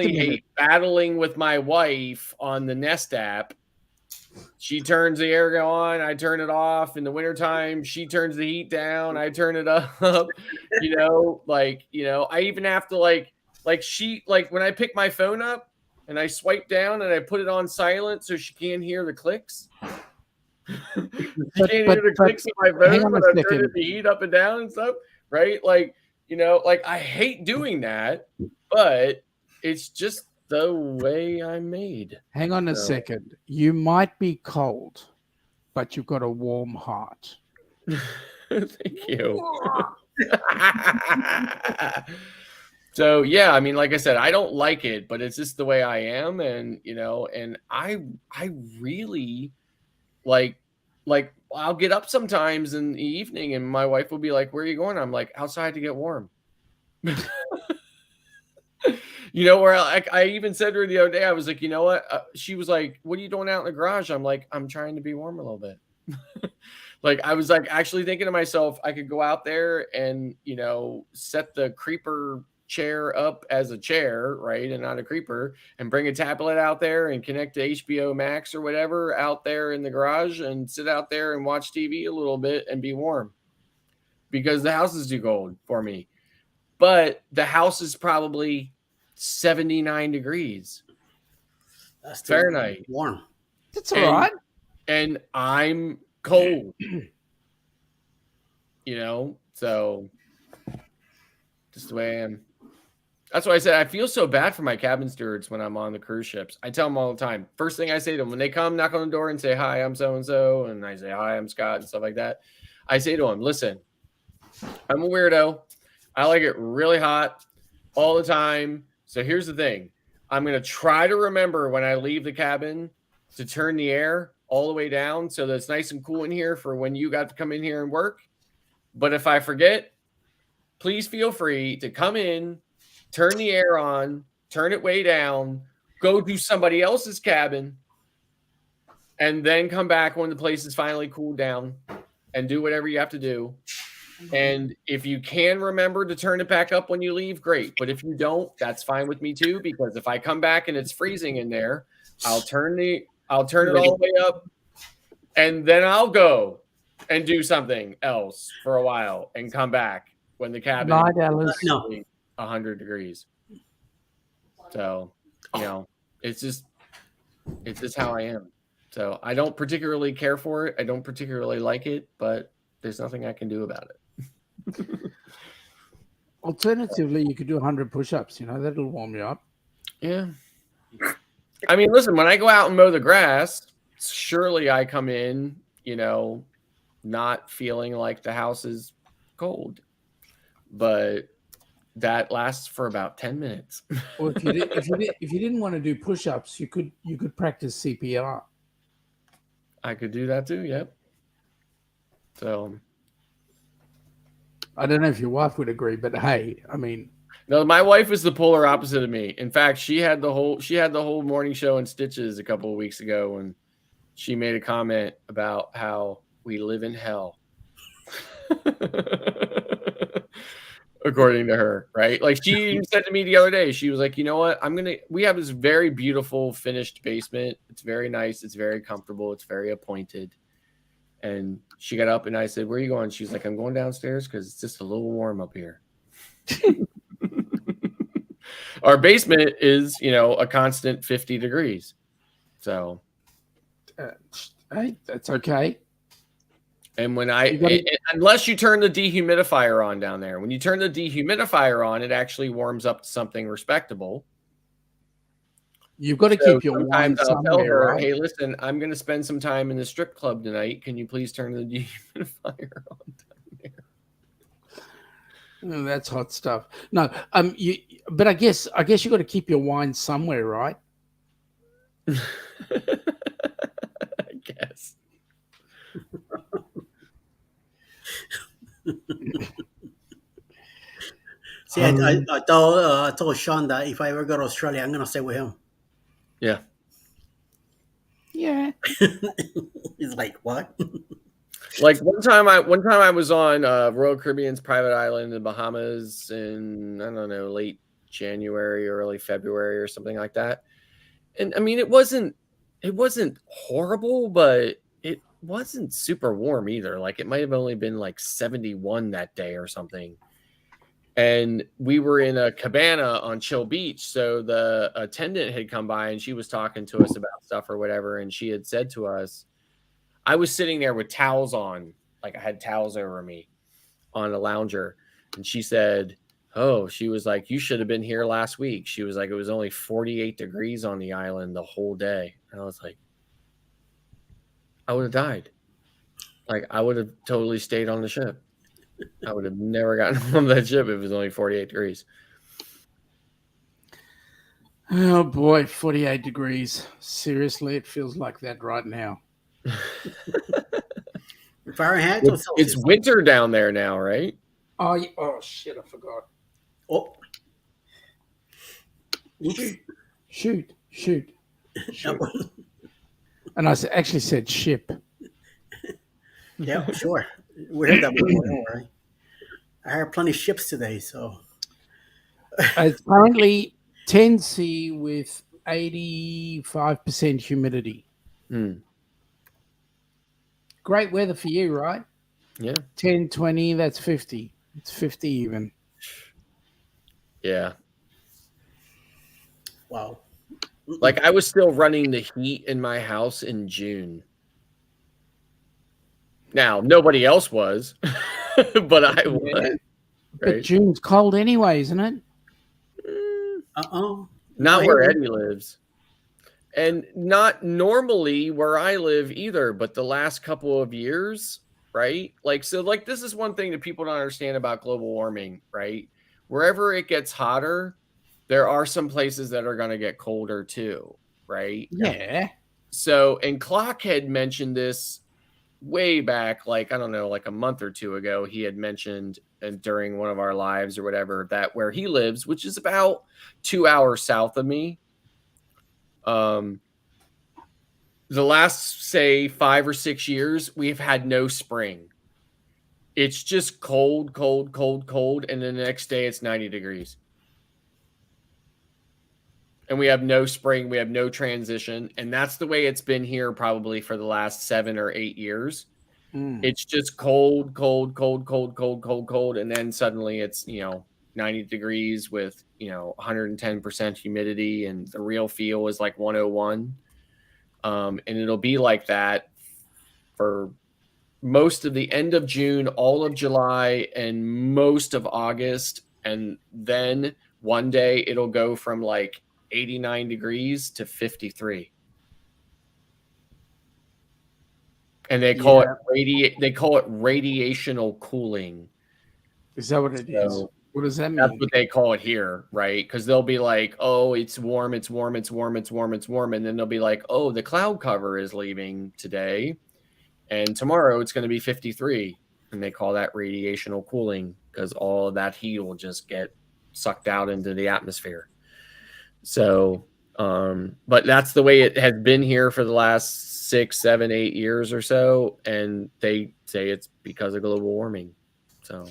minute. hate battling with my wife on the Nest app. She turns the air on, I turn it off. In the wintertime, she turns the heat down, I turn it up. You know, like, you know, I even have to like she, like when I pick my phone up and I swipe down and I put it on silent so she can't hear the clicks. You can't hear the clicks of my hang phone on when a I'm turning second. the heat up and down and stuff, right? Like, you know, like I hate doing that, but it's just the way I'm made. Hang on a So- second. You might be cold, but you've got a warm heart. Thank you. So yeah, I mean, like I said, I don't like it, but it's just the way I am, and you know, and I really like I'll get up sometimes in the evening, and my wife will be like, "Where are you going?" I'm like, "Outside to get warm." You know, where I even said to her the other day, I was like, you know what? She was like, "What are you doing out in the garage?" I'm like, "I'm trying to be warm a little bit." Like I was like actually thinking to myself, I could go out there and, you know, set the creeper chair up as a chair, right, and not a creeper, and bring a tablet out there and connect to HBO Max or whatever out there in the garage and sit out there and watch TV a little bit and be warm because the house is too cold for me. But the house is probably 79 degrees That's too Fahrenheit. warm. That's all right. And I'm cold. You know, so just the way I am. That's why I said I feel so bad for my cabin stewards when I'm on the cruise ships. I tell them all the time. First thing I say to them when they come, knock on the door and say, "Hi, I'm so and so," and I say, "Hi, I'm Scott," and stuff like that. I say to them, "Listen, I'm a weirdo. I like it really hot all the time. So here's the thing. I'm going to try to remember when I leave the cabin to turn the air all the way down so that it's nice and cool in here for when you got to come in here and work. But if I forget, please feel free to come in, turn the air on, turn it way down, go to somebody else's cabin, and then come back when the place is finally cooled down and do whatever you have to do. And if you can remember to turn it back up when you leave, great. But if you don't, that's fine with me too, because if I come back and it's freezing in there, I'll turn it all the way up, and then I'll go and do something else for a while and come back when the cabin Night, Alice. is 100 degrees. So, you know, it's just how I am. So I don't particularly care for it. I don't particularly like it, but there's nothing I can do about it. Alternatively, you could do 100 push-ups. You know, that'll warm you up. Yeah. I mean, listen, when I go out and mow the grass, surely I come in, you know, not feeling like the house is cold. But that lasts for about 10 minutes. Or if you didn't want to do push-ups, you could practice CPR. I could do that too, yep. So I don't know if your wife would agree, but hey, I mean, no, my wife is the polar opposite of me. In fact, she had the whole morning show in stitches a couple of weeks ago, and she made a comment about how we live in hell. According to her, right? Like she even said to me the other day, she was like, "You know what? We have this very beautiful finished basement. It's very nice. It's very comfortable. It's very appointed. And she got up and I said, "Where are you going?" She's like, "I'm going downstairs because it's just a little warm up here." Our basement is, a constant 50 degrees. So, hey, that's okay. and when unless you turn the dehumidifier on down there, when you turn the dehumidifier on, it actually warms up to something respectable. You've got to keep your wine sometimes I'll tell somewhere, her, right? "Hey, listen, I'm going to spend some time in the strip club tonight. Can you please turn the dehumidifier on down there?" Oh, that's hot stuff. No, but I guess you got to keep your wine somewhere, right? I guess. See, I told Sean that if I ever go to Australia, I'm gonna stay with him. Yeah. Yeah. He's like, what? Like one time I was on Royal Caribbean's private island in the Bahamas in, I don't know, late January or early February or something like that. And I mean, it wasn't horrible, but it wasn't super warm either. Like it might have only been like 71 that day or something. And we were in a cabana on Chill Beach. So the attendant had come by and she was talking to us about stuff or whatever. And she had said to us, I was sitting there with towels on, like I had towels over me on a lounger. And she said, "Oh," she was like, "you should have been here last week." She was like, "It was only 48 degrees on the island the whole day." And I was like, I would have died. Like I would have totally stayed on the ship. I would have never gotten on that ship if it was only 48 degrees. Oh boy, 48 degrees. Seriously, it feels like that right now. Fahrenheit or It's Celsius? winter down there now, right? Oh shit, I forgot. Oh. Shoot. And I actually said ship. Yeah, sure. We heard that before. Don't worry. I heard plenty of ships today, so. It's currently 10C with 85% humidity. Great weather for you, right? Yeah. 10, 20, that's 50. It's 50 even. Yeah. Wow. Like I was still running the heat in my house in June. Now, nobody else was, but I was. But Right? June's cold anyway, isn't it? Not where Eddie lives. And not normally where I live either, but the last couple of years, right? Like, so like this is one thing that people don't understand about global warming, right? Wherever it gets hotter, there are some places that are going to get colder too, right? Yeah. So, and Clock had mentioned this way back, like, I don't know, like a month or two ago, he had mentioned during one of our lives or whatever, that where he lives, which is about 2 hours south of me, the last, say, 5 or 6 years, we've had no spring. It's just cold, cold, cold, cold. And then the next day it's 90 degrees. And we have no spring. We have no transition. And that's the way it's been here probably for the last 7 or 8 years. It's just cold, cold, cold, cold, cold, cold, cold. And then suddenly it's, 90 degrees with, 110% humidity. And the real feel is like 101. And it'll be like that for most of the end of June, all of July, and most of August. And then one day it'll go from like 89 degrees to 53. And they call it radiational cooling. Is that what it is? What does that mean? That's what they call it here, right? Because they'll be like, "Oh, it's warm, it's warm, it's warm, it's warm, it's warm," and then they'll be like, "Oh, the cloud cover is leaving today, and tomorrow it's going to be 53," and they call that radiational cooling because all of that heat will just get sucked out into the atmosphere. So, but that's the way it has been here for the last 6, 7, 8 years or so, and they say it's because of global warming. So.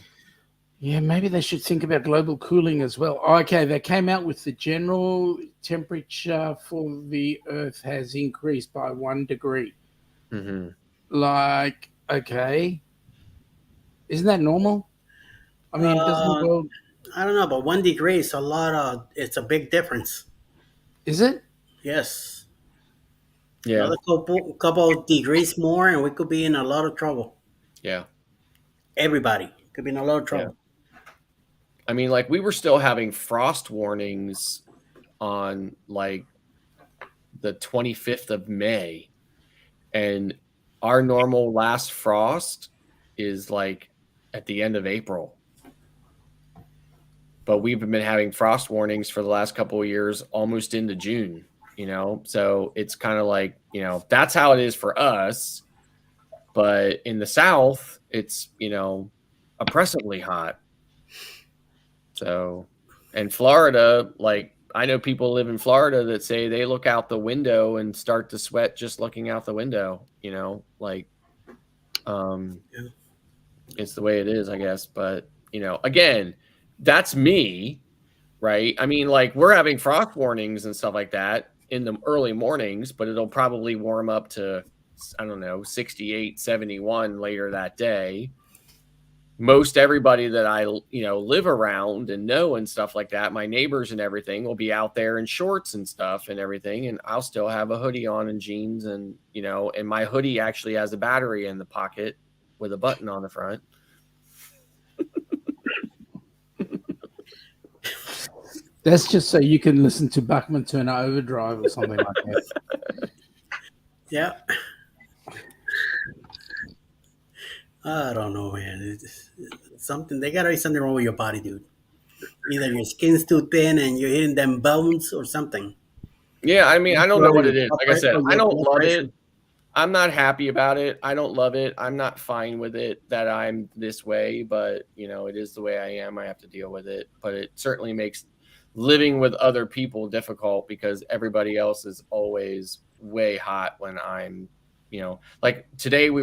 Yeah, maybe they should think about global cooling as well. Okay, they came out with the general temperature for the Earth has increased by 1 degree. Mm-hmm. Like Okay. Isn't that normal? I mean, doesn't it go? I don't know, but 1 degree is a lot of. It's a big difference. Is it? Yes. Yeah. Another couple of degrees more, and we could be in a lot of trouble. Yeah. Everybody could be in a lot of Yeah. trouble. I mean, like we were still having frost warnings on like the 25th of May, and our normal last frost is like at the end of April. But we've been having frost warnings for the last couple of years, almost into June, you know? So it's kind of like, you know, that's how it is for us. But in the South, it's, you know, oppressively hot. So, and Florida, like I know people live in Florida that say they look out the window and start to sweat just looking out the window, you know, like, it's the way it is, I guess. But, you know, again, that's me. Right. I mean, like we're having frost warnings and stuff like that in the early mornings, but it'll probably warm up to, I don't know, 68, 71 later that day. Most everybody that I, you know, live around and know and stuff like that, my neighbors and everything will be out there in shorts and stuff and everything. And I'll still have a hoodie on and jeans and, you know, and my hoodie actually has a battery in the pocket with a button on the front. That's just so you can listen to Bachman Turner Overdrive or something like that. Yeah. I don't know, man. It's something they gotta be something wrong with your body, dude. Either your skin's too thin and you're hitting them bones or something. Yeah, I mean, I don't know what it is. Like I said, I don't love pressure. it. I'm not happy about it. I don't love it. I'm not fine with it that I'm this way, but you know, it is the way I am. I have to deal with it. But it certainly makes living with other people difficult because everybody else is always way hot when I'm, you know, like today we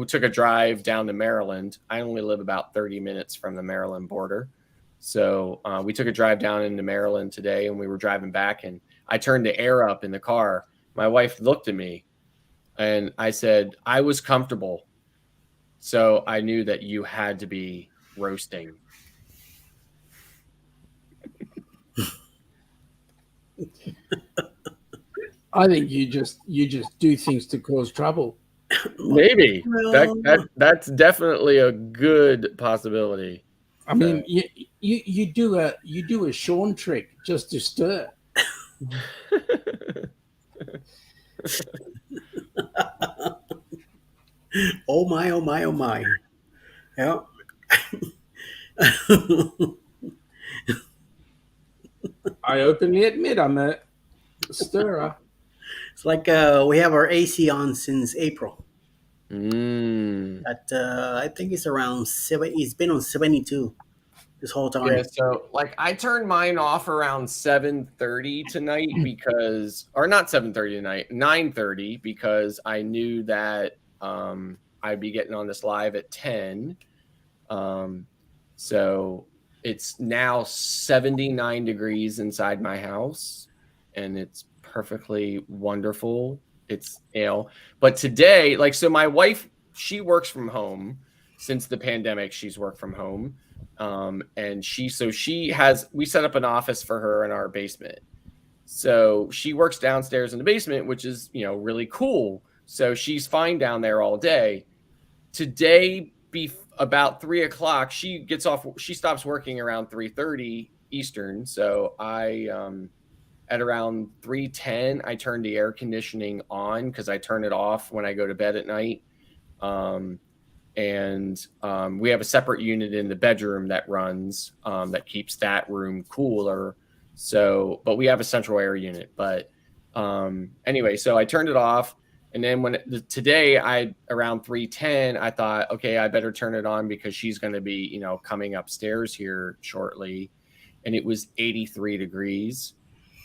took a drive down to Maryland. I only live about 30 minutes from the Maryland border. So we took a drive down into Maryland today and we were driving back and I turned the air up in the car. My wife looked at me and I said, I was comfortable. So I knew that you had to be roasting. I think you just do things to cause trouble. Maybe that's definitely a good possibility. I mean, you do a Sean trick just to stir. Oh my, oh my, oh my. Yeah. I openly admit I'm a stirrer. It's like we have our AC on since April. Mm. I think it's around 7. It's been on 72 this whole time. Yeah, so like I turned mine off around 7:30 tonight because, or not 7:30 tonight, 9:30 because I knew that I'd be getting on this live at 10. So it's now 79 degrees inside my house, and it's perfectly wonderful. It's, you know, but today, like, so my wife, she works from home since the pandemic. She's worked from home. And we set up an office for her in our basement. So she works downstairs in the basement, which is, you know, really cool. So she's fine down there all day. Today, about 3:00, she stops working around 3:30 Eastern. So at around 3:10, I turn the air conditioning on because I turn it off when I go to bed at night. And we have a separate unit in the bedroom that runs that keeps that room cooler. So, but we have a central air unit. But anyway, so I turned it off, and then today around 3:10, I thought, okay, I better turn it on because she's going to be, you know, coming upstairs here shortly, and it was 83 degrees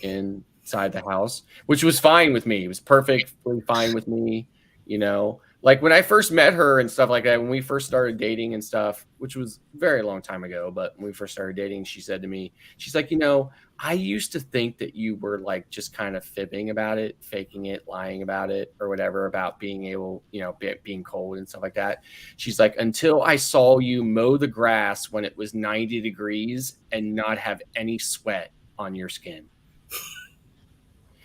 inside the house, which was fine with me. It was perfectly fine with me, you know. Like when I first met her and stuff like that, when we first started dating and stuff, which was a very long time ago, but when we first started dating, she said to me, she's like, I used to think that you were like just kind of fibbing about it, faking it, lying about it, or whatever, about being able, being cold and stuff like that. She's like, until I saw you mow the grass when it was 90 degrees and not have any sweat on your skin.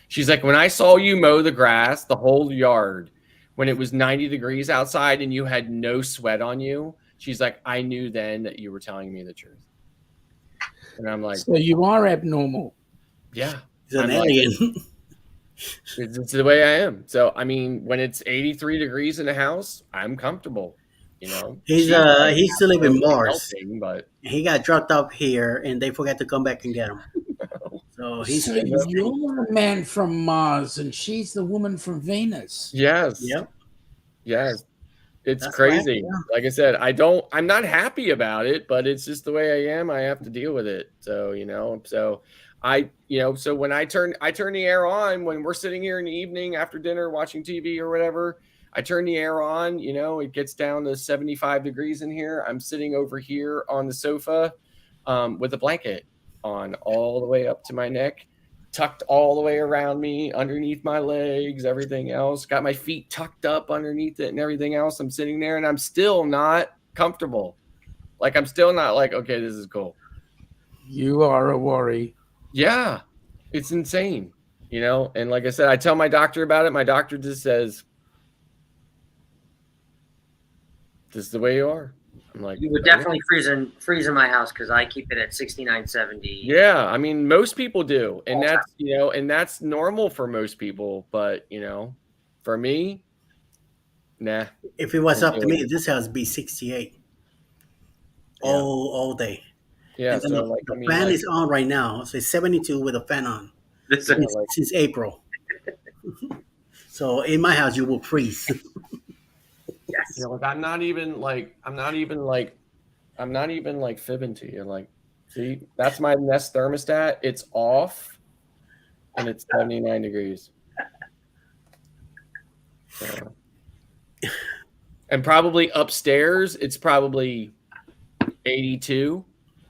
She's like, when I saw you mow the grass, the whole yard, when it was 90 degrees outside and you had no sweat on you, she's like, I knew then that you were telling me the truth. And I'm like, so you are abnormal. Yeah. He's an alien. It's the way I am. So, I mean, when it's 83 degrees in the house, I'm comfortable. He's still living Mars. Melting, but he got dropped up here, and they forgot to come back and get him. So he's So you're the man from Mars, and she's the woman from Venus. Yes. Yep. Yes. It's That's crazy. right, yeah. Like I said, I'm not happy about it, but it's just the way I am. I have to deal with it. So, so when I turn the air on when we're sitting here in the evening after dinner watching TV or whatever, I turn the air on, it gets down to 75 degrees in here. I'm sitting over here on the sofa with a blanket on all the way up to my neck, tucked all the way around me, underneath my legs, everything else. Got my feet tucked up underneath it and everything else. I'm sitting there and I'm still not comfortable. Like, I'm still not like, okay, this is cool. You are a worry. Yeah, it's insane, And like I said, I tell my doctor about it. My doctor just says, this is the way you are. I'm like, you would definitely freeze in my house because I keep it at 69, 70. Yeah, I mean, most people do, and that's and that's normal for most people. But for me, nah. If it was up to me, this house would be 68 all day. Yeah, and then so the fan is on right now, so it's 72 with a fan on since April. So in my house, you will freeze. Yes. I'm not even fibbing to you. Like, see, that's my Nest thermostat. It's off, and it's 79 degrees. So. And probably upstairs, it's probably 82.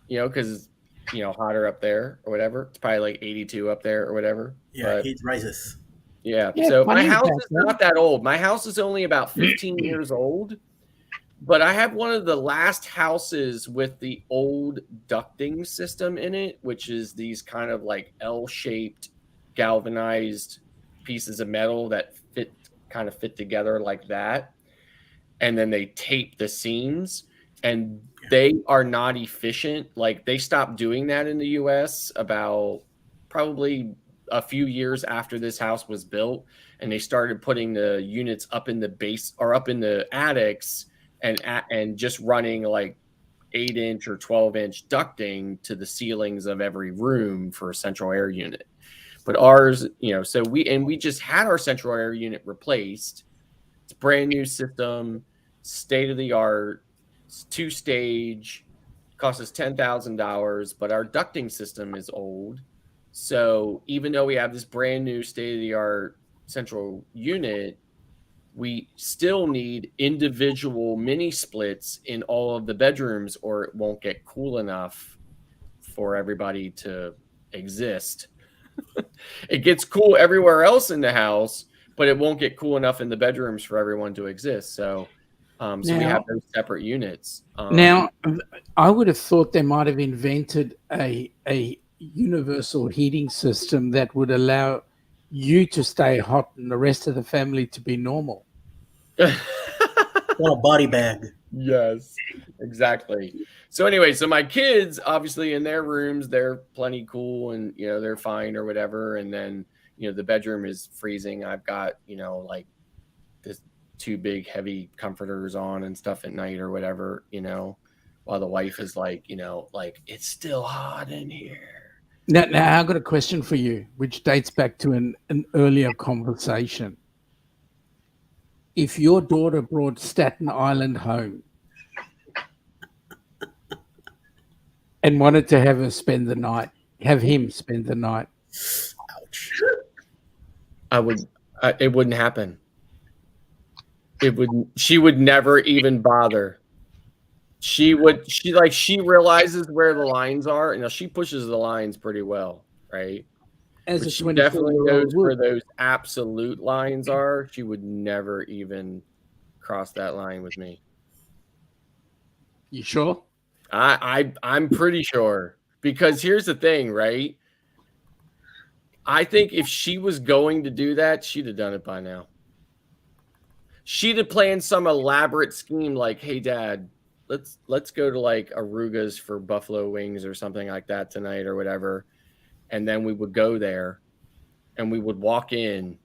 Because hotter up there or whatever. It's probably like 82 up there or whatever. Yeah, but, heat rises. Yeah. So my house is not that old. My house is only about 15 years old. But I have one of the last houses with the old ducting system in it, which is these kind of like L-shaped galvanized pieces of metal that fit together like that. And then they tape the seams, and they are not efficient. Like, they stopped doing that in the US about probably a few years after this house was built, and they started putting the units up in the base or up in the attics and just running like 8-inch or 12-inch ducting to the ceilings of every room for a central air unit. But ours, so we just had our central air unit replaced. It's a brand new system, state of the art. It's 2-stage, costs us $10,000, but our ducting system is old. So even though we have this brand new state of the art central unit, we still need individual mini splits in all of the bedrooms, or it won't get cool enough for everybody to exist. It gets cool everywhere else in the house, but it won't get cool enough in the bedrooms for everyone to exist. So we have those separate units. Now, I would have thought they might have invented a universal heating system that would allow you to stay hot and the rest of the family to be normal. Well, a body bag. Yes, exactly. So anyway, so my kids, obviously in their rooms, they're plenty cool and, they're fine or whatever. And then, the bedroom is freezing. I've got, like this 2 big heavy comforters on and stuff at night or whatever, while the wife is like, like, it's still hot in here. Now I've got a question for you, which dates back to an earlier conversation. If your daughter brought Staten Island home and wanted to have him spend the night, Ouch. It wouldn't happen. She would never even bother. She realizes where the lines are, and she pushes the lines pretty well, right? As But a she definitely 24-year-old knows where would. those absolute lines are. She would never even cross that line with me. You sure? I'm pretty sure, because here's the thing, right? I think if she was going to do that, she'd have done it by now. She'd have planned some elaborate scheme like, "Hey, Dad, let's go to like Aruga's for buffalo wings or something like that tonight or whatever," and then we would go there, and we would walk in,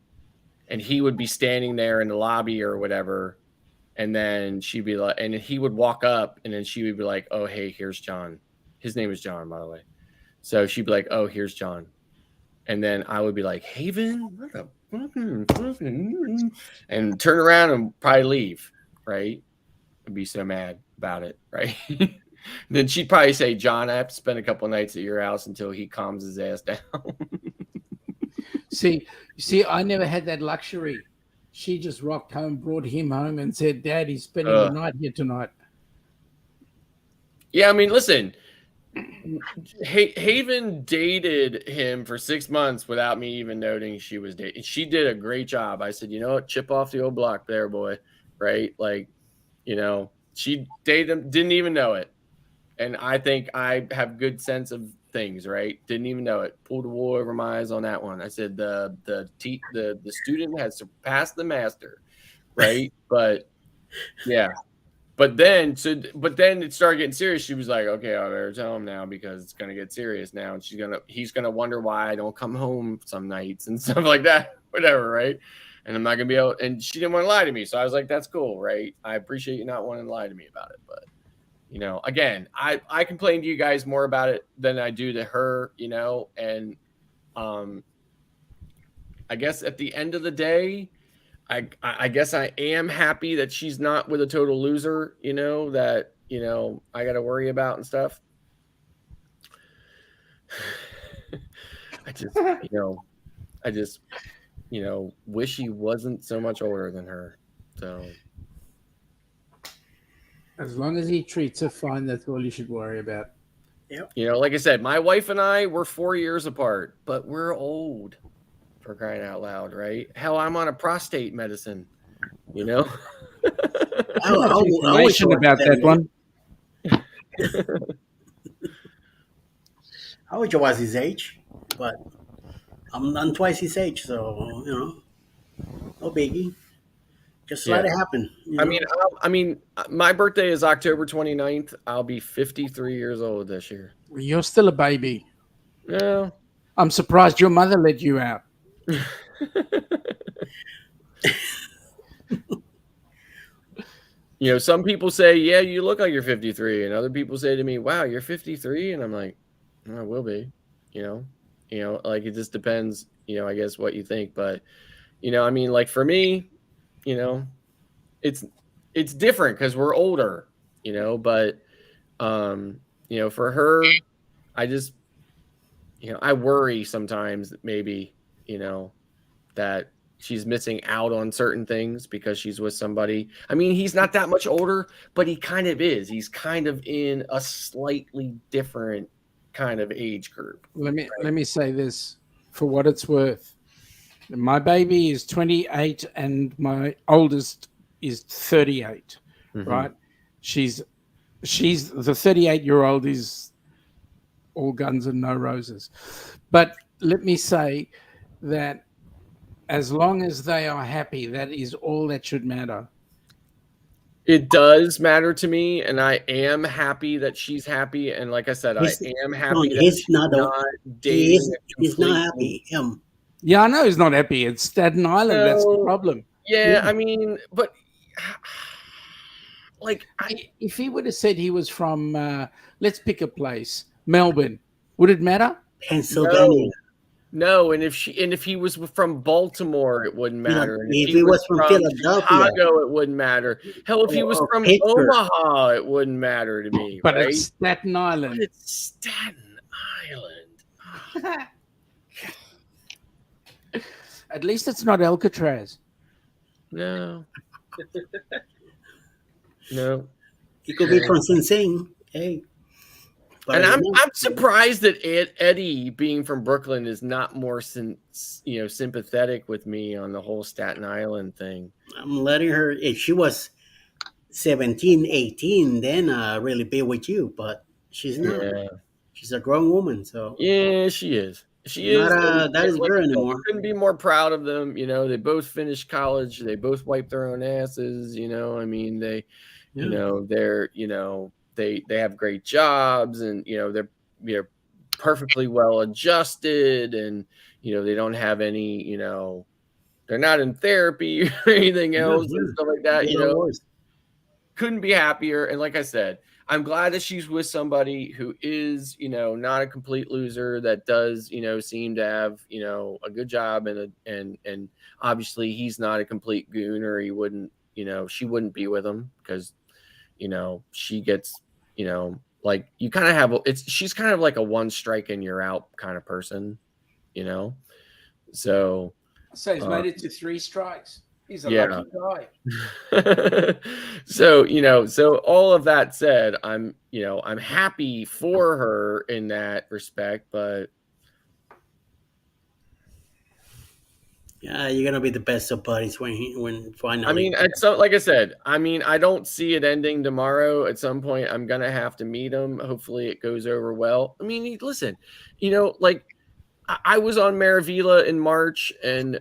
and he would be standing there in the lobby or whatever, and then she'd be like, and he would walk up, and then she would be like, "Oh, hey, here's John." His name is John, by the way. So she'd be like, "Oh, here's John." And then I would be like, "Haven, what a fucking," and turn around and probably leave, right? I'd be so mad about it, right? Then she'd probably say, "John, I have to spend a couple nights at your house until he calms his ass down." See, I never had that luxury. She just rocked home, brought him home, and said, "Dad, he's spending the night here tonight." Yeah, I mean, listen, Haven dated him for 6 months without me even noting she was dating. She did a great job. I said, "You know what? Chip off the old block there, boy." Right? Like, she dated him, didn't even know it. And I think I have good sense of things, right? Didn't even know it. Pulled the wool over my eyes on that one. I said the student has surpassed the master, right? But yeah. But then it started getting serious. She was like, "Okay, I better tell him now because it's gonna get serious now." And he's gonna wonder why I don't come home some nights and stuff like that. Whatever, right? And I'm not gonna be able. And she didn't want to lie to me, so I was like, "That's cool, right? I appreciate you not wanting to lie to me about it." But again, I complain to you guys more about it than I do to her. And I guess at the end of the day, I guess I am happy that she's not with a total loser, that, I got to worry about and stuff. I just, wish he wasn't so much older than her. So, as long as he treats her fine, that's all you should worry about. Yep. Like I said, my wife and I, we're 4 years apart, but we're old, for crying out loud, right? Hell, I'm on a prostate medicine. How information about that one. I wish I was his age, but I'm twice his age, so no biggie. Just let it happen. I mean, my birthday is October 29th. I'll be 53 years old this year. You're still a baby. Yeah. I'm surprised your mother let you out. Some people say, "Yeah, you look like you're 53," and other people say to me, "Wow, you're 53," and I'm like, "I will be." Like it just depends. I guess what you think, but I mean, like for me, it's different because we're older, but for her, I just I worry sometimes that maybe that she's missing out on certain things because she's with somebody. I mean, he's not that much older, but he kind of is. He's kind of in a slightly different kind of age group. Let me say this for what it's worth. My baby is 28 and my oldest is 38. Mm-hmm. Right? She's the 38-year-old is all guns and no roses. But let me say that as long as they are happy, that is all that should matter. It does matter to me, and I am happy that she's happy. And like I said, I am happy that she's not dating. He's not happy. Him. Yeah, I know he's not happy. It's Staten Island. That's the problem. Yeah, I mean, but like, if he would have said he was from, let's pick a place, Melbourne, would it matter? Pennsylvania. No, and if he was from Baltimore, it wouldn't matter. And if he was from Philadelphia, Chicago, it wouldn't matter. Hell, if he was from Pittsburgh. Omaha, it wouldn't matter to me. But right? it's Staten Island. But it's Staten Island. At least it's not Alcatraz. No. No. He could be from Sing Sing. Hey. But And I I'm don't know. surprised that Eddie, being from Brooklyn, is not more sympathetic with me on the whole Staten Island thing. I'm letting her, if she was 17, 18, then really be with you, but she's not. Yeah. She's a grown woman, so Yeah, she is. She not is. a that is Like girl I said, anymore. couldn't be more proud of them. You know, they both finished college. They both wiped their own asses. You know, I mean, they, you Yeah. know, they're, you know, they have great jobs, and you know, they're perfectly well adjusted, and you know, they don't have any, you know, they're not in therapy or anything Yeah, else and yeah. stuff like that. Get You a know, horse. couldn't be happier. And like I said, I'm glad that she's with somebody who is, you know, not a complete loser, that does, you know, seem to have, you know, a good job, and obviously he's not a complete goon, or he wouldn't, you know, she wouldn't be with him, because, you know, she gets, you know, like you kind of have she's kind of like a one strike and you're out kind of person, you know. So So he's made it to 3 strikes. He's a yeah. lucky guy. So, you know, so all of that said, I'm, you know, I'm happy for her in that respect, but Yeah, you're gonna be the best of buddies when finally. I mean, like I said, I mean, I don't see it ending tomorrow. At some point, I'm gonna have to meet him. Hopefully, it goes over well. I mean, listen, you know, like I was on Maravilla in March, and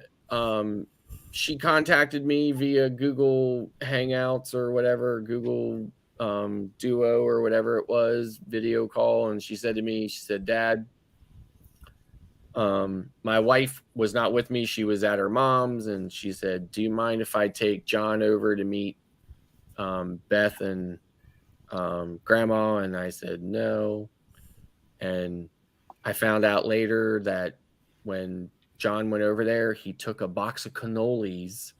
she contacted me via Google Hangouts or whatever, Google Duo or whatever it was, video call, and she said to me, she said, "Dad, my wife was not with me. She was at her mom's, and she said, do you mind if I take John over to meet Beth and Grandma?" And I said, no. And I found out later that when John went over there, he took a box of cannolis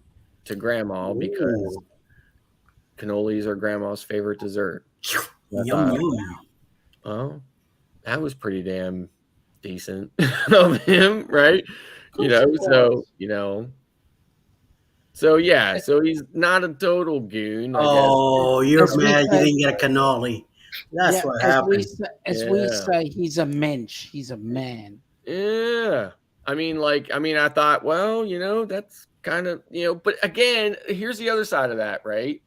to Grandma, because cannolis are Grandma's favorite dessert. Yum yum. Oh, that was pretty damn decent of him, right? You know, so, you know, so yeah, so he's not a total goon, I guess. Oh, you're As we mad you say- didn't get a cannoli. That's what happened. We say, he's a mensch. He's a man. Yeah. I mean, I thought, well, you know, that's kind of, you know, but again, here's the other side of that, right?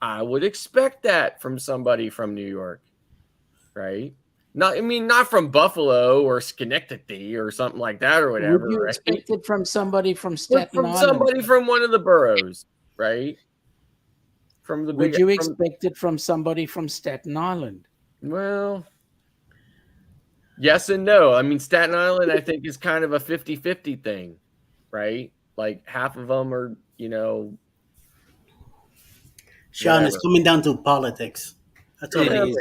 I would expect that from somebody from New York, right? Not from Buffalo or Schenectady or something like that or whatever. Would you right? expect it from somebody from But Staten from Island? somebody from one of the boroughs, right? From the big. Would you expect it from somebody from Staten Island? Well, yes and no. I mean, Staten Island, I think, is kind of a 50-50 thing, right? Like half of them are, you know. Sean, it's coming down to politics. That's all it is.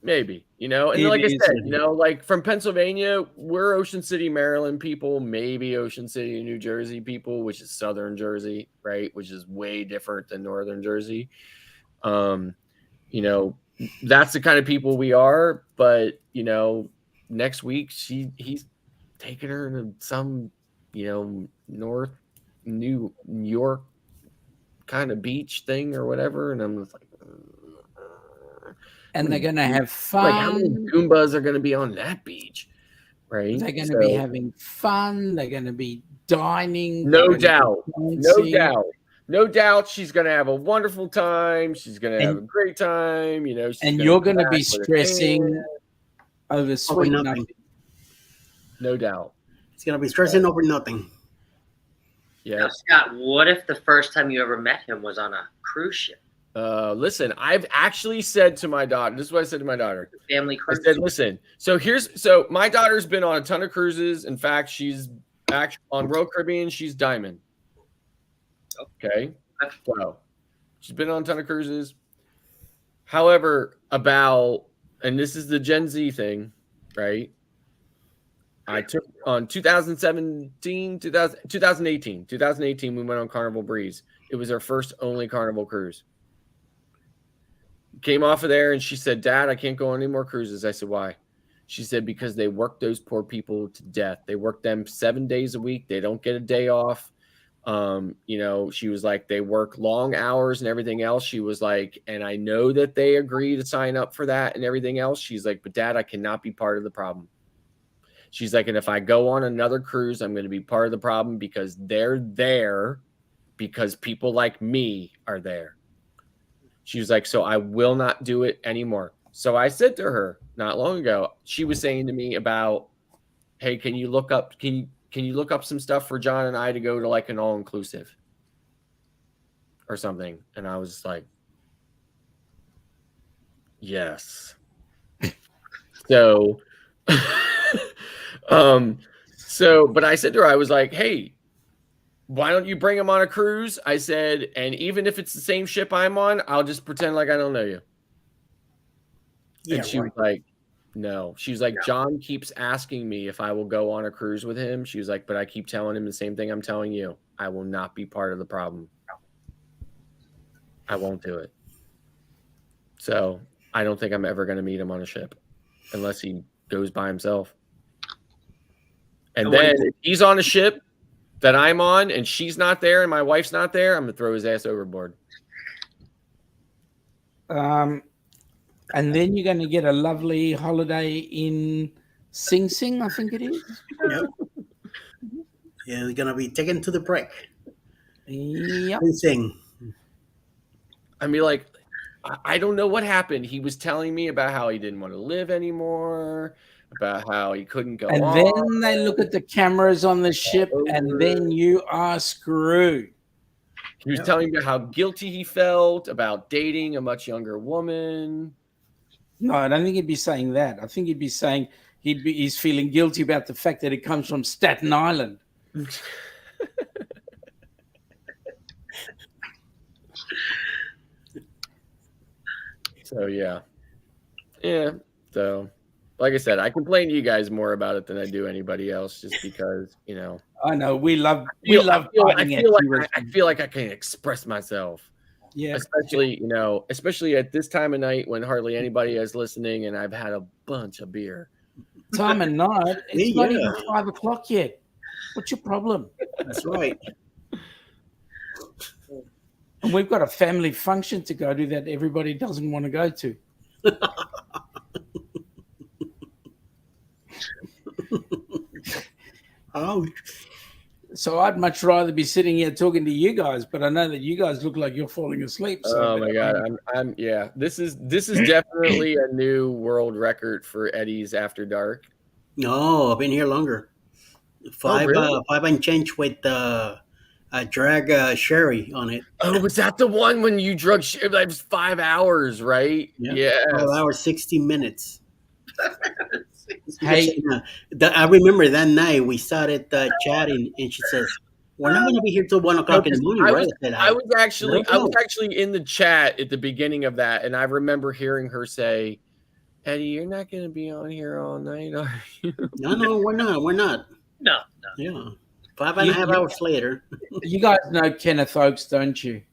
Maybe, you know, and like I said, you know, like from Pennsylvania, we're Ocean City, Maryland people, maybe Ocean City, New Jersey people, which is Southern Jersey, right? Which is way different than Northern Jersey. You know, that's the kind of people we are, but you know, next week he's taking her to some, you know, New York kind of beach thing or whatever, and I'm just like, and they're going to have fun. Like, how many Goombas are going to be on that beach, right? They're going to be having fun. They're going to be dining. No doubt. No doubt she's going to have a wonderful time. She's going to have a great time. You know, and you're going to be stressing over sweet nothing. No doubt. It's going to be stressing over nothing. Yeah. Now, Scott, what if the first time you ever met him was on a cruise ship? Listen, I've actually said to my daughter, this is what I said to my daughter. Family cruise. I said, listen, so my daughter's been on a ton of cruises. In fact, she's actually on Royal Caribbean. She's Diamond. Okay. So she's been on a ton of cruises. However, and this is the Gen Z thing, right? I took on 2018, we went on Carnival Breeze. It was our first only Carnival cruise. Came off of there and she said, Dad, I can't go on any more cruises. I said, why? She said, because they work those poor people to death. They work them 7 days a week. They don't get a day off. You know, she was like, they work long hours and everything else. She was like, and I know that they agree to sign up for that and everything else. She's like, but Dad, I cannot be part of the problem. She's like, and if I go on another cruise, I'm going to be part of the problem because they're there because people like me are there. She was like, so I will not do it anymore. So I said to her not long ago, she was saying to me about, hey, can you look up some stuff for John and I to go to like an all-inclusive or something? And I was like, yes. So but I said to her, I was like, hey, why don't you bring him on a cruise? I said, and even if it's the same ship I'm on, I'll just pretend like I don't know you. Yeah, And she was like, no. She was like, John keeps asking me if I will go on a cruise with him. She was like, but I keep telling him the same thing I'm telling you. I will not be part of the problem. I won't do it. So I don't think I'm ever going to meet him on a ship unless he goes by himself. And then if he's on a ship that I'm on and she's not there and my wife's not there, I'm going to throw his ass overboard. And then you're going to get a lovely holiday in Sing Sing, I think it is. Yep. Yeah, they're gonna be taken to the break. Yep. Sing. I mean, like, I don't know what happened. He was telling me about how he didn't want to live anymore, about how he couldn't go And on. then they look at the cameras on the ship, and then you are screwed. He was telling me how guilty he felt about dating a much younger woman. No, I don't think he'd be saying that. I think he'd be saying he's feeling guilty about the fact that it comes from Staten Island. So yeah. So like I said, I complain to you guys more about it than I do anybody else, just because, you know. I know we love. I feel like I can express myself. Yeah. Especially at this time of night when hardly anybody is listening, and I've had a bunch of beer. Time of night. It's not even 5 o'clock yet. What's your problem? That's right. And we've got a family function to go to that everybody doesn't want to go to. Oh. So I'd much rather be sitting here talking to you guys, but I know that you guys look like you're falling asleep. So Oh my god, This is definitely a new world record for Eddie's After Dark. No, I've been here longer. Five and change with drag Sherry on it. Oh, was that the one when you drug? It was 5 hours, right? Yeah, 5 hours, 60 minutes. Hey, I remember that night we started chatting, and she says, "We're not going to be here till 1 o'clock in the morning." I was actually in the chat at the beginning of that, and I remember hearing her say, "Eddie, you're not going to be on here all night, are you?" No, we're not. We're not. No. Yeah, 5.5 hours later. You guys know Kenneth Oakes, don't you?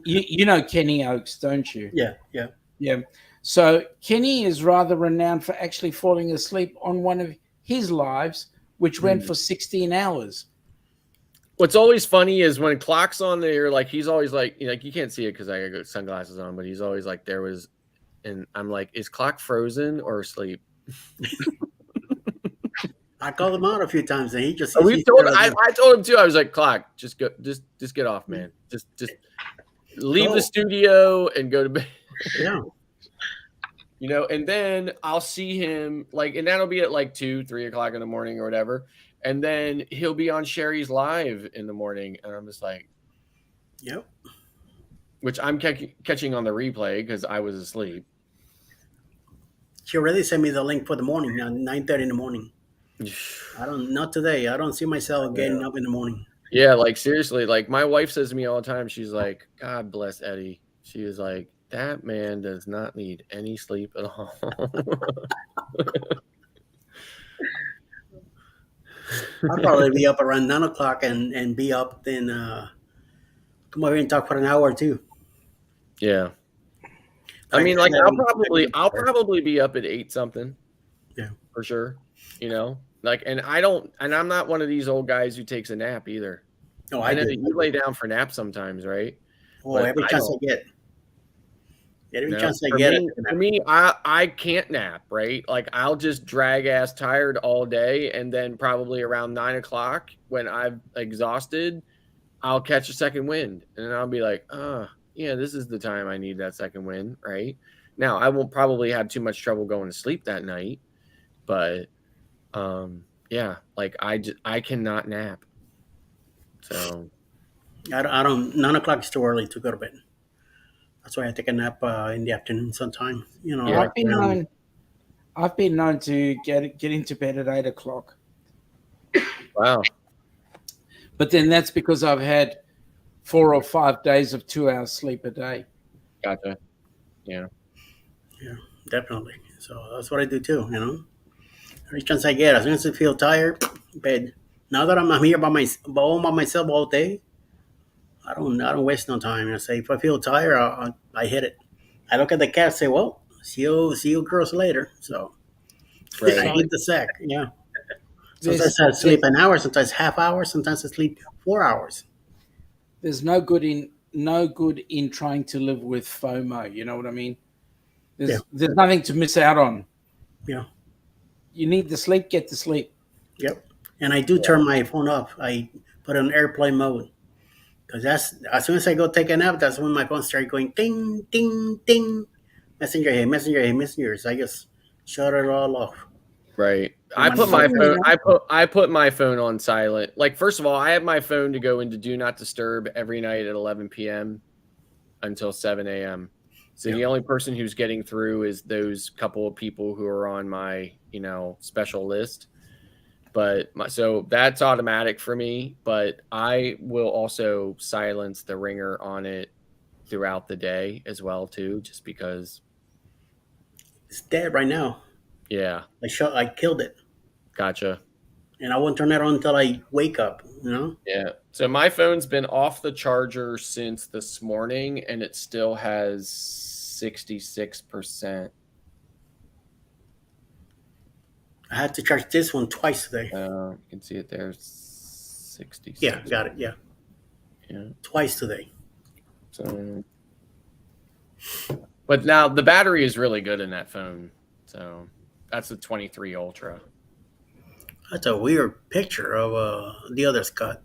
You know Kenny Oakes, don't you? Yeah. So Kenny is rather renowned for actually falling asleep on one of his lives, which went for 16 hours. What's always funny is when Clock's on there, like he's always like, you can't see it because I got sunglasses on, but he's always like, and I'm like, is Clock frozen or asleep? I called him out a few times, and he just. I told him too. I was like, Clock, just get off, man. Just leave the studio and go to bed. Yeah. And then I'll see him and that'll be at like 2-3 o'clock in the morning or whatever. And then he'll be on Sherry's live in the morning. And I'm just like, yep. Which I'm catching on the replay because I was asleep. She already sent me the link for the morning now, 9:30 in the morning. Not today. I don't see myself getting up in the morning. Yeah, like seriously, like my wife says to me all the time, she's like, God bless Eddie. She is like, that man does not need any sleep at all. I'll probably be up around 9 o'clock and be up then come over here and talk for an hour or two. Yeah. I mean, like I'll probably be up at 8 something. Yeah. For sure. Like, and I'm not one of these old guys who takes a nap either. No, I I know do. that you lay down for naps sometimes, right? Oh, But every I chance I don't. get. Every No, chance I get, I take a nap. I can't nap, right? Like I'll just drag ass tired all day, and then probably around 9 o'clock when I'm exhausted, I'll catch a second wind, and I'll be like, oh, yeah, this is the time I need that second wind, right? Now I won't probably have too much trouble going to sleep that night, but yeah, like I cannot nap. So I don't. 9 o'clock is too early to go to bed. That's why I take a nap in the afternoon sometime. You know, Yeah. like around. I've been known to get into bed at 8 o'clock. Wow. But then that's because I've had 4 or 5 days of 2 hours sleep a day. Gotcha. Yeah. Yeah, definitely. So that's what I do too. You know, every chance I get, as soon as I feel tired, bed. Now that I'm here all by myself all day, I don't waste no time. I say if I feel tired, I hit it. I look at the cat, say, "Well, see you girls later." So Right. I hit the sack. Yeah. There's, Sometimes I sleep there's, an hour, sometimes half hour, sometimes I sleep 4 hours. there's no good in trying to live with FOMO. You know what I mean? Yeah. There's nothing to miss out on. Yeah. You need the sleep, get the sleep. Yep. And I do turn my phone off. I put it on airplane mode because that's as soon as I go take a nap, that's when my phone starts going ding, ding, ding. Messenger, hey, messenger, hey, messengers. I just shut it all off. Right. And I when put I'm my like, phone I put my phone on silent. Like first of all, I have my phone to go into do not disturb every night at 11 p.m. until 7 a.m. So the only person who's getting through is those couple of people who are on my, special list. But so that's automatic for me, but I will also silence the ringer on it throughout the day as well too, just because it's dead right now. yeah. I killed it, Gotcha. and I won't turn it on until I wake up. You know. Yeah. So my phone's been off the charger since this morning and it still has 66%. I had to charge this one twice today. You can see it there. 66. Yeah, got it. Yeah. Yeah. Twice today. So, but now the battery is really good in that phone. So that's the 23 Ultra. That's a weird picture of the other Scott.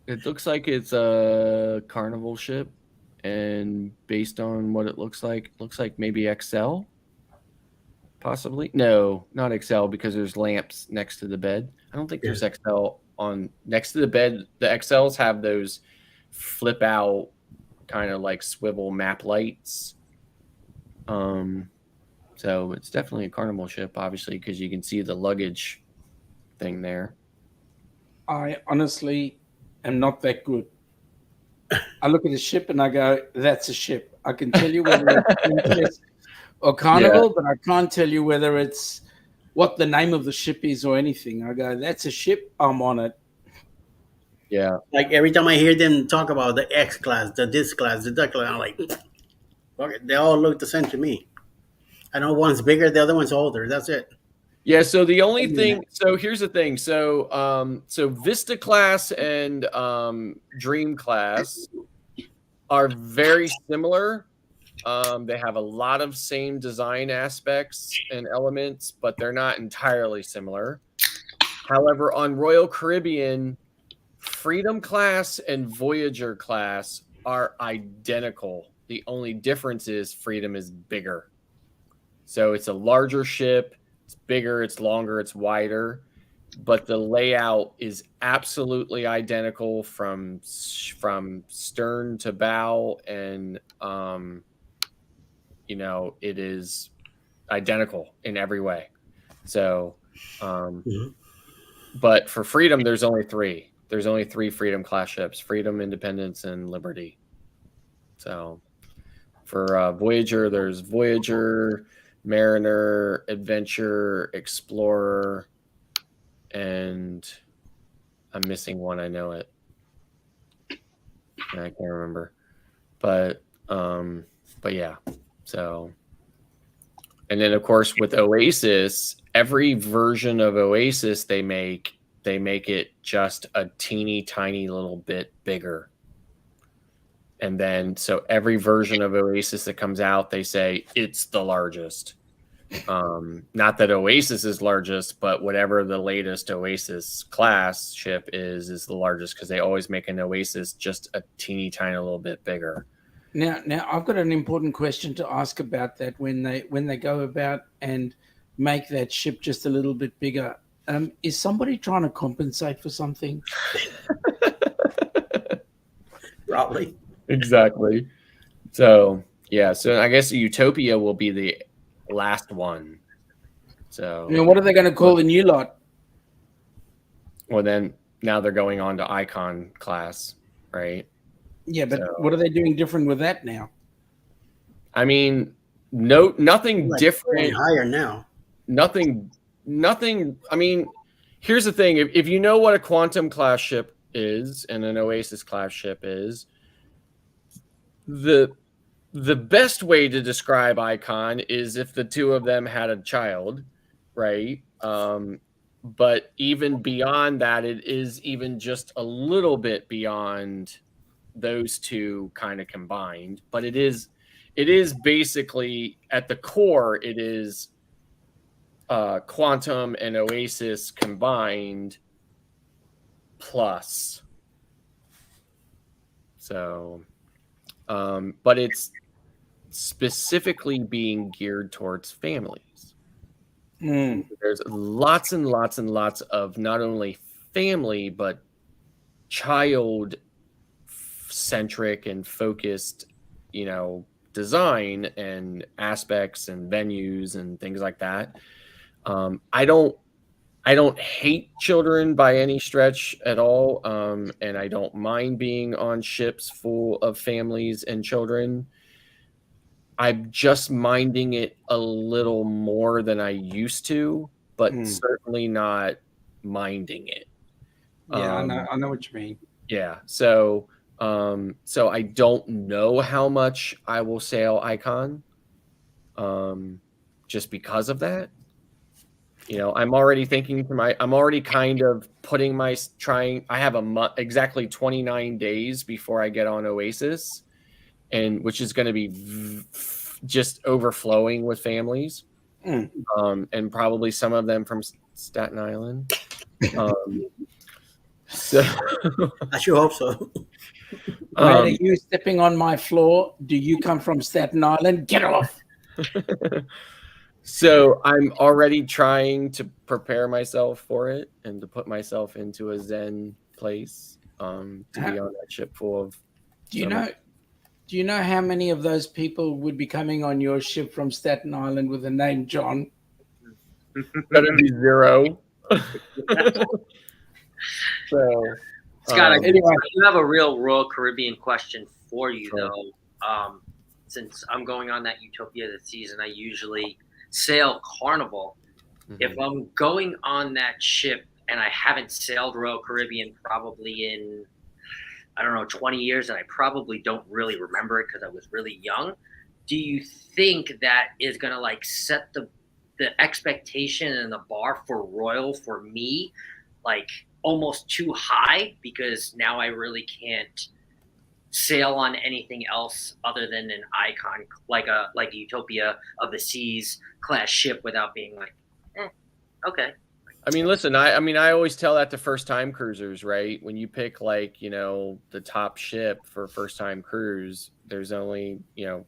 It looks like it's a Carnival ship, and based on what it looks like maybe XL, possibly. No, not XL because there's lamps next to the bed. I don't think there's XL on next to the bed. The XLs have those flip out kind of like swivel map lights. So it's definitely a Carnival ship, obviously, because you can see the luggage thing there. I honestly am not that good. I look at a ship and I go, that's a ship. I can tell you whether it's Princess or Carnival, but I can't tell you whether it's what the name of the ship is or anything. I go, that's a ship, I'm on it. Yeah. Like every time I hear them talk about the X class, the this class, the that class, I'm like, okay, they all look the same to me. I know one's bigger, the other one's older. That's it. Yeah, so the only thing, so here's the thing. So Vista class and Dream class are very similar. They have a lot of same design aspects and elements, but they're not entirely similar. However, on Royal Caribbean, Freedom class and Voyager class are identical. The only difference is Freedom is bigger. So it's a larger ship. It's bigger, it's longer, it's wider, but the layout is absolutely identical from stern to bow, and it is identical in every way. So, but for Freedom, there's only three. There's only three Freedom class ships: Freedom, Independence, and Liberty. So, for Voyager, there's Voyager, Mariner, Adventure, Explorer, and I'm missing one. I know it. I can't remember, but yeah. So And then, of course, with Oasis, every version of Oasis they make it just a teeny tiny little bit bigger. And then, so every version of Oasis that comes out, they say it's the largest. Not that Oasis is largest, but whatever the latest Oasis class ship is the largest, because they always make an Oasis just a teeny tiny little bit bigger. Now, I've got an important question to ask about that. When they go about and make that ship just a little bit bigger, is somebody trying to compensate for something? Probably. Exactly. So yeah, so I guess Utopia will be the last one. So What are they going to call the new lot? Well, then now they're going on to Icon class, right? Yeah, but what are they doing different with that now? I mean, nothing Like different. going higher now. Nothing. I mean, here's the thing: if you know what a Quantum class ship is and an Oasis class ship is, the best way to describe Icon is if the two of them had a child, right? But even beyond that, it is even just a little bit beyond those two kind of combined. But it is basically at the core, it is Quantum and Oasis combined plus. So, but it's specifically being geared towards families. There's lots and lots and lots of not only family, but child centric and focused, design and aspects and venues and things like that. I don't hate children by any stretch at all. And I don't mind being on ships full of families and children. I'm just minding it a little more than I used to, but certainly not minding it. Yeah, I know what you mean. Yeah. So I don't know how much I will sail Icon, just because of that. I'm already thinking I'm already kind of putting I have a month, exactly 29 days before I get on Oasis, and which is going to be just overflowing with families, and probably some of them from Staten Island. So I sure hope so. Are you stepping on my floor? Do you come from Staten Island? Get off! So I'm already trying to prepare myself for it and to put myself into a Zen place, to be on that ship full of. Do you know how many of those people would be coming on your ship from Staten Island with the name John? Gonna be zero. So, Scott, I anyway, do have a real Royal Caribbean question for you, though. Since I'm going on that Utopia this season, I usually sail Carnival. If I'm going on that ship and I haven't sailed Royal Caribbean probably in, I don't know, 20 years, and I probably don't really remember it because I was really young, do you think that is going to set the expectation and the bar for Royal for me almost too high, because now I really can't sail on anything else other than an Icon, like a Utopia of the Seas class ship, without being okay. I mean, listen, I always tell that to first time cruisers, right? When you pick the top ship for first time cruise, there's only,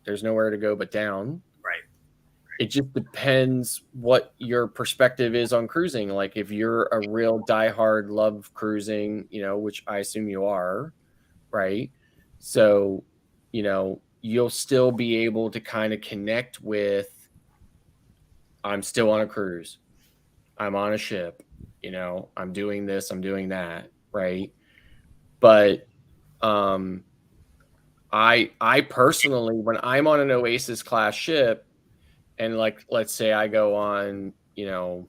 there's nowhere to go but down. Right. It just depends what your perspective is on cruising. Like if you're a real diehard love cruising, which I assume you are, right? So, you'll still be able to kind of connect with, I'm still on a cruise. I'm on a ship, I'm doing this, I'm doing that, right? But I personally, when I'm on an Oasis class ship, and let's say I go on, I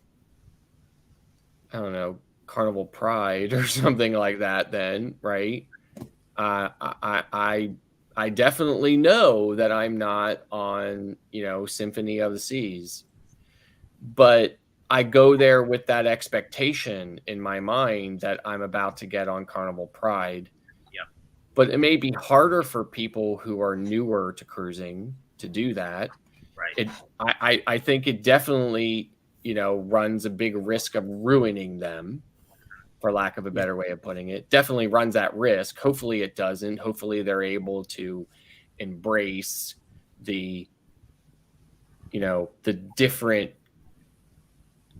don't know, Carnival Pride or something like that, then, right? I I definitely know that I'm not on, Symphony of the Seas, but I go there with that expectation in my mind that I'm about to get on Carnival Pride. Yeah. But it may be harder for people who are newer to cruising to do that. Right. I think it definitely, runs a big risk of ruining them, for lack of a better way of putting it. Definitely runs that risk. Hopefully it doesn't. Hopefully they're able to embrace the different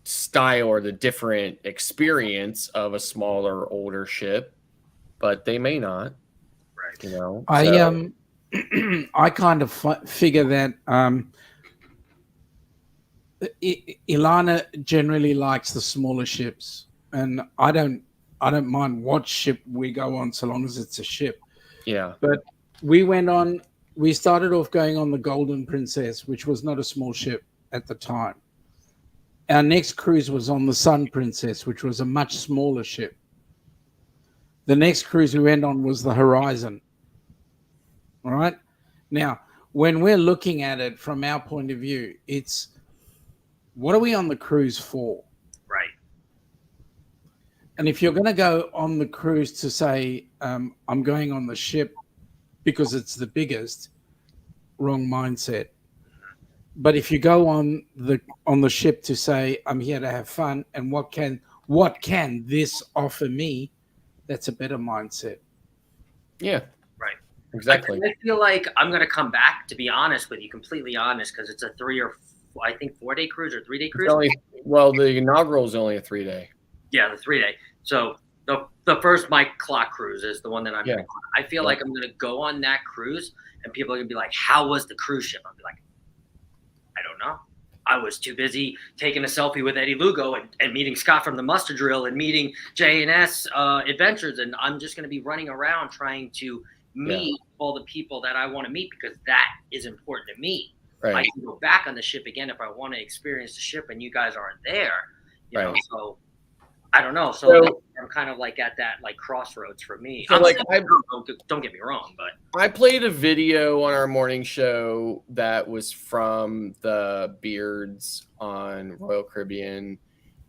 style or the different experience of a smaller, older ship, but they may not. Right. I kind of figure that Ilana generally likes the smaller ships, and I don't mind what ship we go on so long as it's a ship. Yeah. But we started off going on the Golden Princess, which was not a small ship at the time. Our next cruise was on the Sun Princess, which was a much smaller ship. The next cruise we went on was the Horizon. All right. Now, when we're looking at it from our point of view, it's what are we on the cruise for? Right. And if you're going to go on the cruise to say, I'm going on the ship because it's the biggest, wrong mindset. But if you go on the ship to say, I'm here to have fun, and what can this offer me, that's a better mindset. Yeah. Right. Exactly. I feel like I'm going to come back, to be honest with you, completely honest, because it's a 4-day cruise or 3-day cruise. The inaugural is only a 3-day. Yeah, the 3-day. So the first Mike Clock cruise is the one that I'm going to. I feel like I'm going to go on that cruise, and people are going to be like, "How was the cruise ship?" I'll be like, "I don't know. I was too busy taking a selfie with Eddie Lugo and meeting Scott from the Mustard Drill and meeting J&S Adventures, and I'm just going to be running around trying to meet all the people that I want to meet because that is important to me. Right. I can go back on the ship again if I want to experience the ship, and you guys aren't there. You know, so I don't know. So I'm kind of like at that crossroads for me. So Don't get me wrong, but I played a video on our morning show that was from the Beards on Royal Caribbean,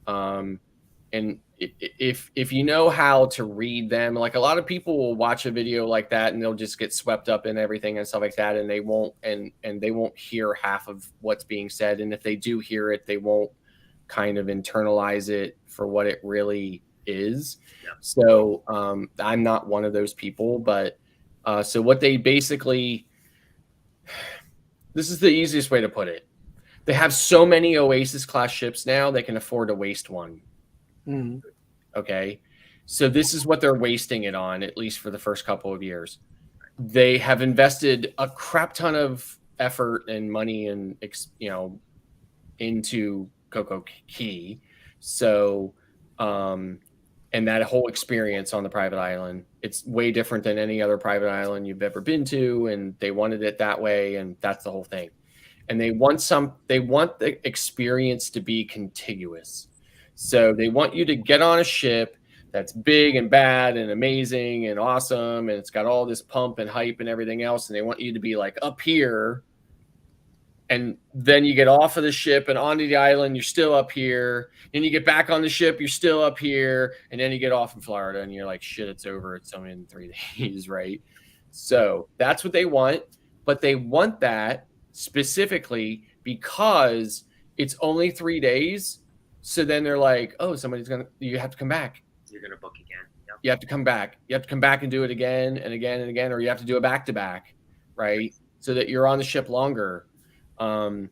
and if you know how to read them, like a lot of people will watch a video like that and they'll just get swept up in everything and stuff like that, and they won't hear half of what's being said, and if they do hear it, they won't kind of internalize it for what it really is. So I'm not one of those people, but so what they basically, this is the easiest way to put it. They have so many Oasis class ships now, they can afford to waste one. Mm-hmm. Okay. So this is what they're wasting it on, at least for the first couple of years. They have invested a crap ton of effort and money and, into Coco Key. So, and that whole experience on the private island, it's way different than any other private island you've ever been to. And they wanted it that way. And that's the whole thing. And they want the experience to be contiguous. So they want you to get on a ship that's big and bad and amazing and awesome. And it's got all this pump and hype and everything else. And they want you to be like up here. And then you get off of the ship and onto the island, you're still up here. Then you get back on the ship, you're still up here. And then you get off in Florida and you're like, shit, it's over. It's only in 3 days, right? So that's what they want. But they want that specifically because it's only 3 days. So then they're like, oh, you have to come back. You're going to book again. Yep. You have to come back. You have to come back and do it again and again and again, or you have to do it back to back, right? So that you're on the ship longer. I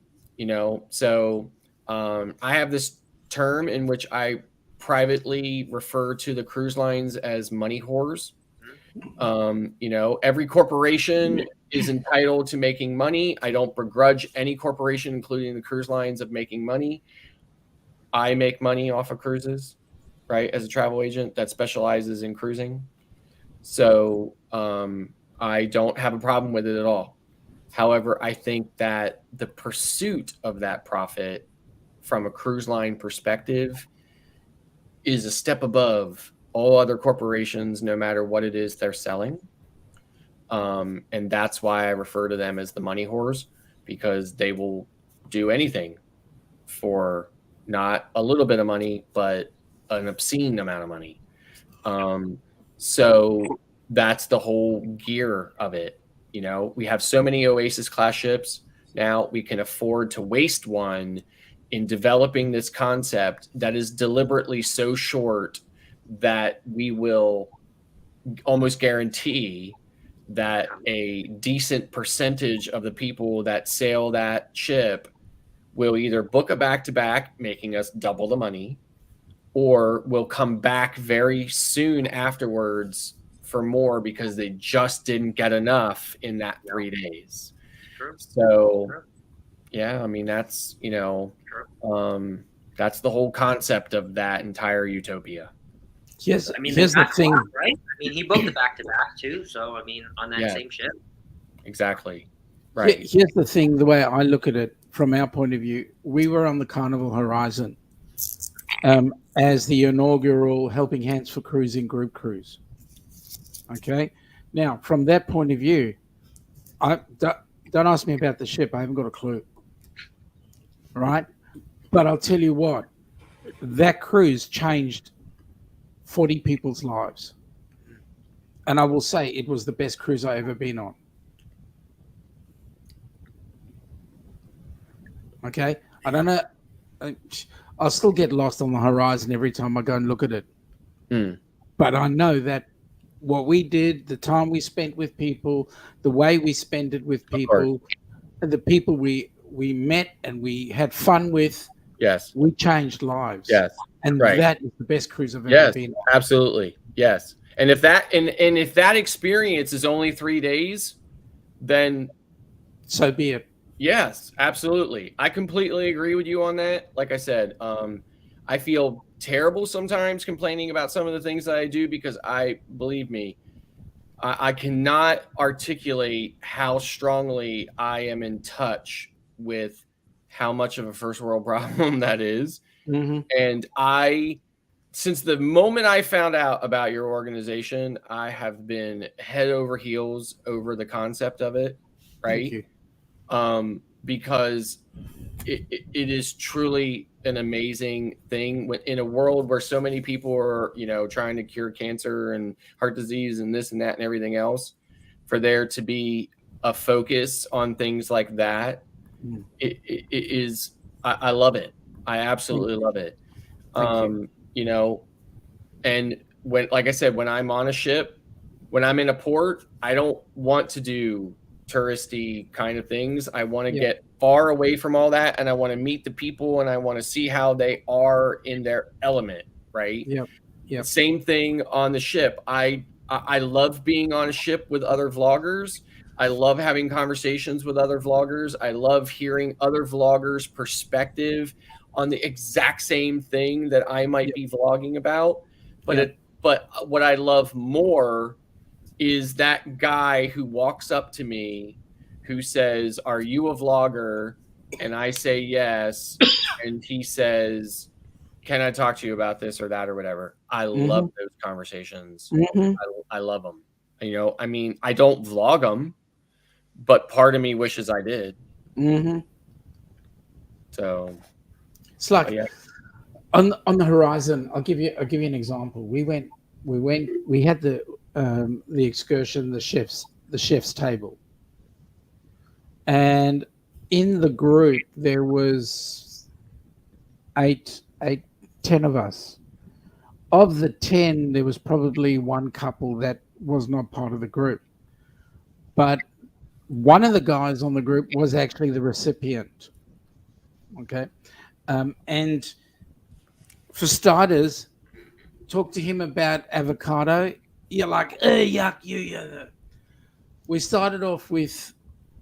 have this term in which I privately refer to the cruise lines as money whores. Every corporation is entitled to making money. I don't begrudge any corporation, including the cruise lines, of making money. I make money off of cruises, right? As a travel agent that specializes in cruising. So I don't have a problem with it at all. However, I think that the pursuit of that profit from a cruise line perspective is a step above all other corporations, no matter what it is they're selling. And that's why I refer to them as the money whores, because they will do anything for not a little bit of money, but an obscene amount of money. So that's the whole gear of it. You know, we have so many Oasis class ships now, we can afford to waste one in developing this concept that is deliberately so short that we will almost guarantee that a decent percentage of the people that sail that ship will either book a back-to-back, making us double the money, or will come back very soon afterwards for more because they just didn't get enough in that 3 days. So, yeah, I mean, that's, you know, that's the whole concept of that entire utopia. Here's, I mean, here's the thing. right? I mean, he booked the back-to-back too. So, I mean, on that Yeah. same ship. Exactly. Right. Here's the thing, the way I look at it from our point of view, we were on the Carnival Horizon as the inaugural Helping Hands for Cruising group cruise. Okay. Now, from that point of view, don't ask me about the ship. I haven't got a clue. Right. But I'll tell you what, that cruise changed 40 people's lives. And I will say it was the best cruise I ever been on. Okay. I don't know. I'll still get lost on the horizon every time I go and look at it. But I know that what we did, the time we spent with people, the way we spent it with people, and the people we met and we had fun with, yes, we changed lives. Yes. And Right. that is the best cruise I've ever Yes, been on. absolutely. Yes. And if that and if that experience is only 3 days, then so be it. Yes, absolutely. I completely agree with you on that. Like I said, I feel terrible sometimes complaining about some of the things that I do because believe me, I cannot articulate how strongly I am in touch with how much of a first world problem that is. Mm-hmm. And since the moment I found out about your organization, I have been head over heels over the concept of it. Right. Thank you. Because it is truly an amazing thing in a world where so many people are, you know, trying to cure cancer and heart disease and this and that and everything else. For there to be a focus on things like that, it is. I love it. I absolutely love it. You know, and when, like I said, when I'm on a ship, when I'm in a port, I don't want to do touristy kind of things. I want to get far away from all that, and I want to meet the people, and I want to see how they are in their element, right? Yep. Same thing on the ship. I love being on a ship with other vloggers. I love having conversations with other vloggers. I love hearing other vloggers' perspective on the exact same thing that I might be vlogging about. But but what I love more is that guy who walks up to me who says, "Are you a vlogger?" And I say yes. And he says, "Can I talk to you about this or that or whatever?" I love those conversations. I love them. You know, I mean, I don't vlog them, but part of me wishes I did. So it's like on the horizon. I'll give you an example. We had the excursion, the chef's table, and in the group there was 10 of us. Of the 10, there was probably one couple that was not part of the group, but one of the guys on the group was actually the recipient. Okay, and for starters, talk to him about avocado. You're like, yuck, you. We started off with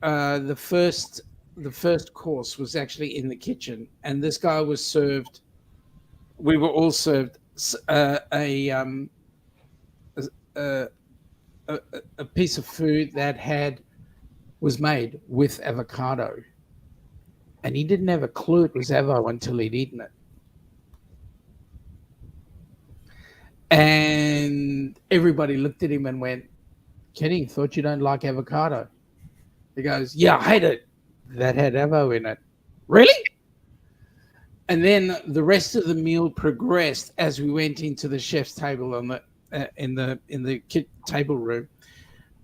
the first course was actually in the kitchen, and this guy was served. We were all served a piece of food that was made with avocado, and he didn't have a clue it was avo until he'd eaten it. And everybody looked at him and went, Kenny, thought you don't like avocado. He goes, yeah, I hate it. That had avo in it. Really? And then the rest of the meal progressed as we went into the chef's table on the in the table room,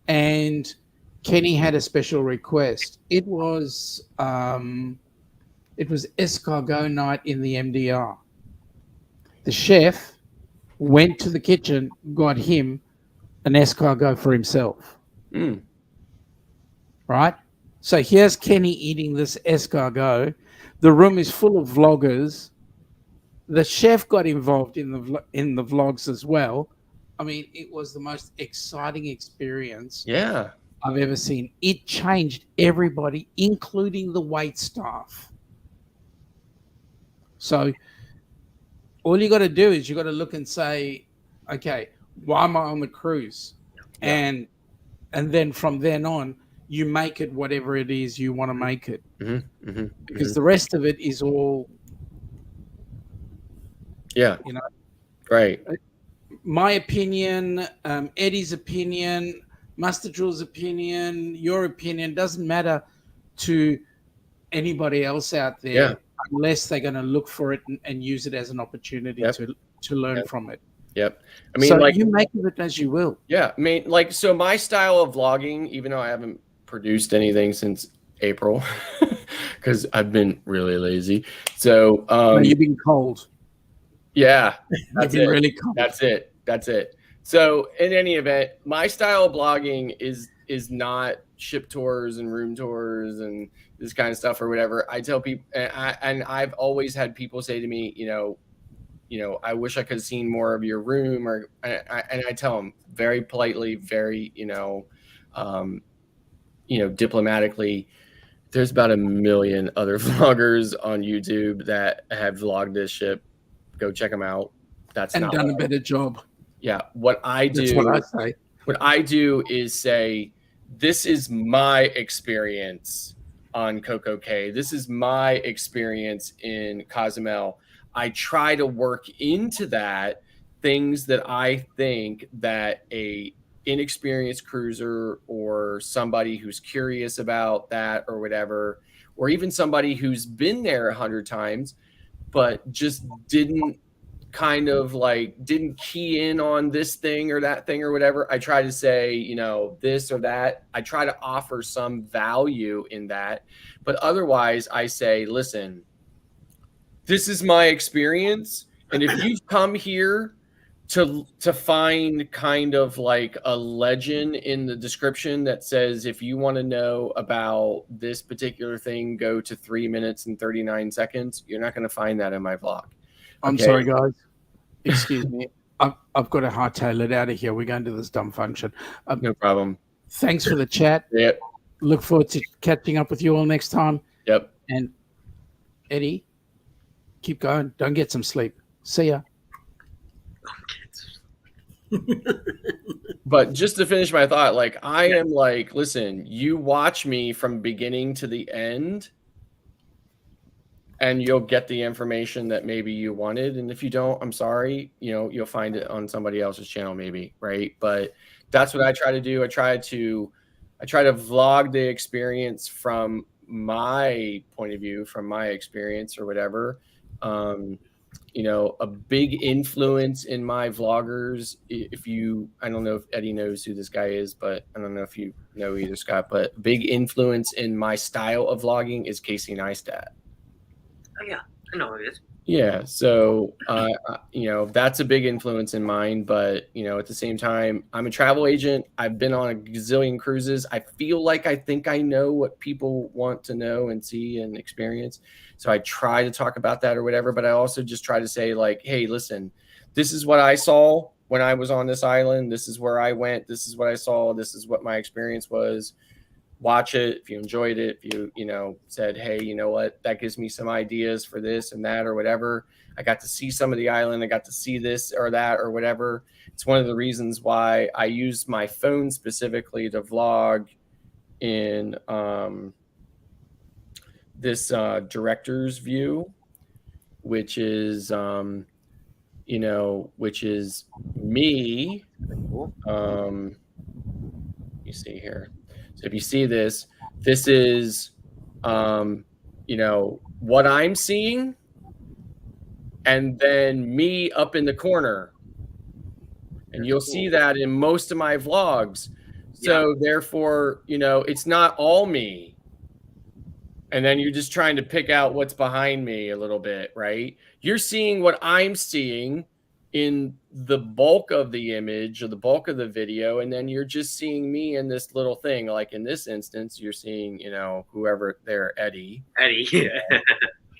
and Kenny had a special request. It was escargot night in the MDR. The chef went to the kitchen, got him an escargot for himself. Right? So here's Kenny eating this escargot. The room is full of vloggers. The chef got involved in the vlogs as well. I mean, it was the most exciting experience I've ever seen. It changed everybody, including the wait staff. So all you got to do is you got to look and say, okay, why am I on the cruise? And then from then on, you make it whatever it is you want to make it. Because the rest of it is all, you know, right. My opinion, Eddie's opinion, Master Drill's opinion, your opinion doesn't matter to anybody else out there unless they're going to look for it and use it as an opportunity to learn from it. I mean, so like, you make of it as you will. I mean, like, so my style of vlogging, even though I haven't produced anything since April, because I've been really lazy. So No, you've been cold. Yeah, You've been really cold. That's it. So in any event, my style of blogging is not ship tours and room tours and this kind of stuff or whatever. I tell people, and I've always had people say to me, you know, I wish I could have seen more of your room, and I tell them very politely, very, diplomatically, there's about 1 million other vloggers on YouTube that have vlogged this ship. Go check them out. That's and not done a better job. Yeah. What I do, That's what I say. What I do is say, this is my experience on Coco K. This is my experience in Cozumel. I try to work into that things that I think that a inexperienced cruiser or somebody who's curious about that or whatever, or even somebody who's been there 100 times, but just didn't key in on this thing or that thing or whatever. I try to say, this or that. I try to offer some value in that. But otherwise, I say, listen, this is my experience. And if you've come here to find kind of like a legend in the description that says, if you want to know about this particular thing, go to 3 minutes and 39 seconds, you're not going to find that in my vlog. I'm sorry, guys. Excuse me. I've got to hightail it out of here. We're going to this dumb function. No problem. Thanks for the chat. Yep. Look forward to catching up with you all next time. Yep. And Eddie, keep going. Don't get some sleep. See ya. But just to finish my thought, like, I am like, listen, you watch me from beginning to the end and you'll get the information that maybe you wanted. And if you don't, I'm sorry, you'll find it on somebody else's channel maybe, right? But that's what I try to do. I try to vlog the experience from my point of view, from my experience or whatever. A big influence in my vloggers, I don't know if Eddie knows who this guy is, but I don't know if you know either, Scott, but big influence in my style of vlogging is Casey Neistat. Oh yeah, I know who it is. Yeah, so that's a big influence in mine, but at the same time, I'm a travel agent. I've been on a gazillion cruises. I feel like I think I know what people want to know and see and experience. So I try to talk about that or whatever, but I also just try to say, like, hey, listen, this is what I saw when I was on this island. This is where I went. This is what I saw. This is what my experience was. Watch it. If you enjoyed it, if you, said, hey, you know what, that gives me some ideas for this and that or whatever. I got to see some of the island. I got to see this or that or whatever. It's one of the reasons why I use my phone specifically to vlog in this director's view, which is, which is me. see here. So if you see this, this is, you know, what I'm seeing, and then me up in the corner. And you'll see that in most of my vlogs. So therefore, you know, it's not all me. And then you're just trying to pick out what's behind me a little bit, right? You're seeing what I'm seeing in the bulk of the image or the bulk of the video, and then you're just seeing me in this little thing. Like in this instance, you're seeing, you know, whoever there, Eddie. Eddie, yeah.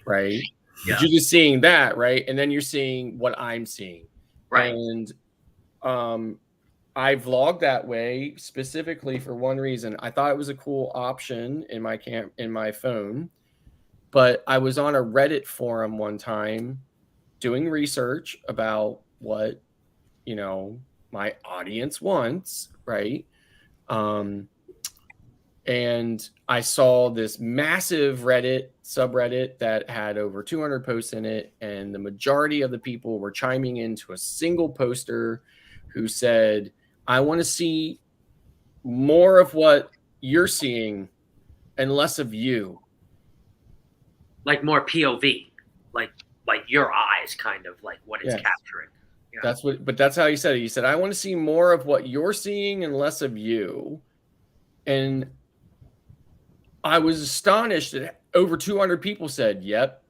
Right? Yeah. But you're just seeing that, right? And then you're seeing what I'm seeing. Right. And I vlog that way specifically for one reason. I thought it was a cool option in my phone, but I was on a Reddit forum one time doing research about what, you know, my audience wants, right? And I saw this massive Reddit subreddit that had over 200 posts in it, and the majority of the people were chiming into a single poster who said, I want to see more of what you're seeing and less of you. Like more POV, like your eyes, kind of like what it's capturing. Yeah. That's how he said it. He said, I want to see more of what you're seeing and less of you. And I was astonished that over 200 people said, yep,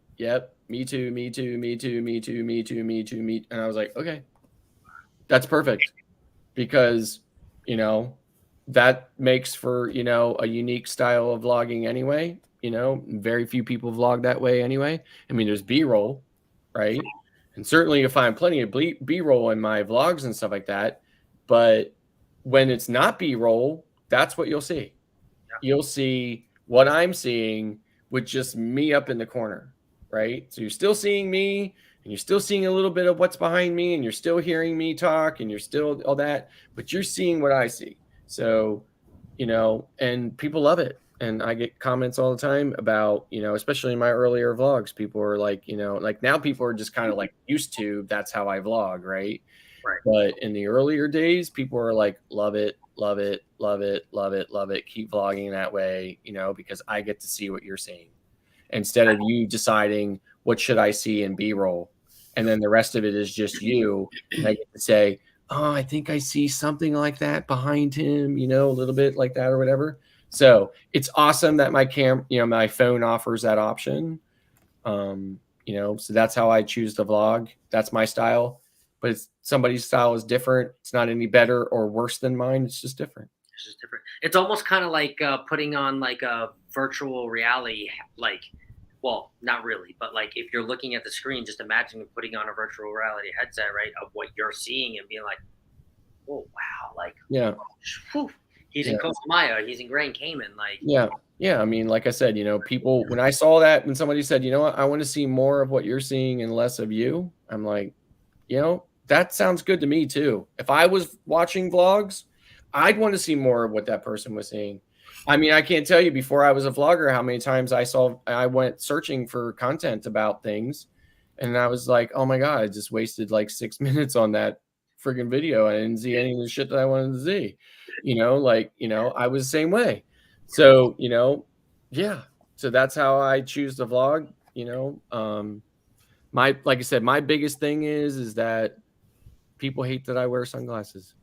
me too, me too, me too, me too, me too, me too, me. And I was like, okay, that's perfect. Because, you know, that makes for, you know, a unique style of vlogging anyway. You know, very few people vlog that way anyway. I mean, there's B-roll, right? And certainly you'll find plenty of B-roll in my vlogs and stuff like that. But when it's not B-roll, that's what you'll see. You'll see what I'm seeing with just me up in the corner, right? So you're still seeing me, and you're still seeing a little bit of what's behind me, and you're still hearing me talk, and you're still all that, but you're seeing what I see. So, you know, and people love it. And I get comments all the time about, you know, especially in my earlier vlogs, people are like, you know, like now people are just kind of like used to, that's how I vlog, right? Right. But in the earlier days, people are like, love it, love it, love it, love it, love it. Keep vlogging that way, you know, because I get to see what you're seeing instead of you deciding what should I see in B-roll. And then the rest of it is just you. And I get to say, oh, I think I see something like that behind him, you know, a little bit like that or whatever. So it's awesome that my phone offers that option. You know, so that's how I choose to vlog. That's my style. But somebody's style is different. It's not any better or worse than mine. It's just different. It's just different. It's almost kind of like putting on like a virtual reality, like, well, not really, but like if you're looking at the screen, just imagine putting on a virtual reality headset, right, of what you're seeing and being like, oh, wow, like, yeah, whew, he's in Costa Maya, he's in Grand Cayman, like, yeah. I mean, like I said, you know, people, when I saw that, when somebody said, you know what, I want to see more of what you're seeing and less of you, I'm like, you know, that sounds good to me too. If I was watching vlogs, I'd want to see more of what that person was seeing. I mean, I can't tell you before I was a vlogger how many times I went searching for content about things, and I was like, oh my God, I just wasted like 6 minutes on that friggin' video. I didn't see any of the shit that I wanted to see. You know, like, you know, I was the same way. So, you know, yeah. So that's how I choose to vlog, you know. Like I said, my biggest thing is that people hate that I wear sunglasses.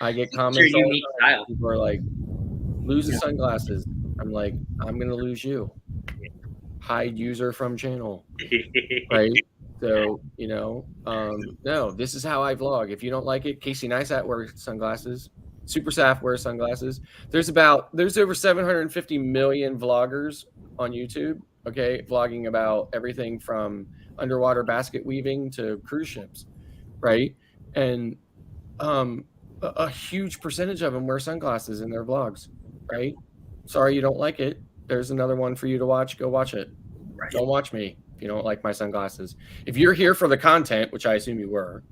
I get comments all the time. People are like, lose the sunglasses. I'm like, I'm going to lose you. Hide user from channel. Right? So, you know, no, this is how I vlog. If you don't like it, Casey Neistat wears sunglasses. Super Saf wears sunglasses. There's over 750 million vloggers on YouTube. Okay. Vlogging about everything from underwater basket weaving to cruise ships. Right. And, a huge percentage of them wear sunglasses in their vlogs, right? Sorry you don't like it. There's another one for you to watch. Go watch it. Right. Don't watch me if you don't like my sunglasses. If you're here for the content, which I assume you were,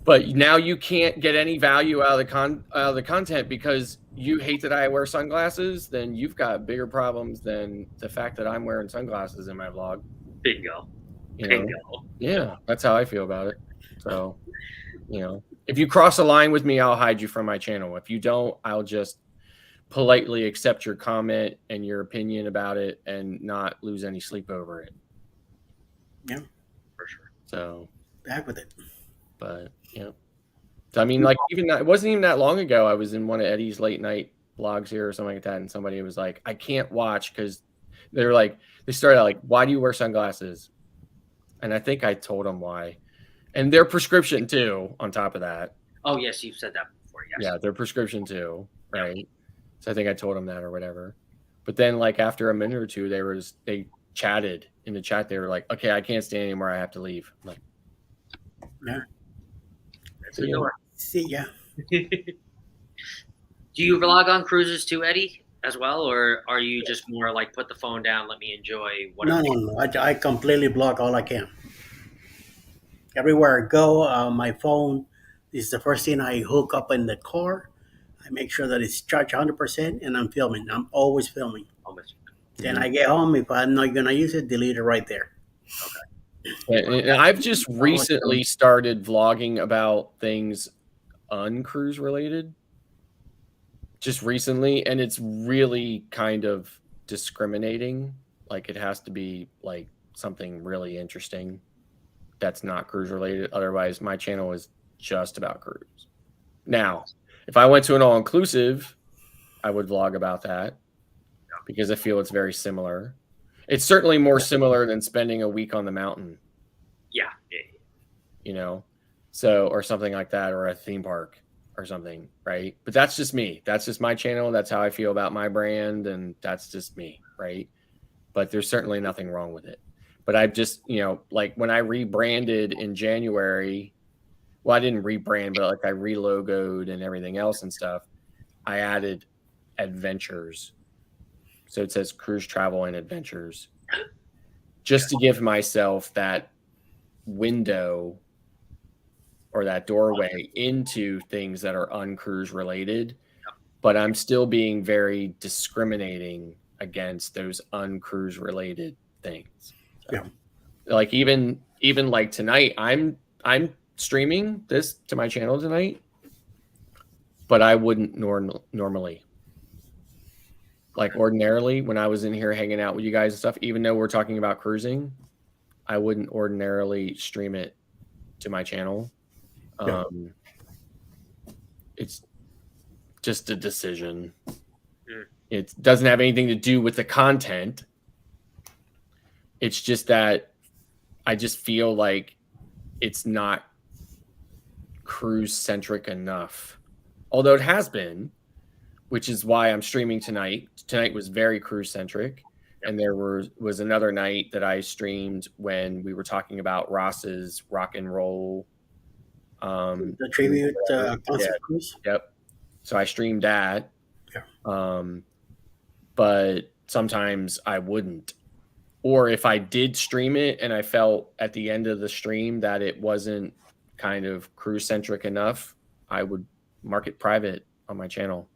but now you can't get any value out of the content because you hate that I wear sunglasses, then you've got bigger problems than the fact that I'm wearing sunglasses in my vlog. Bingo. You know? Yeah, that's how I feel about it. So You know, if you cross a line with me, I'll hide you from my channel. If you don't, I'll just politely accept your comment and your opinion about it and not lose any sleep over it. Yeah, for sure. So back with it. But yeah. So, I mean, like, even that, it wasn't even that long ago. I was in one of Eddie's late night vlogs here or something like that, and somebody was like, I can't watch because they're like, they started out like, why do you wear sunglasses? And I think I told them why. And their prescription too, on top of that. Oh yes, you've said that before. Yes. Yeah, their prescription too, right? So I think I told them that or whatever. But then, like, after a minute or two, they chatted in the chat. They were like, okay, I can't stay anymore. I have to leave. I'm like, Yeah. See ya. See ya. Do you vlog on cruises too, Eddie, as well, or are you just more like put the phone down, let me enjoy whatever? No. I completely block all I can. Everywhere I go, my phone is the first thing I hook up in the car. I make sure that it's charged 100% and I'm filming. I'm always filming. Then I get home. If I'm not going to use it, delete it right there. And I've just recently started vlogging about things uncruise related. Just recently, and it's really kind of discriminating. Like, it has to be like something really interesting that's not cruise related. Otherwise, my channel is just about cruise. Now, if I went to an all inclusive, I would vlog about that because I feel it's very similar. It's certainly more similar than spending a week on the mountain. Yeah. You know, so, or something like that, or a theme park or something, right? But that's just me. That's just my channel. That's how I feel about my brand, and that's just me, right? But there's certainly nothing wrong with it. But I've just, you know, like when I rebranded in January, well, I didn't rebrand, but like I relogoed and everything else and stuff, I added adventures. So it says cruise travel and adventures, just to give myself that window or that doorway into things that are uncruise related, but I'm still being very discriminating against those uncruise related things. So, yeah. Like even like tonight, I'm streaming this to my channel tonight, but I wouldn't normally. Like ordinarily, when I was in here hanging out with you guys and stuff, even though we're talking about cruising, I wouldn't ordinarily stream it to my channel. Yeah. It's just a decision. It doesn't have anything to do with the content. It's just that I just feel like it's not cruise centric enough. Although it has been, which is why I'm streaming tonight. Tonight was very cruise centric. And there was another night that I streamed when we were talking about Ross's rock and roll. The tribute concert cruise. Yep. So I streamed that. Yeah. But sometimes I wouldn't. Or if I did stream it and I felt at the end of the stream that it wasn't kind of cruise centric enough, I would mark it private on my channel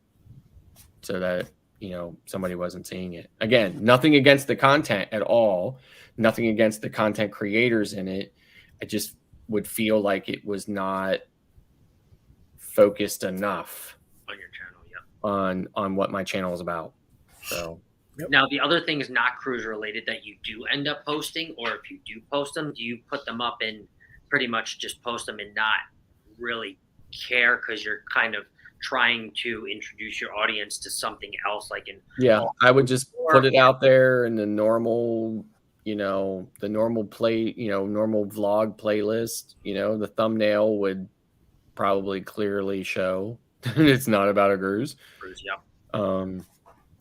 so that, you know, somebody wasn't seeing it. Again, nothing against the content at all. Nothing against the content creators in it. I just would feel like it was not focused enough on your channel, yeah. On what my channel is about. So now the other thing is not cruise related that you do end up posting, or if you do post them, do you put them up and pretty much just post them and not really care because you're kind of trying to introduce your audience to something else, like in I would just put it out there in the normal, you know, the normal normal vlog playlist. You know, the thumbnail would probably clearly show it's not about a cruise. Yeah.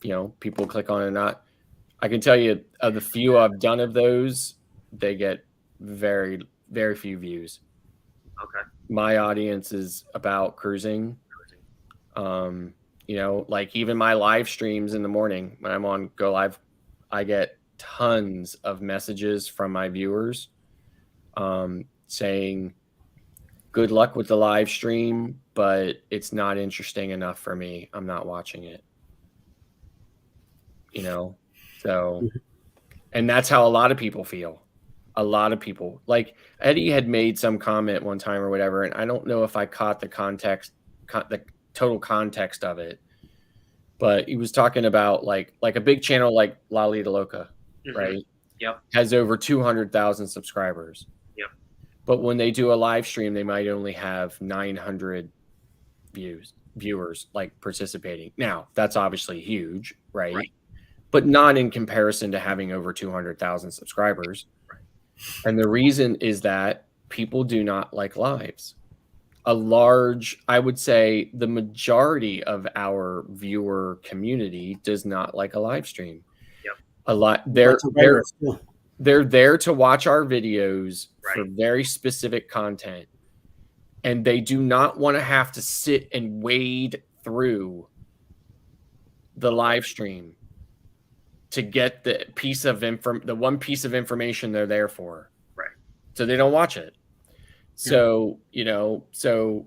You know, people click on it or not. I can tell you of the few I've done of those, they get very, very few views. Okay. My audience is about cruising. You know, like even my live streams in the morning when I'm on Go Live, I get tons of messages from my viewers saying, good luck with the live stream, but it's not interesting enough for me. I'm not watching it. You know, so, and that's how a lot of people feel. A lot of people, like Eddie had made some comment one time or whatever, and I don't know if I caught the context, the total context of it, but he was talking about like a big channel like Lalita Loca, right? Yep. Has over 200,000 subscribers. Yep. But when they do a live stream, they might only have 900 viewers like participating. Now, that's obviously huge, right? But not in comparison to having over 200,000 subscribers. And the reason is that people do not like lives. I would say the majority of our viewer community does not like a live stream. Yep. A lot. They're there to watch our videos for very specific content. And they do not want to have to sit and wade through the live stream to get the one piece of information they're there for. Right. So they don't watch it. So, so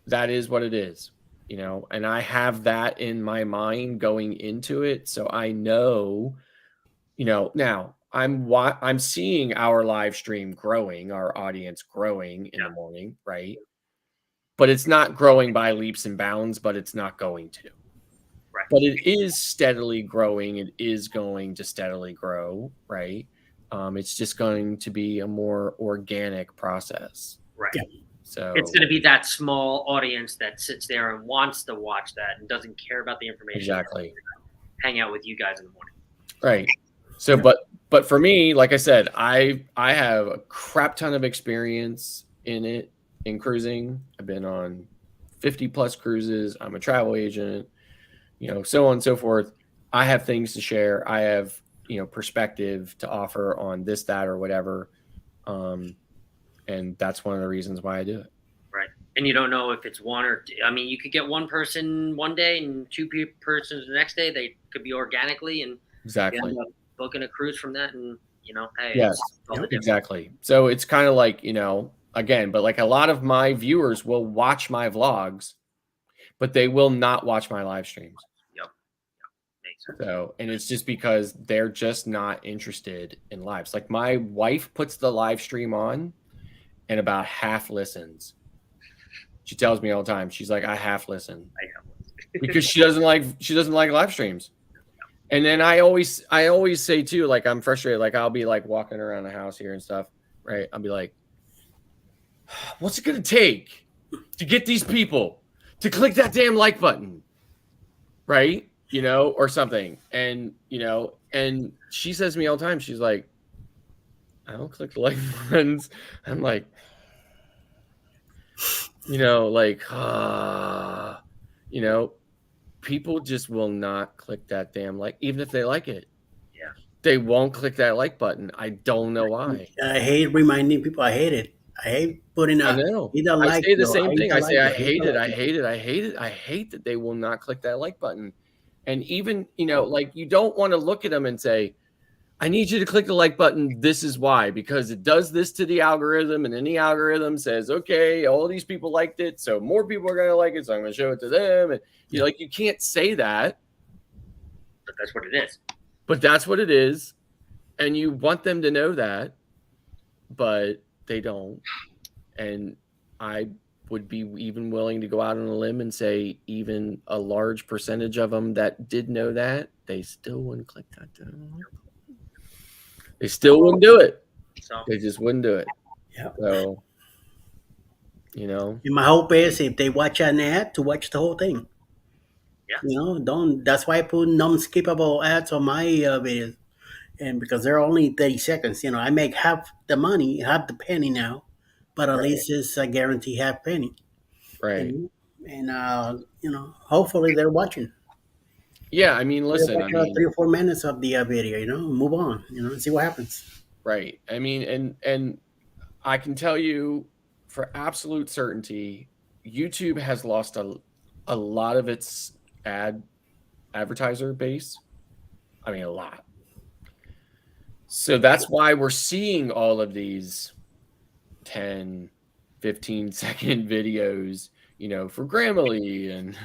that is what it is, and I have that in my mind going into it. So I know, now I'm seeing our live stream growing, our audience growing in the morning, right? But it's not growing by leaps and bounds, but it's not going to. Right. But it is steadily growing. It is going to steadily grow, right? It's just going to be a more organic process. Right. Yeah. So it's going to be that small audience that sits there and wants to watch that and doesn't care about the information. Exactly. Hang out with you guys in the morning. Right. So, but for me, like I said, I have a crap ton of experience in cruising. I've been on 50 plus cruises. I'm a travel agent, so on and so forth. I have things to share. I have, perspective to offer on this, that, or whatever. And that's one of the reasons why I do it. Right. And you don't know if it's one or two. I mean, you could get one person one day and two persons the next day. They could be organically and exactly end up booking a cruise from that. And, hey, yes, exactly. So it's kind of like, again, but like a lot of my viewers will watch my vlogs, but they will not watch my live streams. Yep. Makes sense. So, and it's just because they're just not interested in lives. Like my wife puts the live stream on and about half listens. She tells me all the time. She's like, I half listen because she doesn't like live streams. And then I always say too, like I'm frustrated. Like I'll be like walking around the house here and stuff, right? I'll be like, what's it gonna take to get these people to click that damn like button, right? Or something. And and she says to me all the time, she's like, I don't click the like buttons. I'm like, people just will not click that damn like, even if they like it. Yeah. They won't click that like button. I don't know why. I hate reminding people. I hate it. I hate putting up. I know. I say the same thing. I say, I hate it. I hate it. I hate it. I hate that they will not click that like button. And even, like you don't want to look at them and say, I need you to click the like button. This is why, because it does this to the algorithm. And then the algorithm says, okay, all these people liked it. So more people are going to like it. So I'm going to show it to them. And you can't say that. But that's what it is. But that's what it is. And you want them to know that, but they don't. And I would be even willing to go out on a limb and say even a large percentage of them that did know that, they still wouldn't click that. They still wouldn't do it. So they just wouldn't do it. Yeah. So, And my hope is if they watch an ad, to watch the whole thing. Yeah. That's why I put non-skippable ads on my videos. And because they're only 30 seconds, I make half the money, half the penny now, but at least it's a guarantee half penny. Right. And hopefully they're watching. Yeah, I mean, listen, 3 or 4 minutes of the video, move on, and see what happens. Right. I mean, and I can tell you for absolute certainty, YouTube has lost a lot of its advertiser base. I mean, a lot. So that's why we're seeing all of these 10, 15-second videos, for Grammarly and,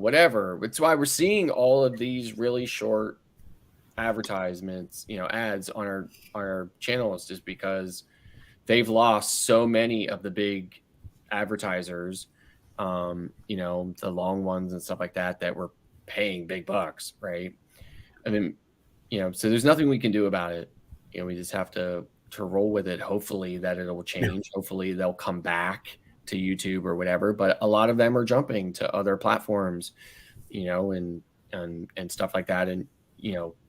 whatever. It's why we're seeing all of these really short advertisements, ads on our channels, just because they've lost so many of the big advertisers, the long ones and stuff like that were paying big bucks, right? I mean, so there's nothing we can do about it. We just have to roll with it. Hopefully that it'll change. Hopefully they'll come back to YouTube or whatever. But a lot of them are jumping to other platforms, and stuff like that. And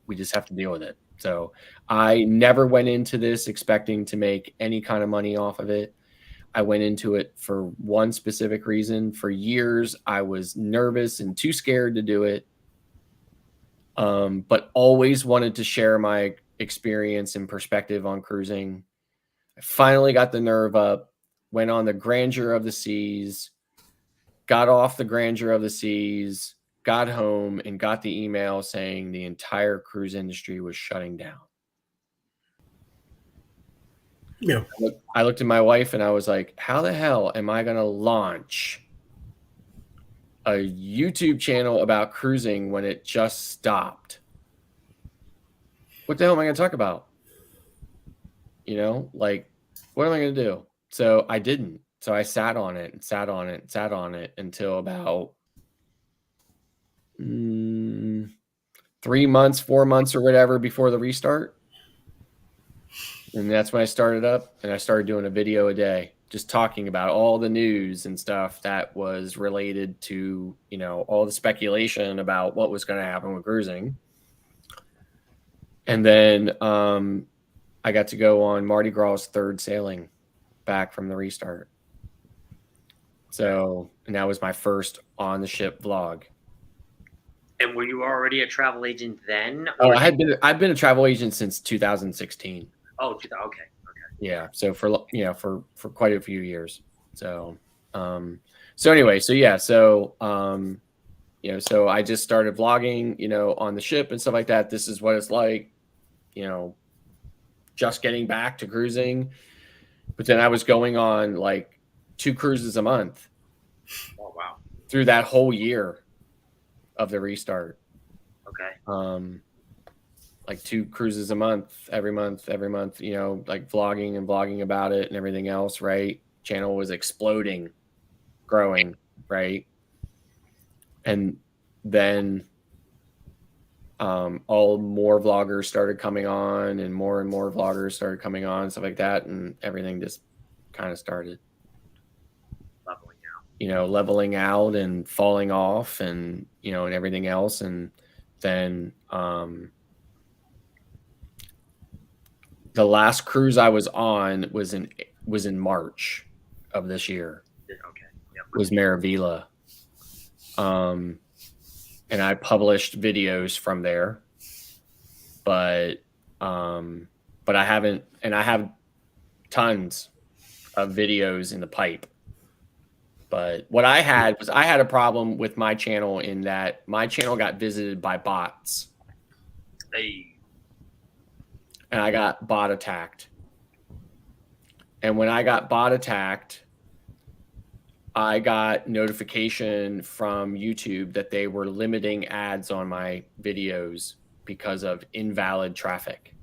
we just have to deal with it. So I never went into this expecting to make any kind of money off of it. I went into it for one specific reason. For years, I was nervous and too scared to do it. But always wanted to share my experience and perspective on cruising. I finally got the nerve up, went on the Grandeur of the Seas, got off the Grandeur of the Seas, got home, and got the email saying the entire cruise industry was shutting down. Yeah. I looked at my wife and I was like, how the hell am I going to launch a YouTube channel about cruising when it just stopped? What the hell am I going to talk about? What am I going to do? So I didn't. So I sat on it and sat on it and sat on it until about 3 months, 4 months or whatever before the restart. And that's when I started up, and I started doing a video a day, just talking about all the news and stuff that was related to, all the speculation about what was going to happen with cruising. And then I got to go on Mardi Gras' third sailing back from the restart. So, and that was my first on the ship vlog. And were you already a travel agent then? Oh, I've been a travel agent since 2016. Oh, okay. Yeah. So for quite a few years. So, anyway, so I just started vlogging, on the ship and stuff like that. This is what it's like, just getting back to cruising. But then I was going on like 2 cruises a month. Oh, wow. Through that whole year of the restart. Okay. Like 2 cruises a month, every month, like vlogging about it and everything else, right? Channel was exploding, growing, right? And then all more vloggers started coming on, and more vloggers started coming on, stuff like that, and everything just kind of started leveling out and falling off, and and everything else. And then the last cruise I was on was in March of this year. Okay. Yep. Was Maravilla. And I published videos from there, but I haven't, and I have tons of videos in the pipe. But what I had was I had a problem with my channel in that my channel got visited by bots. Hey. And I got bot attacked. And when I got bot attacked, I got notification from YouTube that they were limiting ads on my videos because of invalid traffic.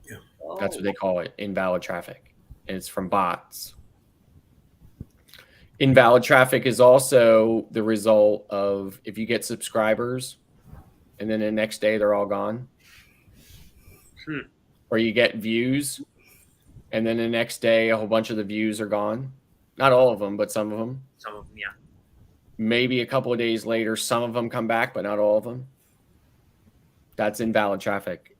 Yeah. That's what they call it, invalid traffic. And it's from bots. Invalid traffic is also the result of if you get subscribers and then the next day they're all gone. Or you get views and then the next day a whole bunch of the views are gone. Not all of them, but some of them. Some of them, yeah. Maybe a couple of days later, some of them come back, but not all of them. That's invalid traffic.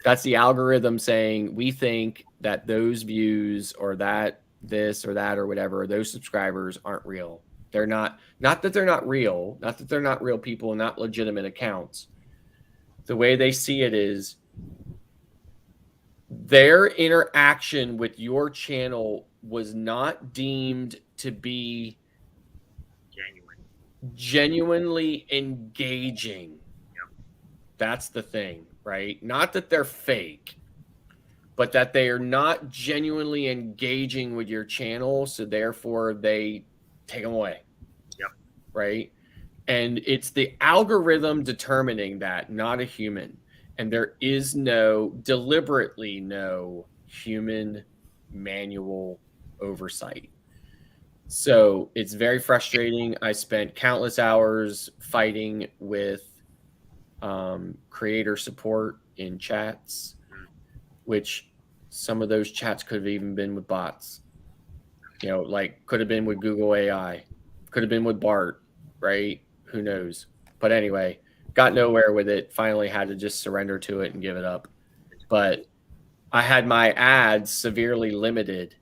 That's the algorithm saying we think that those views or that this or that or whatever, those subscribers aren't real. They're not that they're not real, not that they're not real people, not legitimate accounts. The way they see it is their interaction with your channel was not deemed to be genuinely engaging. Yep. That's the thing, right? Not that they're fake, but that they are not genuinely engaging with your channel, so therefore they take them away. Yep. Right? And it's the algorithm determining that, not a human. And there is deliberately no human manual oversight. So it's very frustrating. I spent countless hours fighting with creator support in chats, which some of those chats could have even been with bots. Like could have been with Google AI, could have been with Bart, right? Who knows? But anyway, got nowhere with it. Finally had to just surrender to it and give it up. But I had my ads severely limited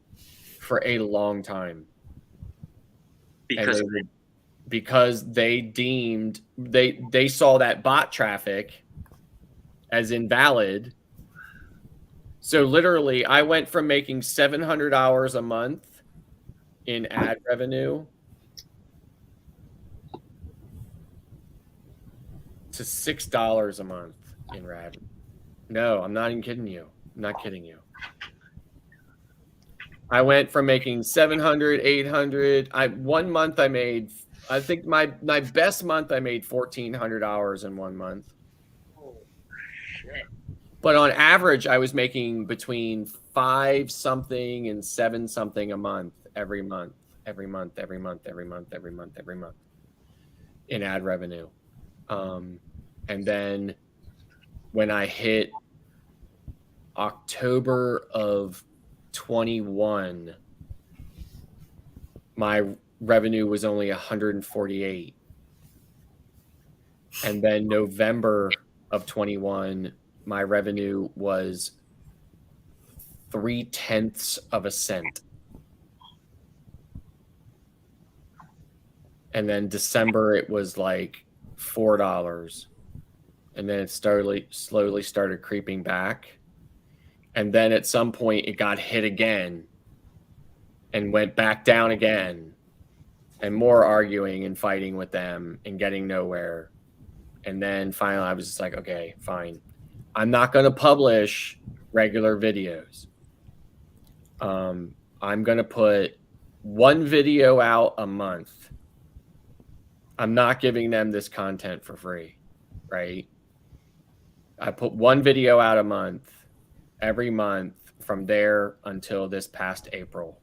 for a long time. Because they deemed they saw that bot traffic as invalid. So literally I went from making $700 a month in ad revenue to $6 a month in rad. No, I'm not even kidding you. I'm not kidding you. I went from making 700, 800. One month I made, I think my best month I made $1,400 in 1 month. Oh, shit. But on average, I was making between 5 something and 7 something a month, every month in ad revenue. And then when I hit October of 21, my revenue was only 148. And then November of 21, my revenue was 0.3 of a cent. And then December, it was like $4. And then it slowly started creeping back. And then at some point it got hit again and went back down again, and more arguing and fighting with them and getting nowhere. And then finally I was just like, okay, fine. I'm not going to publish regular videos. I'm going to put 1 video out a month. I'm not giving them this content for free, right? I put 1 video out a month, every month from there until this past April.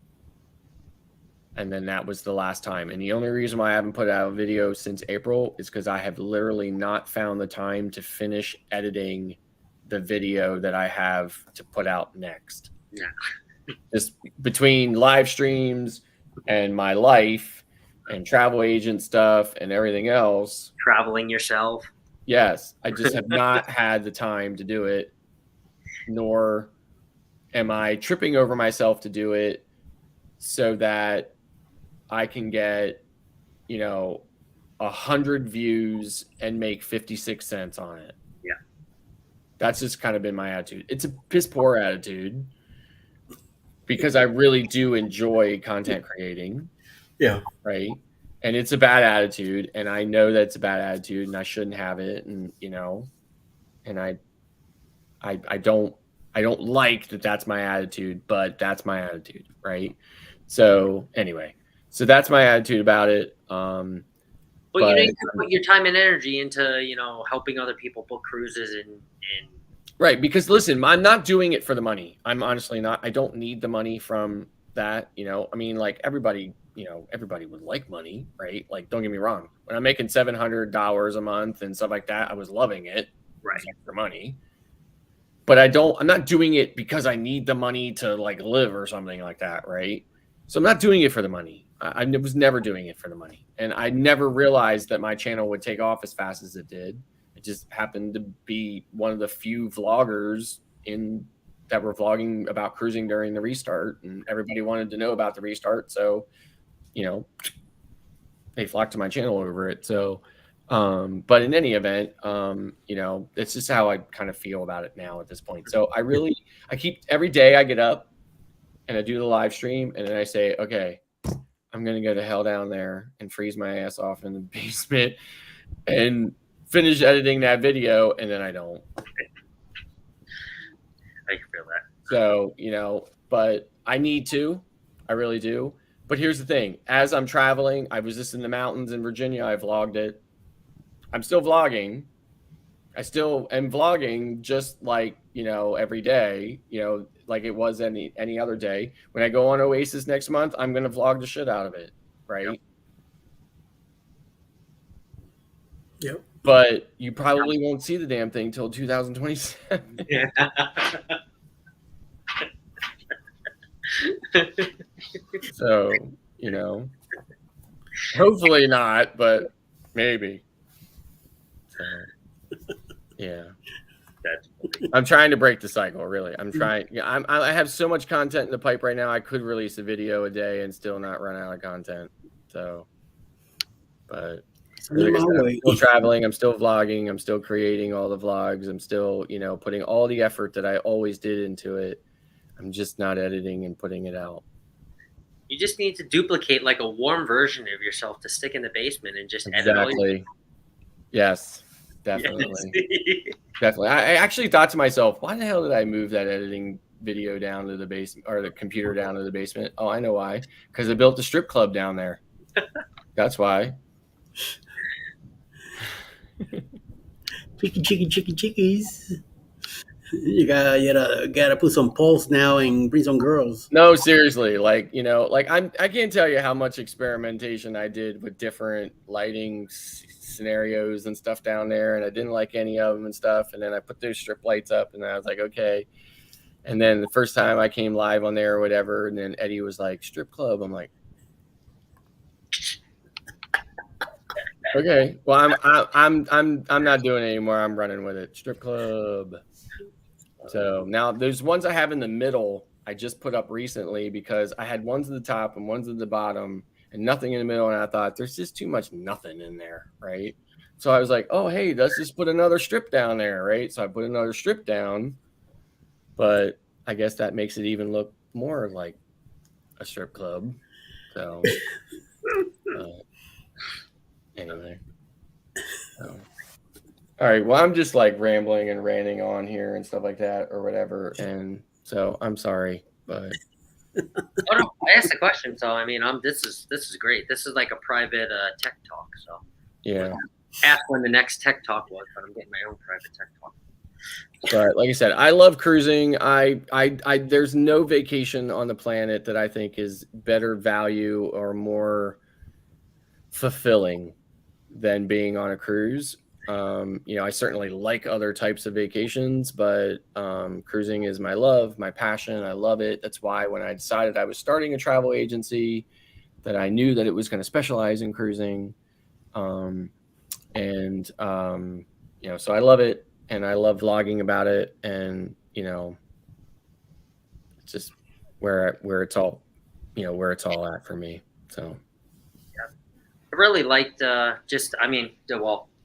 And then that was the last time. And the only reason why I haven't put out a video since April is because I have literally not found the time to finish editing the video that I have to put out next. Yeah. Just between live streams and my life and travel agent stuff and everything else. Traveling yourself. Yes. I just have not had the time to do it, nor am I tripping over myself to do it so that I can get, 100 views and make 56 cents on it. Yeah. That's just kind of been my attitude. It's a piss poor attitude because I really do enjoy content creating. Yeah. Right. And it's a bad attitude. And I know that it's a bad attitude and I shouldn't have it. And, and I don't like that that's my attitude, but that's my attitude. Right. So anyway, so that's my attitude about it. But you can put your time and energy into, helping other people book cruises and right. Because listen, I'm not doing it for the money. I'm honestly not. I don't need the money from that. I mean, like everybody would like money, right? Like, don't get me wrong. When I'm making $700 a month and stuff like that, I was loving it. Right. For money. But I'm not doing it because I need the money to like live or something like that. Right. So I'm not doing it for the money. I was never doing it for the money. And I never realized that my channel would take off as fast as it did. It just happened to be one of the few vloggers that were vlogging about cruising during the restart, and everybody wanted to know about the restart. So, they flocked to my channel over it. So, but in any event, it's just how I kind of feel about it now at this point. So I keep every day I get up and I do the live stream and then I say, okay, I'm going to go to hell down there and freeze my ass off in the basement and finish editing that video. And then I don't. I can feel that. So, but I need to, I really do. But here's the thing. As I'm traveling, I was just in the mountains in Virginia. I vlogged it. I'm still vlogging. I still am vlogging just like, every day, like it was any other day. When I go on Oasis next month, I'm going to vlog the shit out of it, right? Yep. But you probably won't see the damn thing till 2027. Yeah. So, hopefully not, but maybe. So, yeah. I'm trying to break the cycle, really. I'm trying. Yeah, I have so much content in the pipe right now. I could release a video a day and still not run out of content. So, but like I said, I'm still traveling. I'm still vlogging. I'm still creating all the vlogs. I'm still, putting all the effort that I always did into it. I'm just not editing and putting it out. You just need to duplicate like a warm version of yourself to stick in the basement and just edit all Exactly. Yes, definitely. Definitely. I actually thought to myself, why the hell did I move that editing video down to the basement, or the computer down to the basement? Oh, I know why. Because I built the strip club down there. That's why. Chickies. You gotta put some poles now and bring some girls. No, seriously, like I can't tell you how much experimentation I did with different lighting scenarios and stuff down there, and I didn't like any of them and stuff. And then I put those strip lights up, and I was like, okay. And then the first time I came live on there or whatever, and then Eddie was like, strip club. I'm like, okay, well, I'm not doing it anymore. I'm running with it. Strip club. So now there's ones I have in the middle. I just put up recently because I had ones at the top and ones at the bottom and nothing in the middle. And I thought there's just too much nothing in there. Right. So I was like, oh, hey, let's just put another strip down there. Right. So I put another strip down, but I guess that makes it even look more like a strip club. So anyway. All right. Well, I'm just like rambling and ranting on here and stuff like that or whatever. And so I'm sorry, but Oh no, I asked the question, so I mean, this is great. This is like a private tech talk. So yeah. Ask when the next tech talk was, but I'm getting my own private tech talk. But like I said, I love cruising. I there's no vacation on the planet that I think is better value or more fulfilling than being on a cruise. I certainly like other types of vacations, but cruising is my love, my passion. I love it. That's why when I decided I was starting a travel agency, that I knew that it was going to specialize in cruising. So I love it, and I love vlogging about it, and it's just where it's all at for me. So I really liked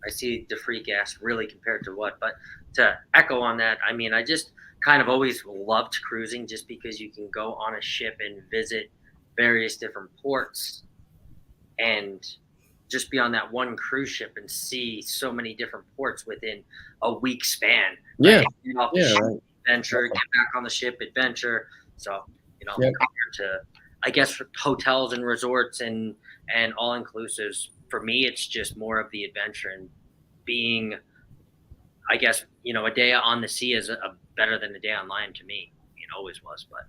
I see the free gas really compared to what, but to echo on that, I mean, I just kind of always loved cruising just because you can go on a ship and visit various different ports and just be on that one cruise ship and see so many different ports within a week span. Yeah. Right? Get off the ship, Right. adventure, get back on the ship, adventure. So, Yep. compared to, I guess, hotels and resorts and all inclusives, for me, it's just more of the adventure and being, I guess, a day on the sea is better than a day on land to me. It always was, but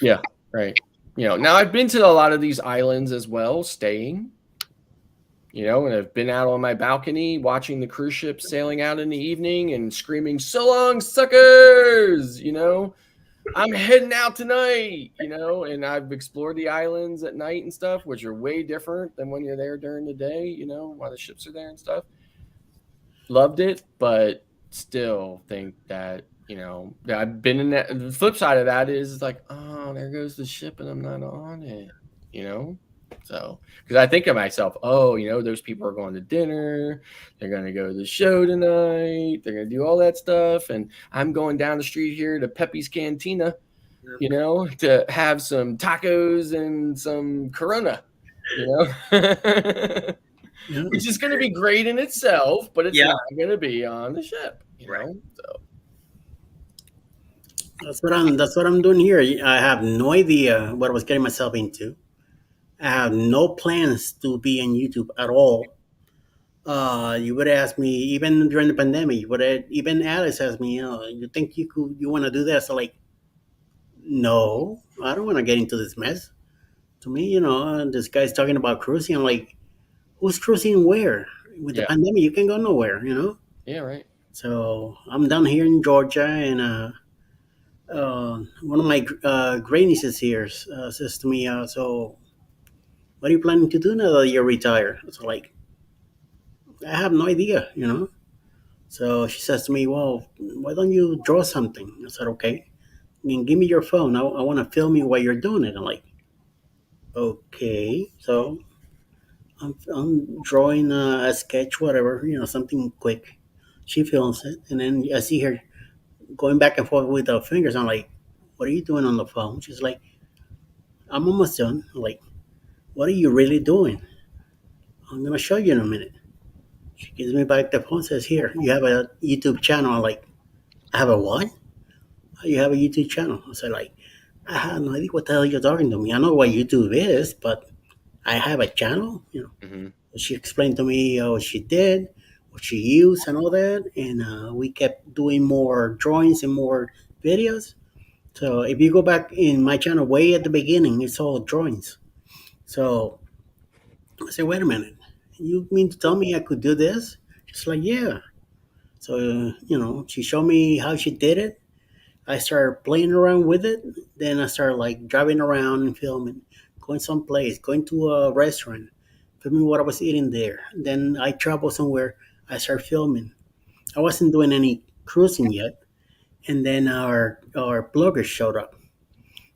yeah, right. Now I've been to a lot of these islands as well, staying. And I've been out on my balcony watching the cruise ship sailing out in the evening and screaming, "So long, suckers!" I'm heading out tonight, and I've explored the islands at night and stuff, which are way different than when you're there during the day, while the ships are there and stuff. Loved it, but still think that, I've been in that. The flip side of that is like, oh, there goes the ship and I'm not on it, So, because I think to myself, oh, those people are going to dinner, they're going to go to the show tonight, they're going to do all that stuff, and I'm going down the street here to Pepe's Cantina, to have some tacos and some Corona, which is going to be great in itself, but it's not going to be on the ship, So That's what I'm doing here. I have no idea what I was getting myself into. I have no plans to be on YouTube at all. You would ask me even during the pandemic. You would even Alice asked me, you think you want to do this? So like, no, I don't want to get into this mess. To me, this guy's talking about cruising. I'm like, who's cruising where? With the Yeah. pandemic, you can go nowhere. Yeah. Right. So I'm down here in Georgia, and one of my great nieces here says to me, "So, what are you planning to do now that you're retired?" So like, I have no idea. So she says to me, "Well, why don't you draw something?" I said, "Okay. I mean, give me your phone. I want to film you while you're doing it." I'm like, "Okay." So I'm drawing a sketch, whatever, something quick. She films it, and then I see her going back and forth with her fingers. I'm like, "What are you doing on the phone?" She's like, "I'm almost done." I'm like, "What are you really doing?" "I'm gonna show you in a minute." She gives me back the phone. Says, "Here, you have a YouTube channel." I'm like, "I have a what?" "You have a YouTube channel." I said, like, "I have no idea what the hell you're talking to me. I know what YouTube is, but I have a channel." Mm-hmm. She explained to me what she did, what she used, and all that. And we kept doing more drawings and more videos. So if you go back in my channel way at the beginning, it's all drawings. So I said, "Wait a minute. You mean to tell me I could do this?" She's like, "Yeah." So, she showed me how she did it. I started playing around with it. Then I started like driving around and filming, going someplace, going to a restaurant, filming what I was eating there. Then I traveled somewhere. I started filming. I wasn't doing any cruising yet. And then our blogger showed up.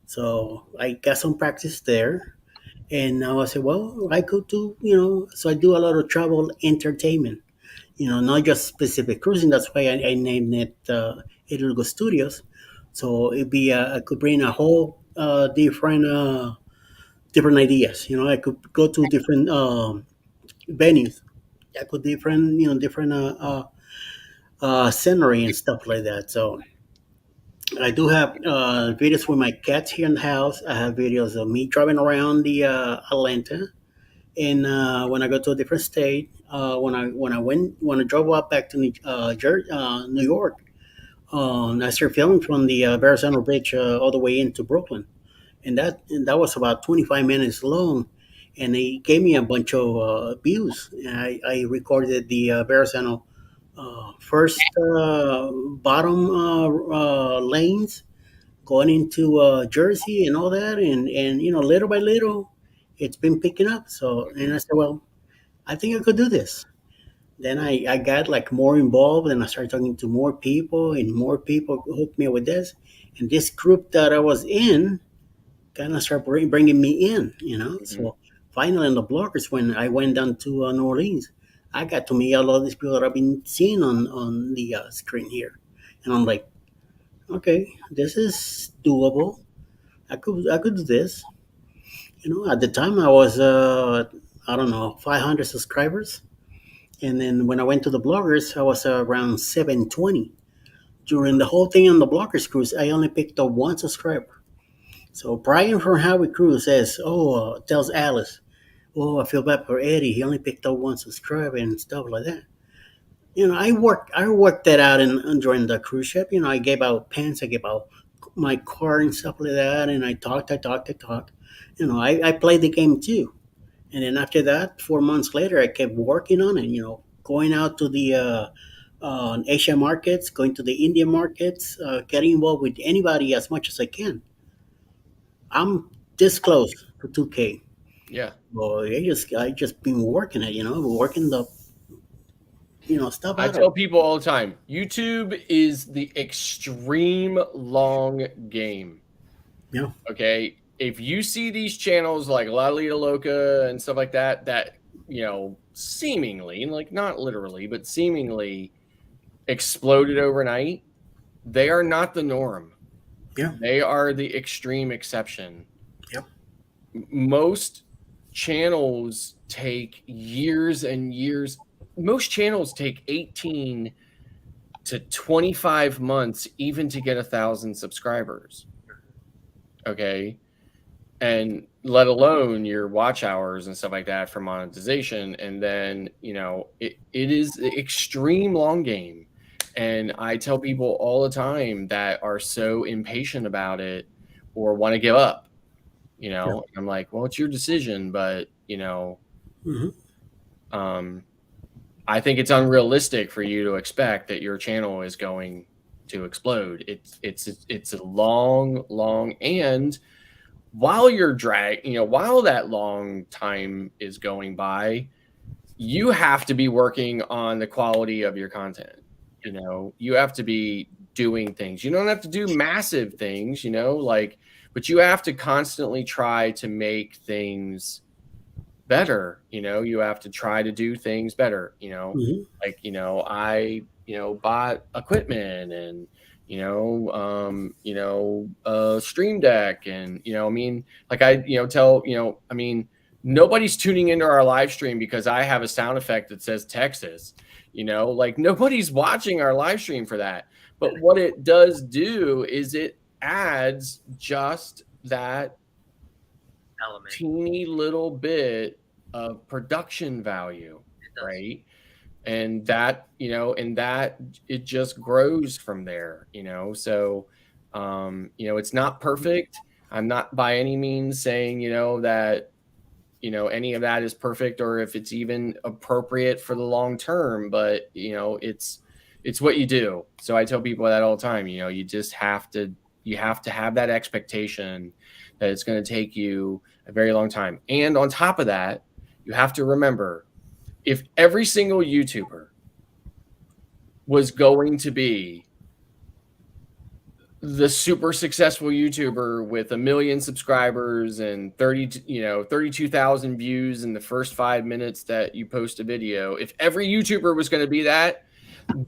So I got some practice there. And now I said, well, I could do, so I do a lot of travel entertainment, not just specific cruising. That's why I named it Hidalgo Studios. So it'd be I could bring a whole different ideas. I could go to different venues. I could different scenery and stuff like that. So I do have videos with my cats here in the house. I have videos of me driving around the Atlanta, and when I go to a different state, when I drove up back to New York, I started filming from the Verrazano Bridge all the way into Brooklyn, and that was about 25 minutes long, and they gave me a bunch of views. And I recorded the Verrazano first bottom lanes going into Jersey and all that, and little by little, it's been picking up. So, and I said, well, I think I could do this. Then I got like more involved, and I started talking to more people, and more people hooked me up with this. And this group that I was in kind of started bringing me in. Mm-hmm. So finally, in the bloggers, when I went down to New Orleans, I got to meet a lot of these people that I've been seeing on the screen here, and I'm like, okay, this is doable. I could do this. At the time I was I don't know, 500 subscribers, and then when I went to the bloggers, I was around 720. During the whole thing on the bloggers cruise, I only picked up one subscriber. So Brian from Howie Cruise says, tells Alice, "Oh, I feel bad for Eddie. He only picked up one subscriber and stuff like that." I worked that out during the cruise ship. I gave out pens, I gave out my card and stuff like that, and I talked. I played the game too. And then after that, 4 months later, I kept working on it. Going out to the Asia markets, going to the Indian markets, getting involved with anybody as much as I can. I'm this close to 2K. Yeah. Well, I just been working it. Working the stuff I out of tell it. people all the time, YouTube is the extreme long game. Yeah. Okay. If you see these channels like La Lita Loca and stuff like that, seemingly, like not literally, but seemingly exploded overnight, they are not the norm. Yeah. They are the extreme exception. Yep. Most channels take years and years. Most channels take 18 to 25 months even to get 1,000 subscribers. Okay. And let alone your watch hours and stuff like that for monetization. And then, it is the extreme long game. And I tell people all the time that are so impatient about it or want to give up, and I'm like, well, it's your decision, but I think it's unrealistic for you to expect that your channel is going to explode. It's a long, and while you're while that long time is going by, you have to be working on the quality of your content. You have to be doing things. You don't have to do massive things, but you have to constantly try to make things better. You have to try to do things better. I bought equipment and Stream Deck, and nobody's tuning into our live stream because I have a sound effect that says Texas. Nobody's watching our live stream for that. But what it does do is it adds just that element, teeny little bit of production value, right? And that it just grows from there. So it's not perfect. I'm not by any means saying that any of that is perfect or if it's even appropriate for the long term, but it's what you do. So I tell people that all the time. You just have to have that expectation that it's going to take you a very long time. And on top of that, you have to remember, if every single YouTuber was going to be the super successful YouTuber with 1 million subscribers and 32,000 views in the first 5 minutes that you post a video, if every YouTuber was going to be that,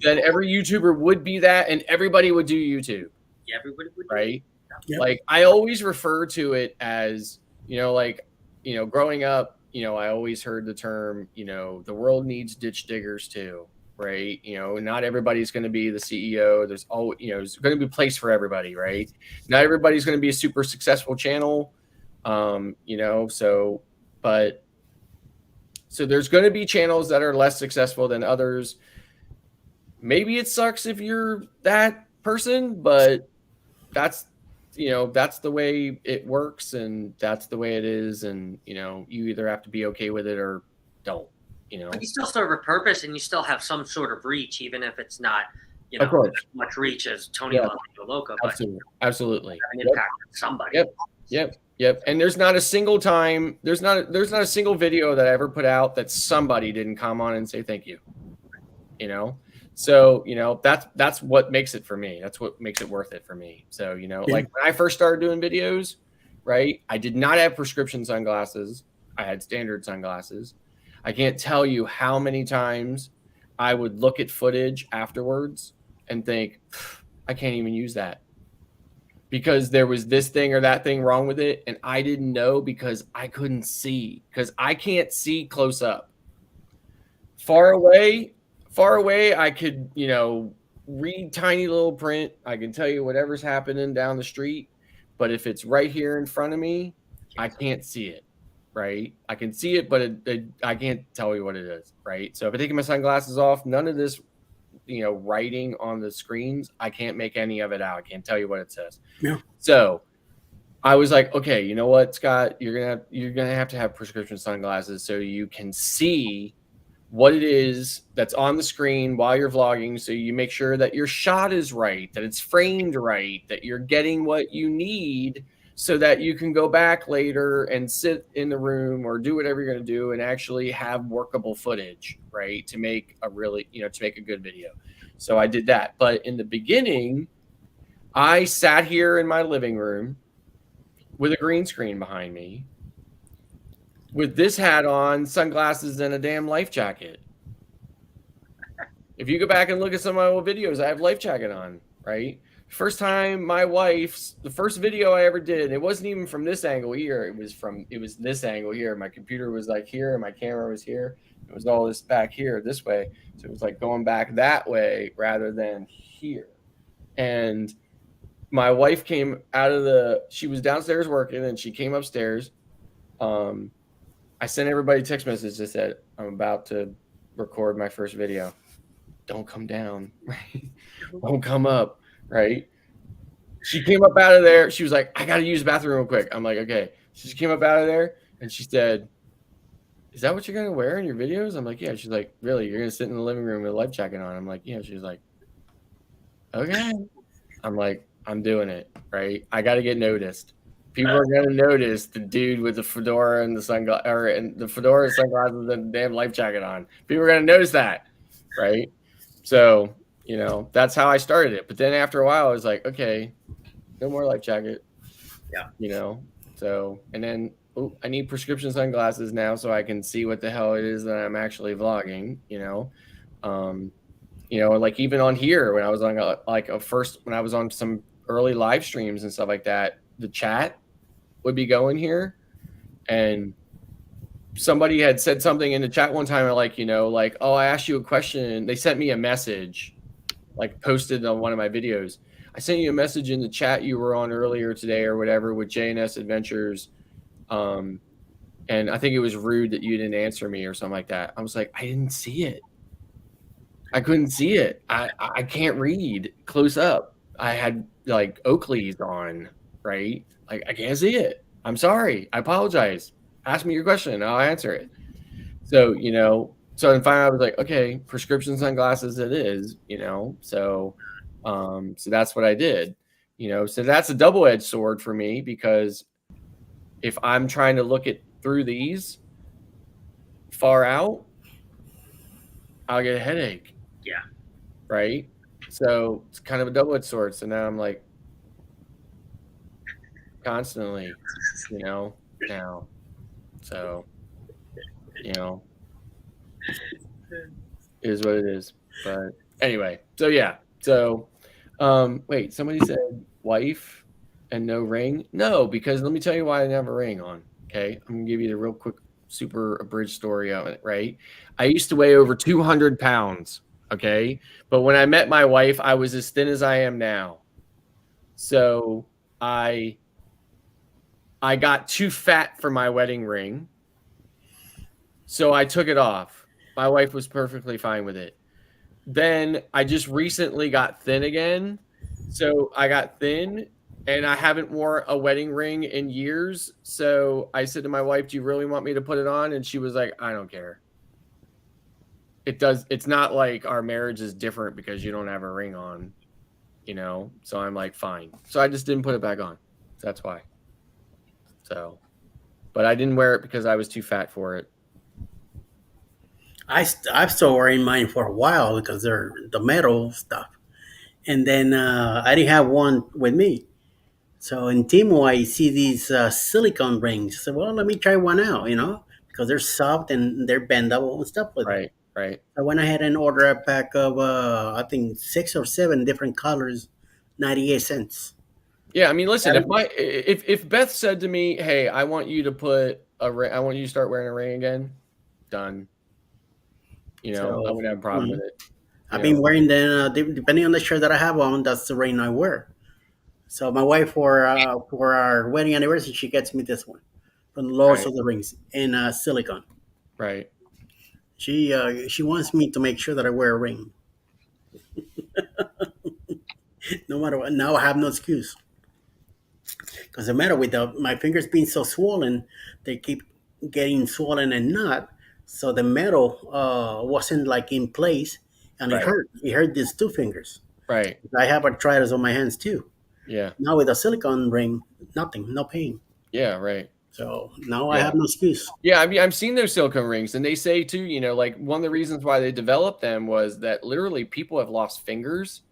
then every YouTuber would be that, and everybody would do YouTube. Yeah, everybody would. Right? Yep. Like, I always refer to it as, growing up, I always heard the term, the world needs ditch diggers too. Right. Not everybody's going to be the CEO. There's there's going to be a place for everybody. Right. Not everybody's going to be a super successful channel. So there's going to be channels that are less successful than others. Maybe it sucks if you're that person, but that's the way it works, and that's the way it is. And, you either have to be okay with it or don't. But you still serve a purpose, and you still have some sort of reach, even if it's not, Of course. as much reach as Tony Yeah. La Loca. But Absolutely. have an impact on somebody. Yep. And there's not a single time, there's not a single video that I ever put out that somebody didn't come on and say thank you. So that's what makes it for me. That's what makes it worth it for me. So like when I first started doing videos, right, I did not have prescription sunglasses. I had standard sunglasses. I can't tell you how many times I would look at footage afterwards and think, I can't even use that because there was this thing or that thing wrong with it, and I didn't know because I couldn't see, because I can't see close up. Far away, I could, read tiny little print. I can tell you whatever's happening down the street, but if it's right here in front of me, I can't see it. Right? I can see it, but I can't tell you what it is. Right? So if I take my sunglasses off, none of this, writing on the screens, I can't make any of it out. I can't tell you what it says. Yeah. So I was like, okay, you know what, Scott, you're gonna have to have prescription sunglasses so you can see what it is that's on the screen while you're vlogging, so you make sure that your shot is right, that it's framed right, that you're getting what you need, so that you can go back later and sit in the room or do whatever you're going to do and actually have workable footage, right, to make a really, to make a good video. So I did that. But in the beginning, I sat here in my living room with a green screen behind me, with this hat on, sunglasses, and a damn life jacket. If you go back and look at some of my old videos, I have life jacket on, right? First time the first video I ever did, it wasn't even from this angle here. It was this angle here. My computer was like here, and my camera was here. It was all this back here, this way. So it was like going back that way rather than here. And my wife came she was downstairs working, and she came upstairs, I sent everybody a text message that said, I'm about to record my first video. Don't come down. Right? Don't come up. Right? She came up out of there. She was like, I got to use the bathroom real quick. I'm like, okay. She came up out of there and she said, is that what you're going to wear in your videos? I'm like, yeah. She's like, really? You're going to sit in the living room with a life jacket on? I'm like, yeah. She was like, okay. I'm like, I'm doing it. Right? I got to get noticed. People are going to notice the dude with the fedora and the sunglasses and the damn life jacket on. People are going to notice that. Right? So, that's how I started it. But then after a while, I was like, okay, no more life jacket. Yeah. So, and then I need prescription sunglasses now so I can see what the hell it is that I'm actually vlogging, like even on here when I was on when I was on some early live streams and stuff like that, the chat would be going here and somebody had said something in the chat one time oh, I asked you a question. They sent me a message, posted on one of my videos. I sent you a message in the chat you were on earlier today or whatever with JNS Adventures. And I think it was rude that you didn't answer me or something like that. I was like, I didn't see it. I couldn't see it. I can't read close up. I had Oakley's on, right? I can't see it. I'm sorry. I apologize. Ask me your question. I'll answer it. So, so then finally I was like, okay, prescription sunglasses it is, so that's what I did, so that's a double-edged sword for me because if I'm trying to look through these far out, I'll get a headache. Yeah. Right. So it's kind of a double-edged sword. So now I'm like constantly, now. So, is what it is. But anyway, so yeah. So wait, somebody said wife and no ring. No, because let me tell you why I didn't have a ring on. Okay. I'm gonna give you the real quick super abridged story of it, right? I used to weigh over 200 pounds. Okay. But when I met my wife, I was as thin as I am now. So I got too fat for my wedding ring. So I took it off. My wife was perfectly fine with it. Then I just recently got thin again. So I got thin and I haven't worn a wedding ring in years. So I said to my wife, do you really want me to put it on? And she was like, I don't care. It's not like our marriage is different because you don't have a ring on, So I'm like, fine. So I just didn't put it back on. That's why. So, but I didn't wear it because I was too fat for it. I'm still wearing mine for a while because they're the metal stuff. And then I didn't have one with me. So in Timo, I see these silicone rings. So, well, let me try one out, because they're soft and they're bendable and stuff like that. Right. I went ahead and ordered a pack of, I think, 6 or 7 different colors, 98 cents. Yeah, I mean, listen, if Beth said to me, hey, I want you to put a ring, I want you to start wearing a ring again, done. I wouldn't have a problem with it. I've been wearing depending on the shirt that I have on, that's the ring I wear. So my wife, for our wedding anniversary, she gets me this one from the Lords of the Rings in silicone. Right. She wants me to make sure that I wear a ring. No matter what. Now I have no excuse. Because the matter with my fingers being so swollen, they keep getting swollen and not. So the metal wasn't in place, and it hurt. It hurt these 2 fingers. Right. I have arthritis on my hands too. Yeah. Now with a silicone ring, nothing, no pain. Yeah, right. So now I have no excuse. Yeah, I mean, I've seen those silicone rings, and they say too, one of the reasons why they developed them was that literally people have lost fingers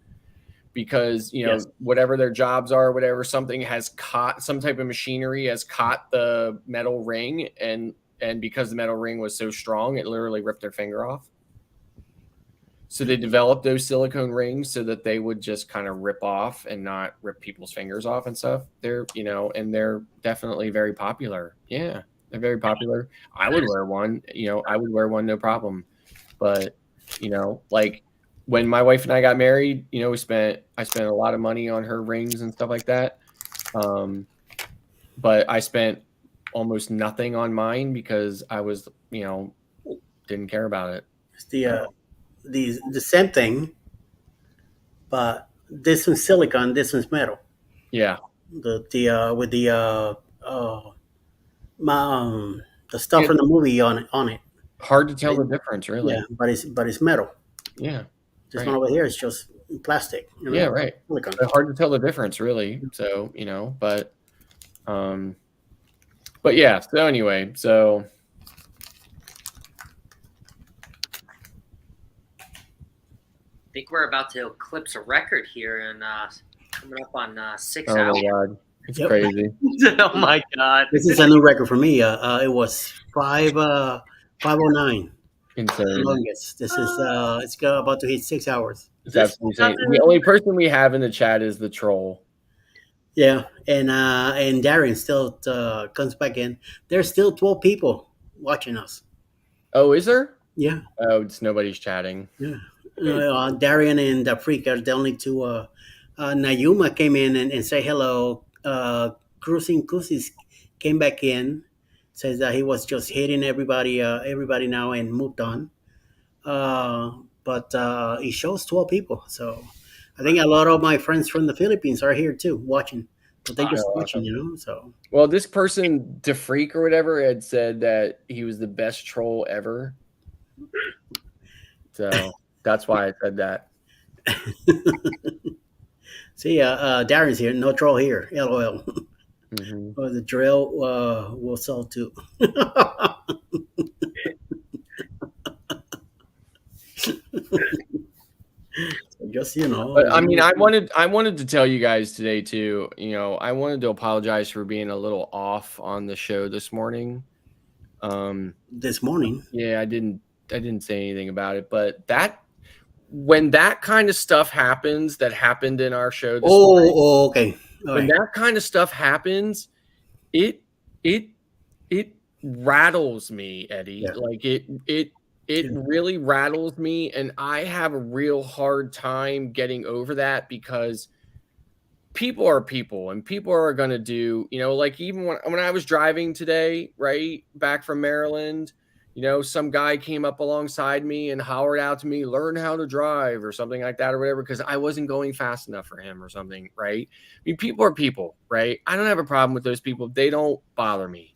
because whatever their jobs are, whatever, something has caught, some type of machinery has caught the metal ring, and because the metal ring was so strong, it literally ripped their finger off. So they developed those silicone rings so that they would just kind of rip off and not rip people's fingers off and stuff. They're, and they're definitely very popular. Yeah, they're very popular. I would wear one, I would wear one, no problem. But, when my wife and I got married, I spent a lot of money on her rings and stuff like that. But I spent almost nothing on mine because I was, didn't care about it. It's the same thing, but this one's silicon, this one's metal. Yeah. With the stuff from the movie on it. Hard to tell the difference, really. Yeah, but it's metal. Yeah. This right. one over here is just plastic. Yeah, right. Silicon. It's hard to tell the difference, really. So, but yeah. So anyway, so. I think we're about to eclipse a record here and coming up on 6 Oh hours. my God. It's crazy. Oh my God. This is a new record for me. It was 5:09. Insane. The longest. This is it's about to hit 6 hours. It's absolutely insane. The only person we have in the chat is the troll. Yeah, and Darian still comes back in. There's still 12 people watching us. Oh, is there? Yeah. Oh, it's nobody's chatting. Yeah. Darian and the Freak are the only two. Nayuma came in and say hello. Cruising Kusis came back in, says that he was just hitting everybody now and moved on. But it shows 12 people. So I think a lot of my friends from the Philippines are here too, watching. But they're just watching, So well, this person, DeFreak or whatever, had said that he was the best troll ever. So that's why I said that. See, Darren's here. No troll here. LOL. Mm-hmm. The drill will sell too. Just But I mean, I wanted to tell you guys today too. I wanted to apologize for being a little off on the show this morning. This morning, yeah, I didn't say anything about it, but when that kind of stuff happens, that happened in our show this morning. Oh, okay. When that kind of stuff happens, it rattles me, Eddie. Yeah. Like it really rattles me, and I have a real hard time getting over that because people are people, and people are going to do, like even when I was driving today, right, back from Maryland, some guy came up alongside me and hollered out to me, learn how to drive or something like that or whatever, because I wasn't going fast enough for him or something, right? I mean, people are people, right? I don't have a problem with those people. They don't bother me.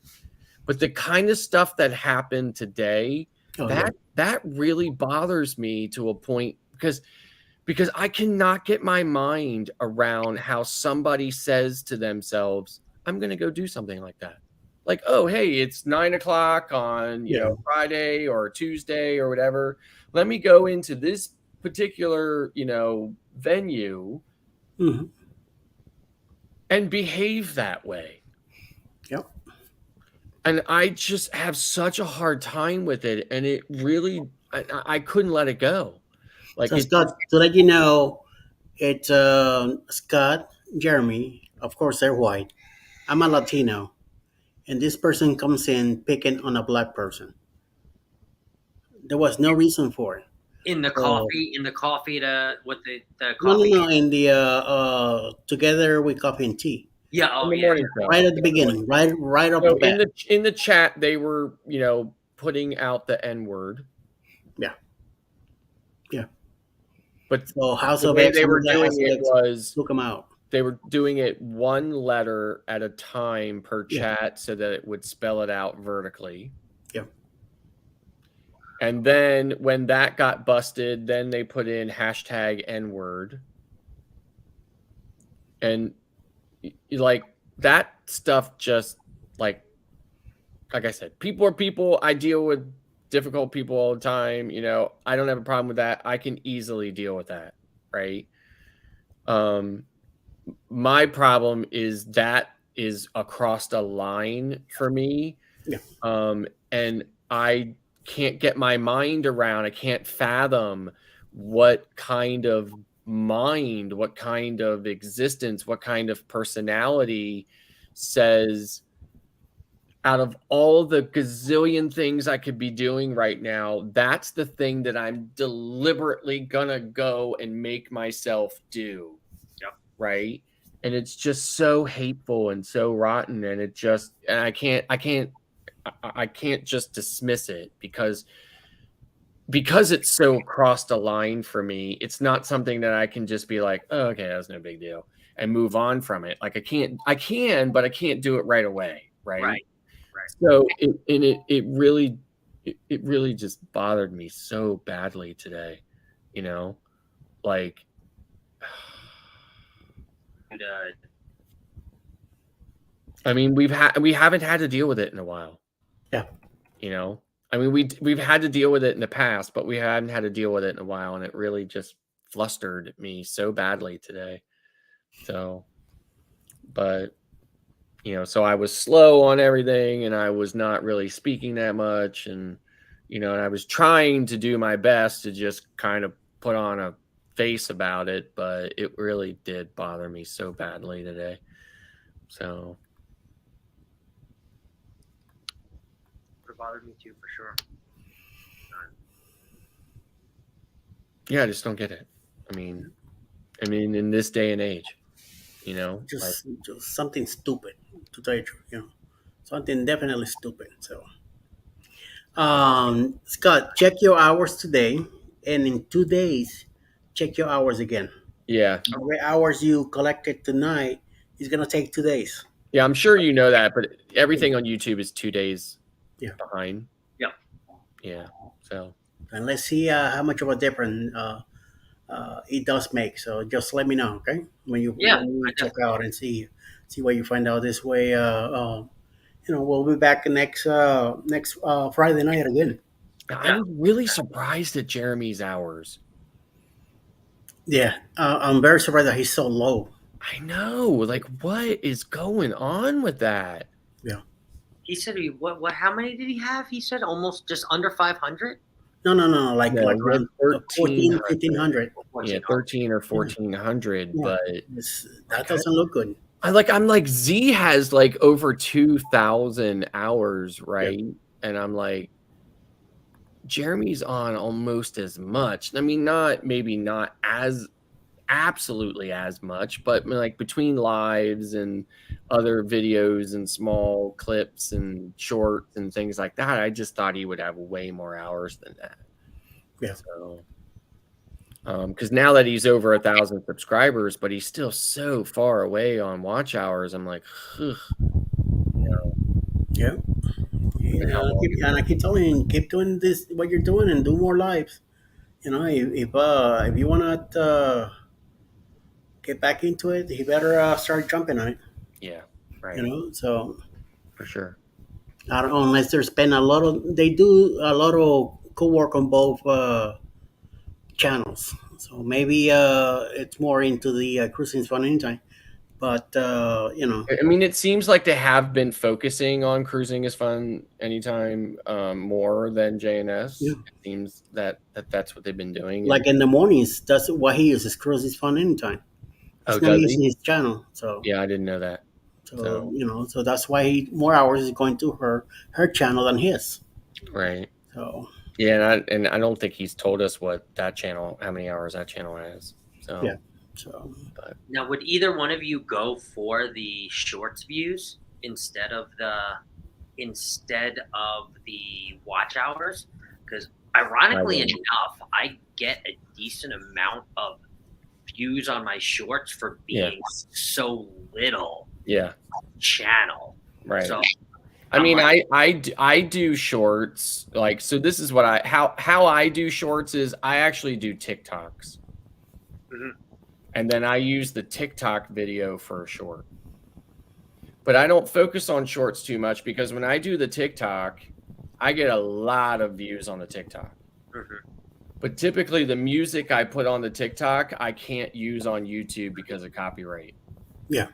But the kind of stuff that happened today, that really bothers me to a point because I cannot get my mind around how somebody says to themselves, I'm going to go do something like that. Like, oh, hey, it's 9:00 on, Friday or Tuesday or whatever. Let me go into this particular, venue and behave that way. Yep. And I just have such a hard time with it. And it really, I couldn't let it go. Like, so Scott, to let you know, it's Scott, Jeremy. Of course, they're white. I'm a Latino, and this person comes in picking on a black person. There was no reason for it. In the coffee to with the No, coffee. no. In the together with coffee and tea. Yeah. Oh, yeah. Right at the beginning, right off the bat. In the chat, they were, putting out the N-word. Yeah. Yeah. But so House the of way X, they were doing it was look them out. They were doing it one letter at a time per chat so that it would spell it out vertically. Yeah. And then when that got busted, then they put in hashtag N-word. And like that stuff just like I said, people are people. I deal with difficult people all the time. I don't have a problem with that. I can easily deal with that. Right. My problem is that is across the line for me. Yeah. And I can't get my mind around, I can't fathom what kind of mind, what kind of existence, what kind of personality says, out of all the gazillion things I could be doing right now, that's the thing that I'm deliberately gonna go and make myself do. Yep. Right. and it's just so hateful and so rotten, and I can't just dismiss it because it's so crossed a line for me. It's not something that I can just be like, oh, okay, that's no big deal, and move on from it. Like I can, but I can't do it right away, right? So it really just bothered me so badly today, you know, like. And, I mean, we haven't had to deal with it in a while. Yeah. You know, I mean, we've had to deal with it in the past, but we hadn't had to deal with it in a while, and it really just flustered me so badly today. So, but so I was slow on everything, and I was not really speaking that much, and and I was trying to do my best to just kind of put on a face about it, but it really did bother me so badly today. So. It bothered me too, for sure. Yeah, I just don't get it. I mean, in this day and age, just something stupid, to tell you the truth, something definitely stupid. So, Scott, check your hours today, and in 2 days, check your hours again. Yeah. The hours you collected tonight is gonna take 2 days. Yeah, I'm sure you know that, but everything on YouTube is 2 days behind. Yeah. Yeah. So. And let's see how much of a difference it does make. So just let me know, okay? When you check out and see what you find out this way. We'll be back next Friday night again. I was really surprised at Jeremy's hours. Yeah, I'm very surprised that he's so low. I know. Like, what is going on with that? Yeah. He said, "What? How many did he have?" He said almost just under 500. No. Like around 14, 1500. Yeah, 13 or 1400. Yeah. But that doesn't look good. I'm like, Z has like over 2,000 hours, right? Yeah. And I'm like, Jeremy's on almost as much. I mean, maybe not as absolutely as much, but like between lives and other videos and small clips and shorts and things like that, I just thought he would have way more hours than that. Yeah. So, because now that he's over 1,000 subscribers, but he's still so far away on watch hours, I'm like, ugh. Yeah. And I keep telling him, keep doing this, what you're doing, and do more lives. If you want to get back into it, he better start jumping on it. Yeah, right. So for sure. I don't know, unless they do a lot of co-work on both channels. So maybe it's more into the Cruising Fun Anytime. But I mean, it seems like they have been focusing on Cruising is Fun Anytime more than JNS. Yeah. It seems that's what they've been doing. Like in the mornings, that's what he uses. Cruising is Fun Anytime. He's not using his channel. So yeah, I didn't know that. So so that's why more hours is going to her channel than his. Right. So yeah, and I don't think he's told us how many hours that channel has. So yeah. So now, would either one of you go for the shorts views instead of the watch hours? Because ironically enough, I get a decent amount of views on my shorts for being so little. Yeah. Channel. Right. So I mean, I do shorts, like, so this is what how I do shorts is I actually do TikToks. Mm-hmm. And then I use the TikTok video for a short. But I don't focus on shorts too much because when I do the TikTok, I get a lot of views on the TikTok. Mm-hmm. But typically the music I put on the TikTok, I can't use on YouTube because of copyright. Yeah.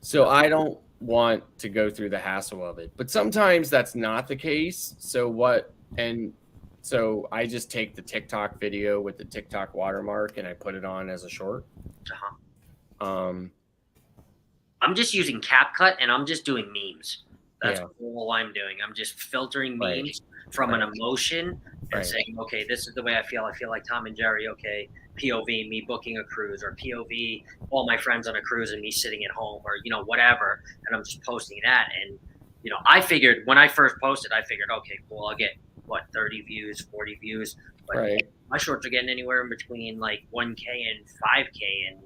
So I don't want to go through the hassle of it. But sometimes that's not the case. So I just take the TikTok video with the TikTok watermark and I put it on as a short. I'm just using CapCut and I'm just doing memes. That's all I'm doing. I'm just filtering memes from an emotion and Right. saying, okay, this is the way I feel. I feel like Tom and Jerry. Okay, POV me booking a cruise, or POV all my friends on a cruise and me sitting at home, or whatever. And I'm just posting that. And I figured when I first posted, I figured, okay, cool, I'll get 30 views, 40 views, but Right. my shorts are getting anywhere in between like 1K and 5K, and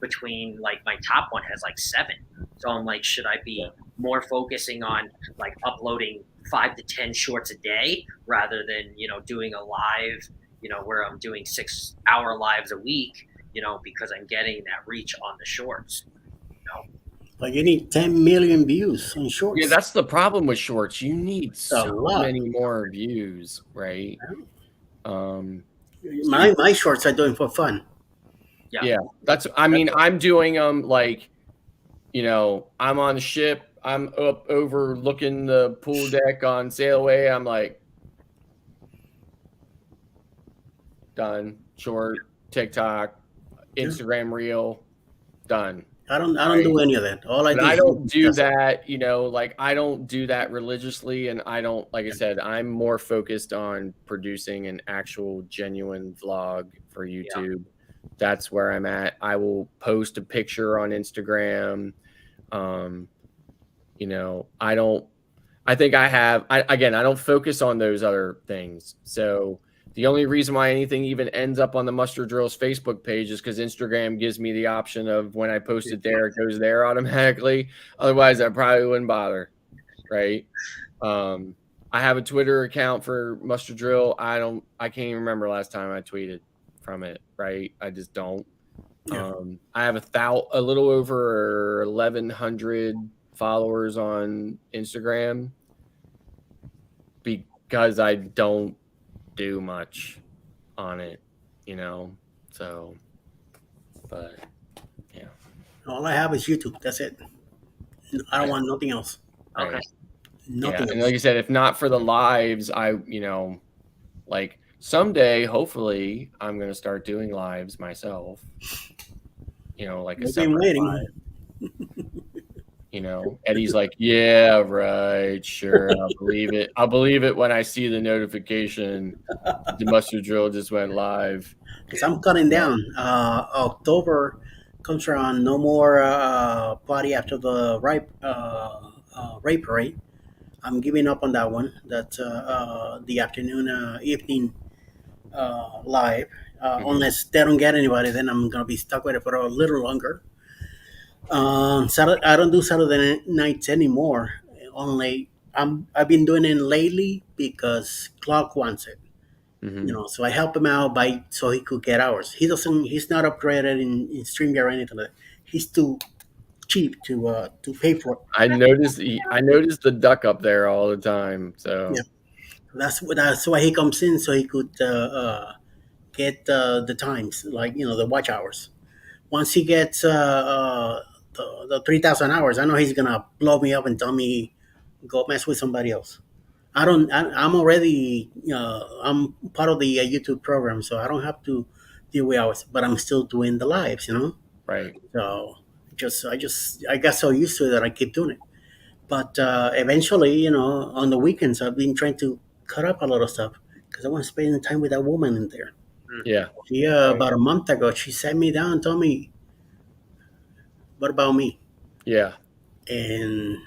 between like my top one has like 7. So I'm like, should I be more focusing on like uploading 5 to 10 shorts a day rather than doing a live, where I'm doing 6-hour lives a week, because I'm getting that reach on the shorts. Like you need 10 million views on shorts. Yeah, that's the problem with shorts. You need so lot. many more views, right? My shorts are doing for fun. Yeah, I'm doing them like, I'm on the ship, I'm up overlooking the pool deck on Sailaway. I'm like, done. Short, TikTok, Instagram reel, done. I don't do any of that. All I do. I don't do that, I don't do that religiously, and I don't, like I said, I'm more focused on producing an actual genuine vlog for YouTube. That's where I'm at. I will post a picture on Instagram. I don't focus on those other things. So the only reason why anything even ends up on the Mustard Drills Facebook page is because Instagram gives me the option of when I post it there, it goes there automatically. Otherwise, I probably wouldn't bother, right? I have a Twitter account for Mustard Drill. I can't even remember last time I tweeted from it, right? I just don't. I have a little over 1,100 followers on Instagram because I don't do much on it, so, but yeah. All I have is YouTube. That's it. I don't want nothing else. Okay. Nothing else. And like I said, if not for the lives, like someday, hopefully, I'm going to start doing lives myself. Like a We've been separate waiting. live. Eddie's like, yeah, right, sure, I'll believe it. I'll believe it when I see the notification. The Mustard Drill just went live. Because I'm cutting down. October comes around. No more party after the rape parade. I'm giving up on that one. That's the afternoon, evening live. Unless they don't get anybody, then I'm gonna be stuck with it for a little longer. Saturday, I don't do Saturday nights anymore. Only I've been doing it lately because Clark wants it. So I help him out so he could get hours. He's not upgraded in StreamYard or anything like that. He's too cheap to pay for it. I noticed the duck up there all the time. So yeah, that's why he comes in, so he could get the times, like the watch hours. Once he gets the 3,000 hours, I know he's gonna blow me up and tell me go mess with somebody else. I'm already I'm part of the YouTube program, so I don't have to deal with hours, but I'm still doing the lives, Right. So I got so used to it that I keep doing it. But eventually, on the weekends, I've been trying to cut up a lot of stuff because I want to spend time with that woman in there. Yeah. About a month ago, she sat me down and told me, "What about me?" Yeah. And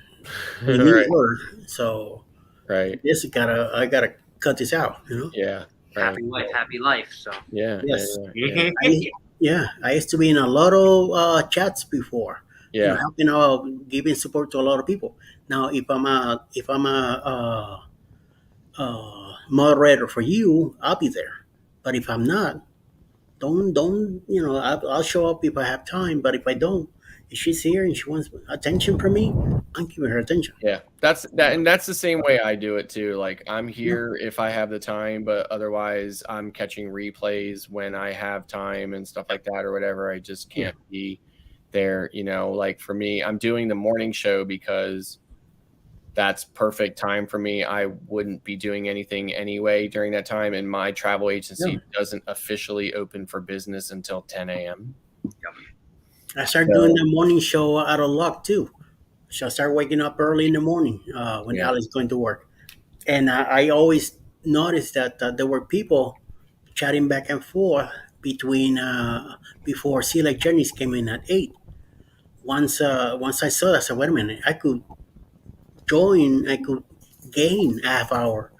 we need her, so right. I gotta cut this out. Yeah. Right. Happy life. So yeah. Yes. Yeah. I used to be in a lot of chats before. Yeah. Helping out, giving support to a lot of people. Now, if I'm a moderator for you, I'll be there. But if I'm not, don't I'll show up if I have time. But if I don't, if she's here and she wants attention from me, I'm giving her attention. Yeah, that's the same way I do it too. Like I'm here if I have the time, but otherwise I'm catching replays when I have time and stuff like that or whatever. I just can't be there. Like for me, I'm doing the morning show because that's perfect time for me. I wouldn't be doing anything anyway during that time, and my travel agency doesn't officially open for business until 10 a.m. I started doing the morning show out of luck too. So I start waking up early in the morning when Ali's going to work, and I always noticed that there were people chatting back and forth between before Sea Lake Journeys came in at 8. Once I saw that, I said, wait a minute, I could gain a half hour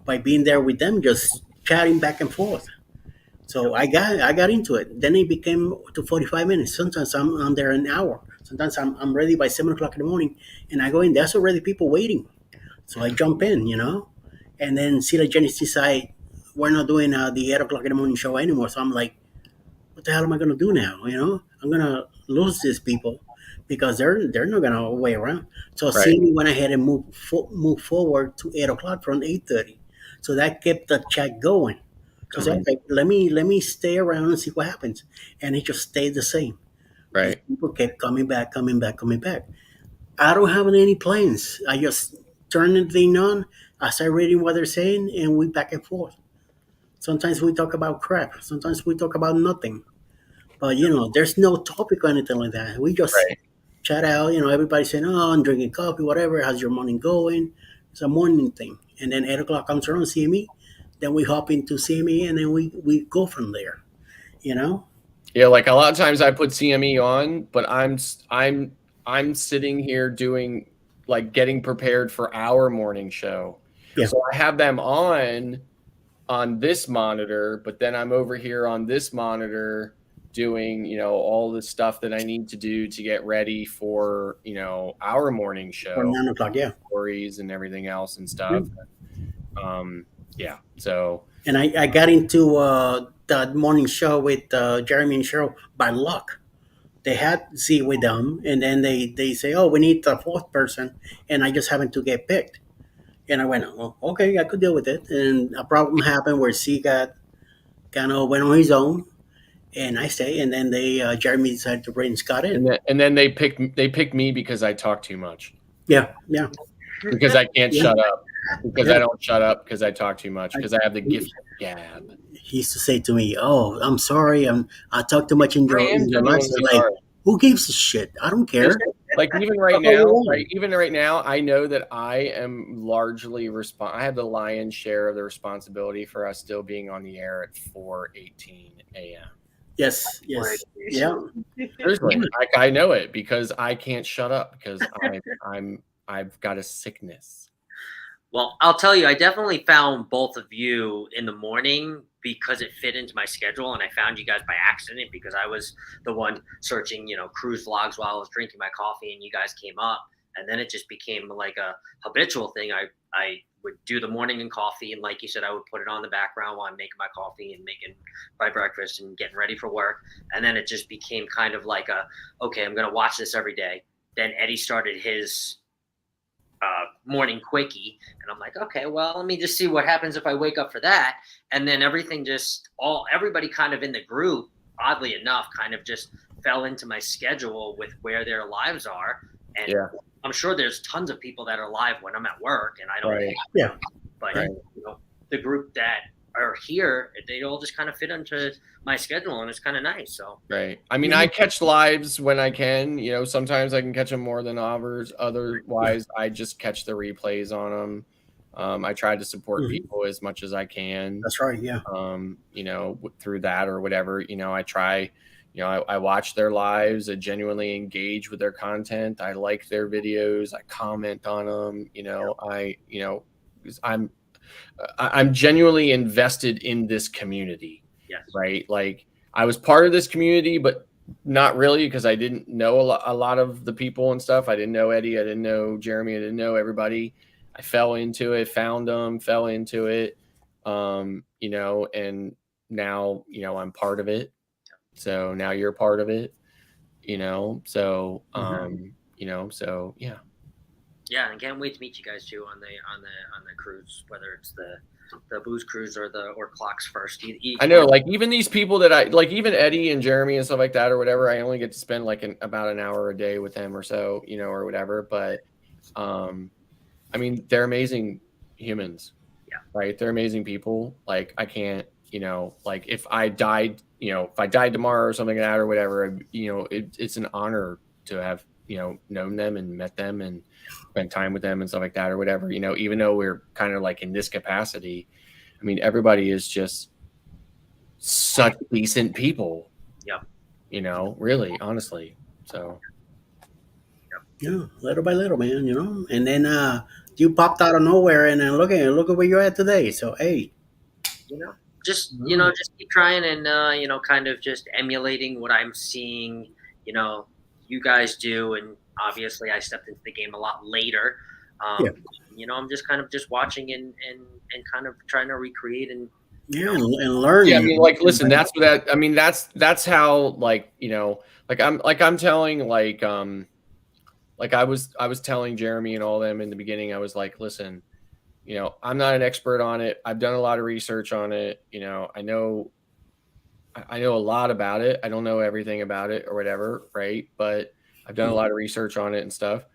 by being there with them, just chatting back and forth. So I got into it. Then it became to 45 minutes. Sometimes I'm there an hour. Sometimes I'm ready by 7 o'clock in the morning, and I go in. There's already people waiting, so I jump in, and then see the Genesis decide we're not doing the 8 o'clock in the morning show anymore. So I'm like, what the hell am I gonna do now? I'm gonna lose these people because they're not gonna wait around. So Right. CME went ahead and move forward to 8 o'clock from 8:30. So that kept the chat going. So I said, okay, let me stay around and see what happens, and it just stayed the same. These Right. people kept coming back, coming back, coming back. I don't have any plans. I just turn the thing on. I start reading what they're saying, and we back and forth. Sometimes we talk about crap. Sometimes we talk about nothing. But there's no topic or anything like that. We just Right. chat out. Everybody saying, "Oh, I'm drinking coffee, whatever. How's your morning going?" It's a morning thing. And then 8 o'clock comes around, CME. Then we hop into CME, and then we go from there. You know? Yeah, like a lot of times I put CME on, but I'm sitting here doing like getting prepared for our morning show. Yeah. So I have them on this monitor, but then I'm over here on this monitor doing, all the stuff that I need to do to get ready for, our morning show. Or 9 o'clock, yeah. Stories and everything else and stuff. Yeah. So. And I got into the morning show with Jeremy and Cheryl by luck. They had Z with them, and then they say, "Oh, we need the fourth person," and I just happened to get picked. And I went, "Oh, okay, I could deal with it." And a problem happened where C got kind of went on his own, and I stayed. And then Jeremy decided to bring Scott in. And then they picked me because I talk too much. Yeah. Because I can't Yeah. shut up. Because Yeah. I don't shut up because I talk too much. Because I have the gift of gab. He used to say to me, "Oh, I'm sorry, I talk too much in your life." genuinely Like, sorry. who gives a shit? I don't care. Like even right now, I know that I am largely I have the lion's share of the responsibility for us still being on the air at 4:18 a.m. Yes. Yeah. Seriously, like I know it because I can't shut up because I've got a sickness. Well, I'll tell you, I definitely found both of you in the morning because it fit into my schedule, and I found you guys by accident because I was the one searching, cruise vlogs while I was drinking my coffee, and you guys came up, and then it just became like a habitual thing. I would do the morning and coffee, and like you said, I would put it on the background while I'm making my coffee and making my breakfast and getting ready for work, and then it just became kind of like okay, I'm gonna watch this every day. Then Eddie started his morning quickie, and I'm like, okay, well, let me just see what happens if I wake up for that. And then everything everybody kind of in the group, oddly enough, kind of just fell into my schedule with where their lives are. And I'm sure there's tons of people that are live when I'm at work and I don't Yeah. But the group that are here, they all just kind of fit into my schedule, and it's kind of nice. So right. I mean, I catch lives when I can. Sometimes I can catch them more than others. Otherwise, I just catch the replays on them. I try to support people as much as I can. That's right. Yeah. Through that or whatever. I try. I watch their lives. I genuinely engage with their content. I like their videos. I comment on them. I'm genuinely invested in this community. Yes. Right. Like I was part of this community, but not really because I didn't know a lot of the people and stuff. I didn't know Eddie. I didn't know Jeremy. I didn't know everybody. I fell into it, found them, fell into it. And now, I'm part of it. So now you're part of it, so, so yeah. Yeah, and can't wait to meet you guys too on the cruise, whether it's the booze cruise or clocks first. I know, like even these people that I like, even Eddie and Jeremy and stuff like that or whatever. I only get to spend like about an hour a day with them or so, or whatever. But, I mean, they're amazing humans. Yeah. Right. They're amazing people. Like I can't, like if I died tomorrow or something like that or whatever, it's an honor to have known them and met them and spent time with them and stuff like that or whatever, even though we're kind of like in this capacity, I mean, everybody is just such decent people. Yep. You know, really, honestly. So Yeah, little by little, man. And then you popped out of nowhere, and then look at where you're at today. So hey, just keep trying and kind of just emulating what I'm seeing you know you guys do, and obviously I stepped into the game a lot later. Yeah. I'm just kind of just watching and kind of trying to recreate and yeah, and learn. yeah, I mean, like, listen, that's what that. I mean, that's how, like, like I'm telling, like I was telling Jeremy and all them in the beginning. I was like, listen, I'm not an expert on it. I've done a lot of research on it. I know a lot about it. I don't know everything about it or whatever, right? But I've done a lot of research on it and stuff.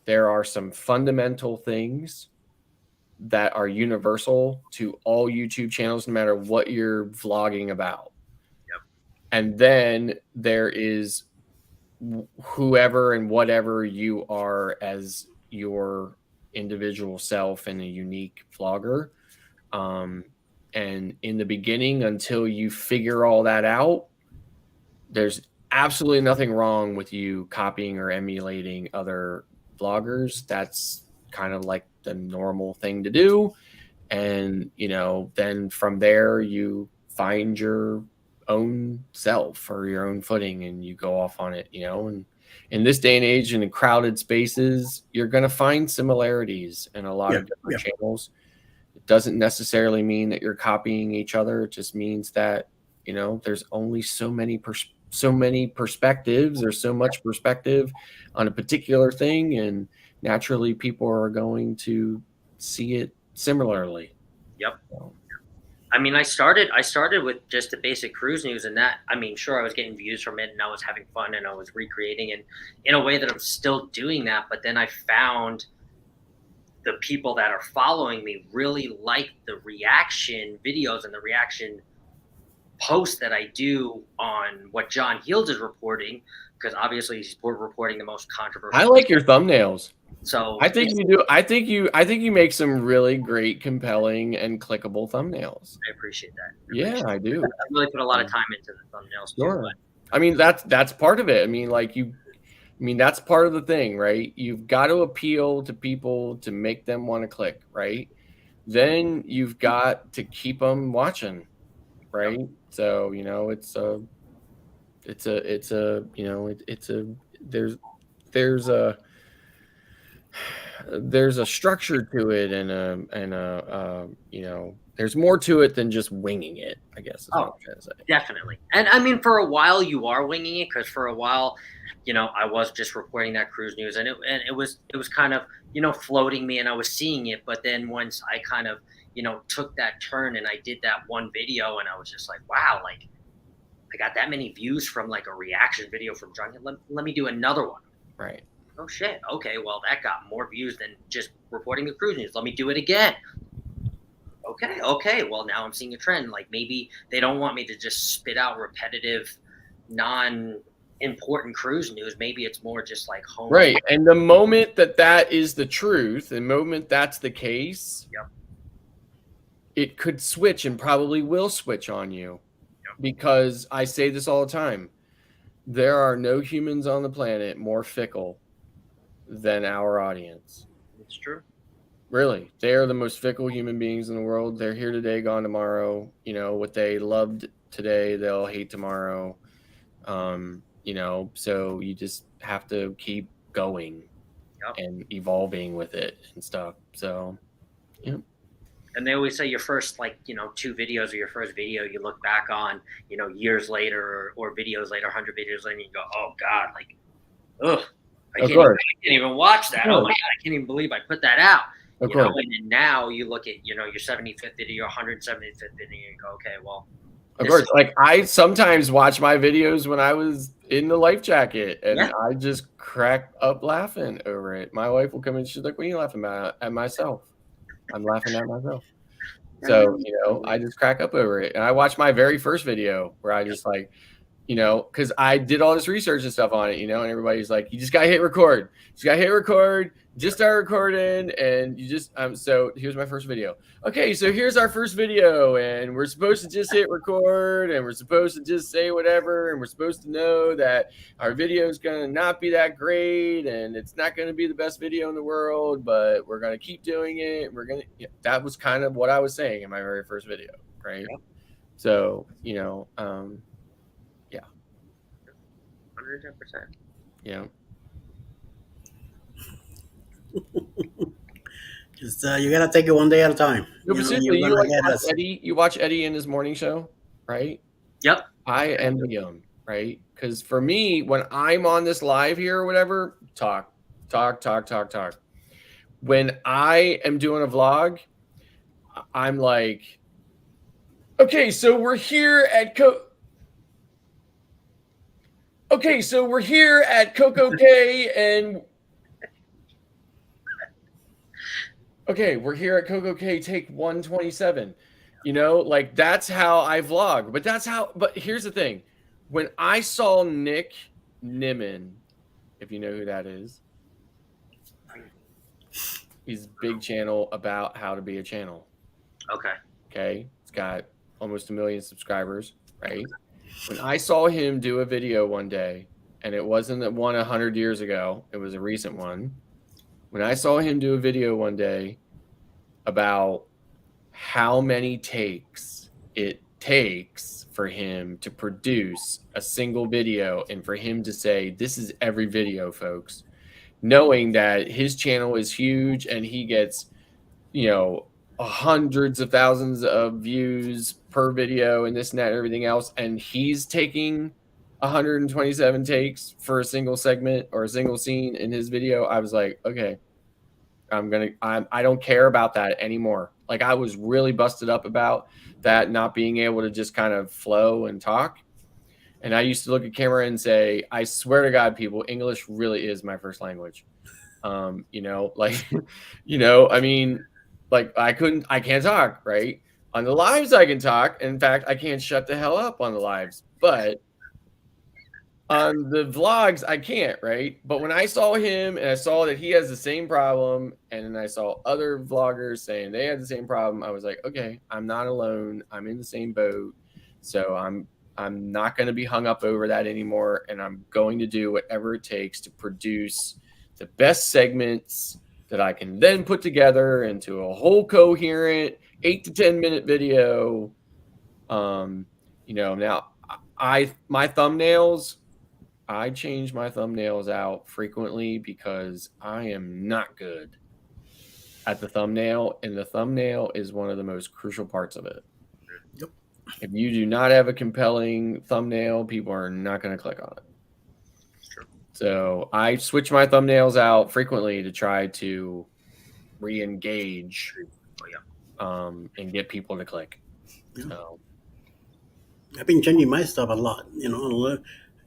There are some fundamental things that are universal to all YouTube channels, no matter what you're vlogging about. Yep. And then there is whoever and whatever you are as your individual self and a unique vlogger. And in the beginning, until you figure all that out, there's absolutely nothing wrong with you copying or emulating other vloggers. That's kind of like the normal thing to do. And, then from there, you find your own self or your own footing and you go off on it, and in this day and age and in crowded spaces, you're going to find similarities in a lot of different channels. It doesn't necessarily mean that you're copying each other. It just means that, there's only so many perspectives. There's so much perspective on a particular thing. And naturally people are going to see it similarly. Yep. I mean, I started with just the basic cruise news, and that, I mean, sure, I was getting views from it and I was having fun and I was recreating, and in a way that I'm still doing that. But then I found the people that are following me really like the reaction videos and the reaction posts that I do on what John Heald is reporting, because obviously he's reporting the most controversial. I like your thumbnails. So I think you do. I think you make some really great, compelling, and clickable thumbnails. I appreciate that. Yeah, I do. I really put a lot of time into the thumbnails Sure. too. I mean, that's part of it. I mean, that's part of the thing, right? You've got to appeal to people to make them want to click, right? Then you've got to keep them watching, right? Yep. So, there's a structure to it, and there's more to it than just winging it, I guess is what I'm trying to say. Definitely. And I mean, for a while you are winging it, because for a while, I was just reporting that cruise news, and it was kind of, floating me, and I was seeing it. But then once I kind of, took that turn and I did that one video, and I was just like, wow, like I got that many views from like a reaction video from John. Let me do another one. Right. Oh shit. Okay. Well, that got more views than just reporting the cruise news. Let me do it again. Okay. Well, now I'm seeing a trend. Like maybe they don't want me to just spit out repetitive, non-important cruise news. Maybe it's more just like home. Right. And the moment that is the truth, the moment that's the case, yep, it could switch and probably will switch on you. Yep. Because I say this all the time. There are no humans on the planet more fickle than our audience. It's true. Really, they are the most fickle human beings in the world. They're here today, gone tomorrow. What they loved today, they'll hate tomorrow. So you just have to keep going, yep, and evolving with it and stuff. So, yeah. And they always say your first, 2 videos or your first video, you look back on, years later or videos later, 100 videos later, and you go, oh God, like, ugh. I can't even watch that. Oh my God, I can't even believe I put that out. And then now you look at, your 75th video, 175th video, and you go, okay, well. Of course, like I sometimes watch my videos when I was in the life jacket, and I just crack up laughing over it. My wife will come in, she's like, what are you laughing about? At myself. I'm laughing at myself. So, I just crack up over it. And I watched my very first video where I just like, you know, because I did all this research and stuff on it, you know, and everybody's like, you just got to hit record. Just got to hit record. Just start recording. And you just, so here's my first video. Okay, so here's our first video. And we're supposed to just hit record. And we're supposed to just say whatever. And we're supposed to know that our video is going to not be that great. And it's not going to be the best video in the world. But we're going to keep doing it. We're going to, yeah, that was kind of what I was saying in my very first video. Right. Yep. So, you know, 110%. Yeah. Just you gotta take it one day at a time. No, but seriously, you like watch Eddie. You watch Eddie in his morning show, right? Yep. I envy him, right? Because for me, when I'm on this live here or whatever, talk. When I am doing a vlog, I'm like, okay, so we're here at Coco K and we're here at Coco K take 127. You know, like that's how I vlog. But here's the thing. When I saw Nick Nimmin, if you know who that is, he's a big channel about how to be a channel. Okay. It's got almost 1 million subscribers, right? When I saw him do a video one day, and it wasn't the one 100 years ago, it was a recent one. When I saw him do a video one day about how many takes it takes for him to produce a single video and for him to say, this is every video, folks, knowing that his channel is huge and he gets, you know, hundreds of thousands of views per video and this and that and everything else, and he's taking 127 takes for a single segment or a single scene in his video, I was like, okay, I don't care about that anymore. Like I was really busted up about that, not being able to just kind of flow and talk. And I used to look at camera and say, I swear to God, people, English really is my first language. You know, like, you know, I mean, like I can't talk, right? On the lives I can talk. In fact, I can't shut the hell up on the lives, but on the vlogs I can't, right? But when I saw him and I saw that he has the same problem, and then I saw other vloggers saying they had the same problem, I was like, okay, I'm not alone. I'm in the same boat. So I'm not going to be hung up over that anymore, and I'm going to do whatever it takes to produce the best segments that I can then put together into a whole coherent 8 to 10 minute video. You know, now my thumbnails, I change my thumbnails out frequently because I am not good at the thumbnail, and the thumbnail is one of the most crucial parts of it. Yep. If you do not have a compelling thumbnail, people are not going to click on it. So I switch my thumbnails out frequently to try to re-engage and get people to click. Yeah. So I've been changing my stuff a lot. You know,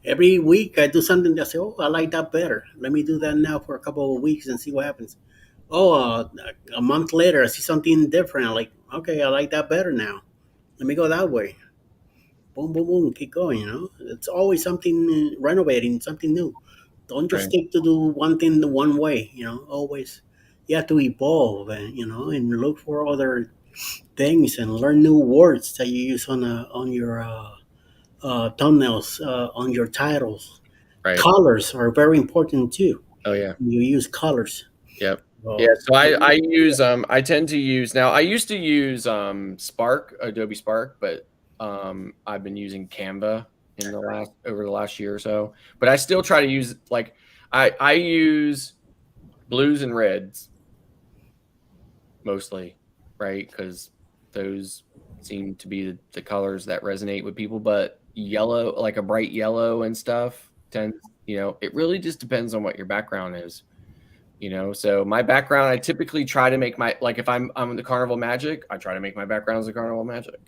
every week I do something that I say, oh, I like that better. Let me do that now for a couple of weeks and see what happens. Oh, a month later I see something different. I'm like, okay, I like that better now. Let me go that way. Boom, boom, boom. Keep going. You know, it's always something renovating, something new. Don't just stick to do one thing the one way. You know, always you have to evolve and and look for other things and learn new words that you use on your thumbnails, on your titles. Right. Colors are very important too. Oh yeah. You use colors. Yep. Yeah, so I use I tend to use now. I used to use Spark, Adobe Spark, but I've been using Canva in over the last year or so. But I still try to use like I use blues and reds mostly, right? Because those seem to be the colors that resonate with people. But yellow, like a bright yellow and stuff, tends, it really just depends on what your background is. So my background, I typically try to make like if I'm the Carnival Magic, I try to make my background as the Carnival Magic.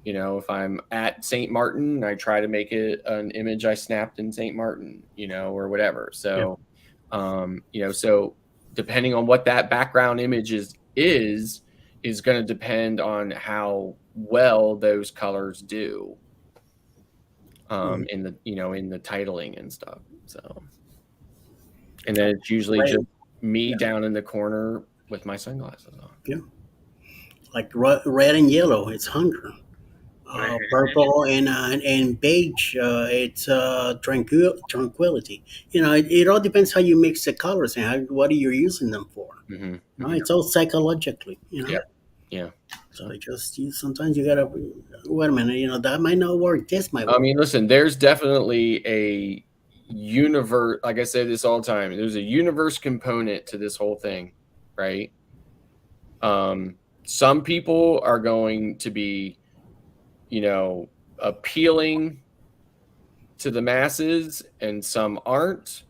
If I'm at St. Martin, I try to make it an image I snapped in St. Martin, or whatever. So, so depending on what that background image is going to depend on how well those colors do. in the in the titling and stuff. So, and then it's usually just me down in the corner with my sunglasses on. Yeah. Like red and yellow, it's hunger. Purple and beige, it's tranquility. It all depends how you mix the colors and what you're using them for. It's all psychologically. Yeah. So sometimes you gotta wait a minute. That might not work. This might work. I mean, listen, there's definitely a universe. Like I say this all the time. There's a universe component to this whole thing, right? Some people are going to be, appealing to the masses, and some aren't.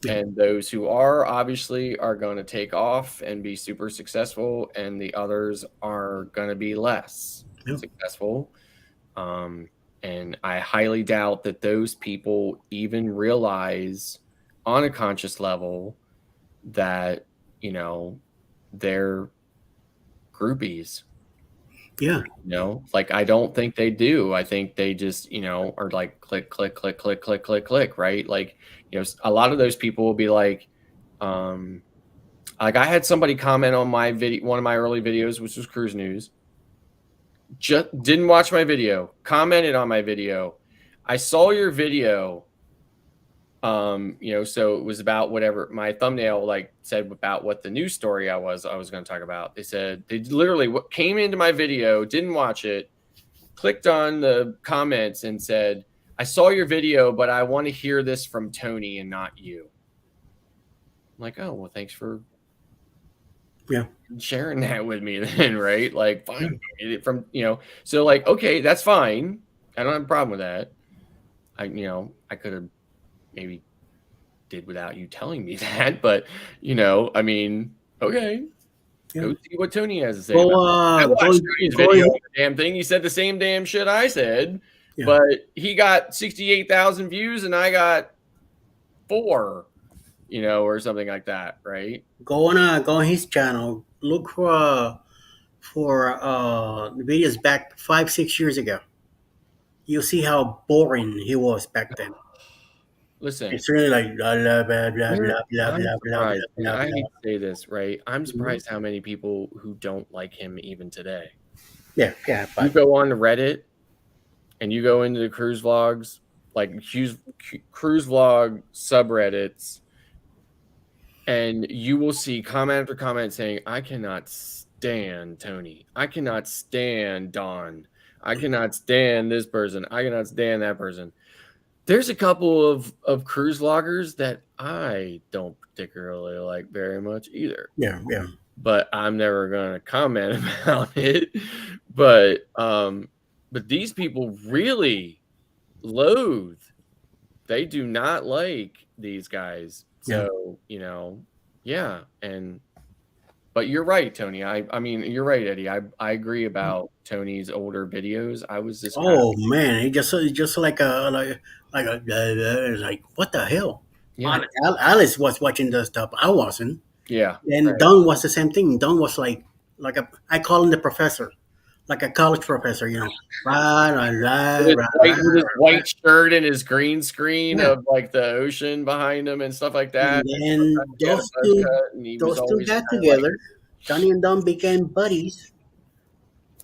And those who are obviously are going to take off and be super successful, and the others are going to be less successful. And I highly doubt that those people even realize on a conscious level that, they're groupies. Yeah. Like, I don't think they do. I think they just, are like click, click, click, click, click, click, click, right? Like, a lot of those people will be like I had somebody comment on my video, one of my early videos, which was Cruise News. Just didn't watch my video, commented on my video. I saw your video. So it was about whatever my thumbnail said about what the news story I was going to talk about. They literally came into my video, didn't watch it, clicked on the comments and said, "I saw your video, but I want to hear this from Tony and not you." I'm like, "Oh, well, thanks for sharing that with me then," right? Like, fine, from so okay, that's fine. I don't have a problem with that. I could have maybe did without you telling me that, but I mean, okay. Go see what Tony has to say. I watched Tony's video on the damn thing. He said the same damn shit I said, but he got 68,000 views and I got 4, or something like that, right? Go on his channel. Look for videos back 5-6 years ago. You'll see how boring he was back then. Listen, it's really like blah blah blah blah blah blah blah blah blah. I hate to say this, right? I'm surprised how many people who don't like him even today. Yeah. You go on to Reddit and you go into the cruise vlogs, like cruise vlog subreddits, and you will see comment after comment saying, "I cannot stand Tony. I cannot stand Don. I cannot stand this person. I cannot stand that person." There's a couple of cruise vloggers that I don't particularly like very much either. Yeah. But I'm never gonna comment about it. But these people really loathe. They do not like these guys. So, yeah. But you're right, Tony. I mean, you're right, Eddie. I agree about Tony's older videos. I was just man, he just like like what the hell? Yeah. Alice was watching the stuff. I wasn't. Yeah. And Don was the same thing. Don was like I call him the professor, like a college professor, with his white shirt and his green screen of like the ocean behind him and stuff like that. And those two got together. Johnny and Don became buddies.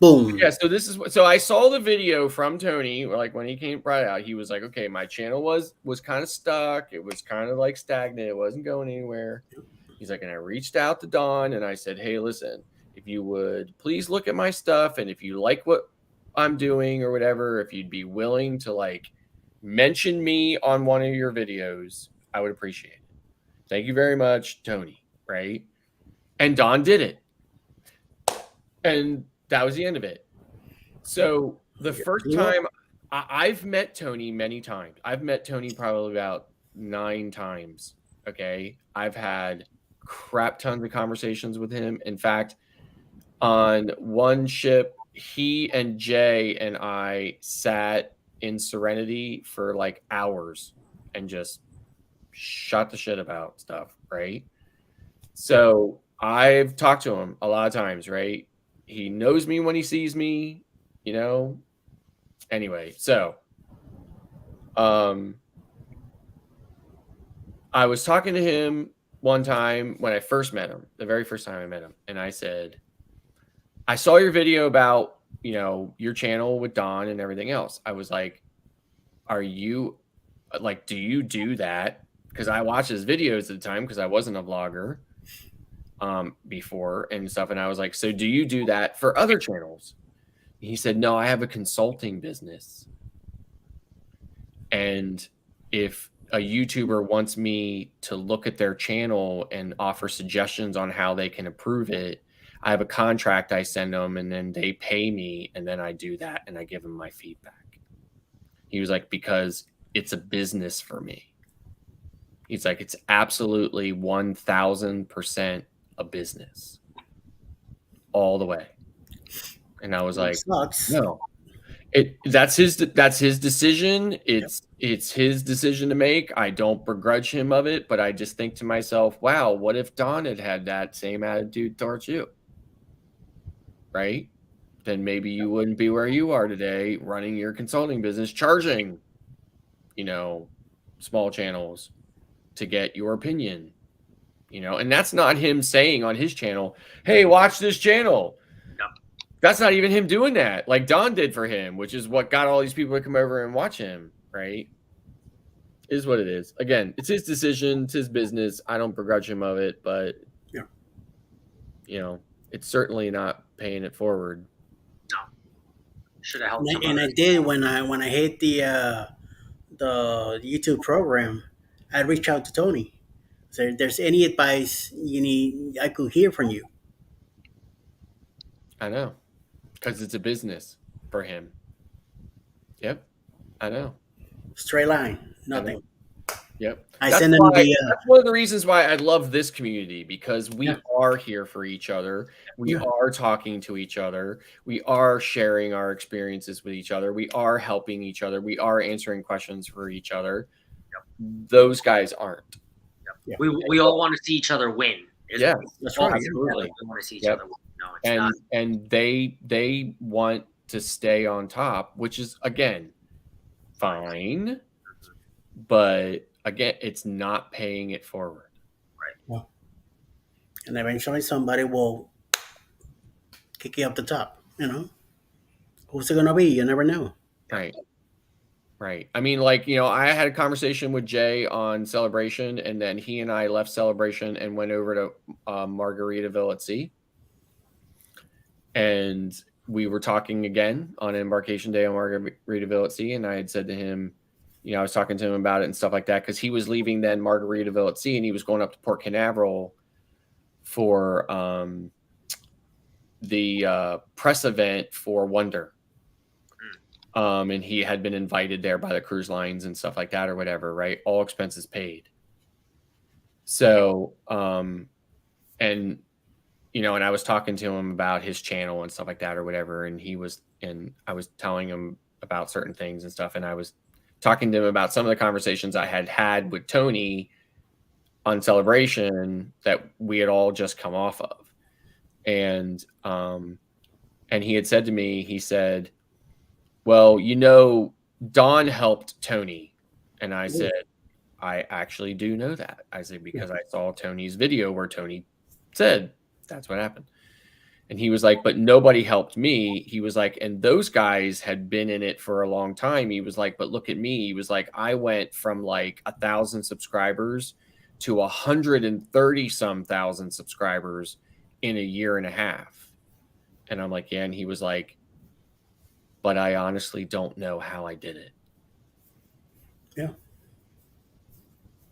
Boom. Yeah, so I saw the video from Tony, like when he came right out, he was like, "Okay, my channel was kind of stuck. It was kind of like stagnant. It wasn't going anywhere." He's like, and I reached out to Don and I said, "Hey, listen, if you would please look at my stuff, and if you like what I'm doing or whatever, if you'd be willing to mention me on one of your videos, I would appreciate it. Thank you very much, Tony." Right? And Don did it. And that was the end of it. So the first time I've met Tony many times. I've met Tony probably about 9 times. Okay. I've had crap tons of conversations with him. In fact, on one ship, he and Jay and I sat in Serenity for hours and just shot the shit about stuff. Right. So I've talked to him a lot of times. Right. He knows me when he sees me, Anyway, so I was talking to him one time when I first met him, the very first time I met him, and I said, I saw your video about, your channel with Don and everything else. I was like, are you like, do you do that? Because I watched his videos at the time because I wasn't a vlogger before and stuff. And I was like, so do you do that for other channels? He said, no, I have a consulting business. And if a YouTuber wants me to look at their channel and offer suggestions on how they can improve it, I have a contract I send them and then they pay me and then I do that and I give them my feedback. He was like, because it's a business for me. He's like, it's absolutely 1000% a business all the way. And I was like, no, that's his decision. It's his decision to make. I don't begrudge him of it, but I just think to myself, wow, what if Don had that same attitude towards you? Right? Then maybe you wouldn't be where you are today, running your consulting business, charging, small channels to get your opinion, and that's not him saying on his channel, hey, watch this channel. That's not even him doing that like Don did for him, which is what got all these people to come over and watch him, right? Is what it is. Again, it's his decision, it's his business. I don't begrudge him of it, but it's certainly not paying it forward. No. Should have helped And I did when I hit the YouTube program, I reached out to Tony. So if there's any advice you need, I could hear from you. I know, because it's a business for him. Yep, I know. Straight line, nothing. Yep. That's one of the reasons why I love this community, because we are here for each other. We are talking to each other. We are sharing our experiences with each other. We are helping each other. We are answering questions for each other. Those guys aren't. We all want to see each other win. Yeah, that's right. Absolutely. We want to see each other win. No, it's not. And they want to stay on top, which is, again, fine. But again, it's not paying it forward. Right. Well, and eventually somebody will kick you up the top. Who's it gonna be? You never know. Right. Right. I mean, I had a conversation with Jay on Celebration, and then he and I left Celebration and went over to Margaritaville at Sea. And we were talking again on Embarkation Day on Margaritaville at Sea. And I had said to him, I was talking to him about it and stuff like that, because he was leaving then Margaritaville at Sea and he was going up to Port Canaveral for the press event for Wonder. And he had been invited there by the cruise lines and stuff like that or whatever, right? All expenses paid. So, and I was talking to him about his channel and stuff like that or whatever. And I was telling him about certain things and stuff. And I was talking to him about some of the conversations I had with Tony on Celebration that we had all just come off of. And he had said to me, he said, well, Don helped Tony. And I said, I actually do know that. I said, because I saw Tony's video where Tony said that's what happened. And he was like, but nobody helped me. He was like, and those guys had been in it for a long time. He was like, but look at me. He was like, I went from 1,000 subscribers to 130 some thousand subscribers in a year and a half. And I'm like, yeah. And he was like, but I honestly don't know how I did it. Yeah.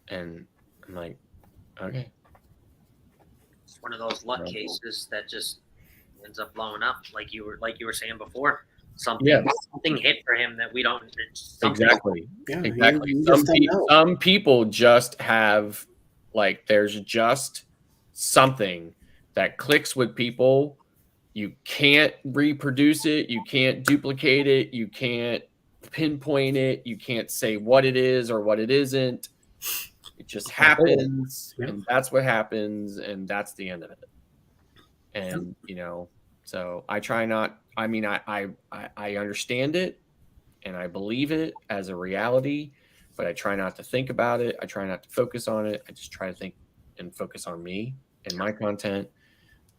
And I'm like, okay. It's one of those luck cases that just ends up blowing up, like you were saying before. Something hit for him that we don't. Exactly. Yeah, exactly. you Some people just have there's just something that clicks with people. You can't reproduce it. You can't duplicate it. You can't pinpoint it. You can't say what it is or what it isn't. It just happens, and that's what happens, and that's the end of it. And so I try not. I mean, I understand it, and I believe it as a reality, but I try not to think about it. I try not to focus on it. I just try to think and focus on me and my content,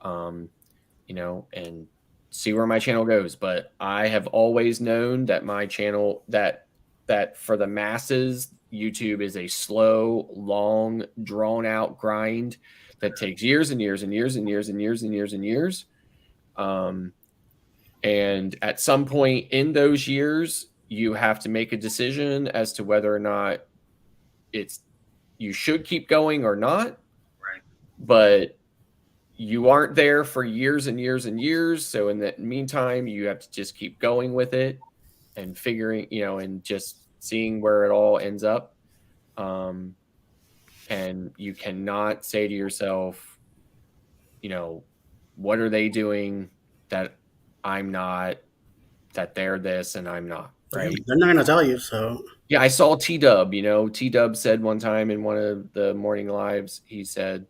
you know, and see where my channel goes. But I have always known that my channel, that for the masses, YouTube is a slow, long, drawn out grind that takes years and years and years and years and years and years and years. And at some point in those years, you have to make a decision as to whether or not you should keep going or not. Right. But you aren't there for years and years and years. So in the meantime, you have to just keep going with it and figuring, you know, and just seeing where it all ends up. And you cannot say to yourself, you know, what are they doing that I'm not, that they're this and I'm not, right? They're not gonna tell you. So yeah, I saw T-Dub, you know, T-Dub said one time in one of the morning lives, he said,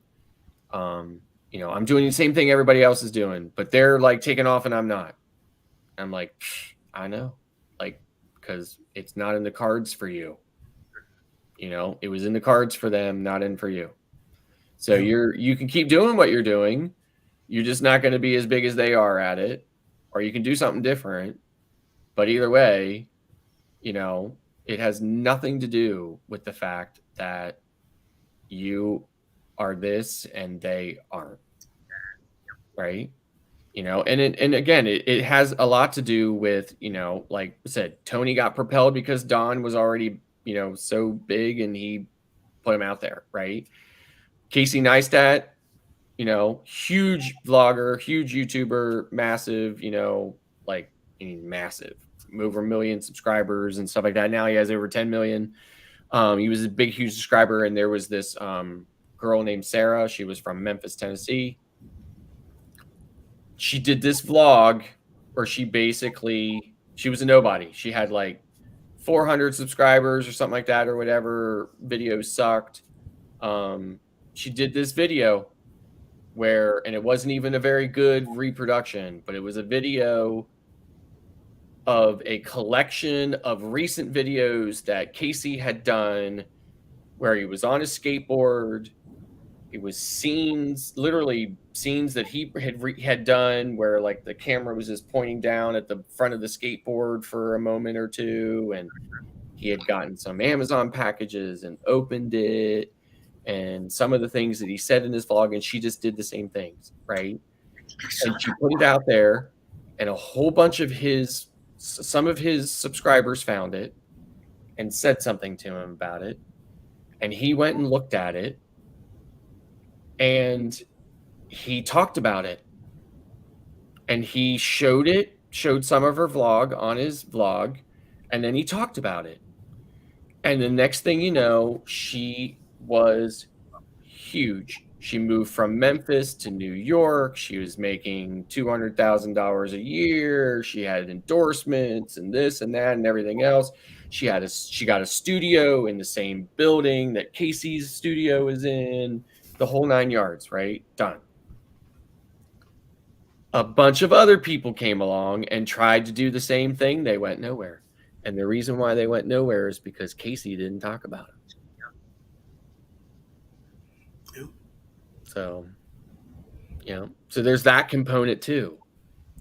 you know, I'm doing the same thing everybody else is doing, but they're like taking off and I'm not. I'm like, I know, like, because it's not in the cards for you. You know, it was in the cards for them, not in for you. So you can keep doing what you're doing. You're just not going to be as big as they are at it, or you can do something different. But either way, you know, it has nothing to do with the fact that you are this and they aren't. Right? You know, and again, it has a lot to do with, you know, like I said, Tony got propelled because Don was already, you know, so big and he put him out there, right? Casey Neistat, you know, huge vlogger, huge YouTuber, massive, you know, like, I mean, massive, over 1 million subscribers and stuff like that. Now he has over 10 million. He was a big, huge subscriber. And there was this girl named Sarah. She was from Memphis, Tennessee. She did this vlog where she was a nobody. She had like 400 subscribers or something like that or whatever. Videos sucked. She did this video and it wasn't even a very good reproduction, but it was a video of a collection of recent videos that Casey had done where he was on his skateboard. It was literally scenes that he had done where like the camera was just pointing down at the front of the skateboard for a moment or two. And he had gotten some Amazon packages and opened it and some of the things that he said in his vlog. And she just did the same things, right? And she put it out there and a whole bunch of some of his subscribers found it and said something to him about it. And he went and looked at it. And he talked about it and he showed some of her vlog on his vlog. And then he talked about it. And the next thing you know, she was huge. She moved from Memphis to New York. She was making $200,000 a year. She had endorsements and this and that and everything else. She got a studio in the same building that Casey's studio is in. The whole 9 yards, right? Done. A bunch of other people came along and tried to do the same thing. They went nowhere. And the reason why they went nowhere is because Casey didn't talk about it. So, you know, so there's that component too,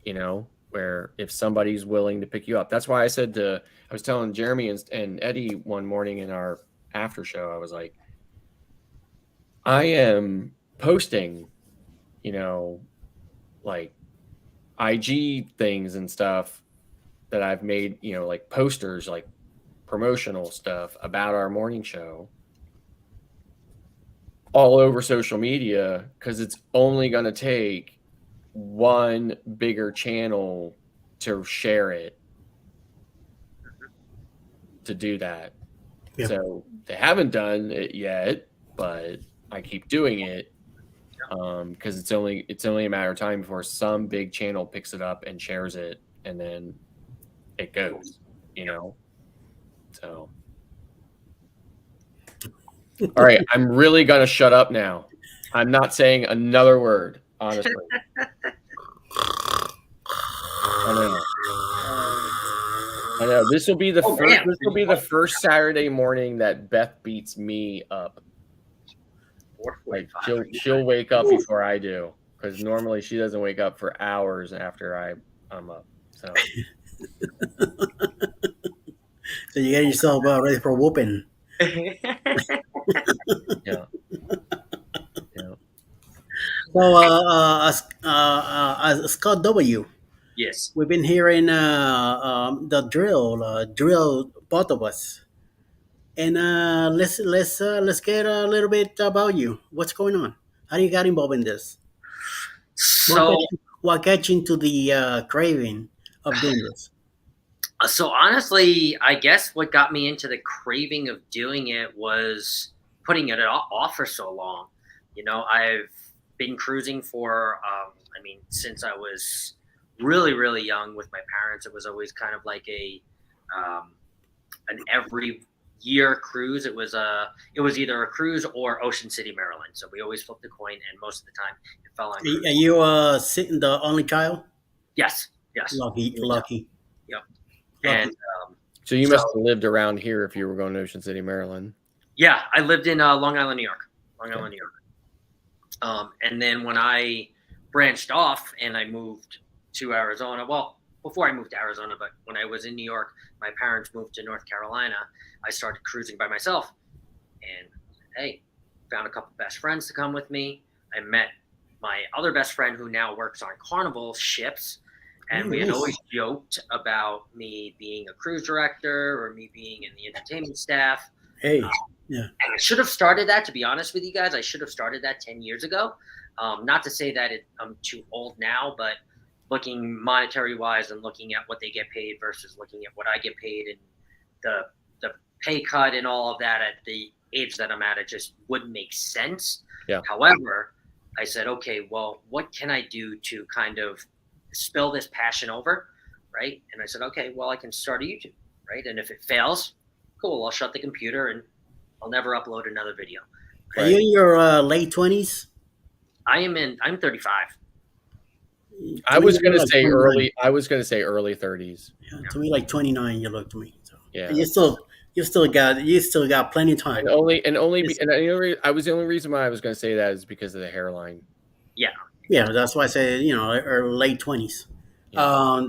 you know, where if somebody's willing to pick you up. That's why I was telling Jeremy and Eddie one morning in our after show, I was like, I am posting, you know, like IG things and stuff that I've made, you know, like posters, like promotional stuff about our morning show all over social media because it's only going to take one bigger channel to share it to do that. Yeah. So they haven't done it yet, but I keep doing it because it's only a matter of time before some big channel picks it up and shares it, and then it goes, you know. So, all right, I'm really gonna shut up now. I'm not saying another word, honestly. I know. I know this will be the Oh, first. damn. This will be the first Saturday morning that Beth beats me up. Like she'll wake up before I do, because normally she doesn't wake up for hours after I'm up. So So you get yourself ready for whooping. yeah. So, Scott W. Yes. We've been hearing the drill, both of us, and let's get a little bit about you. What's going on? How do you got involved in this? So, What got you into the craving of doing this? So honestly, I guess what got me into the craving of doing it was putting it off for so long. You know, I've been cruising for, since I was really, really young with my parents. It was always kind of like an every year cruise. It was either a cruise or Ocean City, Maryland. So we always flipped a coin, and most of the time it fell on. Are you the only child? Yes. Lucky. Yep. And so you must have lived around here if you were going to Ocean City, Maryland. Yeah, I lived in Long Island, New York. And then when I branched off and I moved to Arizona, well, before I moved to Arizona, but when I was in New York, my parents moved to North Carolina. I started cruising by myself, and hey, found a couple best friends to come with me. I met my other best friend who now works on Carnival ships. And we had always joked about me being a cruise director or me being in the entertainment staff. Hey, yeah. And I should have started that, to be honest with you guys. I should have started that 10 years ago. Not to say that I'm too old now, but looking monetary wise and looking at what they get paid versus looking at what I get paid and the pay cut and all of that at the age that I'm at, it just wouldn't make sense. Yeah. However, I said, okay, well, what can I do to kind of spill this passion over, right? And I said, okay, well, I can start a YouTube, right? And if it fails, cool, I'll shut the computer and I'll never upload another video. Right? Are you in your late 20s? I'm 35. I was going to say early 30s. Yeah, to me, like 29, you look to me. So. Yeah. And you still got plenty of time. I was the only reason why I was going to say that is because of the hairline. Yeah. Yeah, that's why I say, or late 20s. Yeah.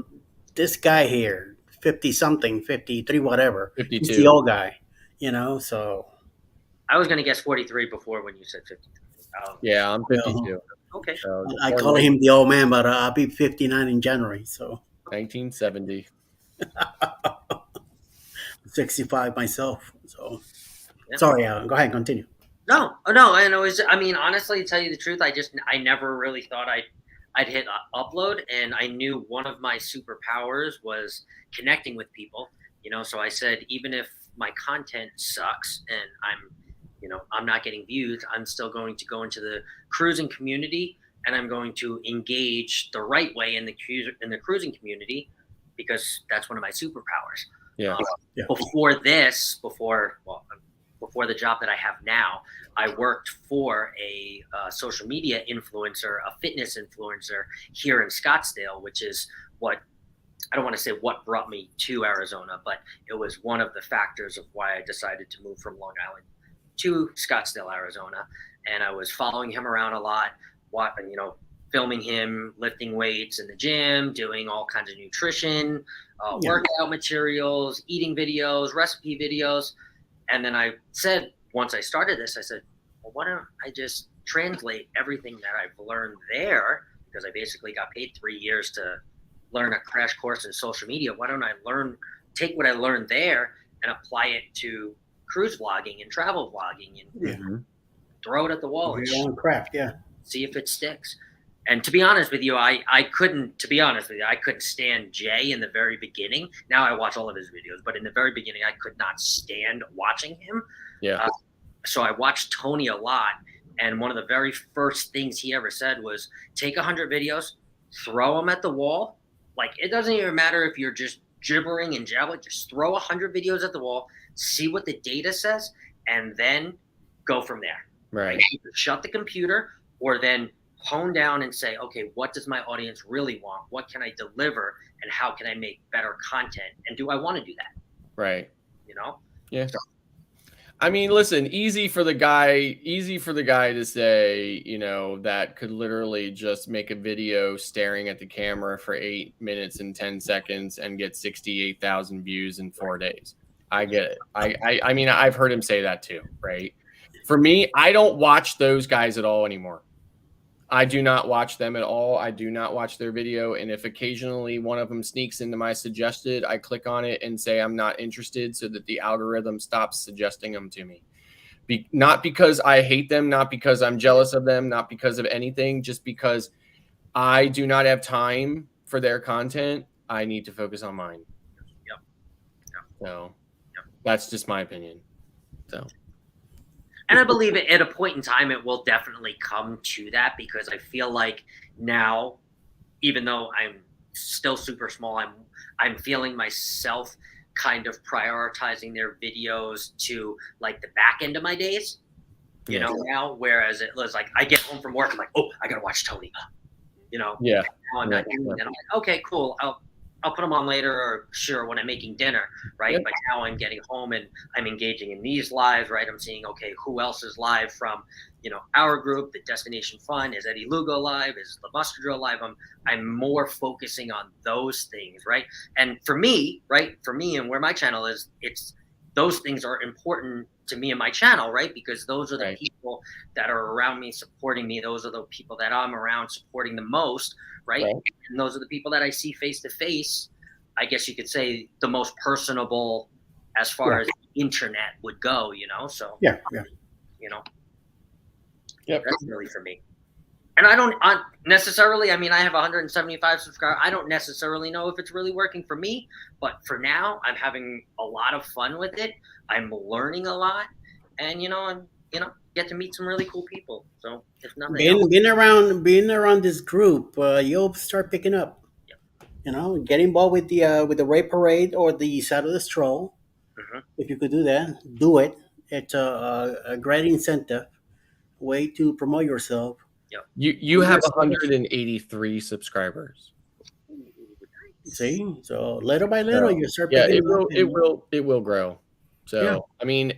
This guy here, 50-something, 53, whatever. 52. He's the old guy, so. I was going to guess 43 before when you said 53. Yeah, I'm 52. Okay. So I call him the old man, but I'll be 59 in January, so. 1970. 65 myself, so. Yeah. Sorry, Alan. Go ahead and continue. No, and honestly, to tell you the truth, I never really thought I'd hit upload, and I knew one of my superpowers was connecting with people, so I said, even if my content sucks and I'm not getting views, I'm still going to go into the cruising community and I'm going to engage the right way in the cruising community, because that's one of my superpowers. Yeah. Before the job that I have now, I worked for a social media influencer, a fitness influencer here in Scottsdale, which is I don't want to say what brought me to Arizona, but it was one of the factors of why I decided to move from Long Island to Scottsdale, Arizona. And I was following him around a lot, filming him lifting weights in the gym, doing all kinds of nutrition, workout materials, eating videos, recipe videos. And then I said, once I started this, I said, well, why don't I just translate everything that I've learned there? Because I basically got paid 3 years to learn a crash course in social media. Why don't I take what I learned there and apply it to cruise vlogging and travel vlogging and throw it at the wall and your own craft, see if it sticks. And to be honest with you, I couldn't stand Jay in the very beginning. Now I watch all of his videos, but in the very beginning, I could not stand watching him. Yeah. So I watched Tony a lot. And one of the very first things he ever said was, take 100 videos, throw them at the wall. Like, it doesn't even matter if you're just gibbering and jabbering, just throw 100 videos at the wall, see what the data says, and then go from there. Right. Either shut the computer or then hone down and say, okay, what does my audience really want? What can I deliver? And how can I make better content? And do I want to do that? Right. You know? Yeah. So, I mean, listen, easy for the guy to say, you know, that could literally just make a video staring at the camera for 8 minutes and 10 seconds and get 68,000 views in 4 days. I get it. I mean, I've heard him say that too, right? For me, I don't watch those guys at all anymore. I do not watch them at all. I do not watch their video. And if occasionally one of them sneaks into my suggested, I click on it and say I'm not interested so that the algorithm stops suggesting them to me. Not because I hate them, not because I'm jealous of them, not because of anything, just because I do not have time for their content. I need to focus on mine. Yep. So that's just my opinion. So. And I believe at a point in time, it will definitely come to that, because I feel like now, even though I'm still super small, I'm feeling myself kind of prioritizing their videos to like the back end of my days, you know, now, whereas it was like, I get home from work, I'm like, oh, I got to watch Tony, you know? Yeah. Now I'm not doing it. And I'm like, okay, cool. I'll put them on later, or sure, when I'm making dinner, right? Yep. But now I'm getting home and I'm engaging in these lives, right? I'm seeing, okay, who else is live from, you know, our group, the Destination Fun? Is Eddie Lugo live? Is the Buster Drill live? I'm more focusing on those things, right? And for me, and where my channel is, it's those things are important to me and my channel, right? Because those are the people that are around me supporting me. Those are the people that I'm around supporting the most, right? And those are the people that I see face to face. I guess you could say the most personable as far as the internet would go, you know? So, you know, Yep. That's really for me. And I don't necessarily, I mean, I have 175 subscribers. I don't necessarily know if it's really working for me, but for now, I'm having a lot of fun with it. I'm learning a lot, and get to meet some really cool people. So if nothing else, being around this group, you'll start picking up. You know, get involved with the Ray Parade or the Saturday Stroll. If you could do that, do it. It's a great incentive way to promote yourself. You have 183 subscribers. See, so little by little, you start. Yeah, picking up it will grow. So I mean,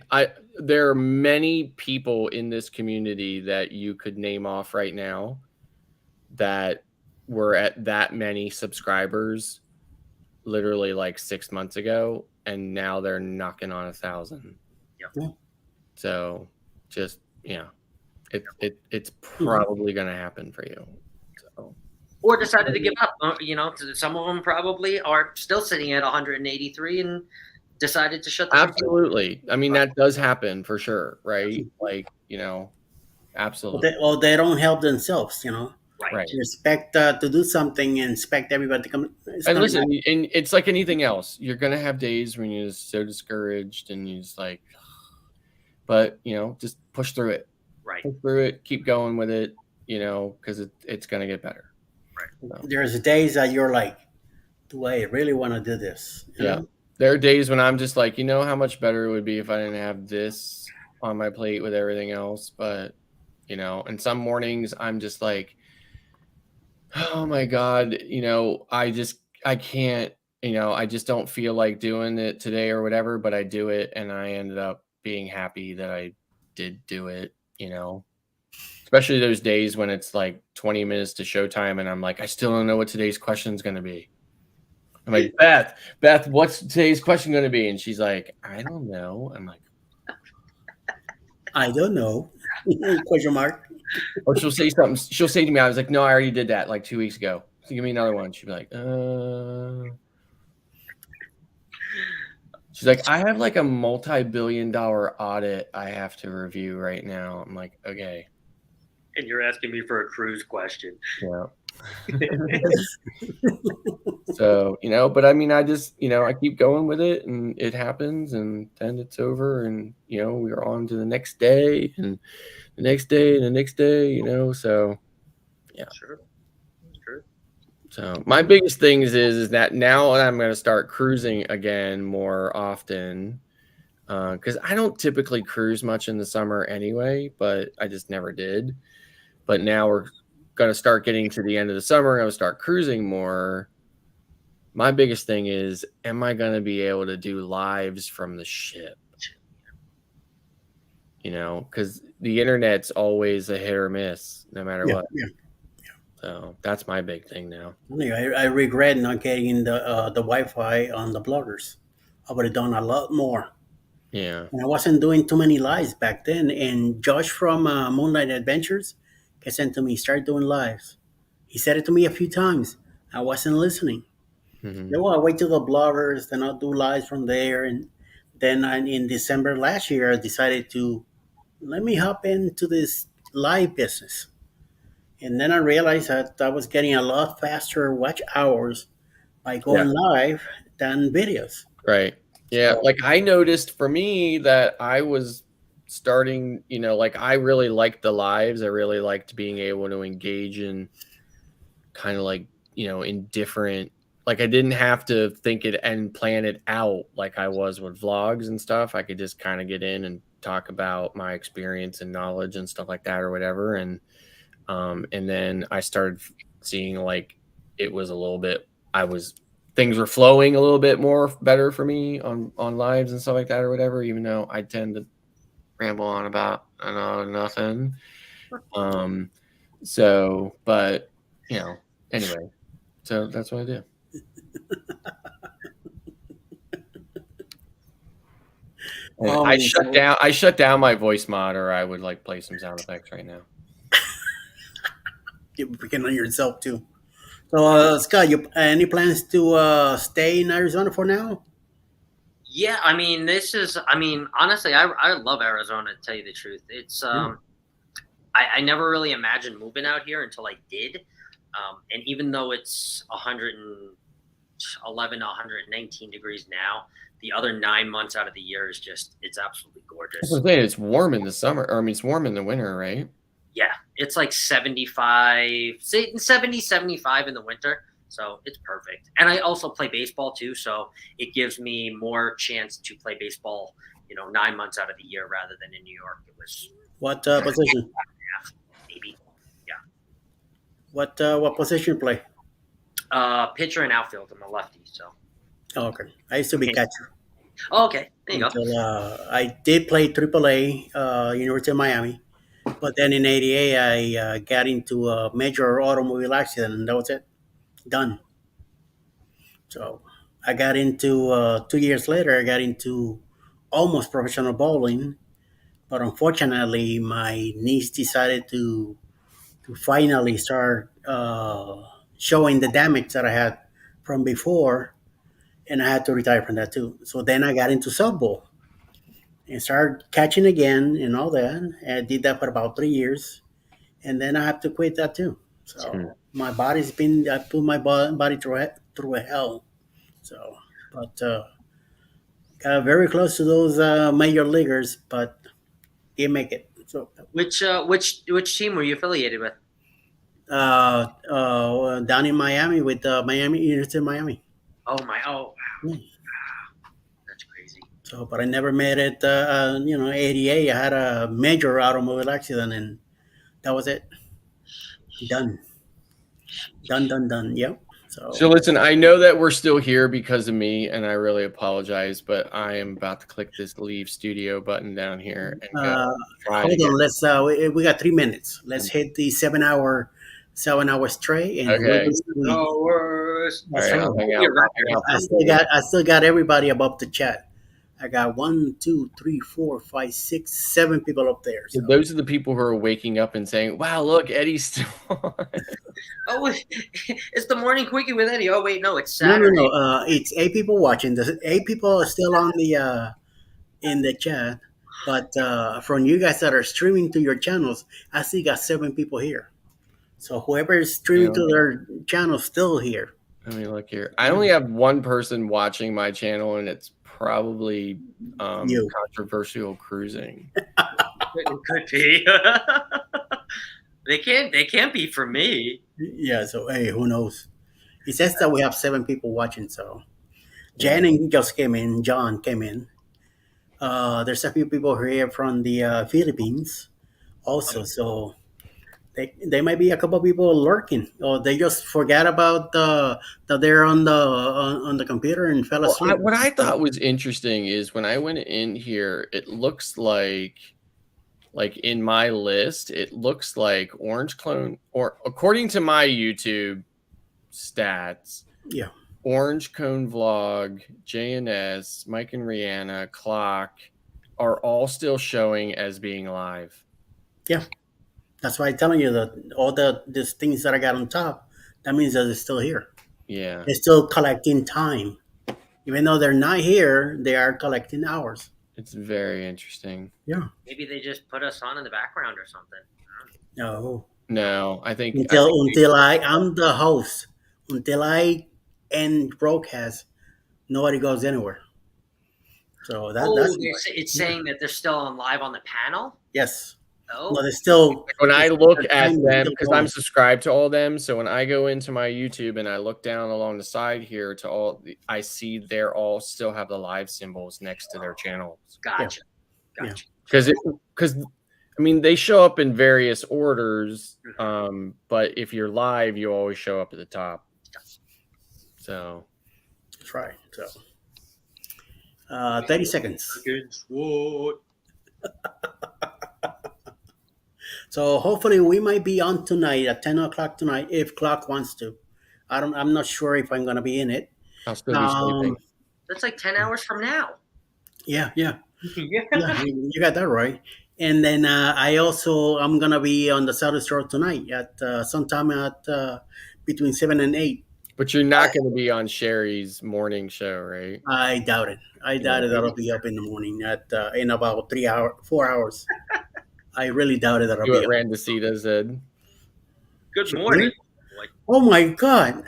there are many people in this community that you could name off right now that were at that many subscribers literally like 6 months ago, and now they're knocking on 1,000. Yeah. So just it's probably going to happen for you. So. Or decided to give up. Some of them probably are still sitting at 183 and decided to shut the Absolutely. I mean, that does happen for sure, right? Like, absolutely. Well, they don't help themselves, Right. You expect to do something and expect everybody to come. And listen, and it's like anything else. You're going to have days when you're just so discouraged and you're just like, but, just push through it. Right. Push through it. Keep going with it, because it's going to get better. Right. So. There's days that you're like, do I really want to do this? You know? There are days when I'm just like, how much better it would be if I didn't have this on my plate with everything else. But, and some mornings I'm just like, oh my God, I can't, I just don't feel like doing it today or whatever, but I do it. And I ended up being happy that I did do it, especially those days when it's like 20 minutes to showtime. And I'm like, I still don't know what today's question is going to be. I'm like, Beth, what's today's question going to be? And she's like, I don't know. I'm like, I don't know. Question mark. Or she'll say something. She'll say to me, I was like, no, I already did that like 2 weeks ago. So give me another one. She'd be like, She's like, I have like a multi-billion-dollar audit I have to review right now. I'm like, okay. And you're asking me for a cruise question. Yeah. So, but I mean, I just, I keep going with it and it happens and then it's over and, we're on to the next day and the next day and the next day, so yeah. Sure. So my biggest thing is that now I'm going to start cruising again more often because I don't typically cruise much in the summer anyway, but I just never did. But now we're gonna start getting to the end of the summer. I'm gonna start cruising more. My biggest thing is, am I gonna be able to do lives from the ship? Because the internet's always a hit or miss, no matter what. Yeah. So that's my big thing now. I regret not getting the Wi-Fi on the bloggers. I would have done a lot more. Yeah. And I wasn't doing too many lives back then. And Josh from Moonlight Adventures sent to me, start doing lives. He said it to me a few times. I wasn't listening. Mhm. Well, I wait till the bloggers, then I'll do lives from there. And then in December last year, I decided to let me hop into this live business. And then I realized that I was getting a lot faster watch hours by going Yeah. live than videos. Right. Yeah. So- Like I noticed for me that I was starting, like I really liked the lives. I really liked being able to engage in kind of like, in different, like I didn't have to think it and plan it out like I was with vlogs and stuff. I could just kind of get in and talk about my experience and knowledge and stuff like that or whatever. And then I started seeing like it was a little bit, things were flowing a little bit more better for me on lives and stuff like that or whatever, even though I tend to ramble on about nothing. So, but anyway, so that's what I do. And I shut down my voice mod, or I would like play some sound effects right now. You're picking on yourself too. So, Scott, you any plans to stay in Arizona for now? Yeah, I mean, honestly, I love Arizona, to tell you the truth. It's I never really imagined moving out here until I did. And even though it's 111 to 119 degrees now, the other 9 months out of the year is it's absolutely gorgeous. That's what I'm saying. It's warm in the summer, or I mean, it's warm in the winter, right? Yeah, it's like 75, 75 in the winter. So it's perfect. And I also play baseball too. So it gives me more chance to play baseball, 9 months out of the year rather than in New York. It was What position? Maybe. Yeah. What position you play? Pitcher and outfield. I'm a lefty. So. Oh, okay. I used to be catcher. Oh, okay. There you Until, go. I did play AAA, University of Miami. But then in '88, I got into a major automobile accident, and that was it. Done. So I got into 2 years later. I got into almost professional bowling, but unfortunately, my niece decided to finally start showing the damage that I had from before, and I had to retire from that too. So then I got into softball and started catching again and all that. And I did that for about 3 years, and then I have to quit that too. So my body's been I put my body through a hell. So, but got very close to those major leaguers, but didn't make it. So, Which team were you affiliated with? down in Miami with Miami University of Miami. Oh wow. Yeah. That's crazy. So, but I never made it. '88. I had a major automobile accident, and that was it. Done. Done. Yep. So listen, I know that we're still here because of me, and I really apologize, but I am about to click this leave studio button down here and go. Hold on. Let's. We got 3 minutes. Let's hit the 7 hour straight, and Okay. Hours. All right, I'll hang out. I still got everybody above the chat. I got 1, 2, 3, 4, 5, 6, 7 people up there. So those are the people who are waking up and saying, "Wow, look, Eddie's still on." Oh, it's the morning quickie with Eddie. Oh wait, no, it's No. Saturday. It's 8 people watching. The 8 people are still on the in the chat, but from you guys that are streaming to your channels, I see got 7 people here. So whoever is streaming to their channel still here. Let me look here. I only have one person watching my channel, and it's probably controversial cruising. It could be. They can't be for me. Yeah. So hey, who knows? It says that we have 7 people watching. So Jan and just came in. John came in. There's a few people here from the Philippines, also. So They might be a couple of people lurking, or they just forgot about that they're on the computer and fell Well, asleep. what I thought was interesting is when I went in here, it looks like in my list, it looks like Orange Clone, or according to my YouTube stats, Yeah. Orange Cone Vlog, JNS, Mike and Rheanna, Clock are all still showing as being live. Yeah. That's why I'm telling you that all these things that I got on top, that means that they're still here. Yeah. They're still collecting time. Even though they're not here, they are collecting hours. It's very interesting. Yeah. Maybe they just put us on in the background or something. No. No, I think Until I'm the host, until I end broadcast, nobody goes anywhere. So that's It's saying that they're still on live on the panel. yes. Oh, No, they're still. When I look at time is them, still because going. I'm subscribed to all them, so when I go into my YouTube and I look down along the side here to all, I see they're all still have the live symbols next to their channels. Gotcha. Yeah. Because I mean, they show up in various orders, but if you're live, you always show up at the top. So That's right. So 30 seconds. So hopefully we might be on tonight at 10 o'clock tonight if Clock wants to. I'm not sure if I'm gonna be in it. I'll still be sleeping. That's like 10 hours from now. Yeah. Yeah, you got that right. And then I'm gonna be on the South Shore tonight at sometime at between 7 and 8. But you're not going to be on Sherry's morning show, right? I doubt it. I doubt it. That'll be up in the morning at in about 4 hours. I really doubt it. That'll You be what up. Randacita said. Good morning. Oh my God.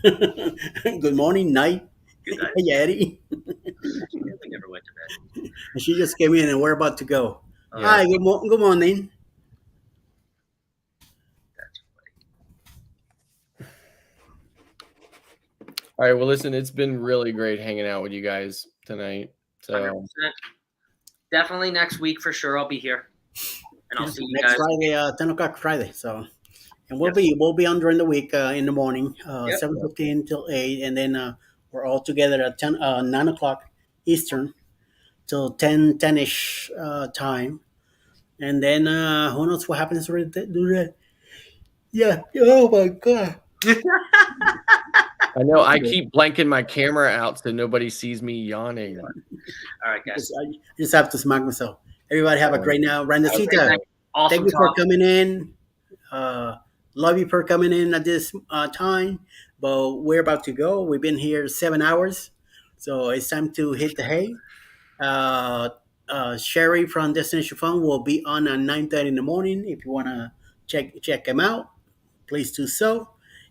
Good morning, night. Good night. Hey, Eddie. We never went to bed. And she just came in and we're about to go. Oh. Hi, good morning. All right. Well, listen, it's been really great hanging out with you guys tonight. So 100%. Definitely next week for sure. I'll be here, and I'll see you Next guys. Friday, 10 o'clock Friday. So, and we'll be on during the week in the morning, 7:15 till 8, and then we're all together at 9 o'clock Eastern till 10 ish time, and then who knows what happens to do that? Yeah. Oh my God. I know I keep blanking my camera out so nobody sees me yawning. All right, guys. I just have to smack myself. Everybody have a great now. Randacita, Awesome thank you for talk. coming in. Love you for coming in at this time. But we're about to go. We've been here 7 hours. So it's time to hit the hay. Sherry from Destination Fun will be on at 9:30 in the morning. If you want to check him out, please do so.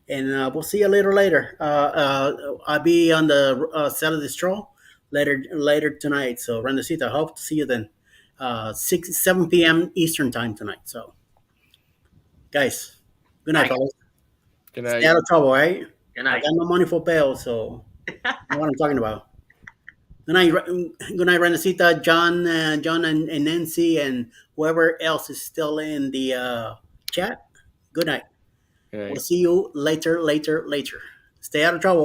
And we'll see you later. I'll be on the Sell of the Straw later tonight. So, Randacita, hope to see you then. 7 p.m. Eastern time tonight. So, guys, good night, fellas. Good night. Stay out of trouble, right? Good night. I got no money for bail, so I know what I'm talking about. Good night, Randacita, John, and Nancy, and whoever else is still in the chat. Good night. Good night. We'll see you later. Stay out of trouble.